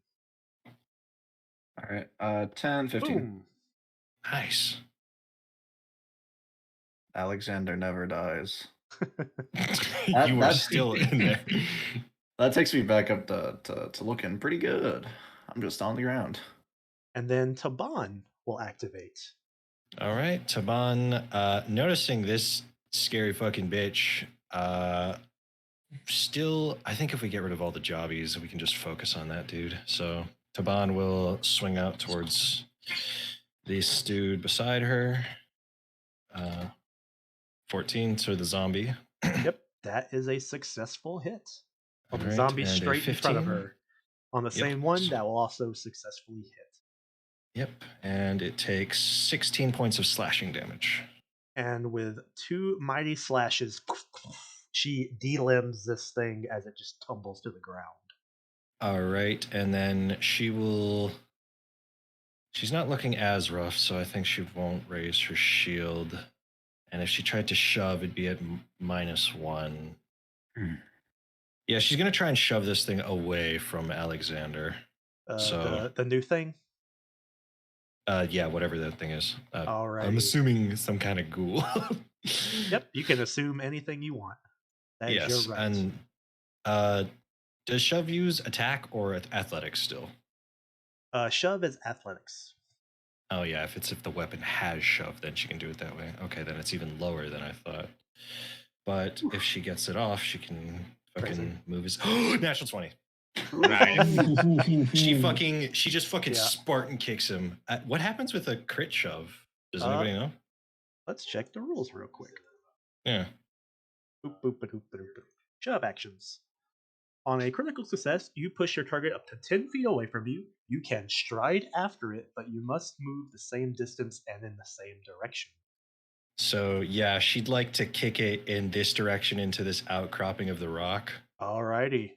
[SPEAKER 4] All right. 10, 15.
[SPEAKER 1] Boom.
[SPEAKER 2] Nice.
[SPEAKER 4] Alexander never dies.
[SPEAKER 2] You are still in there.
[SPEAKER 4] That takes me back up to looking pretty good. I'm just on the ground.
[SPEAKER 1] And then Taban will activate.
[SPEAKER 2] All right, Taban, noticing this scary fucking bitch, still, I think if we get rid of all the jobbies, we can just focus on that dude. So Taban will swing out towards this dude beside her. 14 to the zombie.
[SPEAKER 1] Yep, that is a successful hit. On the zombie straight in front of her. On the same one, that will also successfully hit.
[SPEAKER 2] Yep, and it takes 16 points of slashing damage.
[SPEAKER 1] And with 2 mighty slashes, she delimbs this thing as it just tumbles to the ground.
[SPEAKER 2] All right, and then she will. She's not looking as rough, so I think she won't raise her shield. And if she tried to shove, it'd be at -1. Yeah, she's gonna try and shove this thing away from Alexander. So
[SPEAKER 1] The new thing.
[SPEAKER 2] yeah, whatever that thing is.
[SPEAKER 1] Alrighty.
[SPEAKER 2] I'm assuming some kind of ghoul.
[SPEAKER 1] Yep, you can assume anything you want. That is
[SPEAKER 2] Yes,
[SPEAKER 1] your right.
[SPEAKER 2] and does shove use attack or athletics still?
[SPEAKER 1] Shove is athletics.
[SPEAKER 2] Oh yeah, if the weapon has shove, then she can do it that way. Okay, then it's even lower than I thought. But if she gets it off, she can fucking
[SPEAKER 1] Crazy.
[SPEAKER 2] move his natural 20.
[SPEAKER 3] Nice.
[SPEAKER 2] She just fucking
[SPEAKER 1] Yeah.
[SPEAKER 2] Spartan kicks him. What happens with a crit shove? Does anybody know?
[SPEAKER 1] Let's check the rules real quick.
[SPEAKER 2] Yeah.
[SPEAKER 1] Boop, boop, boop, boop, boop. Shove actions. On a critical success, you push your target up to 10 feet away from you. You can stride after it, but you must move the same distance and in the same direction.
[SPEAKER 2] So yeah, she'd like to kick it in this direction into this outcropping of the rock.
[SPEAKER 1] Alrighty.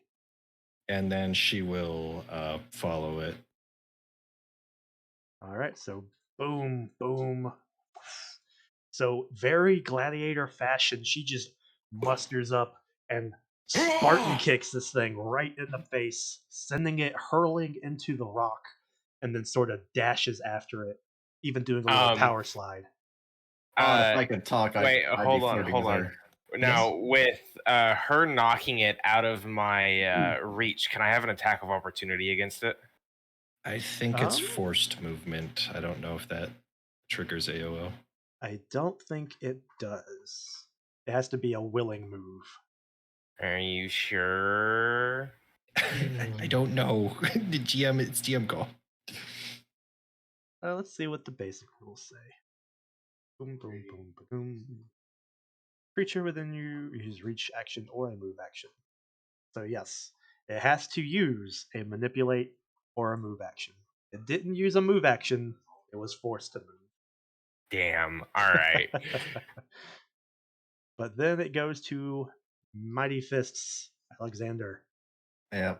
[SPEAKER 2] And then she will follow it.
[SPEAKER 1] Alright, so boom, boom. So very gladiator fashion, she just musters up and Spartan kicks this thing right in the face, sending it hurling into the rock, and then sort of dashes after it, even doing a little power slide.
[SPEAKER 4] If I could talk,
[SPEAKER 3] wait,
[SPEAKER 4] I'd
[SPEAKER 3] hold
[SPEAKER 4] be
[SPEAKER 3] on,
[SPEAKER 4] flirting
[SPEAKER 3] hold
[SPEAKER 4] with
[SPEAKER 3] on.
[SPEAKER 4] her.
[SPEAKER 3] Now, with her knocking it out of my reach, can I have an attack of opportunity against it?
[SPEAKER 2] I think it's forced movement. I don't know if that triggers AOO.
[SPEAKER 1] I don't think it does. It has to be a willing move.
[SPEAKER 3] Are you sure?
[SPEAKER 2] I don't know. It's GM call.
[SPEAKER 1] Let's see what the basic rules say. Boom, boom, boom, boom. Creature within you use reach action or a move action. So yes, it has to use a manipulate or a move action. It didn't use a move action. It was forced to move.
[SPEAKER 3] Damn. All right.
[SPEAKER 1] But then it goes to Mighty Fists, Alexander.
[SPEAKER 4] Yeah.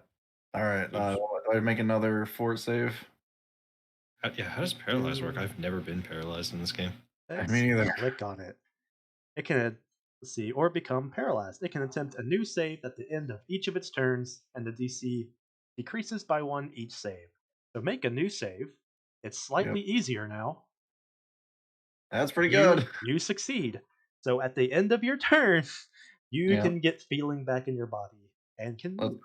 [SPEAKER 4] All right. Do I make another fort save?
[SPEAKER 2] Yeah, how does paralyze work? I've never been paralyzed in this game.
[SPEAKER 1] Let's
[SPEAKER 4] Me neither.
[SPEAKER 1] click on it. It can or become paralyzed. It can attempt a new save at the end of each of its turns, and the DC decreases by 1 each save. So make a new save. It's slightly easier now.
[SPEAKER 4] That's pretty good.
[SPEAKER 1] You succeed. So at the end of your turn, you can get feeling back in your body and can move.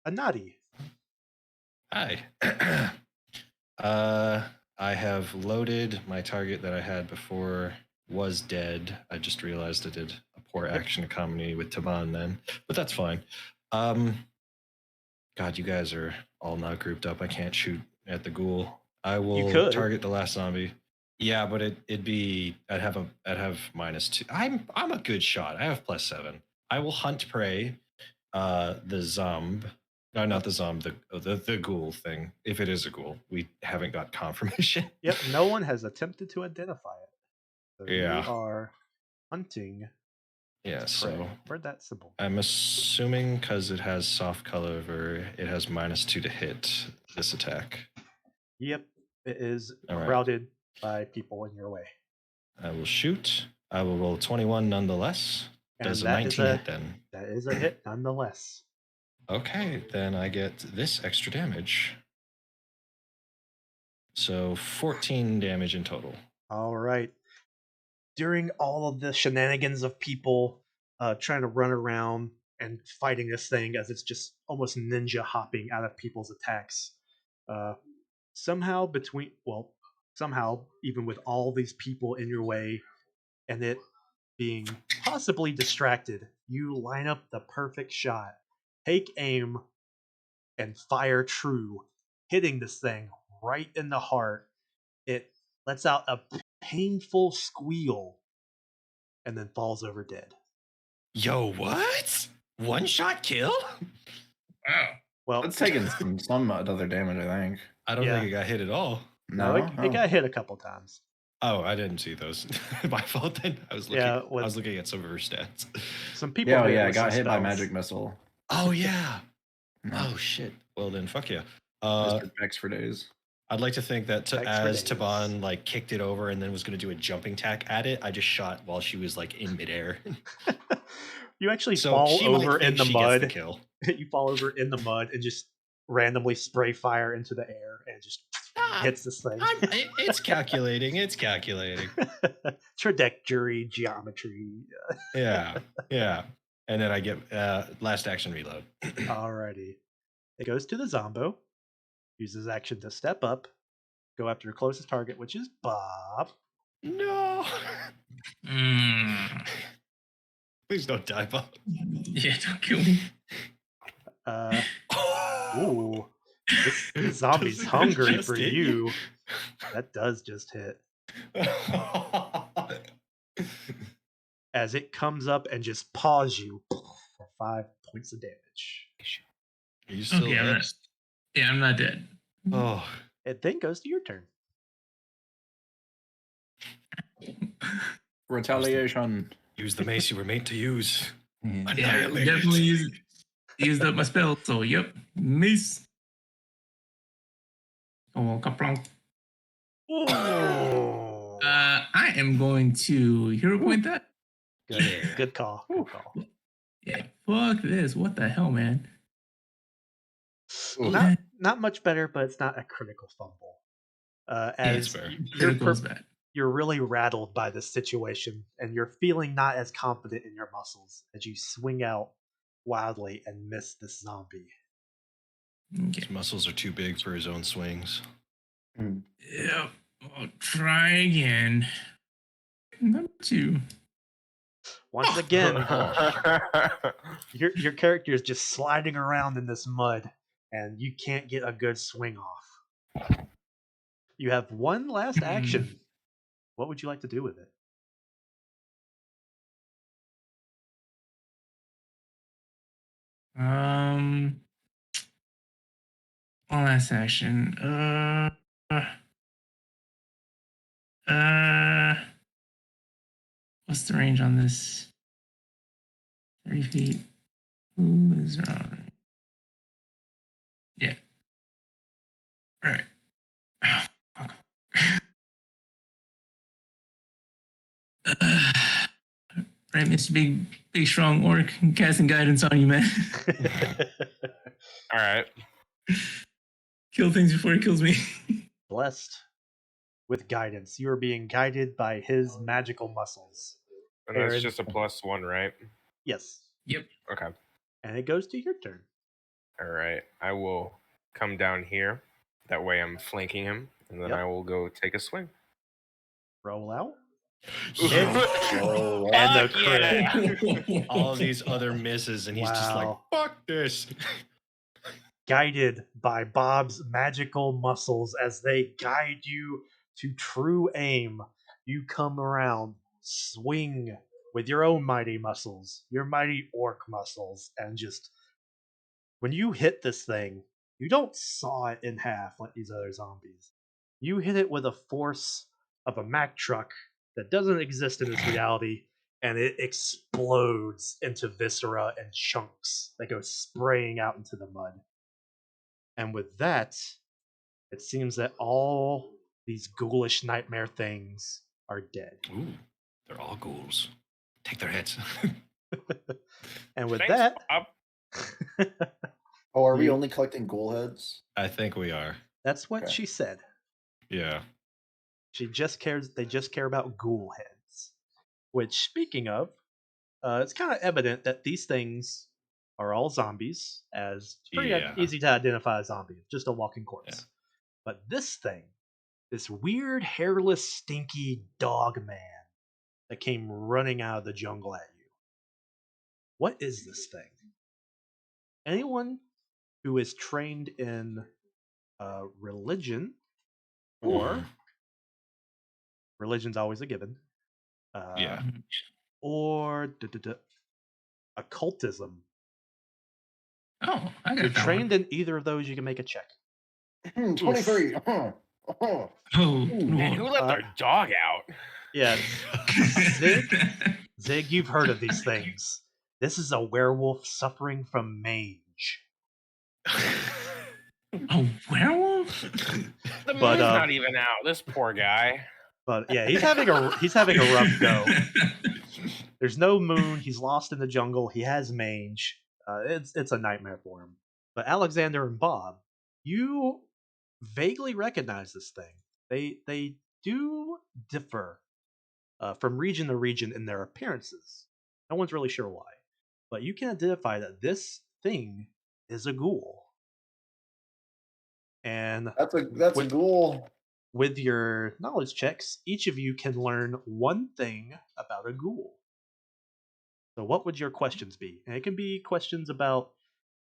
[SPEAKER 1] A naughty.
[SPEAKER 2] Hi. I have loaded my target that I had before was dead. I just realized I did a poor action economy with Taban then, but that's fine. God, you guys are all not grouped up. I can't shoot at the ghoul. I will target the last zombie. Yeah, but it'd be I'd have -2. I'm a good shot. I have +7. I will hunt prey. The zomb. No, not the zomb. The ghoul thing. If it is a ghoul, we haven't got confirmation.
[SPEAKER 1] Yep, no one has attempted to identify it. So
[SPEAKER 2] Yeah.
[SPEAKER 1] you are hunting.
[SPEAKER 2] Yeah, so
[SPEAKER 1] where'd that symbol?
[SPEAKER 2] I'm assuming because it has soft color, it has -2 to hit this attack.
[SPEAKER 1] Yep, it is crowded by people in your way.
[SPEAKER 2] I will shoot. I will roll 21 nonetheless. Does a 19 hit then?
[SPEAKER 1] That is a hit nonetheless.
[SPEAKER 2] Okay, then I get this extra damage. So 14 damage in total.
[SPEAKER 1] All right. During all of the shenanigans of people trying to run around and fighting this thing as it's just almost ninja hopping out of people's attacks, somehow even with all these people in your way and it being possibly distracted, you line up the perfect shot, take aim, and fire true, hitting this thing right in the heart. It lets out a painful squeal and then falls over dead.
[SPEAKER 2] Yo, what? One shot kill?
[SPEAKER 5] Wow.
[SPEAKER 4] Well, it's taken some other damage, I think.
[SPEAKER 2] I don't think it got hit at all.
[SPEAKER 1] No, it got hit a couple times.
[SPEAKER 2] Oh, I didn't see those. My fault then. I was looking. I was looking at some of her stats.
[SPEAKER 1] Some people.
[SPEAKER 4] Yeah, got hit by magic missile.
[SPEAKER 2] Oh yeah.
[SPEAKER 4] No.
[SPEAKER 2] Oh shit. Well then, fuck yeah.
[SPEAKER 4] Mr. Pex for days.
[SPEAKER 2] I'd like to think that
[SPEAKER 1] Pex for
[SPEAKER 2] as
[SPEAKER 1] days.
[SPEAKER 2] Taban like kicked it over and then was going to do a jumping tack at it, I just shot while she was like in midair.
[SPEAKER 1] You actually
[SPEAKER 2] So
[SPEAKER 1] fall
[SPEAKER 2] she might
[SPEAKER 1] over in
[SPEAKER 2] think
[SPEAKER 1] the
[SPEAKER 2] she gets the
[SPEAKER 1] mud.
[SPEAKER 2] kill.
[SPEAKER 1] You fall over in the mud and just randomly spray fire into the air and just hits this thing.
[SPEAKER 2] It's calculating. It's calculating.
[SPEAKER 1] Trajectory, geometry.
[SPEAKER 2] Yeah. And then I get last action reload.
[SPEAKER 1] Alrighty. It goes to the Zombo. Uses action to step up. Go after your closest target, which is Bob.
[SPEAKER 2] No.
[SPEAKER 5] Mm.
[SPEAKER 2] Please don't die, Bob.
[SPEAKER 5] Yeah, don't kill me.
[SPEAKER 1] Ooh. This zombie's
[SPEAKER 2] Doesn't it
[SPEAKER 1] hungry
[SPEAKER 2] just
[SPEAKER 1] for
[SPEAKER 2] hit
[SPEAKER 1] you. That does just hit. As it comes up and just paws you for 5 points of damage.
[SPEAKER 2] Are you still
[SPEAKER 5] Okay,
[SPEAKER 2] dead?
[SPEAKER 5] I'm not dead.
[SPEAKER 2] Oh.
[SPEAKER 1] It then goes to your turn.
[SPEAKER 4] Retaliation.
[SPEAKER 2] Use the mace you were made to use.
[SPEAKER 5] Yeah,
[SPEAKER 2] Annihilate
[SPEAKER 5] definitely
[SPEAKER 2] it.
[SPEAKER 5] used up my spell. So, yep, mace. Oh, kaplonk.
[SPEAKER 1] Ooh.
[SPEAKER 5] I am going to hero point that.
[SPEAKER 1] Good call. Good call.
[SPEAKER 5] Yeah, fuck this. What the hell, man?
[SPEAKER 1] Not much better, but it's not a critical fumble. As
[SPEAKER 2] fair.
[SPEAKER 5] Critical is bad.
[SPEAKER 1] you're really rattled by this situation, and you're feeling not as confident in your muscles as you swing out wildly and miss this zombie.
[SPEAKER 2] His muscles are too big for his own swings.
[SPEAKER 5] Yep. I'll try again. Number 2.
[SPEAKER 1] Once again, your character is just sliding around in this mud, and you can't get a good swing off. You have one last action. What would you like to do with it?
[SPEAKER 5] One last action. What's the range on this? 30 feet. Who is around? Yeah. All right. Right, Mr. Big strong orc, I'm casting guidance on you, man.
[SPEAKER 3] All right.
[SPEAKER 5] Kill things before it kills me.
[SPEAKER 1] Blessed with guidance. You are being guided by his magical muscles.
[SPEAKER 3] And that's
[SPEAKER 1] Aaron.
[SPEAKER 3] just a +1, right?
[SPEAKER 1] Yes.
[SPEAKER 5] Yep.
[SPEAKER 3] Okay.
[SPEAKER 1] And it goes to your turn.
[SPEAKER 3] All right. I will come down here. That way I'm flanking him. And then
[SPEAKER 1] Yep.
[SPEAKER 3] I will go take a swing.
[SPEAKER 1] Roll out.
[SPEAKER 4] Oh,
[SPEAKER 1] And the
[SPEAKER 3] Fuck yeah.
[SPEAKER 1] crit.
[SPEAKER 2] All of these other misses, and he's just like,
[SPEAKER 1] Wow.
[SPEAKER 2] fuck this.
[SPEAKER 1] Guided by Bob's magical muscles as they guide you to true aim, you come around, swing with your own mighty muscles, your mighty orc muscles, and just when you hit this thing, you don't saw it in half like these other zombies. You hit it with a force of a Mack truck that doesn't exist in this reality, and it explodes into viscera and chunks that go spraying out into the mud. And with that, it seems that all these ghoulish nightmare things are dead.
[SPEAKER 2] Ooh, they're all ghouls. Take their heads.
[SPEAKER 1] And with
[SPEAKER 3] Thanks,
[SPEAKER 1] that,
[SPEAKER 3] Bob.
[SPEAKER 4] Oh, are we only collecting ghoul heads?
[SPEAKER 2] I think we are.
[SPEAKER 1] that's what
[SPEAKER 4] Okay.
[SPEAKER 1] she said.
[SPEAKER 2] Yeah.
[SPEAKER 1] They just care about ghoul heads. Which, speaking of, it's kind of evident that these things are all zombies, as it's pretty
[SPEAKER 2] Yeah.
[SPEAKER 1] easy to identify a zombie, just a walking corpse.
[SPEAKER 2] Yeah.
[SPEAKER 1] But this thing, this weird, hairless, stinky dog man that came running out of the jungle at you. What is this thing? Anyone who is trained in religion, or religion's always a given,
[SPEAKER 2] Yeah.
[SPEAKER 1] or occultism.
[SPEAKER 5] Oh, I
[SPEAKER 1] If you're
[SPEAKER 5] got that
[SPEAKER 1] trained in either of those, you can make a check.
[SPEAKER 4] 23.
[SPEAKER 5] one. Oh,
[SPEAKER 3] Man, who let their dog out?
[SPEAKER 1] Yeah, Zig, you've heard of these things. This is a werewolf suffering from mange.
[SPEAKER 5] A werewolf?
[SPEAKER 3] The
[SPEAKER 1] But,
[SPEAKER 3] moon's not even out. This poor guy.
[SPEAKER 1] But yeah, he's having a rough go. There's no moon. He's lost in the jungle. He has mange. It's a nightmare for him. But Alexander and Bob, you vaguely recognize this thing. They do differ from region to region in their appearances. No one's really sure why, but you can identify that this thing is a ghoul. And
[SPEAKER 4] That's a
[SPEAKER 1] with
[SPEAKER 4] ghoul.
[SPEAKER 1] with your knowledge checks, each of you can learn one thing about a ghoul. So, what would your questions be? And it can be questions about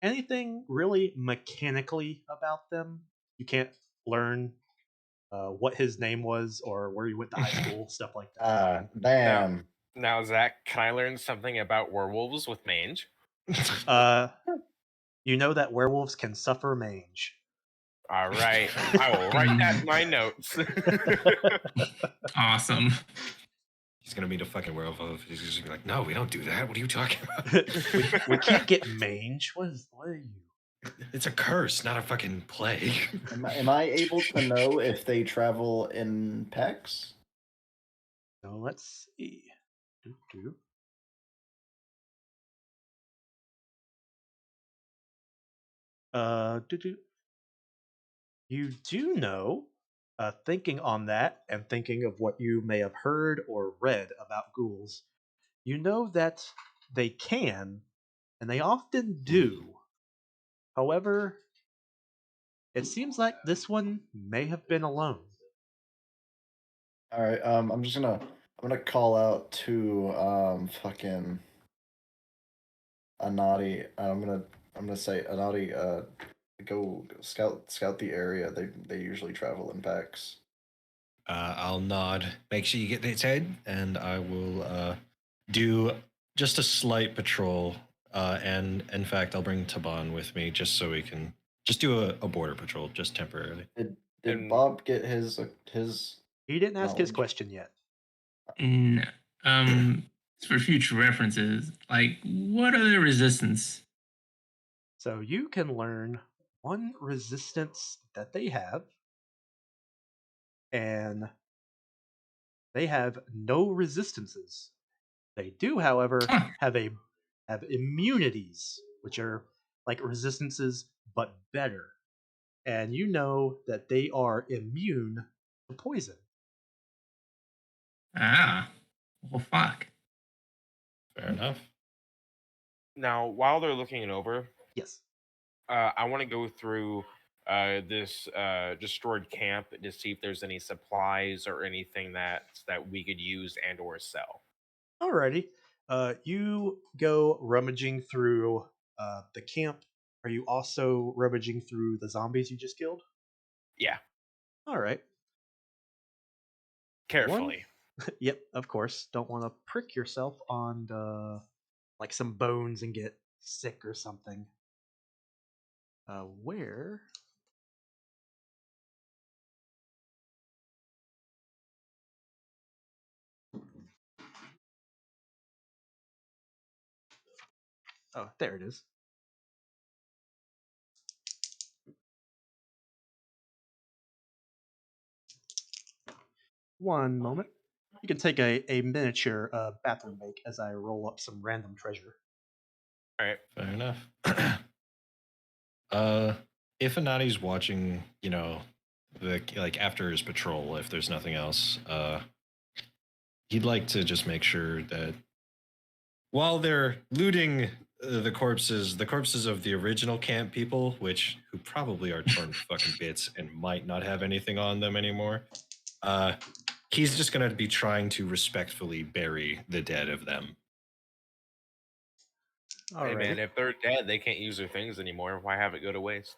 [SPEAKER 1] anything really mechanically about them. You can't learn what his name was or where he went to high school, stuff like that.
[SPEAKER 4] Damn.
[SPEAKER 3] Now, Zach, can I learn something about werewolves with mange?
[SPEAKER 1] You know that werewolves can suffer mange.
[SPEAKER 3] All right. I will write that in my notes.
[SPEAKER 5] Awesome.
[SPEAKER 2] He's gonna meet a fucking werewolf. He's just gonna be like, "No, we don't do that. What are you talking about?
[SPEAKER 1] we can't get mange. What are you?
[SPEAKER 2] It's a curse, not a fucking plague."
[SPEAKER 4] Am I able to know if they travel in packs?
[SPEAKER 1] So let's see. Doo-doo. Doo-doo. You do know, thinking on that and thinking of what you may have heard or read about ghouls, you know that they can, and they often do. However, it seems like this one may have been alone.
[SPEAKER 4] All right. I'm gonna call out to fucking Anadi. I'm gonna say Anadi. Go scout the area. They usually travel in packs.
[SPEAKER 2] I'll nod. Make sure you get its head, and I will do just a slight patrol. And in fact, I'll bring Taban with me just so we can just do a border patrol, just temporarily.
[SPEAKER 4] Did Bob get his?
[SPEAKER 1] He didn't ask his
[SPEAKER 4] knowledge?
[SPEAKER 1] question yet.
[SPEAKER 5] And for future references, like what are the resistance?
[SPEAKER 1] So you can learn one resistance that they have, and they have no resistances. They do, however,
[SPEAKER 5] Huh.
[SPEAKER 1] have immunities, which are like resistances but better. And you know that they are immune to poison.
[SPEAKER 5] Ah. Well, fuck.
[SPEAKER 2] Fair enough.
[SPEAKER 3] Now, while they're looking it over,
[SPEAKER 1] Yes.
[SPEAKER 3] I want to go through this destroyed camp to see if there's any supplies or anything that we could use and or sell.
[SPEAKER 1] Alrighty. You go rummaging through the camp. Are you also rummaging through the zombies you just killed?
[SPEAKER 3] Yeah,
[SPEAKER 1] All right.
[SPEAKER 3] carefully.
[SPEAKER 1] Yep, of course. Don't want to prick yourself on like some bones and get sick or something. Where? Oh, there it is. One moment. You can take a miniature bathroom break as I roll up some random treasure.
[SPEAKER 3] All right.
[SPEAKER 2] Fair enough. If Anati's watching, like after his patrol, if there's nothing else, he'd like to just make sure that while they're looting the corpses of the original camp people, who probably are torn to fucking bits and might not have anything on them anymore, he's just gonna be trying to respectfully bury the dead of them.
[SPEAKER 3] Hey man, if they're dead, they can't use their things anymore. Why have it go to waste?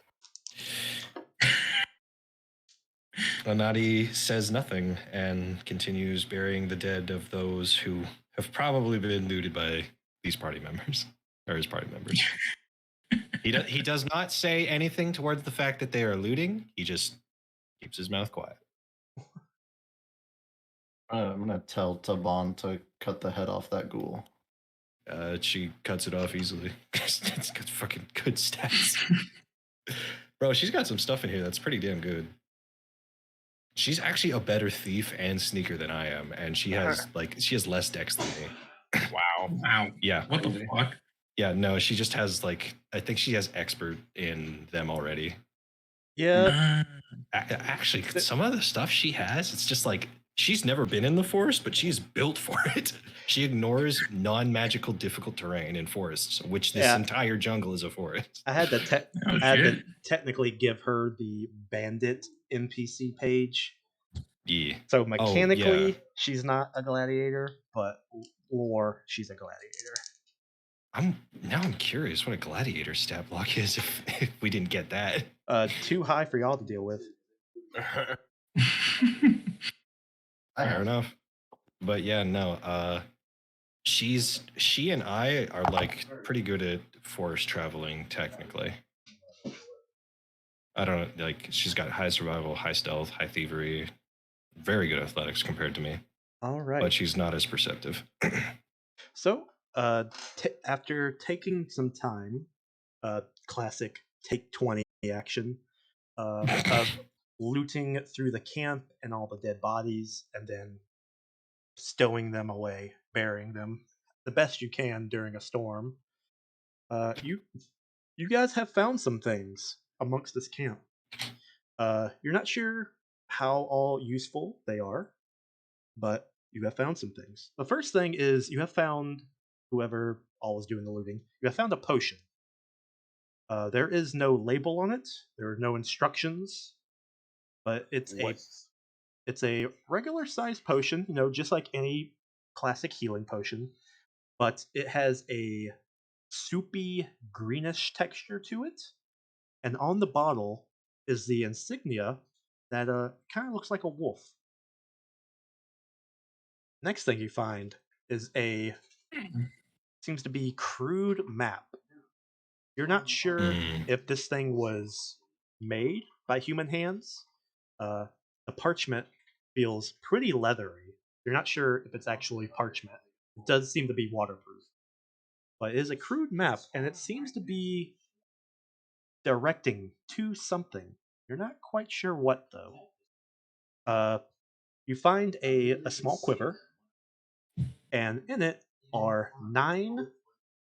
[SPEAKER 2] Anati says nothing and continues burying the dead of those who have probably been looted by these party members, or his party members. He does not say anything towards the fact that they are looting. He just keeps his mouth quiet.
[SPEAKER 4] I'm gonna tell Taban to cut the head off that ghoul.
[SPEAKER 2] She cuts it off easily. It's got fucking good stats. Bro, she's got some stuff in here that's pretty damn good. She's actually a better thief and sneaker than I am, and she has less dex than me.
[SPEAKER 3] Wow.
[SPEAKER 5] Wow.
[SPEAKER 2] Yeah.
[SPEAKER 5] What the fuck?
[SPEAKER 2] Yeah, no, she just has I think she has expert in them already.
[SPEAKER 1] Yeah.
[SPEAKER 2] Actually, some of the stuff she has, it's just like she's never been in the forest, but she's built for it. She ignores non-magical difficult terrain in forests, which this entire jungle is a forest.
[SPEAKER 1] I had to technically give her the bandit NPC page.
[SPEAKER 2] Yeah.
[SPEAKER 1] So mechanically, she's not a gladiator, but lore, she's a gladiator.
[SPEAKER 2] I'm curious what a gladiator stat block is if we didn't get that.
[SPEAKER 1] Too high for y'all to deal with.
[SPEAKER 2] Fair enough. But yeah, no. She and I are like pretty good at forest traveling technically. I don't know, like she's got high survival, high stealth, high thievery, very good athletics compared to me.
[SPEAKER 1] All right.
[SPEAKER 2] But she's not as perceptive.
[SPEAKER 1] So, after taking some time, classic take 20 action of looting through the camp and all the dead bodies, and then stowing them away, burying them the best you can during a storm. You guys have found some things amongst this camp. You're not sure how all useful they are, but you have found some things. The first thing is you have found, whoever all was doing the looting, you have found a potion. There is no label on it. There are no instructions, but it's a regular sized potion, just like any classic healing potion, but it has a soupy greenish texture to it, and on the bottle is the insignia that kind of looks like a wolf. Next thing you find is seems to be crude map. You're not sure if this thing was made by human hands. The parchment feels pretty leathery. You're not sure if it's actually parchment. It does seem to be waterproof. But it is a crude map, and it seems to be directing to something. You're not quite sure what, though. You find a small quiver, and in it are 9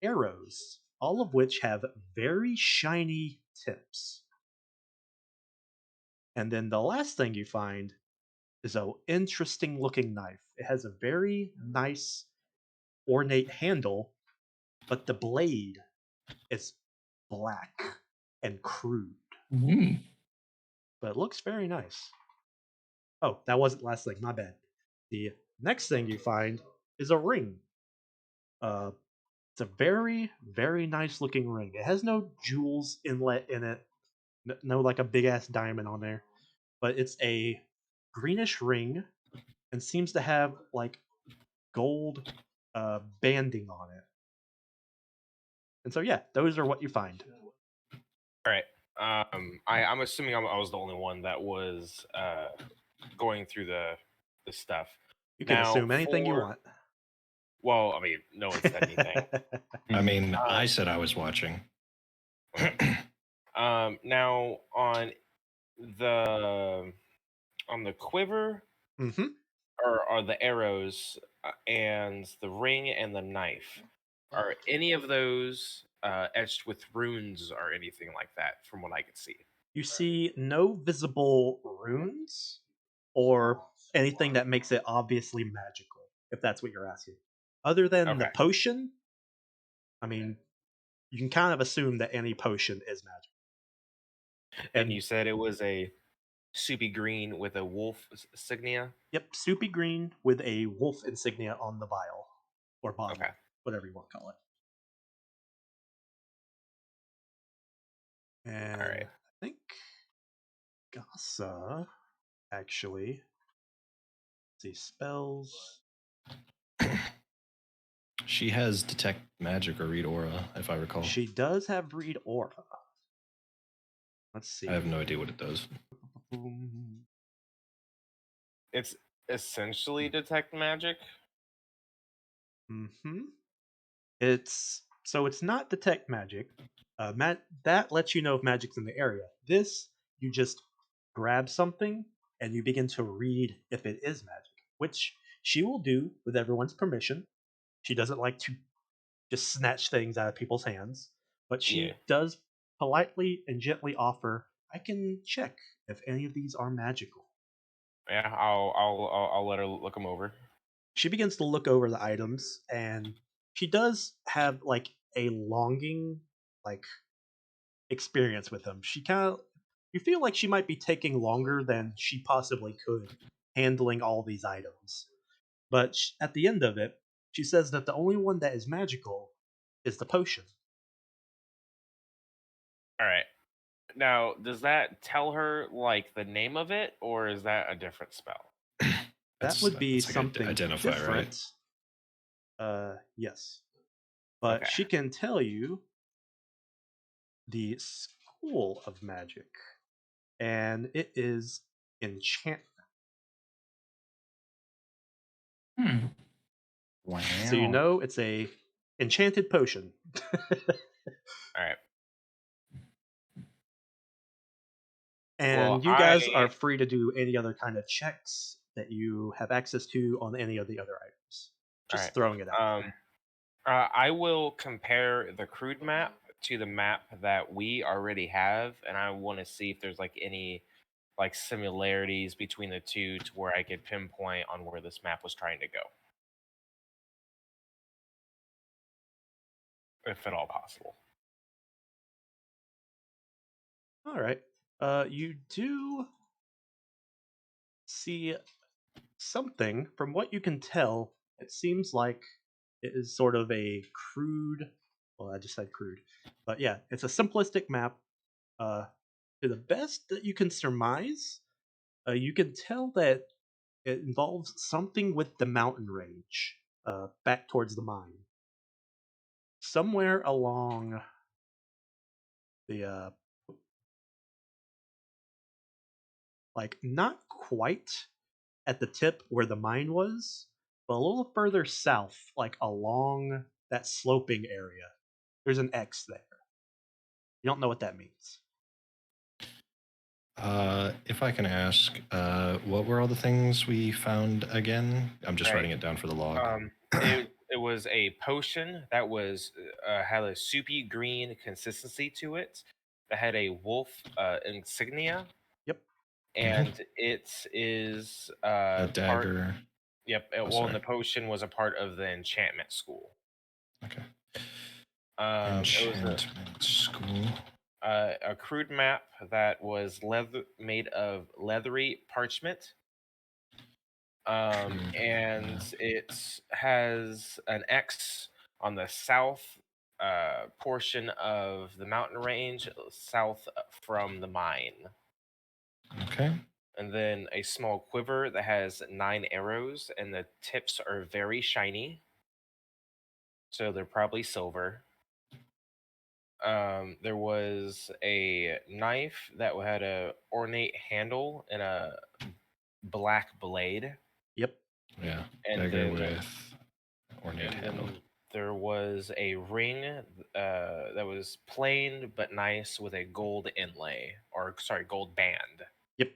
[SPEAKER 1] arrows, all of which have very shiny tips. And then the last thing you find is an interesting looking knife. It has a very nice, ornate handle, but the blade is black and crude. But it looks very nice. Oh, that wasn't the last thing. My bad. The next thing you find is a ring. It's a very, very nice looking ring. It has no jewels inlet in it, no like a big ass diamond on there, but it's a greenish ring and seems to have like gold banding on it. And so yeah, those are what you find.
[SPEAKER 3] All right. I'm assuming I was the only one that was going through the stuff.
[SPEAKER 1] You can assume anything you want.
[SPEAKER 3] Well, I mean, no one said anything.
[SPEAKER 2] I mean, I said I was watching.
[SPEAKER 3] Now on the quiver, are the arrows and the ring and the knife. Are any of those etched with runes or anything like that? From what I can see,
[SPEAKER 1] you see no visible runes or anything that makes it obviously magical, if that's what you're asking. Other than the potion, I mean, you can kind of assume that any potion is magical.
[SPEAKER 3] And you said it was a soupy green with a wolf insignia?
[SPEAKER 1] Yep, soupy green with a wolf insignia on the vial. Or bottle, whatever you want to call it. And I think Gasa, actually, let's see, spells.
[SPEAKER 2] She has detect magic or read aura, if I recall.
[SPEAKER 1] She does have read aura. Let's see.
[SPEAKER 2] I have no idea what it does.
[SPEAKER 3] It's essentially detect magic.
[SPEAKER 1] It's not detect magic. That lets you know if magic's in the area. This, you just grab something and you begin to read if it is magic, which she will do with everyone's permission. She doesn't like to just snatch things out of people's hands, but
[SPEAKER 3] Yeah.
[SPEAKER 1] she does politely and gently offer, I can check if any of these are magical.
[SPEAKER 3] Yeah, I'll let her look them over.
[SPEAKER 1] She begins to look over the items, and she does have like a longing, like experience with them. She kind of, you feel like she might be taking longer than she possibly could handling all these items. But at the end of it, she says that the only one that is magical is the potion.
[SPEAKER 3] All right. Now, does that tell her like the name of it, or is that a different spell?
[SPEAKER 1] That would be
[SPEAKER 2] it's like
[SPEAKER 1] something
[SPEAKER 2] identify,
[SPEAKER 1] different.
[SPEAKER 2] right?
[SPEAKER 1] Yes. But
[SPEAKER 3] Okay.
[SPEAKER 1] she can tell you the school of magic, and it is enchant.
[SPEAKER 4] Wow.
[SPEAKER 1] So you know it's a enchanted potion.
[SPEAKER 3] All right.
[SPEAKER 1] And
[SPEAKER 3] Well,
[SPEAKER 1] you guys are free to do any other kind of checks that you have access to on any of the other items. Just
[SPEAKER 3] right.
[SPEAKER 1] throwing it out.
[SPEAKER 3] I will compare the crude map to the map that we already have, and I want to see if there's like any like similarities between the two to where I could pinpoint on where this map was trying to go, if at all possible.
[SPEAKER 1] All right. You do see something. From what you can tell, it seems like it is sort of a crude. Well, I just said crude, but yeah, it's a simplistic map. Uh, to the best that you can surmise, you can tell that it involves something with the mountain range, back towards the mine. Somewhere along the, like, not quite at the tip where the mine was, but a little further south, like along that sloping area. There's an X there. You don't know what that means.
[SPEAKER 2] If I can ask, what were all the things we found again? I'm just
[SPEAKER 3] Right.
[SPEAKER 2] writing it down for the log.
[SPEAKER 3] It was a potion that was had a soupy green consistency to it. That had a wolf insignia.
[SPEAKER 1] Yep.
[SPEAKER 3] And it is
[SPEAKER 2] A dagger.
[SPEAKER 3] Yep. And the potion was a part of the enchantment school.
[SPEAKER 2] Okay.
[SPEAKER 3] Enchantment
[SPEAKER 2] school.
[SPEAKER 3] A crude map that was made of leathery parchment. And it has an X on the south portion of the mountain range, south from the mine.
[SPEAKER 2] Okay.
[SPEAKER 3] And then a small quiver that has 9 arrows, and the tips are very shiny. So they're probably silver. There was a knife that had a ornate handle and a black blade.
[SPEAKER 1] Yep.
[SPEAKER 2] Yeah.
[SPEAKER 3] And
[SPEAKER 2] dagger
[SPEAKER 3] then,
[SPEAKER 2] with ornate handle.
[SPEAKER 3] There was a ring that was plain but nice with a gold inlay, or sorry, gold band.
[SPEAKER 1] Yep.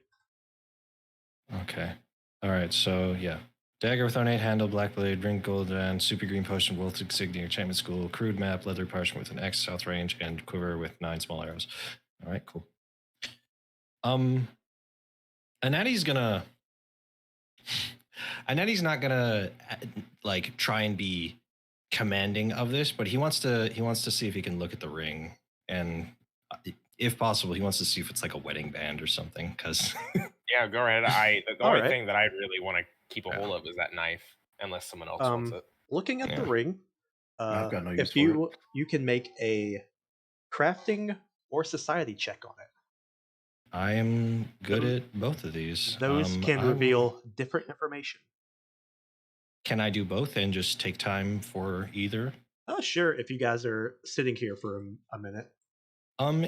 [SPEAKER 2] Okay. All right. So yeah, dagger with ornate handle, black blade, ring, gold band, super green potion, wolf insignia, enchantment school, crude map, leather parchment with an X, south range, and quiver with 9 small arrows. All right. Cool. Anatty's not gonna like try and be commanding of this, but he wants to see if he can look at the ring, and if possible, he wants to see if it's like a wedding band or something. Because
[SPEAKER 3] yeah, go ahead. The only thing that I really want to keep a hold of is that knife, unless someone else wants it.
[SPEAKER 1] Looking at the ring,
[SPEAKER 4] I've got no use
[SPEAKER 1] if
[SPEAKER 4] for
[SPEAKER 1] you you can make a crafting or society check on it.
[SPEAKER 2] I am good at both of these.
[SPEAKER 1] Those can reveal different information.
[SPEAKER 2] Can I do both and just take time for either?
[SPEAKER 1] Oh, sure. If you guys are sitting here for a minute.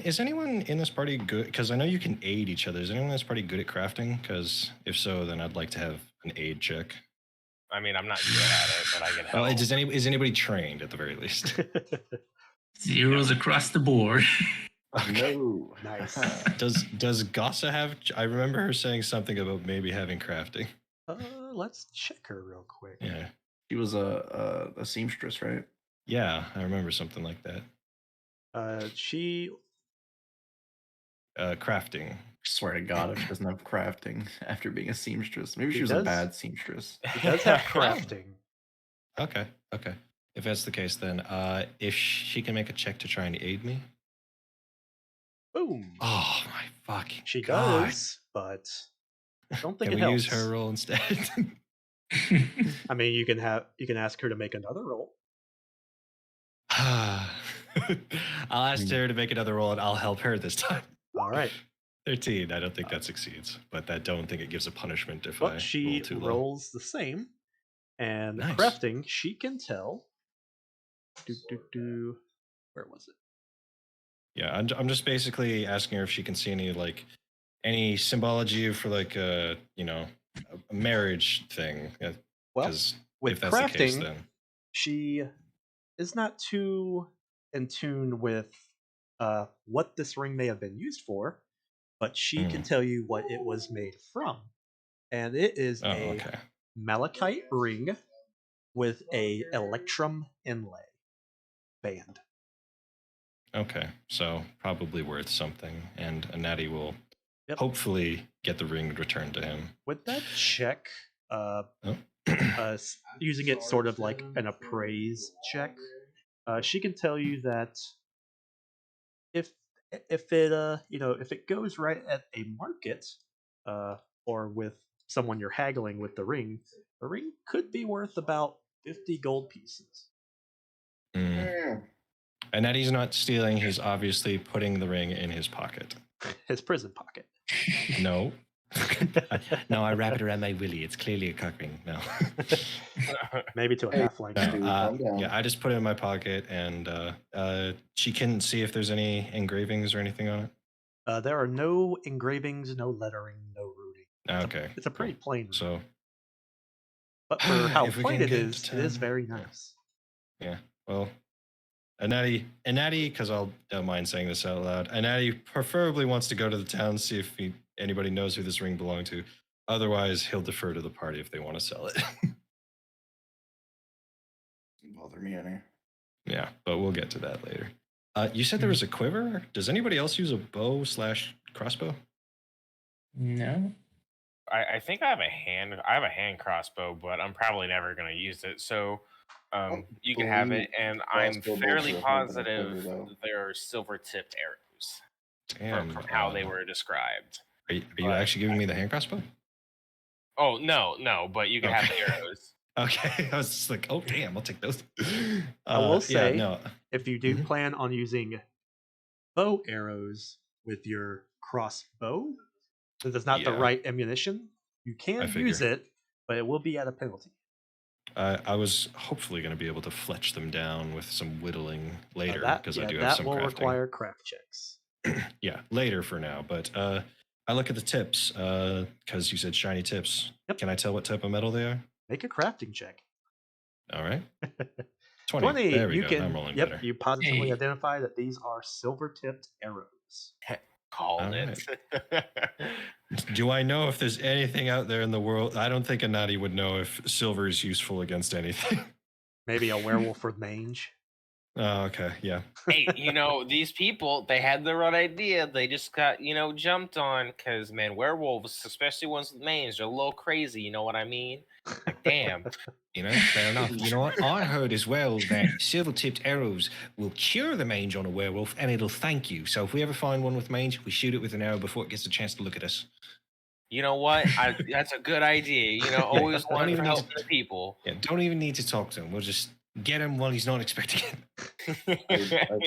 [SPEAKER 2] Is anyone in this party good? Because I know you can aid each other. Is anyone in this party good at crafting? Because if so, then I'd like to have an aid check.
[SPEAKER 3] I mean, I'm not good at it, but I can help.
[SPEAKER 2] Is anybody trained at the very least?
[SPEAKER 5] Zeros across the board.
[SPEAKER 4] No.
[SPEAKER 1] Nice.
[SPEAKER 2] Does Gossa have? I remember her saying something about maybe having crafting.
[SPEAKER 1] Let's check her real quick.
[SPEAKER 2] Yeah.
[SPEAKER 4] She was a seamstress, right?
[SPEAKER 2] Yeah, I remember something like that.
[SPEAKER 1] She
[SPEAKER 2] Crafting.
[SPEAKER 4] I swear to God, if she doesn't have crafting after being a seamstress, maybe she was a
[SPEAKER 1] does.
[SPEAKER 4] bad seamstress.
[SPEAKER 1] She does have crafting.
[SPEAKER 2] Okay. If that's the case, then if she can make a check to try and aid me.
[SPEAKER 1] Boom.
[SPEAKER 2] Oh my fucking
[SPEAKER 1] She
[SPEAKER 2] God.
[SPEAKER 1] does, but I don't think
[SPEAKER 2] Can
[SPEAKER 1] it
[SPEAKER 2] we
[SPEAKER 1] helps.
[SPEAKER 2] use her roll instead?
[SPEAKER 1] I mean, you can ask her to make another roll.
[SPEAKER 2] I'll ask her to make another roll, and I'll help her this time.
[SPEAKER 1] All right.
[SPEAKER 2] 13. I don't think that succeeds, but I don't think it gives a punishment if
[SPEAKER 1] But
[SPEAKER 2] I
[SPEAKER 1] she
[SPEAKER 2] roll too low.
[SPEAKER 1] rolls the same, and
[SPEAKER 2] Nice.
[SPEAKER 1] crafting, she can tell. Where was it?
[SPEAKER 2] Yeah, I'm just basically asking her if she can see any symbology for a marriage thing.
[SPEAKER 1] Well, with
[SPEAKER 2] if that's
[SPEAKER 1] crafting,
[SPEAKER 2] the case, then
[SPEAKER 1] she is not too in tune with what this ring may have been used for, but she can tell you what it was made from. And it is a malachite ring with a electrum inlay band.
[SPEAKER 2] Okay, so probably worth something, and Natty will hopefully get the ring returned to him.
[SPEAKER 1] With that check, using it sort of like an appraise check, she can tell you that if it goes right at a market, or with someone you're haggling with the ring could be worth about 50 gold pieces.
[SPEAKER 2] And Natty's not stealing, he's obviously putting the ring in his pocket.
[SPEAKER 1] His prison pocket.
[SPEAKER 2] No. No, I wrap it around my willy. It's clearly a cock ring. No.
[SPEAKER 1] Maybe to a halfling.
[SPEAKER 2] No, yeah, I just put it in my pocket, and she can see if there's any engravings or anything on it.
[SPEAKER 1] There are no engravings, no lettering, no runing.
[SPEAKER 2] Okay.
[SPEAKER 1] It's a pretty plain ring.
[SPEAKER 2] So,
[SPEAKER 1] but for how plain it is very nice.
[SPEAKER 2] Yeah. Well, Natty, because I don't mind saying this out loud, Natty preferably wants to go to the town, see if anybody knows who this ring belonged to. Otherwise, he'll defer to the party if they want to sell it.
[SPEAKER 4] Doesn't bother me any.
[SPEAKER 2] Yeah, but we'll get to that later. You said there was a quiver? Does anybody else use a bow/crossbow?
[SPEAKER 5] No.
[SPEAKER 3] I think I have a hand crossbow, but I'm probably never going to use it. So you can have it, and I'm fairly positive they're silver-tipped arrows.
[SPEAKER 2] Damn,
[SPEAKER 3] from how they were described.
[SPEAKER 2] Are you actually giving me the hand crossbow?
[SPEAKER 3] Oh, no, but you can have the arrows.
[SPEAKER 2] Okay, I was just like, oh, damn, I'll take those.
[SPEAKER 1] I will say, if you do plan on using bow arrows with your crossbow, since it's not the right ammunition, you can use it, but it will be at a penalty.
[SPEAKER 2] I was hopefully going to be able to fletch them down with some whittling later, because I do have some crafting.
[SPEAKER 1] That will require craft checks.
[SPEAKER 2] Yeah, later for now, but I look at the tips, because you said shiny tips. Yep. Can I tell what type of metal they are?
[SPEAKER 1] Make a crafting check.
[SPEAKER 2] All right. 20. There we go. I'm rolling better.
[SPEAKER 1] You positively identify that these are silver-tipped arrows.
[SPEAKER 3] Called it.
[SPEAKER 2] Do I know if there's anything out there in the world? I don't think a Natty would know if silver is useful against anything.
[SPEAKER 1] Maybe a werewolf with mange.
[SPEAKER 2] Oh, okay, yeah.
[SPEAKER 3] Hey, these people, they had the right idea. They just got, jumped on because, man, werewolves, especially ones with mange, they're a little crazy. You know what I mean? Like, damn.
[SPEAKER 2] Fair enough. You know what? I heard as well that silver-tipped arrows will cure the mange on a werewolf, and it'll thank you. So if we ever find one with mange, we shoot it with an arrow before it gets a chance to look at us.
[SPEAKER 3] You know what? That's a good idea. Always want to help the people.
[SPEAKER 2] Yeah, don't even need to talk to him. We'll just get him while he's not expecting it.
[SPEAKER 4] I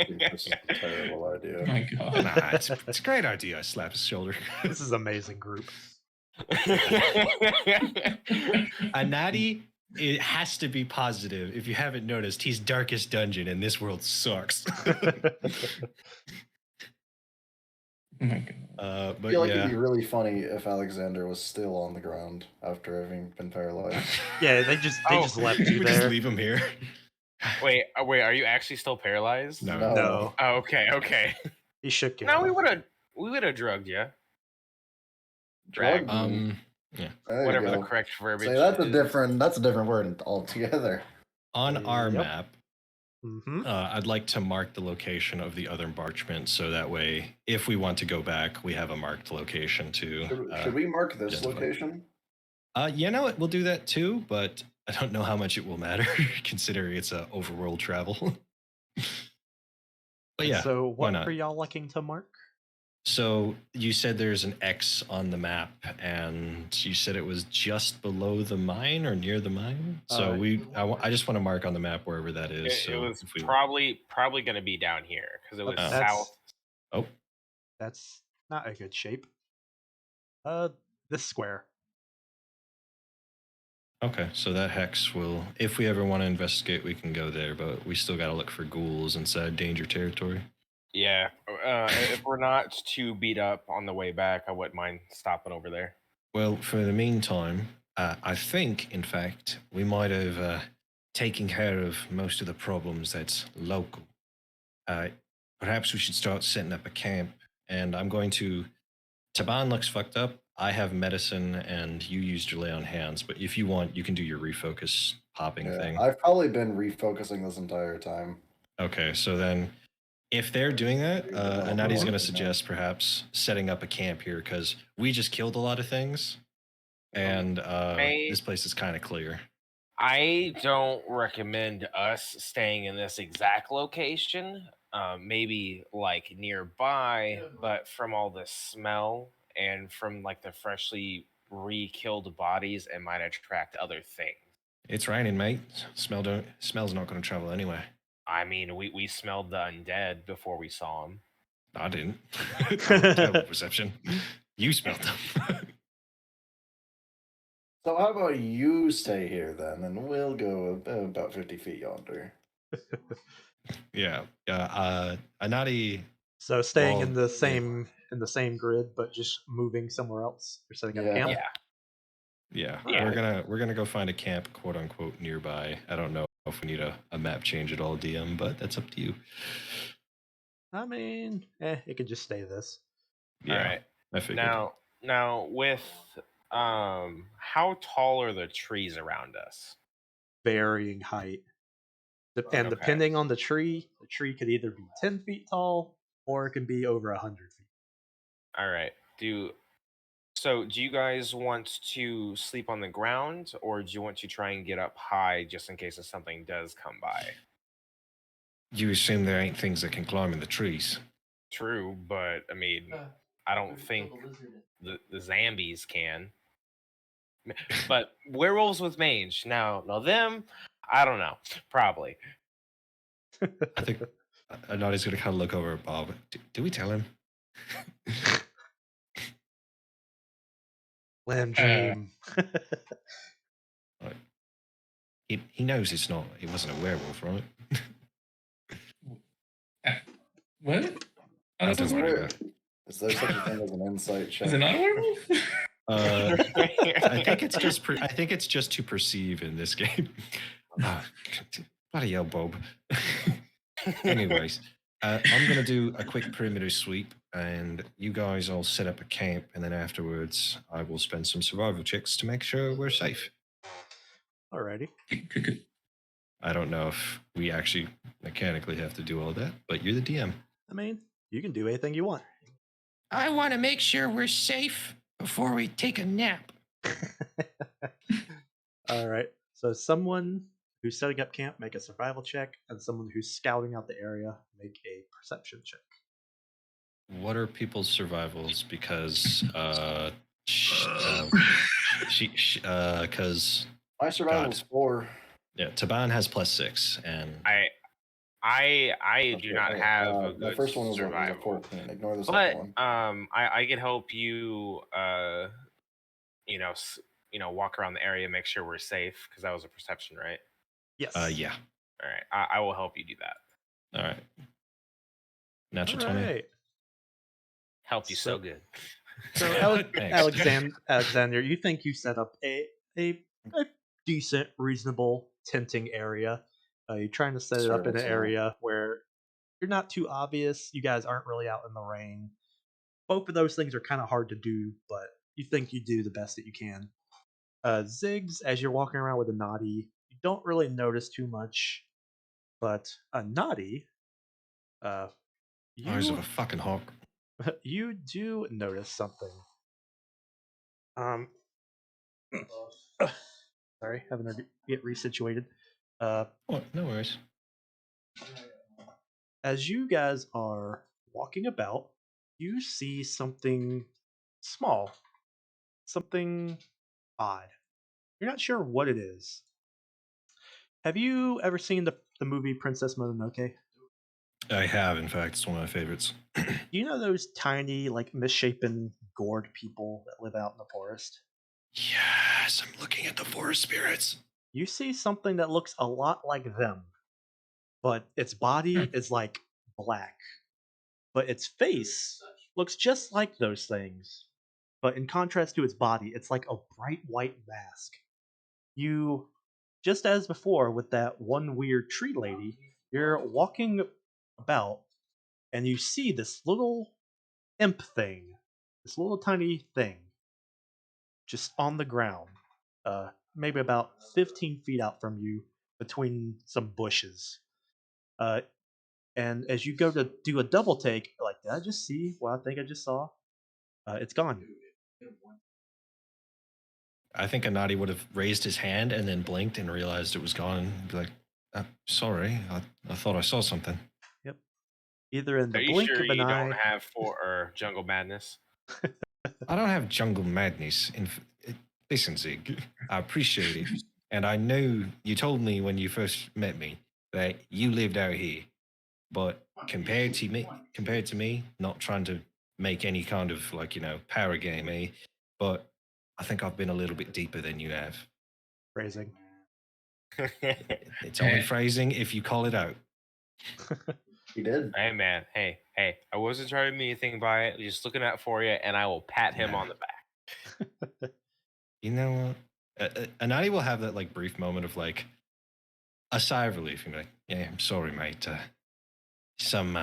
[SPEAKER 4] think this is a terrible idea.
[SPEAKER 5] Oh my God.
[SPEAKER 2] Nah, it's a great idea. I slap his shoulder.
[SPEAKER 1] This is an amazing group.
[SPEAKER 2] A Natty, it has to be positive. If you haven't noticed, he's Darkest Dungeon, and this world sucks.
[SPEAKER 5] Oh my God.
[SPEAKER 2] But
[SPEAKER 4] I feel like it'd be really funny if Alexander was still on the ground after having been paralyzed.
[SPEAKER 1] Yeah, they just left you there.
[SPEAKER 2] Just leave him here.
[SPEAKER 3] Wait, are you actually still paralyzed?
[SPEAKER 2] No.
[SPEAKER 1] No,
[SPEAKER 3] Oh, okay.
[SPEAKER 1] he should get
[SPEAKER 3] No,
[SPEAKER 1] up.
[SPEAKER 3] we would have drugged you.
[SPEAKER 4] Drug
[SPEAKER 3] Drag.
[SPEAKER 4] me.
[SPEAKER 2] Yeah.
[SPEAKER 4] There
[SPEAKER 3] Whatever
[SPEAKER 4] you
[SPEAKER 3] the
[SPEAKER 4] go.
[SPEAKER 3] correct verbiage
[SPEAKER 4] Say that's a
[SPEAKER 3] is.
[SPEAKER 4] different word altogether.
[SPEAKER 2] On our
[SPEAKER 1] Yep.
[SPEAKER 2] map,
[SPEAKER 1] Mm-hmm.
[SPEAKER 2] I'd like to mark the location of the other embarkment, so that way, if we want to go back, we have a marked location to.
[SPEAKER 4] Should we mark this
[SPEAKER 2] justify.
[SPEAKER 4] location?
[SPEAKER 2] We'll do that too, but I don't know how much it will matter, considering it's overworld travel. But yeah,
[SPEAKER 1] So
[SPEAKER 2] why
[SPEAKER 1] what
[SPEAKER 2] not?
[SPEAKER 1] are y'all looking to mark?
[SPEAKER 2] So you said there's an X on the map, and you said it was just below the mine or near the mine. So I just want to mark on the map wherever that is.
[SPEAKER 3] It
[SPEAKER 2] So
[SPEAKER 3] was
[SPEAKER 2] if we,
[SPEAKER 3] probably going to be down here because it was south.
[SPEAKER 1] That's not a good shape. This square.
[SPEAKER 2] Okay, so that hex will, if we ever want to investigate, we can go there, but we still got to look for ghouls inside danger territory.
[SPEAKER 3] Yeah, if we're not too beat up on the way back, I wouldn't mind stopping over there.
[SPEAKER 2] Well, for the meantime, I think, in fact, we might have taken care of most of the problems that's local. Perhaps we should start setting up a camp, and I'm going to. Taban looks fucked up. I have medicine, and you used your lay on hands, but if you want, you can do your refocus popping thing.
[SPEAKER 4] I've probably been refocusing this entire time.
[SPEAKER 2] Okay, so then if they're doing that, Anadi's going to suggest perhaps setting up a camp here because we just killed a lot of things, and this place is kind of clear.
[SPEAKER 3] I don't recommend us staying in this exact location. Maybe like nearby, but from all the smell and from like the freshly re-killed bodies, it might attract other things.
[SPEAKER 2] It's raining, mate. Smell's not going to travel anyway.
[SPEAKER 3] I mean, we smelled the undead before we saw them.
[SPEAKER 2] I didn't. Terrible perception. You smelled them.
[SPEAKER 4] So how about you stay here then, and we'll go about 50 feet yonder.
[SPEAKER 2] Yeah. Anadi.
[SPEAKER 1] So staying in the same grid, but just moving somewhere else. You're setting up camp.
[SPEAKER 2] Yeah.
[SPEAKER 1] Right.
[SPEAKER 2] We're gonna go find a camp, quote unquote, nearby. I don't know if we need a map change at all, DM, but that's up to you.
[SPEAKER 1] I mean, it could just stay this.
[SPEAKER 2] Yeah.
[SPEAKER 3] All right.
[SPEAKER 2] I figured.
[SPEAKER 3] Now with how tall are the trees around us?
[SPEAKER 1] Varying height. And depending on the tree could either be 10 feet tall or it can be over 100 feet.
[SPEAKER 3] All right. Do you guys want to sleep on the ground, or do you want to try and get up high just in case if something does come by?
[SPEAKER 2] You assume there ain't things that can climb in the trees.
[SPEAKER 3] True, but I mean, I don't think the zombies can. But werewolves with mange, now them, I don't know. Probably.
[SPEAKER 2] I think Anadi's gonna kind of look over at Bob. Do we tell him?
[SPEAKER 1] Let him dream.
[SPEAKER 2] He knows it wasn't a werewolf, right?
[SPEAKER 5] What?
[SPEAKER 2] Oh, don't worry about it.
[SPEAKER 4] Is there such a thing as an insight check?
[SPEAKER 5] Is it not a werewolf?
[SPEAKER 2] I think it's just to perceive in this game. Bloody hell, Bob. Anyways, I'm gonna do a quick perimeter sweep, and you guys all set up a camp, and then afterwards, I will spend some survival checks to make sure we're safe.
[SPEAKER 1] Alrighty.
[SPEAKER 2] I don't know if we actually mechanically have to do all that, but you're the DM.
[SPEAKER 1] I mean, you can do anything you want.
[SPEAKER 2] I want to make sure we're safe before we take a nap.
[SPEAKER 1] All right. So someone who's setting up camp make a survival check, and someone who's scouting out the area make a perception check.
[SPEAKER 2] What are people's survivals? Because because
[SPEAKER 4] my survival is 4.
[SPEAKER 2] Yeah, Taban has +6, and
[SPEAKER 3] I do not have a good
[SPEAKER 4] the first one was
[SPEAKER 3] survival.
[SPEAKER 4] a 14. Ignore the
[SPEAKER 3] But
[SPEAKER 4] second one.
[SPEAKER 3] I can help you. Walk around the area, make sure we're safe, because that was a perception, right?
[SPEAKER 1] Yes.
[SPEAKER 2] Yeah.
[SPEAKER 3] All right. I will help you do that.
[SPEAKER 2] All right. Natural 20.
[SPEAKER 3] Helped you so good.
[SPEAKER 1] So Alexander, you think you set up a decent, reasonable tenting area. You're trying to set it up in an area where you're not too obvious. You guys aren't really out in the rain. Both of those things are kind of hard to do, but you think you do the best that you can. Ziggs, as you're walking around with a Naughty, you don't really notice too much, but a Naughty,
[SPEAKER 2] Eyes of
[SPEAKER 1] you
[SPEAKER 2] a fucking hawk.
[SPEAKER 1] you do notice something. Um, sorry, having to get resituated.
[SPEAKER 2] What? No worries.
[SPEAKER 1] As you guys are walking about, you see something small, something odd. You're not sure what it is. Have you ever seen the movie Princess Mononoke?
[SPEAKER 2] I have, in fact. It's one of my favorites.
[SPEAKER 1] You know those tiny, like misshapen, gourd people that live out in the forest?
[SPEAKER 2] Yes, I'm looking at the forest spirits.
[SPEAKER 1] You see something that looks a lot like them, but its body is like black. But its face looks just like those things. But in contrast to its body, it's like a bright white mask. You, just as before with that one weird tree lady, you're walking about and you see this little imp thing, this little tiny thing, just on the ground, maybe about 15 feet out from you between some bushes. Uh, and as you go to do a double take, like, did I just see what I think I just saw? It's gone.
[SPEAKER 2] I think Anadi would have raised his hand and then blinked and realized it was gone. Be like, sorry, I thought I saw something.
[SPEAKER 1] Yep. Either in the
[SPEAKER 3] Are you
[SPEAKER 1] blink
[SPEAKER 3] sure
[SPEAKER 1] of an
[SPEAKER 3] you don't
[SPEAKER 1] eye.
[SPEAKER 3] have or jungle madness?
[SPEAKER 2] I don't have jungle madness. Listen, Zig, I appreciate it. And I know you told me when you first met me that you lived out here. But compared to me, not trying to make any kind of power game, but I think I've been a little bit deeper than you have.
[SPEAKER 1] Phrasing.
[SPEAKER 2] It's only phrasing if you call it out.
[SPEAKER 4] He did.
[SPEAKER 3] Hey man, hey. I wasn't trying to mean anything by it. Just looking out for you, and I will pat him on the back.
[SPEAKER 2] You know what? Anadi will have that like brief moment of like a sigh of relief and be like, "Yeah, I'm sorry, mate. Some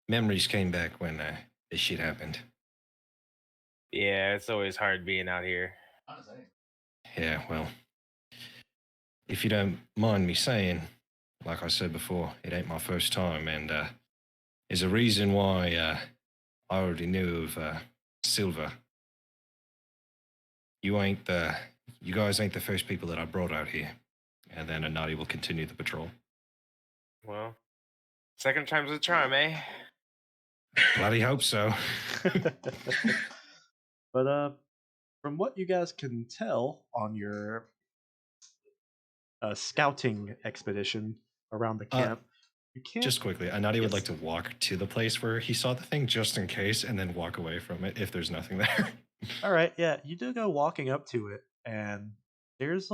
[SPEAKER 2] memories came back when this shit happened."
[SPEAKER 3] Yeah, it's always hard being out here.
[SPEAKER 2] Yeah, well, if you don't mind me saying, like I said before, it ain't my first time, and there's a reason why I already knew of Silver. You guys ain't the first people that I brought out here. And then Anadi will continue the patrol.
[SPEAKER 3] Well, second time's a charm, eh?
[SPEAKER 2] Bloody hope so.
[SPEAKER 1] But from what you guys can tell on your scouting expedition around the camp, you can't.
[SPEAKER 2] Just quickly, Anadi would like to walk to the place where he saw the thing just in case, and then walk away from it if there's nothing there.
[SPEAKER 1] All right, yeah, you do go walking up to it, and there's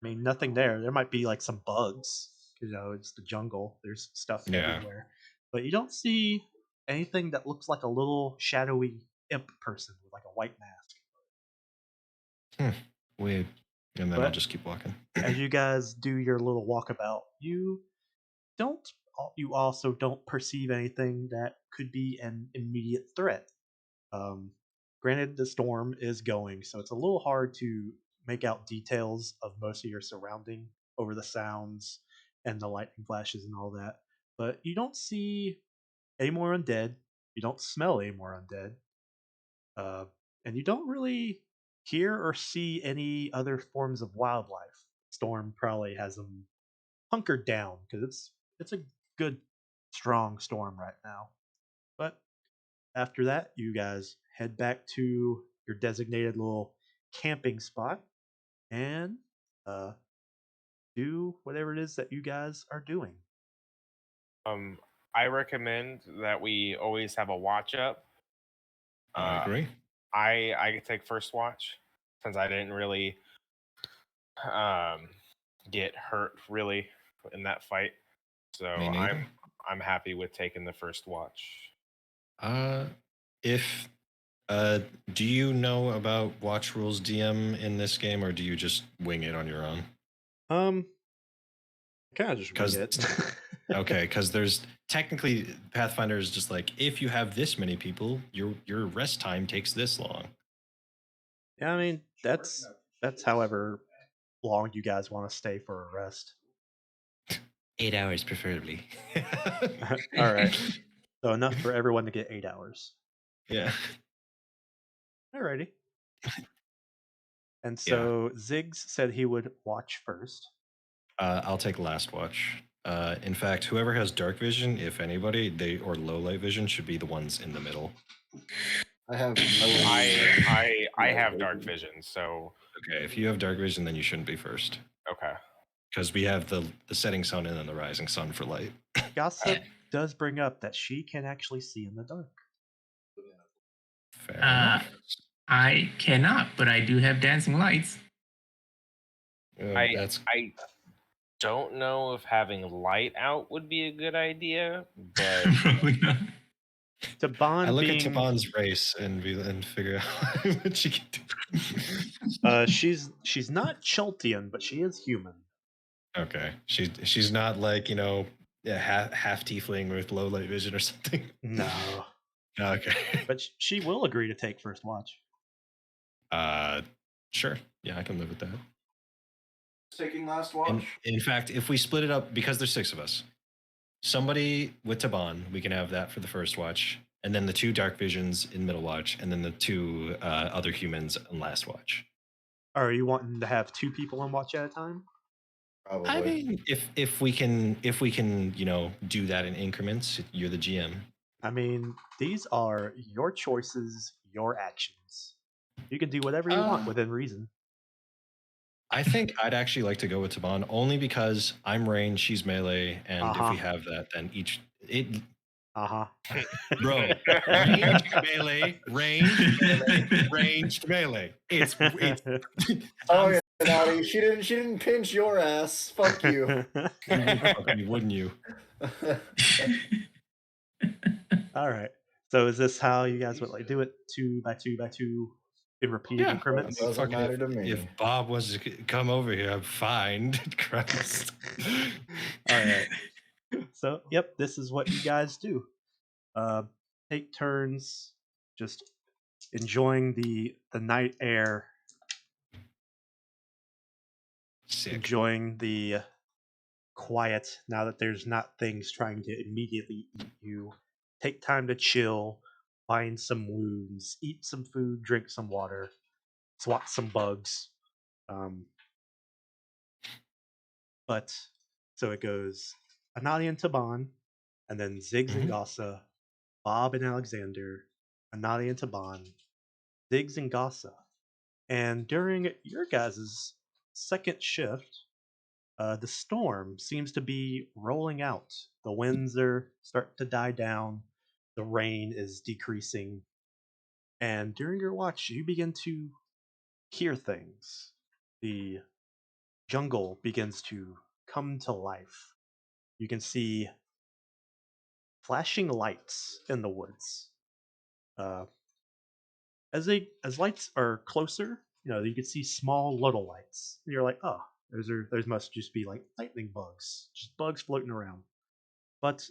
[SPEAKER 1] nothing there. There might be like some bugs. It's the jungle. There's stuff everywhere, but you don't see anything that looks like a little shadowy imp person with like a white mask.
[SPEAKER 2] Weird. And then I'll just keep walking.
[SPEAKER 1] As you guys do your little walkabout, you also don't perceive anything that could be an immediate threat. Granted, the storm is going, so it's a little hard to make out details of most of your surrounding over the sounds and the lightning flashes and all that. But you don't see any more undead. You don't smell any more undead. And you don't really hear or see any other forms of wildlife. Storm probably has them hunkered down because it's a good strong storm right now. But after that, you guys head back to your designated little camping spot and do whatever it is that you guys are doing.
[SPEAKER 3] I recommend that we always have a watch up.
[SPEAKER 2] I agree.
[SPEAKER 3] I take first watch since I didn't really get hurt really in that fight. So I'm happy with taking the first watch.
[SPEAKER 2] If do you know about watch rules DM in this game, or do you just wing it on your own?
[SPEAKER 1] Kind of just wing it.
[SPEAKER 2] Okay, because there's technically Pathfinder is just like if you have this many people, your rest time takes this long.
[SPEAKER 1] Yeah, I mean that's however long you guys want to stay for a rest.
[SPEAKER 2] 8 hours, preferably.
[SPEAKER 1] All right, so enough for everyone to get 8 hours.
[SPEAKER 2] Yeah.
[SPEAKER 1] Alrighty. And
[SPEAKER 2] Yeah.
[SPEAKER 1] so Ziggs said he would watch first.
[SPEAKER 2] I'll take last watch. In fact, whoever has dark vision, if anybody, they or low light vision should be the ones in the middle.
[SPEAKER 4] I have
[SPEAKER 3] I have dark vision, so
[SPEAKER 2] Okay, if you have dark vision, then you shouldn't be first.
[SPEAKER 3] okay.
[SPEAKER 2] Because we have the setting sun and then the rising sun for light.
[SPEAKER 1] Gossip does bring up that she can actually see in the dark.
[SPEAKER 2] Fair enough.
[SPEAKER 5] I cannot, but I do have dancing lights.
[SPEAKER 2] That's
[SPEAKER 3] I don't know if having light out would be a good idea, but
[SPEAKER 5] Probably not.
[SPEAKER 1] Taban
[SPEAKER 2] I look
[SPEAKER 1] being
[SPEAKER 2] at Taban's race and figure out what she can do.
[SPEAKER 1] she's not Cheltian, but she is human.
[SPEAKER 2] Okay, she's not like half tiefling with low light vision or something.
[SPEAKER 1] No,
[SPEAKER 2] Okay,
[SPEAKER 1] but she will agree to take first watch.
[SPEAKER 2] Sure, yeah, I can live with that.
[SPEAKER 4] taking last watch.
[SPEAKER 2] In fact, if we split it up, because there's 6 of us, somebody with Taban, we can have that for the first watch, and then the 2 dark visions in middle watch, and then the 2 other humans in last watch.
[SPEAKER 1] Are you wanting to have 2 people on watch at a time?
[SPEAKER 4] Probably.
[SPEAKER 2] I mean, if we can do that in increments, you're the GM.
[SPEAKER 1] I mean, these are your choices, your actions. You can do whatever you want within reason.
[SPEAKER 2] I think I'd actually like to go with Taban only because I'm range, she's melee, and if we have that, then bro, ranged melee. It's
[SPEAKER 4] Oh yeah, Naughty. She didn't pinch your ass. Fuck you.
[SPEAKER 2] Wouldn't you?
[SPEAKER 1] All right. So is this how you guys would like do it? 2 by 2 by 2 in repeated increments?
[SPEAKER 4] Doesn't matter to me.
[SPEAKER 2] If Bob wants to come over here, I'm fine. Christ.
[SPEAKER 1] All right. So, yep, this is what you guys do. Take turns just enjoying the night air,
[SPEAKER 2] Sick.
[SPEAKER 1] enjoying the quiet now that there's not things trying to immediately eat you. Take time to chill, find some wounds, eat some food, drink some water, swat some bugs. But so it goes Anali and Taban, and then Ziggs and Gossa, Bob and Alexander, Anali and Taban, Ziggs and Gossa. And during your guys' second shift, the storm seems to be rolling out. The winds are starting to die down. The rain is decreasing. And during your watch, you begin to hear things. The jungle begins to come to life. You can see flashing lights in the woods. Uh, as lights are closer, you can see small little lights. And you're like, oh, those must just be like lightning bugs, just bugs floating around. But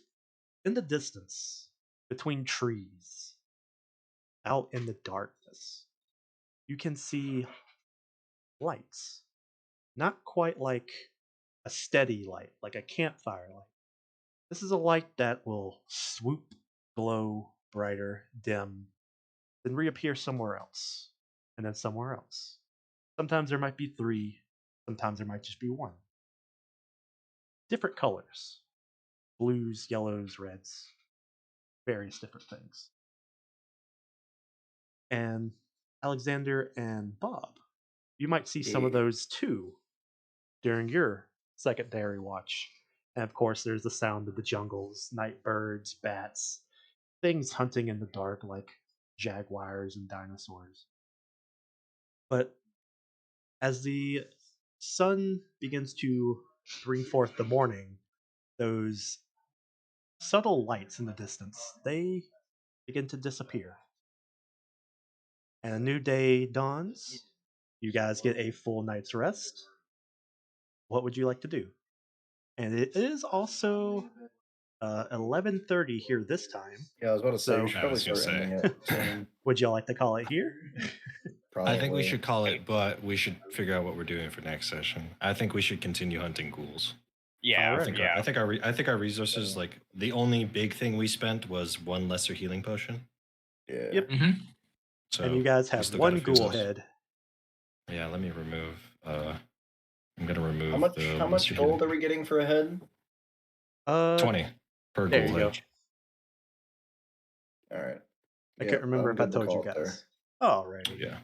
[SPEAKER 1] in the distance, between trees, out in the darkness, you can see lights. Not quite like a steady light, like a campfire light. This is a light that will swoop, glow brighter, dim, then reappear somewhere else, and then somewhere else. Sometimes there might be 3, sometimes there might just be 1. Different colors: blues, yellows, reds, various different things. And Alexander and Bob, you might see some of those too during your secondary watch. And of course, there's the sound of the jungles, night birds, bats, things hunting in the dark like jaguars and dinosaurs. But as the sun begins to bring forth the morning, those subtle lights in the distance, they begin to disappear. And a new day dawns. You guys get a full night's rest. What would you like to do? And it is also 11:30 here this time.
[SPEAKER 4] Yeah, I was about to say, we should
[SPEAKER 2] I
[SPEAKER 4] probably
[SPEAKER 2] was gonna
[SPEAKER 4] start
[SPEAKER 2] say.
[SPEAKER 4] ending it soon.
[SPEAKER 1] Would y'all like to call it here?
[SPEAKER 4] Probably.
[SPEAKER 2] I think we should call it, but we should figure out what we're doing for next session. I think we should continue hunting ghouls.
[SPEAKER 3] Yeah,
[SPEAKER 1] All
[SPEAKER 2] I
[SPEAKER 1] right.
[SPEAKER 2] think
[SPEAKER 3] yeah.
[SPEAKER 2] I think our resources, like the only big thing we spent was one lesser healing potion.
[SPEAKER 4] Yeah.
[SPEAKER 1] Yep.
[SPEAKER 2] So
[SPEAKER 1] And you guys
[SPEAKER 2] we
[SPEAKER 1] have
[SPEAKER 2] still gotta
[SPEAKER 1] one
[SPEAKER 2] fix
[SPEAKER 1] ghoul
[SPEAKER 2] those.
[SPEAKER 1] head.
[SPEAKER 2] Yeah, let me remove. I'm gonna remove.
[SPEAKER 4] How much
[SPEAKER 2] lesser
[SPEAKER 4] gold
[SPEAKER 2] healing.
[SPEAKER 4] are we getting for a head?
[SPEAKER 2] 20 per
[SPEAKER 1] There
[SPEAKER 2] ghoul
[SPEAKER 1] you go.
[SPEAKER 2] head.
[SPEAKER 4] All right.
[SPEAKER 1] I can't remember if I told you guys. Alrighty.
[SPEAKER 2] Yeah.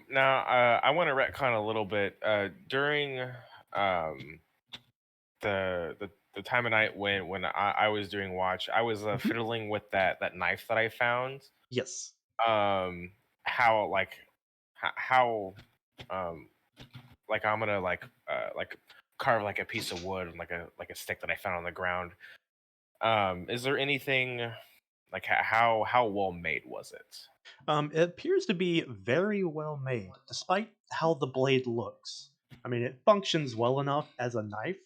[SPEAKER 3] Now I want to retcon a little bit. During the time of night when I was doing watch, I was fiddling with that knife that I found.
[SPEAKER 1] Yes.
[SPEAKER 3] How like I'm gonna like carve like a piece of wood and like a stick that I found on the ground. Is there anything like how well made was it?
[SPEAKER 1] It appears to be very well made, despite how the blade looks. I mean, it functions well enough as a knife,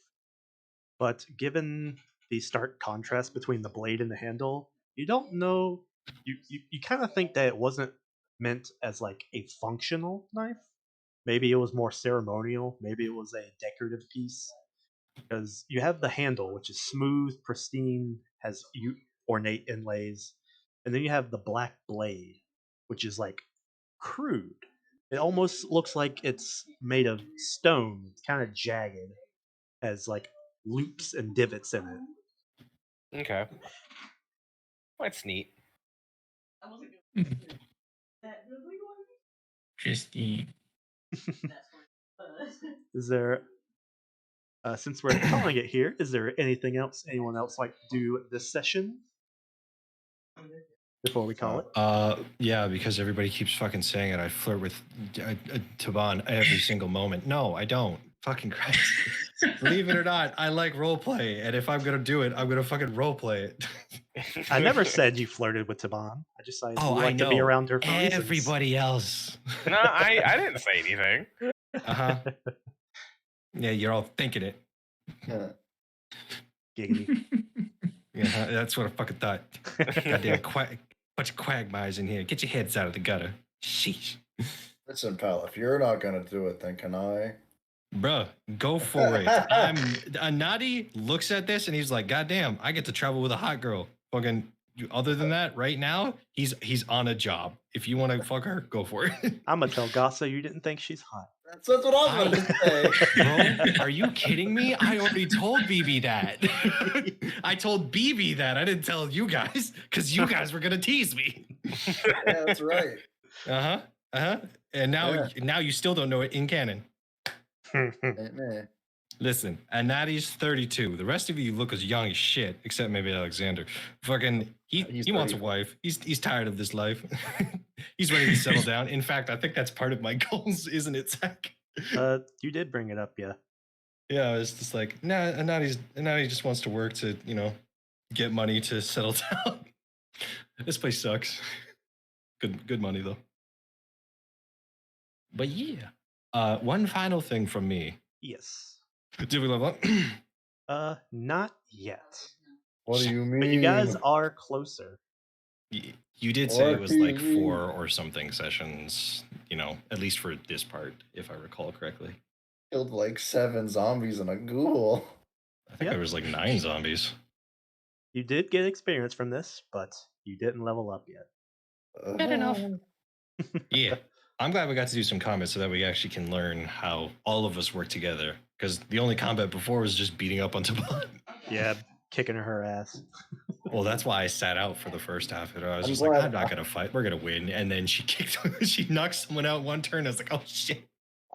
[SPEAKER 1] but given the stark contrast between the blade and the handle, you don't know. You kind of think that it wasn't meant as like a functional knife. Maybe it was more ceremonial. Maybe it was a decorative piece. Because you have the handle, which is smooth, pristine, has ornate inlays, and then you have the black blade, which is like crude. It almost looks like it's made of stone. It's kind of jagged, has like loops and divots in it.
[SPEAKER 3] Okay, well, that's neat.
[SPEAKER 5] Interesting.
[SPEAKER 1] Is there, since we're calling it here, is there anything else anyone else like to do this session before we call it?
[SPEAKER 2] Yeah, because everybody keeps fucking saying it. I flirt with Taban every single moment. No, I don't. Fucking Christ. Believe it or not, I like roleplay, and if I'm gonna do it, I'm gonna fucking roleplay it.
[SPEAKER 1] I never said you flirted with Taban. I just said you like to be around her for
[SPEAKER 2] everybody else.
[SPEAKER 3] No, I didn't say anything.
[SPEAKER 2] Uh-huh. Yeah, you're all thinking it.
[SPEAKER 1] Giggity.
[SPEAKER 2] Yeah, that's what I fucking thought. Goddamn bunch of quagmires in here. Get your heads out of the gutter. Sheesh.
[SPEAKER 4] Listen, pal, if you're not gonna do it, then can I?
[SPEAKER 2] Bruh, go for it. Nadi looks at this and he's like, God damn, I get to travel with a hot girl. Fucking, other than that, right now, he's on a job. If you want to fuck her, go for it.
[SPEAKER 1] I'm gonna tell Gassa you didn't think she's hot.
[SPEAKER 4] That's what I was gonna say.
[SPEAKER 2] Bro, are you kidding me? I already told BB that. I told BB that. I didn't tell you guys because you guys were gonna tease me.
[SPEAKER 4] Yeah, that's right.
[SPEAKER 2] And now you still don't know it in canon. Listen, Anadi's 32. The rest of you look as young as shit, except maybe Alexander. Fucking, he wants a wife. He's tired of this life. He's ready to settle down. In fact, I think that's part of my goals, isn't it, Zach?
[SPEAKER 1] You did bring it up, yeah.
[SPEAKER 2] Yeah, it's just like, nah, Anadi just wants to work to, get money to settle down. This place sucks. Good money though. But yeah, one final thing from me.
[SPEAKER 1] Yes.
[SPEAKER 2] Did we level up?
[SPEAKER 1] Not yet.
[SPEAKER 4] What do you mean?
[SPEAKER 1] But you guys are closer.
[SPEAKER 2] You did say it was like 4 or something sessions, at least for this part, if I recall correctly.
[SPEAKER 4] Killed like 7 zombies and a ghoul.
[SPEAKER 2] I think there was like 9 zombies.
[SPEAKER 1] You did get experience from this, but you didn't level up yet.
[SPEAKER 2] Good enough. Yeah. I'm glad we got to do some combat so that we actually can learn how all of us work together. Because the only combat before was just beating up on Taban.
[SPEAKER 1] Yeah, kicking her ass.
[SPEAKER 2] Well, that's why I sat out for the first half of it. I was just like, I'm not gonna fight. We're gonna win. And then she she knocked someone out one turn. I was like, oh shit.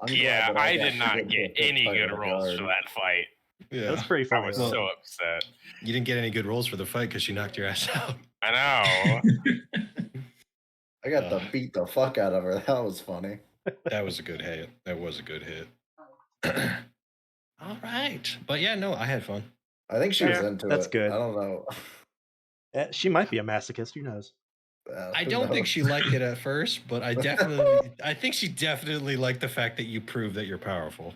[SPEAKER 3] Yeah, I did not get any good rolls for that fight.
[SPEAKER 2] Yeah,
[SPEAKER 1] that's pretty funny.
[SPEAKER 3] I was so upset.
[SPEAKER 2] You didn't get any good rolls for the fight because she knocked your ass out.
[SPEAKER 3] I know.
[SPEAKER 4] I got to beat the fuck out of her. That was funny.
[SPEAKER 2] That was a good hit. That was a good hit. All right. But yeah, no, I had fun.
[SPEAKER 4] I think she was into it.
[SPEAKER 1] That's good.
[SPEAKER 4] I don't know.
[SPEAKER 1] She might be a masochist. Who knows?
[SPEAKER 2] I don't think she liked it at first, but I think she definitely liked the fact that you proved that you're powerful.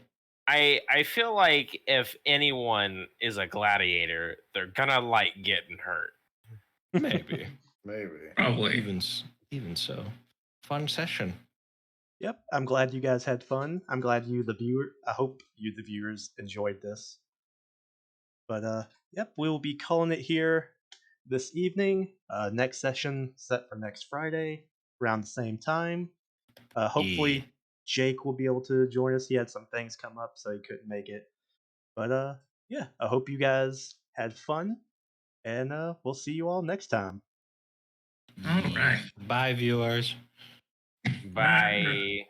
[SPEAKER 3] I feel like if anyone is a gladiator, they're gonna like getting hurt.
[SPEAKER 2] Maybe.
[SPEAKER 4] Maybe.
[SPEAKER 5] Probably.
[SPEAKER 2] Even so. Fun session.
[SPEAKER 1] Yep, I'm glad you guys had fun. I'm glad I hope you, the viewers, enjoyed this. But yep, we'll be calling it here this evening. Next session set for next Friday around the same time. Hopefully,
[SPEAKER 2] Yeah.
[SPEAKER 1] Jake will be able to join us. He had some things come up, so he couldn't make it. But yeah, I hope you guys had fun, and we'll see you all next time.
[SPEAKER 5] All right.
[SPEAKER 2] Bye, viewers.
[SPEAKER 3] Bye.